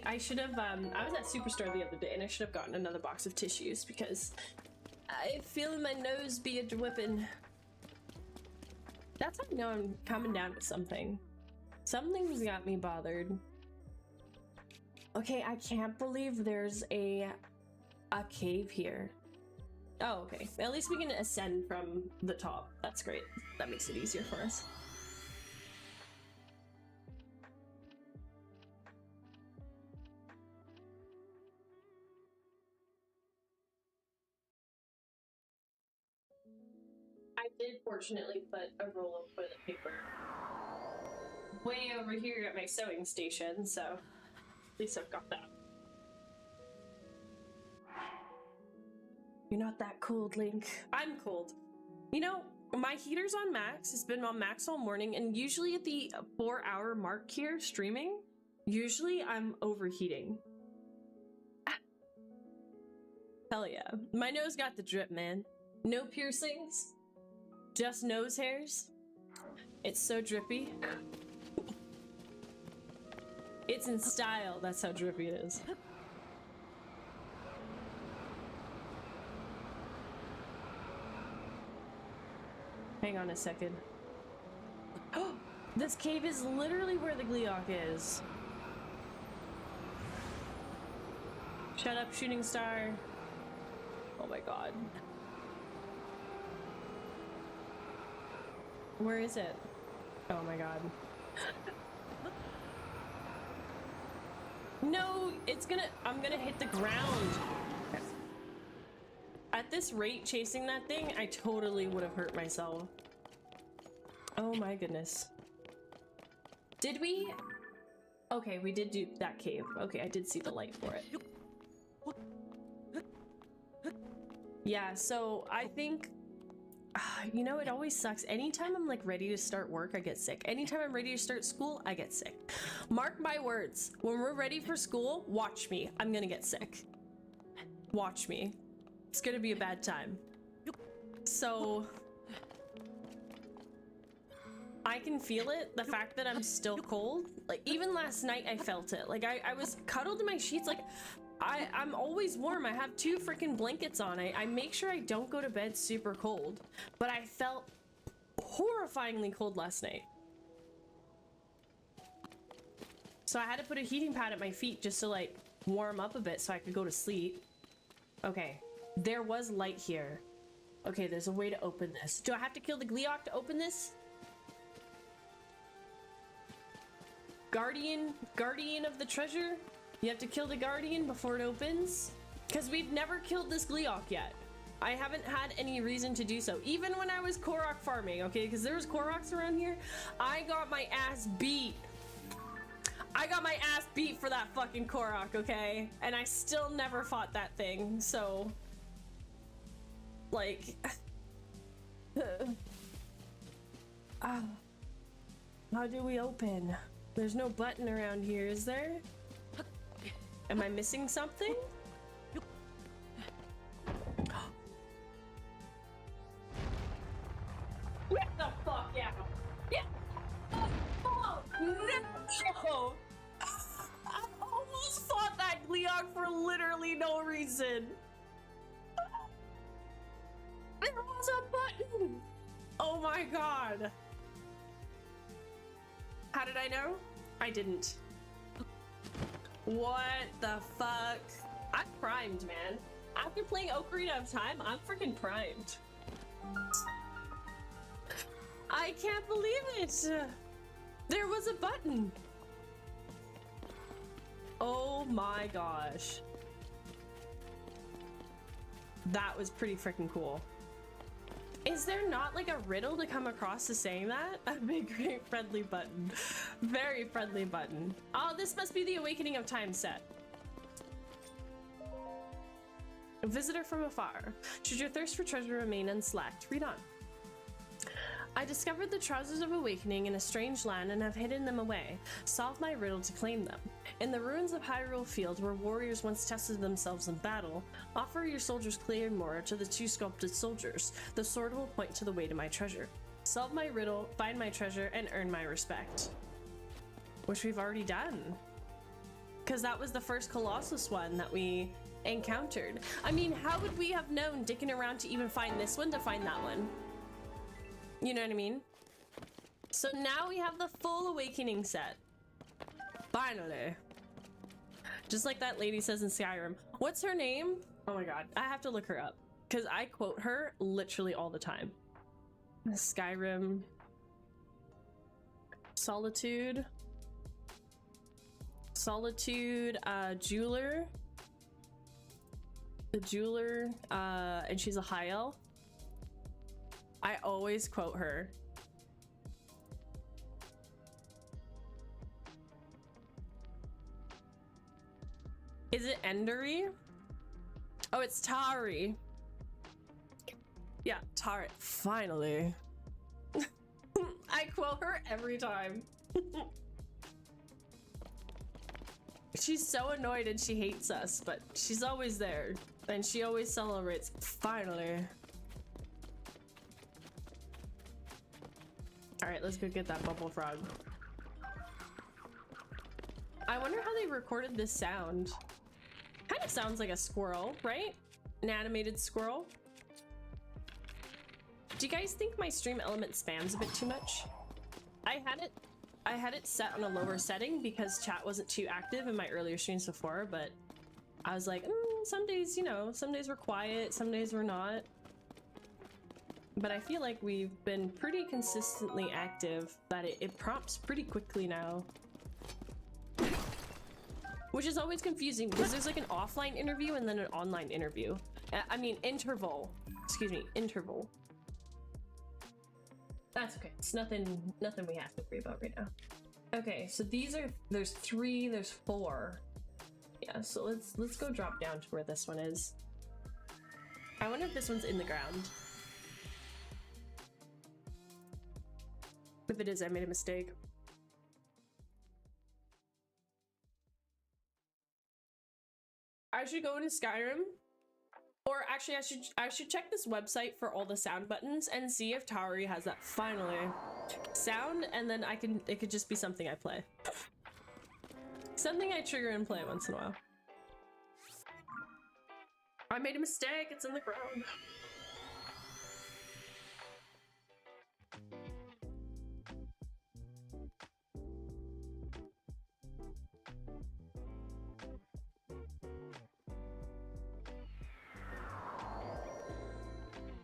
I should have, I was at Superstore the other day and I should have gotten another box of tissues because I feel my nose be a whipping. That's how I know I'm coming down with something. Something's got me bothered. Okay, I can't believe there's a cave here. Oh, okay. At least we can ascend from the top. That's great. That makes it easier for us. I did fortunately put a roll of toilet paper way over here at my sewing station, so at least I've got that. You're not that cold, Link. I'm cold. You know, my heater's on max. It's been on max all morning, and usually at the 4-hour mark here streaming, usually I'm overheating. Hell yeah. My nose got the drip, man. No piercings. Just nose hairs. It's so drippy. It's in style, that's how drippy it is. Hang on a second. Oh, this cave is literally where the 𝖬𝖮𝖳 is. Shut up, shooting star. Oh my god. Where is it? Oh my god. No, it's gonna, I'm gonna hit the ground. At this rate, chasing that thing, I totally would have hurt myself. Oh my goodness. Did we? Okay, we did do that cave. Okay, I did see the light for it. Yeah, so I think, you know, it always sucks. Anytime I'm like ready to start work, I get sick. Anytime I'm ready to start school, I get sick. Mark my words, when we're ready for school, watch me. I'm gonna get sick. Watch me. It's gonna be a bad time. So I can feel it, the fact that I'm still cold. Like, even last night I felt it. Like, I was cuddled in my sheets. Like, I'm always warm. I have 2 freaking blankets on. I make sure I don't go to bed super cold. But I felt horrifyingly cold last night. So I had to put a heating pad at my feet just to, like, warm up a bit so I could go to sleep. Okay, there was light here. Okay, there's a way to open this. Do I have to kill the gliok to open this? Guardian of the treasure? You have to kill the guardian before it opens? Because we've never killed this gliok yet. I haven't had any reason to do so. Even when I was Korok farming, okay? Because there was Koroks around here. I got my ass beat. I got my ass beat for that fucking Korok, okay? And I still never fought that thing, so... Like... How do we open? There's no button around here, is there? Am I missing something? Get the fuck out! Yeah! Oh, no! I almost fought that gliok for literally no reason. There was a button! Oh my god. How did I know? I didn't. What the fuck? I'm primed, man. After playing Ocarina of Time, I'm freaking primed. I can't believe it! There was a button! Oh my gosh. That was pretty freaking cool. Is there not like a riddle to come across to saying that? A big, great, friendly button. Very friendly button. Oh, this must be the Awakening of Time set. A visitor from afar. Should your thirst for treasure remain unslacked, read on. I discovered the trousers of awakening in a strange land and have hidden them away. Solve my riddle to claim them. In the ruins of Hyrule Field, where warriors once tested themselves in battle, offer your soldier's claymore to the 2 sculpted soldiers. The sword will point to the way to my treasure. Solve my riddle, find my treasure, and earn my respect. Which we've already done. Because that was the first Colossus one that we encountered. I mean, how would we have known dicking around to even find this one to find that one? You know what I mean? So now we have the full awakening set. Finally. Just like that lady says in Skyrim. What's her name? Oh my god, I have to look her up. Because I quote her literally all the time. Skyrim. Solitude. Jeweler. The jeweler, and she's a high elf. I always quote her. Is it 𝖬𝖪i? Oh, it's Tari. Yeah, Tari. Finally. I quote her every time. She's so annoyed and she hates us, but she's always there. And she always celebrates. Finally. Alright, let's go get that bubble frog. I wonder how they recorded this sound. Kind of sounds like a squirrel, right? An animated squirrel. Do you guys think my stream element spams a bit too much? I had it set on a lower setting because chat wasn't too active in my earlier streams before, but I was like, some days, you know, some days we're quiet, some days we're not. But I feel like we've been pretty consistently active, that it prompts pretty quickly now. Which is always confusing because there's like an offline interview and then an online interview. I mean, interval. Excuse me, interval. That's okay. It's nothing we have to worry about right now. Okay, so there's 3, there's 4. Yeah, so let's go drop down to where this one is. I wonder if this one's in the ground. If it is, I made a mistake. I should go into Skyrim Or actually, I should check this website for all the sound buttons and see if Tauri has that finally sound, and then it could just be something I play. Something I trigger and play once in a while. I made a mistake, it's in the ground.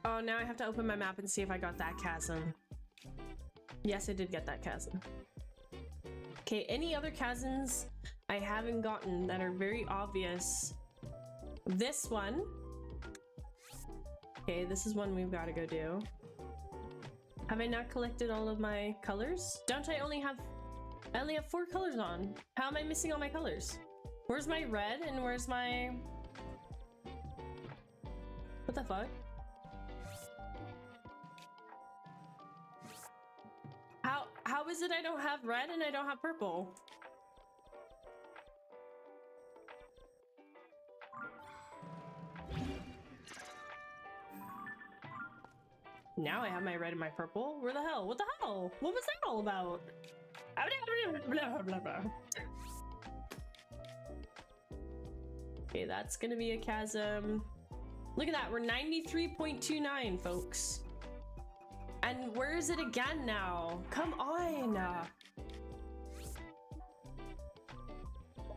Oh, now I have to open my map and see if I got that chasm. Yes, I did get that chasm. Okay, any other chasms I haven't gotten that are very obvious? This one. Okay, this is one we've got to go do. Have I not collected all of my colors? Don't I only have 4 colors on? How am I missing all my colors? Where's my red and where's my... What the fuck? How is it I don't have red and I don't have purple? Now I have my red and my purple. Where the hell? What the hell? What was that all about? Okay, that's gonna be a chasm. Look at that, we're 93.29, folks. And where is it again now? Come on!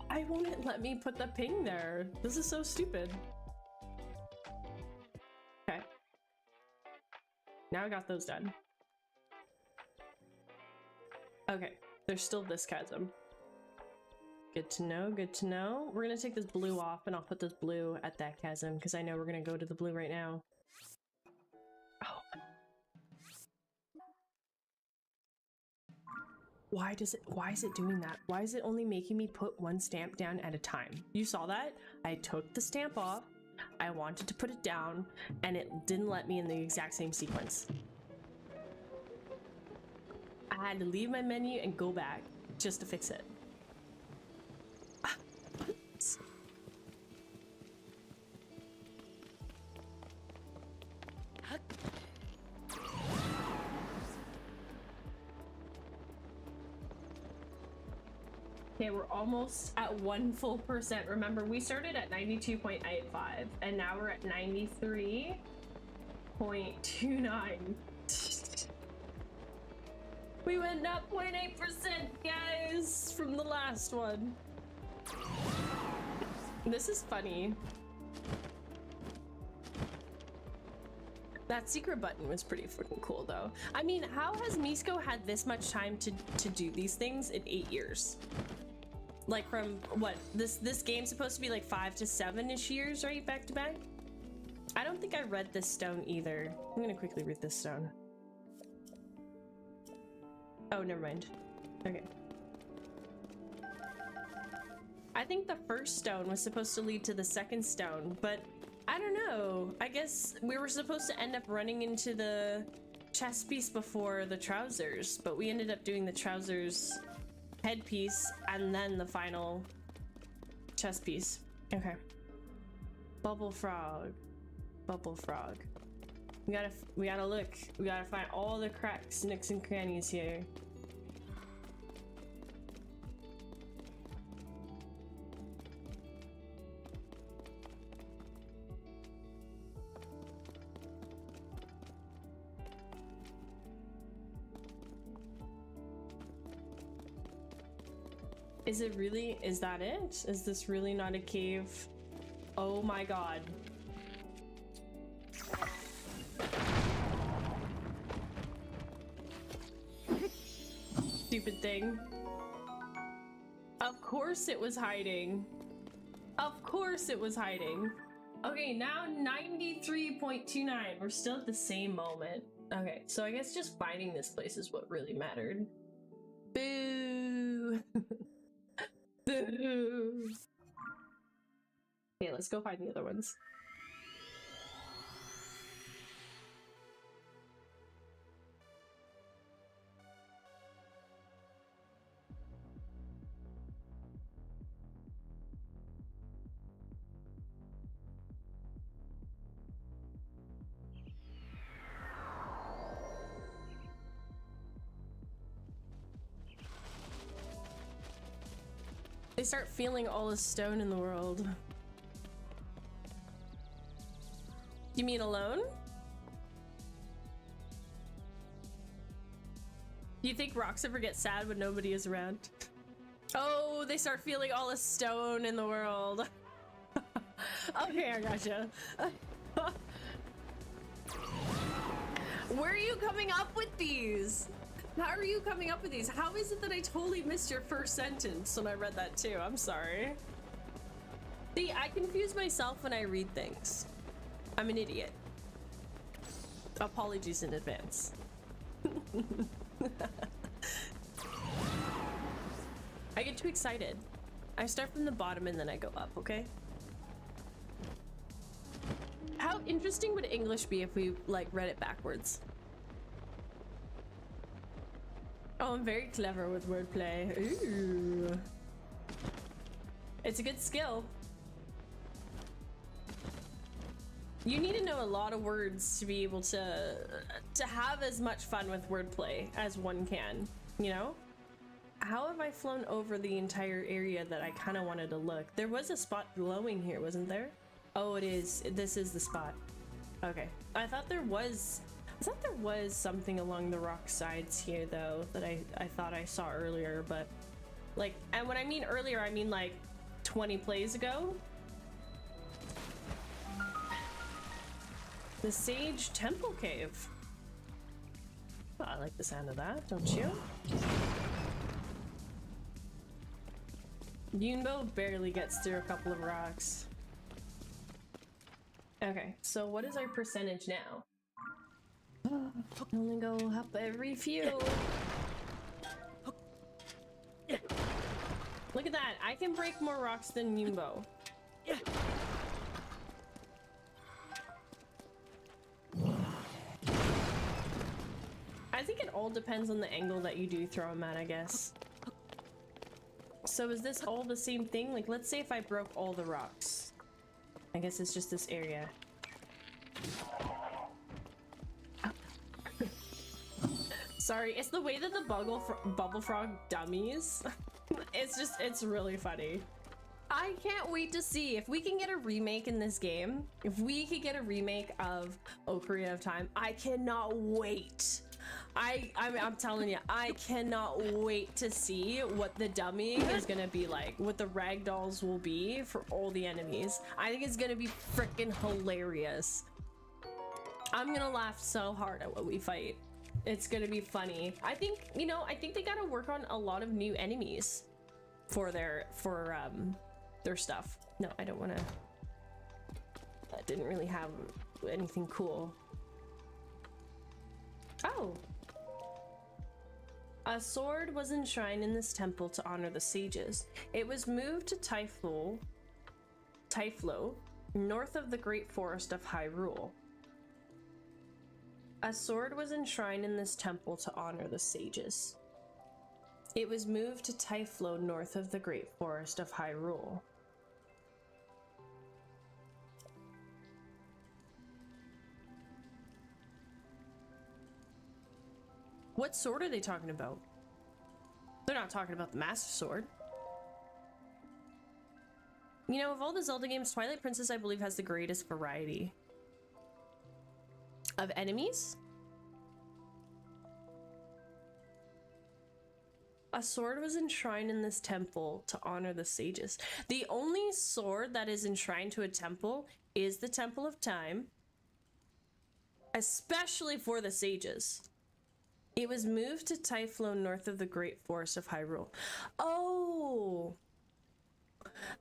Why won't it let me put the ping there? This is so stupid. Okay. Now I got those done. Okay, there's still this chasm. Good to know, good to know. We're gonna take this blue off and I'll put this blue at that chasm because I know we're gonna go to the blue right now. Oh. Why is it doing that? Why is it only making me put one stamp down at a time? You saw that? I took the stamp off, I wanted to put it down, and it didn't let me in the exact same sequence. I had to leave my menu and go back just to fix it. Okay, we're almost at 1 full percent. Remember, we started at 92.85 and now we're at 93.29. We went up 0.8%, guys, from the last one. This is funny. That secret button was pretty freaking cool, though. I mean, how has Misko had this much time to do these things in 8 years? Like from what, this game's supposed to be like 5 to 7-ish years, right? Back to back? I don't think I read this stone either. I'm gonna quickly read this stone. Oh, never mind. Okay. I think the first stone was supposed to lead to the second stone, but I don't know. I guess we were supposed to end up running into the chest piece before the trousers, but we ended up doing the trousers headpiece and then the final chest piece. Okay. Bubble frog. Bubble frog. We gotta look. We gotta find all the cracks, nooks, and crannies here. Is it really? Is that it? Is this really not a cave? Oh my god. Stupid thing. Of course it was hiding. Of course it was hiding. Okay, now 93.29. We're still at the same moment. Okay, so I guess just finding this place is what really mattered. Boo! Boo! Okay, let's go find the other ones. They start feeling all the stone in the world. You mean alone? Do you think rocks ever get sad when nobody is around? Oh, they start feeling all the stone in the world. Okay, I gotcha. Where are you coming up with these? How are you coming up with these? How is it that I totally missed your first sentence when I read that too? I'm sorry. See, I confuse myself when I read things. I'm an idiot. Apologies in advance. I get too excited. I start from the bottom and then I go up, okay? How interesting would English be if we like read it backwards? Oh, I'm very clever with wordplay. Ooh. It's a good skill. You need to know a lot of words to be able to have as much fun with wordplay as one can, you know? How have I flown over the entire area that I kind of wanted to look? There was a spot glowing here, wasn't there? Oh, it is. This is the spot. Okay. I thought there was something along the rock sides here though that I thought I saw earlier, but like, and when I mean earlier, I mean like 20 plays ago. The Sage Temple Cave. Oh, I like the sound of that, don't you? 𝖬𝖮𝖳 barely gets through a couple of rocks. Okay, so what is our percentage now? Only go up every few. Look at that, I can break more rocks than 𝖬𝖮𝖳. I think it all depends on the angle that you do throw them at, I guess. So is this all the same thing? Like, let's say if I broke all the rocks. I guess it's just this area. Sorry, it's the way that the bubble frog dummies. It's really funny. I can't wait to see if we can get a remake in this game. If we could get a remake of Ocarina of Time, I cannot wait. I'm telling you, I cannot wait to see what the dummying is gonna be like, what the ragdolls will be for all the enemies. I think it's gonna be freaking hilarious. I'm gonna laugh so hard at what we fight. It's gonna be funny. I think, you know, I think they gotta work on a lot of new enemies for their stuff. No, I don't wanna. That didn't really have anything cool. Oh. A sword was enshrined in this temple to honor the sages. It was moved to 𝖳𝖾, north of the great forest of Hyrule. A sword was enshrined in this temple to honor the sages. It was moved to 𝖳Л, north of the great forest of Hyrule. What sword are they talking about? They're not talking about the Master Sword. You know, of all the Zelda games, Twilight Princess, I believe, has the greatest variety of enemies. A sword was enshrined in this temple to honor the sages. The only sword that is enshrined to a temple is the Temple of Time, especially for the sages. It was moved to 𝖳Л, north of the great forest of Hyrule. Oh,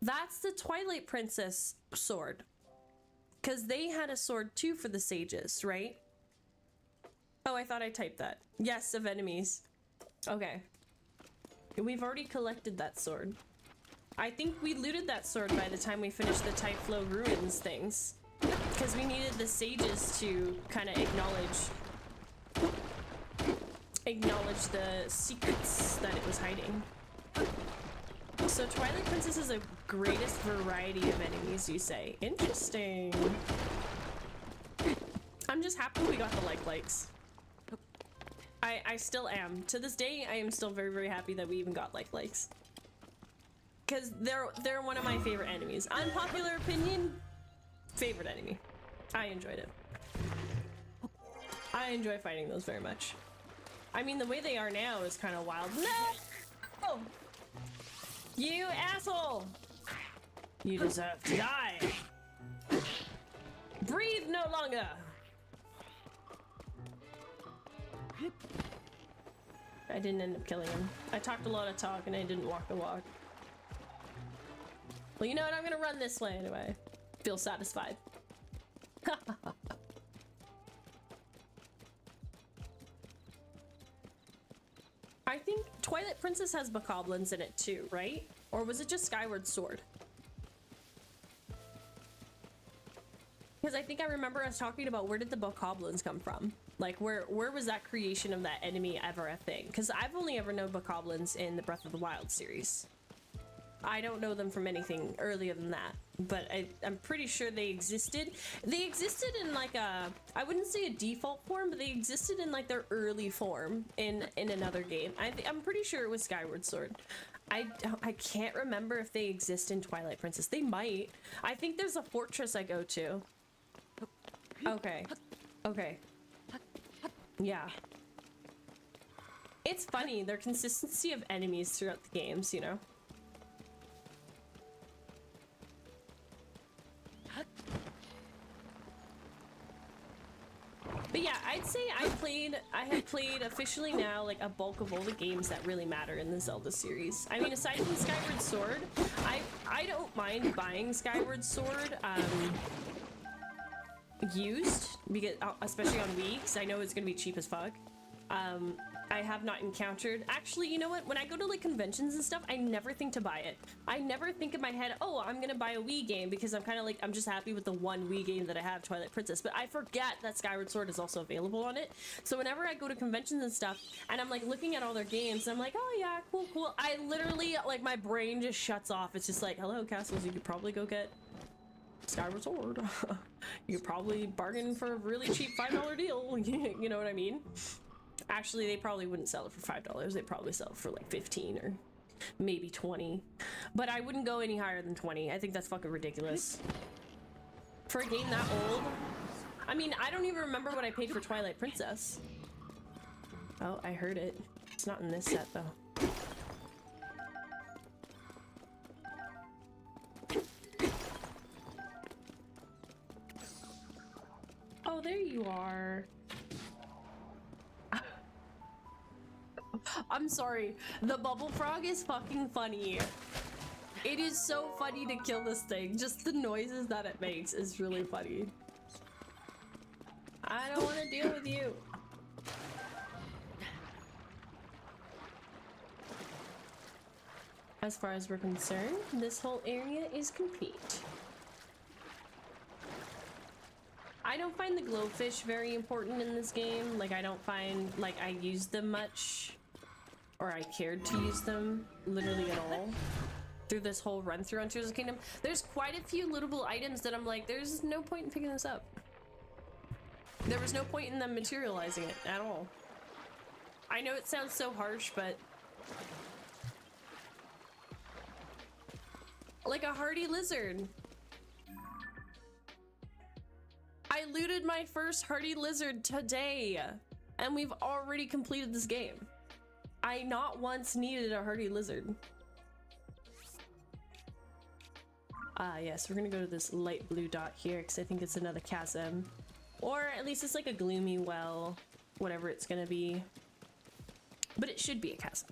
that's the Twilight Princess sword. Because they had a sword too for the sages, right? Oh, I thought I typed that. Yes, of enemies. Okay. We've already collected that sword. I think we looted that sword by the time we finished the 𝖳Л ruins things. Because we needed the sages to kind of acknowledge the secrets that it was hiding. So Twilight Princess is the greatest variety of enemies, you say? Interesting. I'm just happy we got the likes. I still am. To this day, I am still very, very happy that we even got likes. because they're one of my favorite enemies. Unpopular opinion, favorite enemy. I enjoyed it. I enjoy fighting those very much. I mean, the way they are now is kind of wild. No! You asshole! You deserve to die. Breathe no longer. I didn't end up killing him. I talked a lot of talk and I didn't walk the walk. Well, you know what? I'm gonna run this way anyway. Feel satisfied. I think Twilight Princess has bokoblins in it too, right? Or was it just Skyward Sword? Because I think I remember us talking about where did the bokoblins come from? Like where was that creation of that enemy ever a thing? Because I've only ever known bokoblins in the Breath of the Wild series. I don't know them from anything earlier than that, but I'm pretty sure they existed. They existed in like a, I wouldn't say a default form, but they existed in like their early form in another game. I'm pretty sure it was Skyward Sword. I can't remember if they exist in Twilight Princess. They might. I think there's a fortress I go to. Okay. Okay. Yeah. It's funny, their consistency of enemies throughout the games, you know? But yeah, I'd say I have played officially now like a bulk of all the games that really matter in the Zelda series. I mean, aside from Skyward Sword, I don't mind buying Skyward Sword used, because especially on Wii, because I know it's gonna be cheap as fuck. I have not encountered, actually, you know what, when I go to like conventions and stuff, I never think to buy it. I never think in my head, oh, I'm gonna buy a Wii game, because I'm kind of like, I'm just happy with the one Wii game that I have, Twilight Princess. But I forget that Skyward Sword is also available on it. So whenever I go to conventions and stuff and I'm like looking at all their games, I'm like, oh yeah, cool, cool, I literally, like, my brain just shuts off. It's just like, hello castles, you could probably go get Skyward Sword. You could probably bargain for a really cheap $5 deal. You know what I mean? Actually, they probably wouldn't sell it for $5. They'd probably sell it for like 15 or maybe 20. But I wouldn't go any higher than 20. I think that's fucking ridiculous. For a game that old. I mean, I don't even remember what I paid for Twilight Princess. Oh, I heard it. It's not in this set though. Oh, there you are. I'm sorry. The bubble frog is fucking funny. It is so funny to kill this thing. Just the noises that it makes is really funny. I don't want to deal with you. As far as we're concerned, this whole area is complete. I don't find the glowfish very important in this game. Like, I don't find, like, I use them much, or I cared to use them literally at all through this whole run through on Tears of the Kingdom. There's quite a few lootable items that I'm like, there's no point in picking this up. There was no point in them materializing it at all. I know it sounds so harsh, but like a hardy lizard. I looted my first hardy lizard today, and we've already completed this game. I not once needed a hardy lizard. Yes, we're gonna go to this light blue dot here because I think it's another chasm. Or at least it's like a gloomy well, whatever it's gonna be. But it should be a chasm.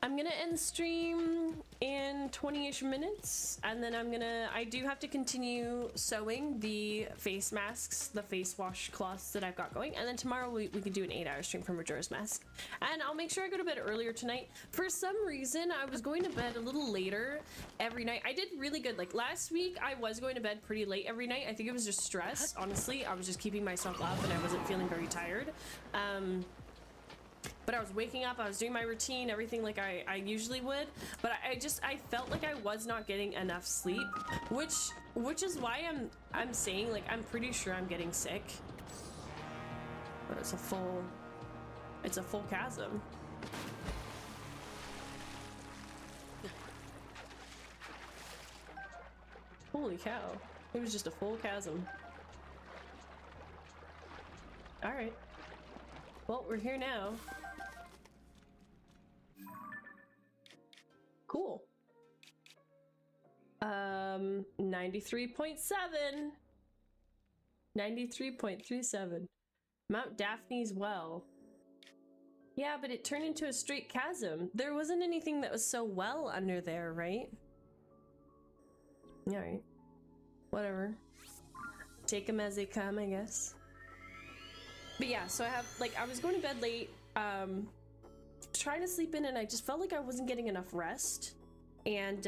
I'm gonna end the stream in 20-ish minutes, and then I do have to continue sewing the face masks, the face wash cloths that I've got going, and then tomorrow we can do an 8-hour stream from Majora's Mask. And I'll make sure I go to bed earlier tonight. For some reason, I was going to bed a little later every night. I did really good. Like last week, I was going to bed pretty late every night. I think it was just stress, honestly. I was just keeping myself up and I wasn't feeling very tired. But I was waking up, I was doing my routine, everything like I usually would, but I felt like I was not getting enough sleep, which is why I'm saying, like, I'm pretty sure I'm getting sick. But it's a full chasm. Holy cow. It was just a full chasm. Alright. Well, we're here now. Cool. 93.7. 93.37. Mount Daphne's well. Yeah, but it turned into a straight chasm. There wasn't anything that was so well under there, right? Alright. Whatever. Take them as they come, I guess. But yeah, so I have, like, I was going to bed late, trying to sleep in, and I just felt like I wasn't getting enough rest. And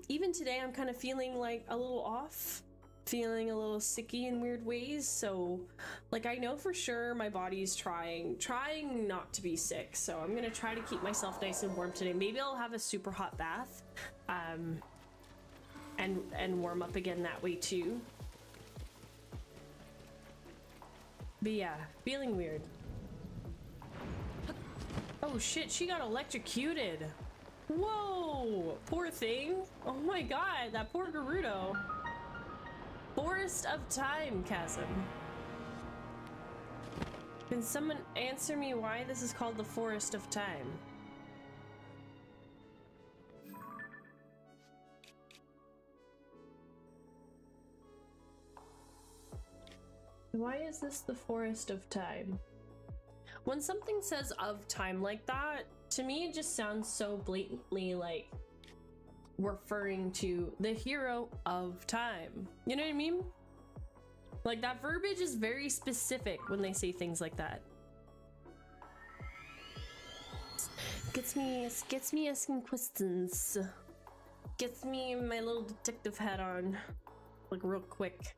even today, I'm kind of feeling like a little off, feeling a little sicky in weird ways. So, like, I know for sure my body's trying not to be sick. So I'm gonna try to keep myself nice and warm today. Maybe I'll have a super hot bath, and warm up again that way too. But yeah, feeling weird. Oh shit, she got electrocuted. Whoa, poor thing. Oh my god, that poor Gerudo. Forest of Time chasm. Can someone answer me why this is called the Forest of Time? Why is this the Forest of Time? When something says of time like that, to me it just sounds so blatantly like referring to the hero of time. You know what I mean? Like, that verbiage is very specific when they say things like that. Gets me asking questions. Gets me my little detective hat on, like, real quick.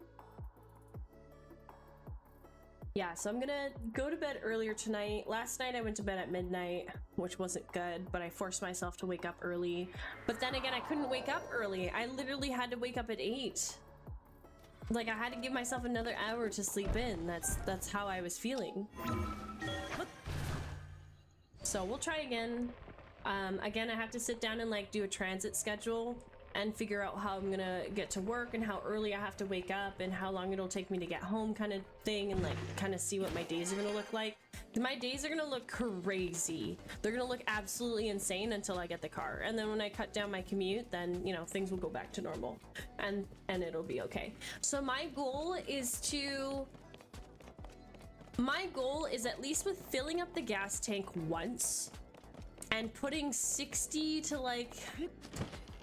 Yeah, so I'm gonna go to bed earlier tonight. Last night I went to bed at midnight, which wasn't good, but I forced myself to wake up early. But then again, I couldn't wake up early. I literally had to wake up at 8. Like, I had to give myself another hour to sleep in. That's how I was feeling. So we'll try again. Again, I have to sit down and like do a transit schedule and figure out how I'm gonna get to work and how early I have to wake up and how long it'll take me to get home, kind of thing, and like kind of see what my days are gonna look like. My days are gonna look crazy. They're gonna look absolutely insane until I get the car, and then when I cut down my commute, then, you know, things will go back to normal and it'll be okay. So my goal is at least with filling up the gas tank once and putting 60 to like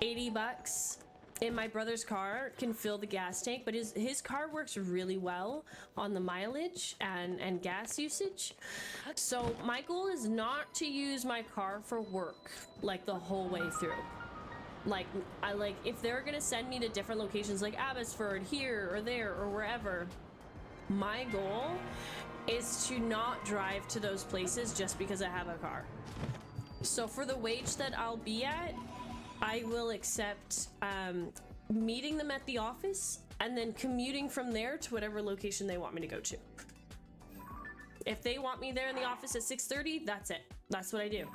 $80 in my brother's car can fill the gas tank, but his car works really well on the mileage and gas usage. So my goal is not to use my car for work like the whole way through. Like, if they're gonna send me to different locations like Abbotsford, here or there or wherever, my goal is to not drive to those places just because I have a car. So for the wage that I'll be at, I will accept meeting them at the office and then commuting from there to whatever location they want me to go to. If they want me there in the office at 6:30, that's it. That's what I do.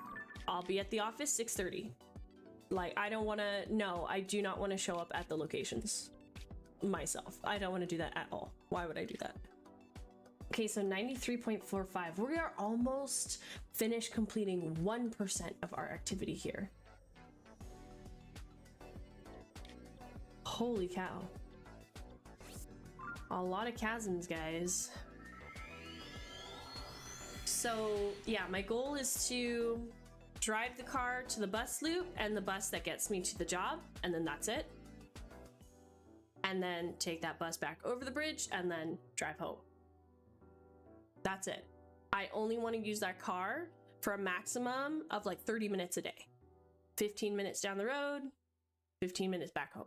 I'll be at the office 6:30. Like, I do not want to show up at the locations myself. I don't want to do that at all. Why would I do that? Okay, so 93.45. We are almost finished completing 1% of our activity here. Holy cow. A lot of chasms, guys. So yeah, my goal is to drive the car to the bus loop and the bus that gets me to the job, and then that's it. And then take that bus back over the bridge and then drive home. That's it. I only want to use that car for a maximum of like 30 minutes a day. 15 minutes down the road, 15 minutes back home.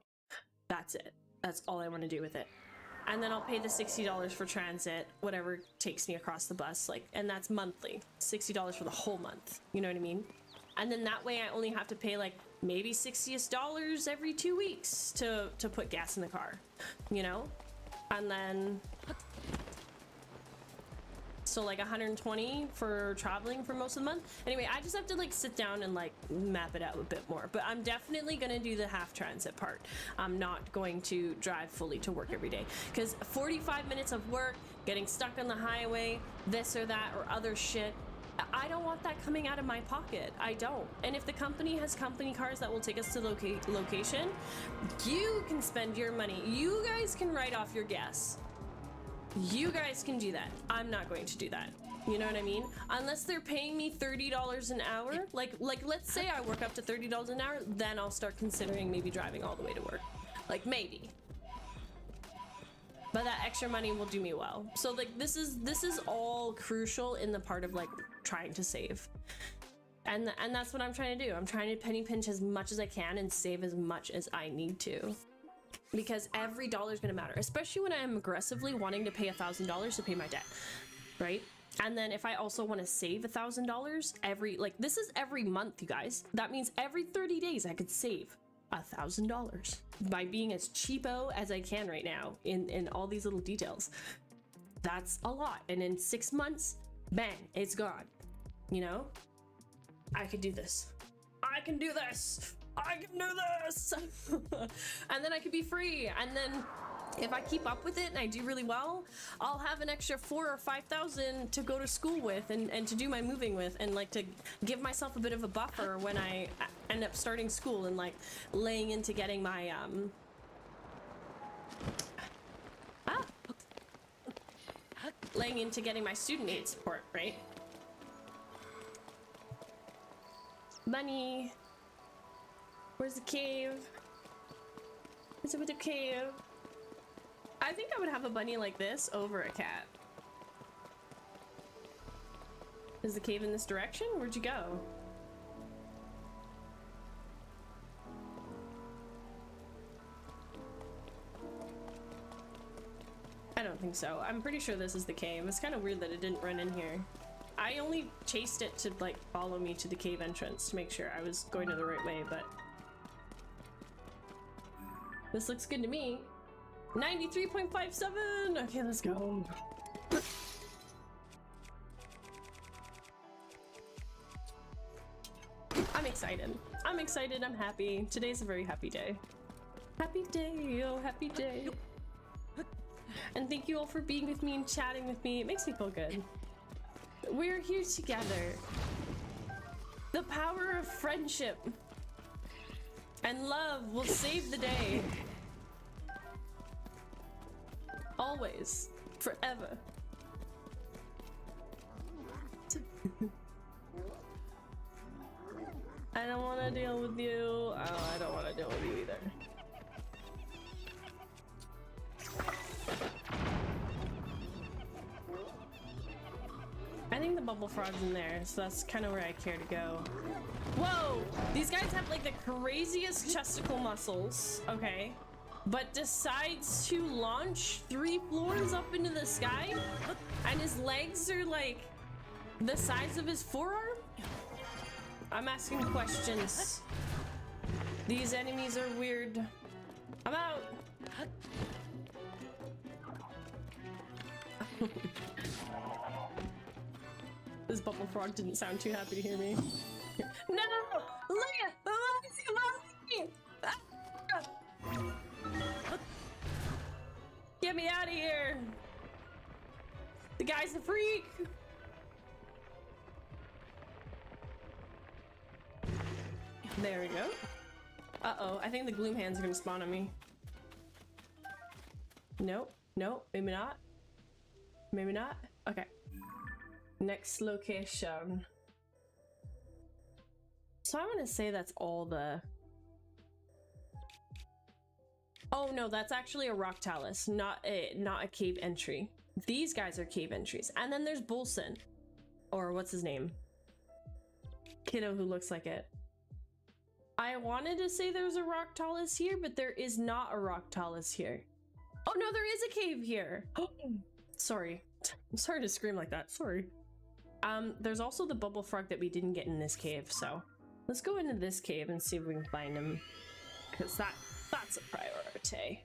That's it. That's all I want to do with it. And then I'll pay the $60 for transit, whatever takes me across the bus, like, and that's monthly. $60 for the whole month. You know what I mean? And then that way I only have to pay like maybe $60 every 2 weeks to put gas in the car, you know? And then So like 120 for traveling for most of the month. Anyway, I just have to like sit down and like map it out a bit more, but I'm definitely gonna do the half transit part. I'm not going to drive fully to work every day, because 45 minutes of work, getting stuck on the highway, this or that or other shit, I don't want that coming out of my pocket. I don't. And if the company has company cars that will take us to location, you can spend your money. You guys can write off your gas. You guys can do that. I'm not going to do that. You know what I mean? Unless they're paying me $30 an hour, like let's say I work up to $30 an hour, then I'll start considering maybe driving all the way to work. Like maybe. But that extra money will do me well. So like this is all crucial in the part of like trying to save. And that's what I'm trying to do. I'm trying to penny pinch as much as I can and save as much as I need to. Because every dollar is gonna matter, especially when I am aggressively wanting to pay $1,000 to pay my debt, right? And then if I also want to save $1,000 this is every month, you guys. That means every 30 days I could save $1,000 by being as cheapo as I can right now in all these little details. That's a lot. And in 6 months, bang, it's gone. You know, I could do this. I can do this. I can do this. And then I could be free. And then if I keep up with it and I do really well, I'll have an extra 4,000 or 5,000 to go to school with and to do my moving with, and like to give myself a bit of a buffer when I end up starting school and like laying into getting my laying into getting my student aid support, right? Money. Where's the cave? Where's the cave? I think I would have a bunny like this over a cat. Is the cave in this direction? Where'd you go? I don't think so. I'm pretty sure this is the cave. It's kind of weird that it didn't run in here. I only chased it to like follow me to the cave entrance to make sure I was going to the right way, but this looks good to me. 93.57. Okay, let's go. I'm excited. I'm excited. I'm happy. Today's a very happy day. Happy day. Oh, happy day. And thank you all for being with me and chatting with me. It makes me feel good. We're here together. The power of friendship and love will save the day. Always. Forever. I don't want to deal with you. Oh, I don't want to deal with you either. I think the bubble frog's in there, so that's kind of where I care to go. Whoa! These guys have like the craziest chesticle muscles, okay? But decides to launch 3 floors up into the sky, and his legs are like the size of his forearm? I'm asking questions. These enemies are weird. I'm out. This bubble frog didn't sound too happy to hear me. No! Get me out of here! The guy's a freak! There we go. Uh-oh, I think the gloom hands are gonna spawn on me. Nope, nope, maybe not. Maybe not? Okay. Next location. So I want to say that's all the... Oh no, that's actually a rock talus, not a cave entry. These guys are cave entries. And then there's Bolson. Or what's his name? Kiddo who looks like it. I wanted to say there was a rock talus here, but there is not a rock talus here. Oh no, there is a cave here. Oh, sorry. I'm sorry to scream like that. Sorry. There's also the bubble frog that we didn't get in this cave, so let's go into this cave and see if we can find him, because that's a priority.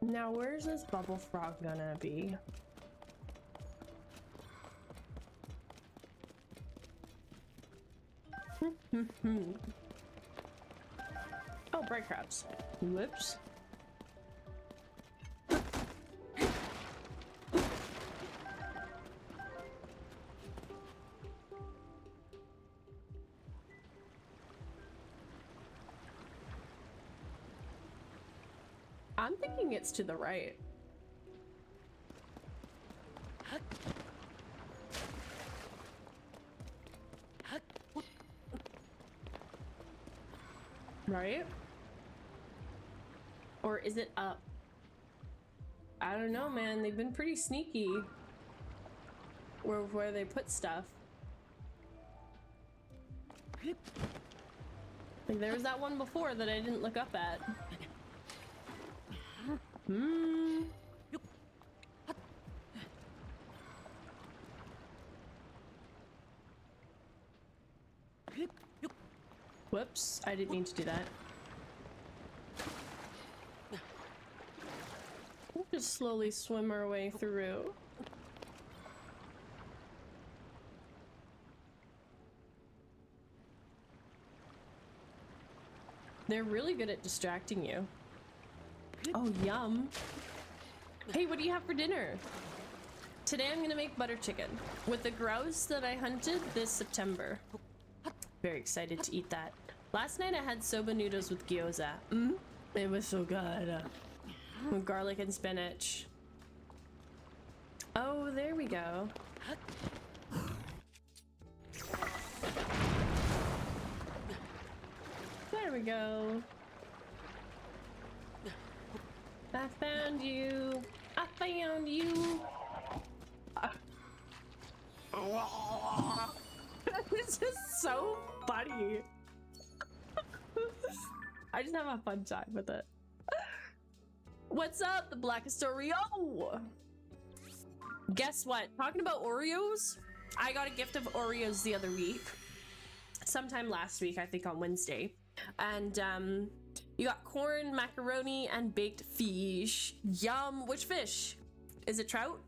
Now, where's this bubble frog gonna be? Oh, bright crabs. Whoops. I'm thinking it's to the right. Right? Or is it up? I don't know, man. They've been pretty sneaky where they put stuff. Like there was that one before that I didn't look up at. Whoops, I didn't mean to do that. We'll just slowly swim our way through. They're really good at distracting you. Oh, yum. Hey, what do you have for dinner? Today I'm gonna make butter chicken with the grouse that I hunted this September. Very excited to eat that. Last night I had soba noodles with gyoza. It was so good. With garlic and spinach. Oh, there we go. There we go. I found you. I found you. It's just so funny. I just have a fun time with it. What's up, the blackest Oreo? Guess what? Talking about Oreos, I got a gift of Oreos the other week. Sometime last week, I think on Wednesday. And you got corn, macaroni, and baked fish. Yum. Which fish? Is it trout?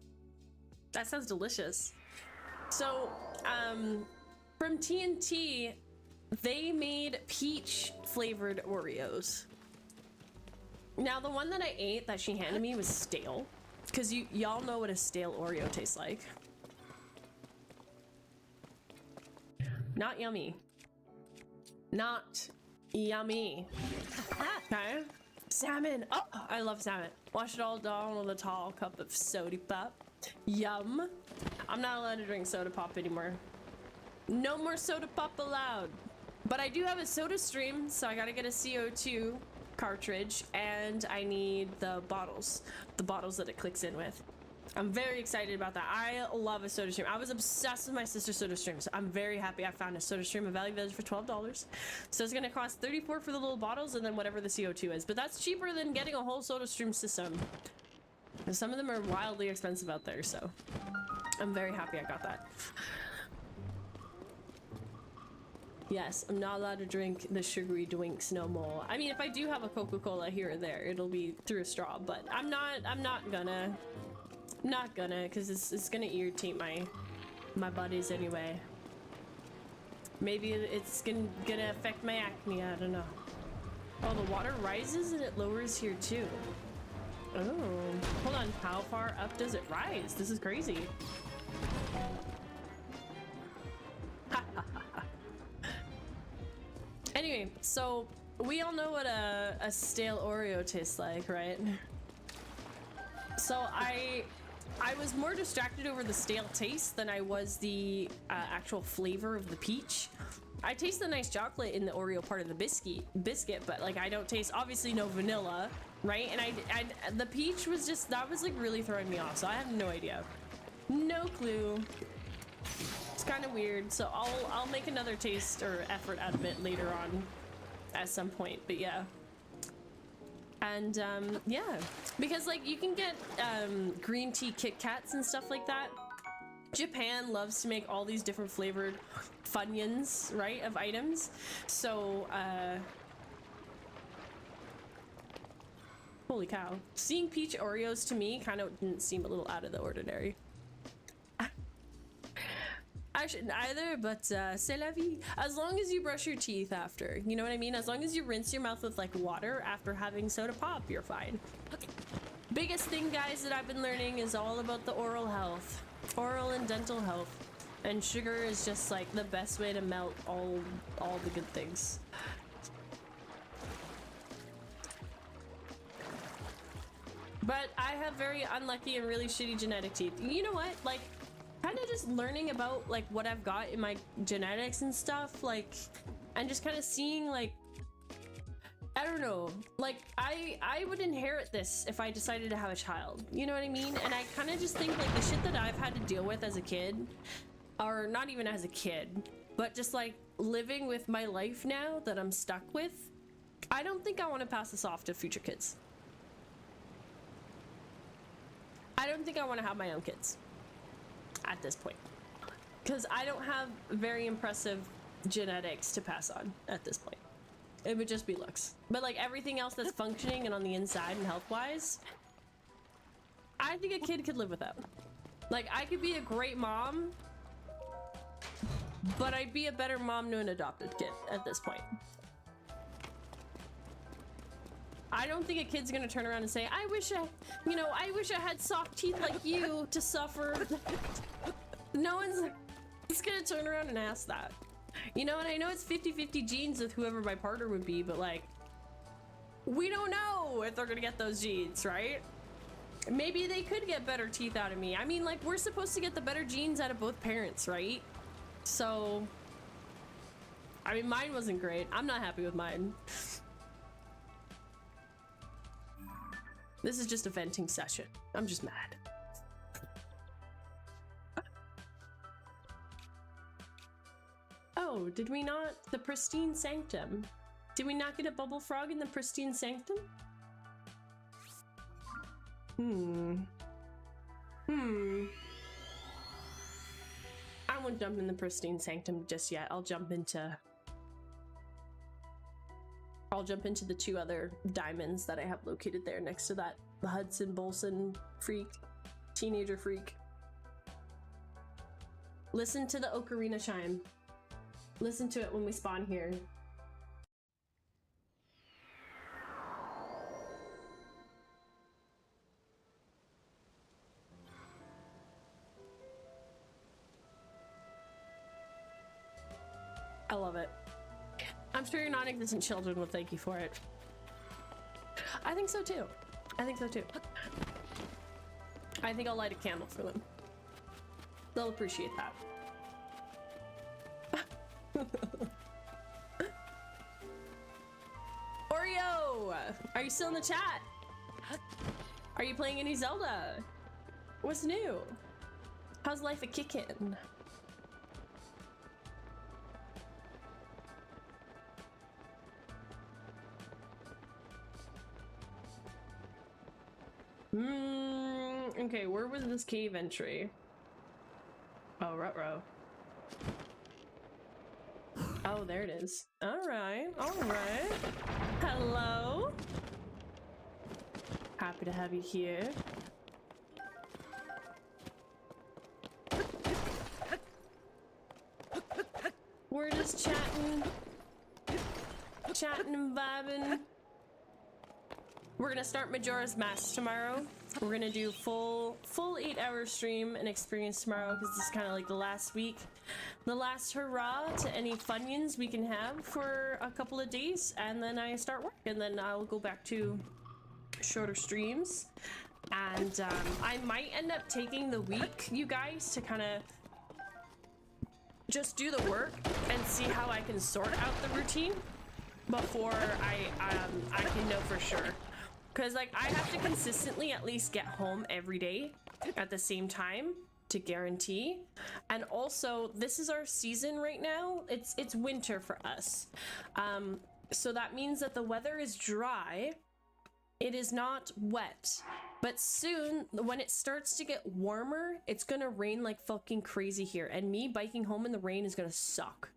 That sounds delicious. So, from TNT, they made peach flavored Oreos. Now, the one that I ate that she handed me was stale. Because y'all know what a stale Oreo tastes like. Not yummy. Not yummy. Okay. Salmon. Oh, I love salmon. Wash it all down with a tall cup of soda pop. Yum. I'm not allowed to drink soda pop anymore. No more soda pop allowed. But I do have a soda stream, so I gotta get a CO2 cartridge, and I need the bottles that it clicks in with. I'm very excited about that. I love a soda stream. I was obsessed with my sister's soda stream, so I'm very happy I found a soda stream at Valley Village for $12. So it's gonna cost $34 for the little bottles, and then whatever the CO2 is. But that's cheaper than getting a whole soda stream system. And some of them are wildly expensive out there, so I'm very happy I got that. Yes, I'm not allowed to drink the sugary drinks no more. I mean, if I do have a Coca-Cola here or there, it'll be through a straw, but I'm not gonna, because it's gonna irritate my buddies anyway. Maybe it's gonna affect my acne, I don't know. Oh, the water rises and it lowers here too. Oh, hold on, how far up does it rise? This is crazy. Anyway, so we all know what a stale Oreo tastes like, right? So I was more distracted over the stale taste than I was the actual flavor of the peach. I taste the nice chocolate in the Oreo part of the biscuit, but like I don't taste, obviously no vanilla, right? And the peach was just, that was like really throwing me off, so I have no idea. No clue. It's kind of weird, so I'll make another taste or effort out of it later on at some point, but yeah. And yeah, because like you can get green tea Kit Kats and stuff like that. Japan loves to make all these different flavored Funyuns, right, of items. So Holy cow. Seeing peach Oreos to me kind of didn't seem a little out of the ordinary. I shouldn't either, but c'est la vie. As long as you brush your teeth after, you know what I mean? As long as you rinse your mouth with like water after having soda pop, you're fine. Biggest thing, guys, that I've been learning is all about the oral health. Oral and dental health. And sugar is just like the best way to melt all the good things. But I have very unlucky and really shitty genetic teeth. You know what? Like, kind of just learning about like what I've got in my genetics and stuff, like, and just kind of seeing like, I don't know, like I would inherit this if I decided to have a child. You know what I mean? And I kind of just think like the shit that I've had to deal with as a kid, or not even as a kid, but just like living with my life now that I'm stuck with, I don't think I want to pass this off to future kids. I don't think I want to have my own kids at this point, because I don't have very impressive genetics to pass on at this point. It would just be looks, but like everything else that's functioning and on the inside and health-wise, I think a kid could live without. Like, I could be a great mom, but I'd be a better mom to an adopted kid at this point. I don't think a kid's gonna turn around and say, I wish I had soft teeth like you to suffer. No one's gonna turn around and ask that. You know, and I know it's 50-50 genes with whoever my partner would be, but like, we don't know if they're gonna get those genes, right? Maybe they could get better teeth out of me. I mean, like, we're supposed to get the better genes out of both parents, right? So, I mean, mine wasn't great. I'm not happy with mine. This is just a venting session. I'm just mad. Oh, did we not? The pristine sanctum. Did we not get a bubble frog in the pristine sanctum? I won't jump in the pristine sanctum just yet. I'll jump into the two other diamonds that I have located there next to that Hudson Bolson freak, teenager freak. Listen to the ocarina chime. Listen to it when we spawn here. I love it. I'm sure your non-existent children will thank you for it. I think so too. I think so too. I think I'll light a candle for them. They'll appreciate that. Oreo! Are you still in the chat? Are you playing any Zelda? What's new? How's life a kickin'? Okay, where was this cave entry? Oh, ruh-roh. Oh, there it is. Alright, alright. Hello? Happy to have you here. We're just chatting and vibing. We're gonna start Majora's Mask tomorrow. We're gonna do full 8-hour stream and experience tomorrow, because this is kind of like the last week, the last hurrah to any Funyuns we can have for a couple of days, and then I start work, and then I'll go back to shorter streams. And I might end up taking the week, you guys, to kind of just do the work and see how I can sort out the routine before I can know for sure. Because like I have to consistently at least get home every day at the same time to guarantee. And also this is our season right now. It's winter for us. So that means that the weather is dry. It is not wet. But soon, when it starts to get warmer, it's gonna rain like fucking crazy here. And me biking home in the rain is gonna suck.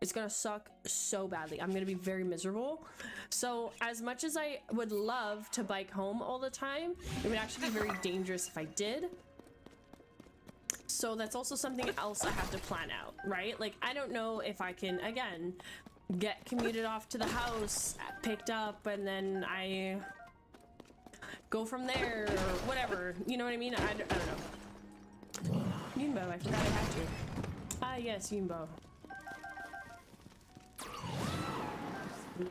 It's gonna suck so badly. I'm gonna be very miserable. So as much as I would love to bike home all the time, it would actually be very dangerous if I did. So that's also something else I have to plan out, right? Like, I don't know if I can, again, get commuted off to the house, picked up, and then I go from there or whatever. You know what I mean? I don't know. 𝖬𝖮𝖳, I forgot I had to. Ah, yes, 𝖬𝖮𝖳.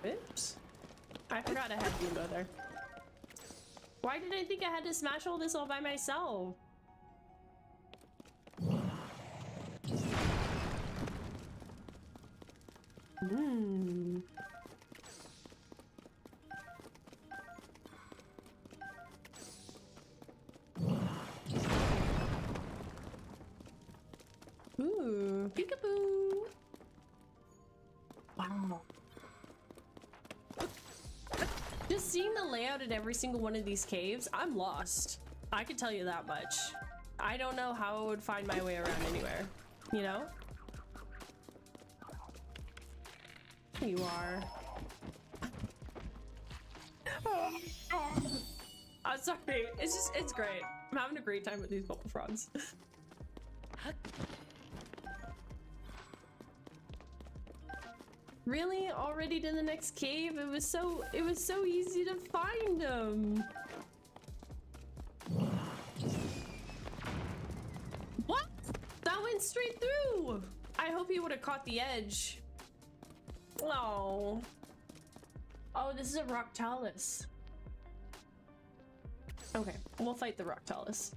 Oops. I forgot I had 𝖬𝖮𝖳 there. Why did I think I had to smash all this all by myself? Ooh, peekaboo. Wow. Just seeing the layout at every single one of these caves, I'm lost. I can tell you that much. I don't know how I would find my way around anywhere, you know? You are. I'm sorry. It's great. I'm having a great time with these bubble frogs. Really? Already to the next cave? It was so easy to find them. What? That went straight through. I hope he would have caught the edge. Oh. Oh, this is a 𝖬𝖮𝖳. Okay, we'll fight the 𝖬𝖮𝖳.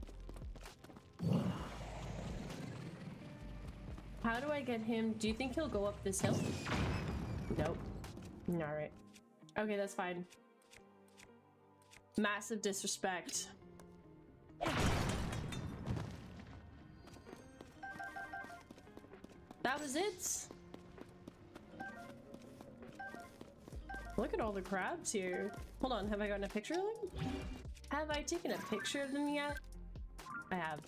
How do I get him? Do you think he'll go up this hill? Nope. Alright. Okay, that's fine. Massive disrespect. That was it? Look at all the crabs here. Hold on, have I gotten a picture of them? Have I taken a picture of them yet? I have.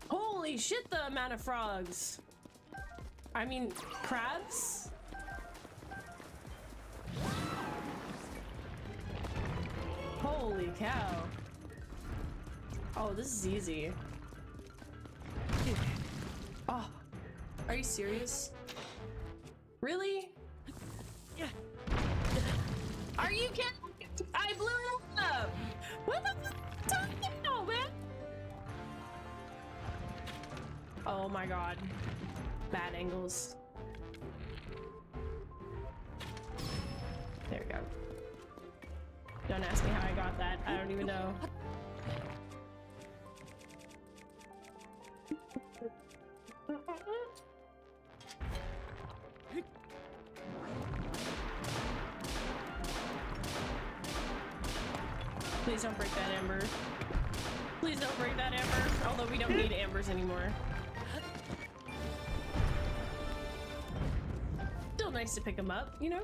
Holy shit, the amount of frogs! I mean, crabs? Holy cow. Oh, this is easy. Oh, are you serious? Really? Yeah. Are you kidding? I blew it up! What the fuck are you talking about, man? Oh my god. Bad angles. There we go. Don't ask me how I got that. I don't even know. Please don't break that amber. Please don't break that amber. Although we don't need ambers anymore. Still nice to pick them up, you know?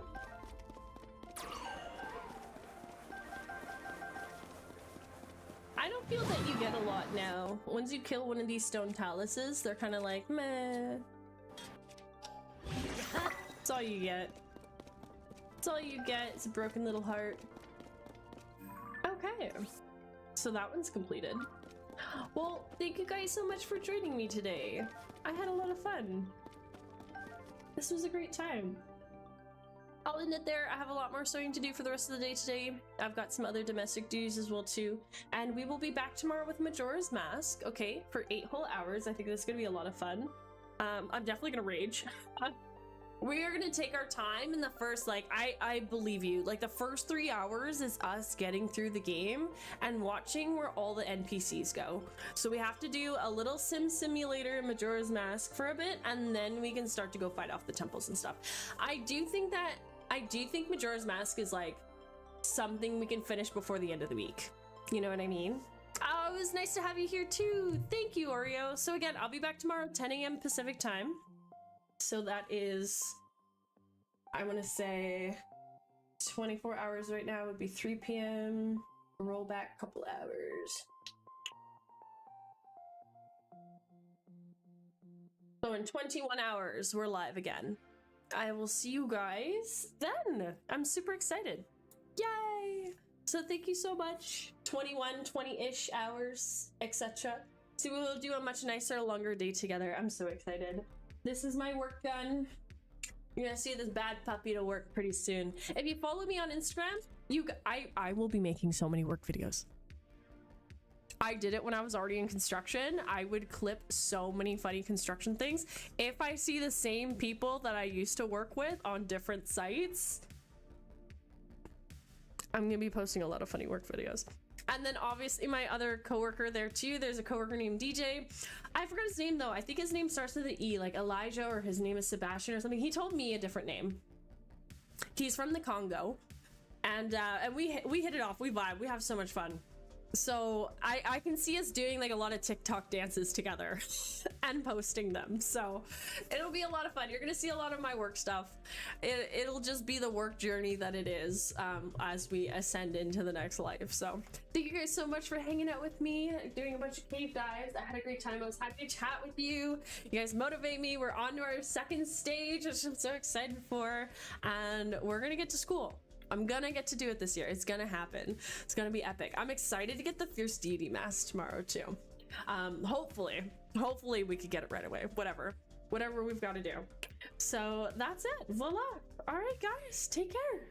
I don't feel that you get a lot now. Once you kill one of these stone taluses, they're kind of like, meh. That's all you get. That's all you get. It's a broken little heart. Okay. So that one's completed. Well, thank you guys so much for joining me today. I had a lot of fun. This was a great time. I'll end it there. I have a lot more sewing to do for the rest of the day today. I've got some other domestic duties as well too. And we will be back tomorrow with Majora's Mask, okay, for 8 whole hours. I think this is gonna be a lot of fun. I'm definitely gonna rage. We are gonna take our time in the first, like, I believe you, like the first 3 hours is us getting through the game and watching where all the NPCs go. So we have to do a little simulator in Majora's Mask for a bit, and then we can start to go fight off the temples and stuff. I do think Majora's Mask is like something we can finish before the end of the week. You know what I mean? Oh, it was nice to have you here too. Thank you, Oreo. So again, I'll be back tomorrow at 10 a.m. Pacific time. So that is, I want to say 24 hours right now would be 3 p.m. roll back a couple hours. So in 21 hours, we're live again. I will see you guys then. I'm super excited. Yay! So thank you so much. 20-ish hours, etc. So we will do a much nicer, longer day together. I'm so excited. This is my work done. You're gonna see this bad puppy to work pretty soon. If you follow me on Instagram, I will be making so many work videos. I did it when I was already in construction. I would clip so many funny construction things. If I see the same people that I used to work with on different sites, I'm gonna be posting a lot of funny work videos. And then obviously my other coworker there too. There's a coworker named DJ. I forgot his name though. I think his name starts with an E, like Elijah, or his name is Sebastian or something. He told me a different name. He's from the Congo, and we hit it off. We vibe. We have so much fun. So I can see us doing like a lot of TikTok dances together and posting them. So it'll be a lot of fun. You're gonna see a lot of my work stuff. It'll just be the work journey that it is as we ascend into the next life. So thank you guys so much for hanging out with me, doing a bunch of cave dives. I had a great time. I was happy to chat with you. You guys motivate me. We're on to our second stage, which I'm so excited for, and we're gonna get to school. I'm gonna get to do it this year. It's gonna happen. It's gonna be epic. I'm excited to get the Fierce Deity mask tomorrow too. Hopefully we could get it right away. Whatever we've got to do. So that's it. Voila. All right, guys, take care.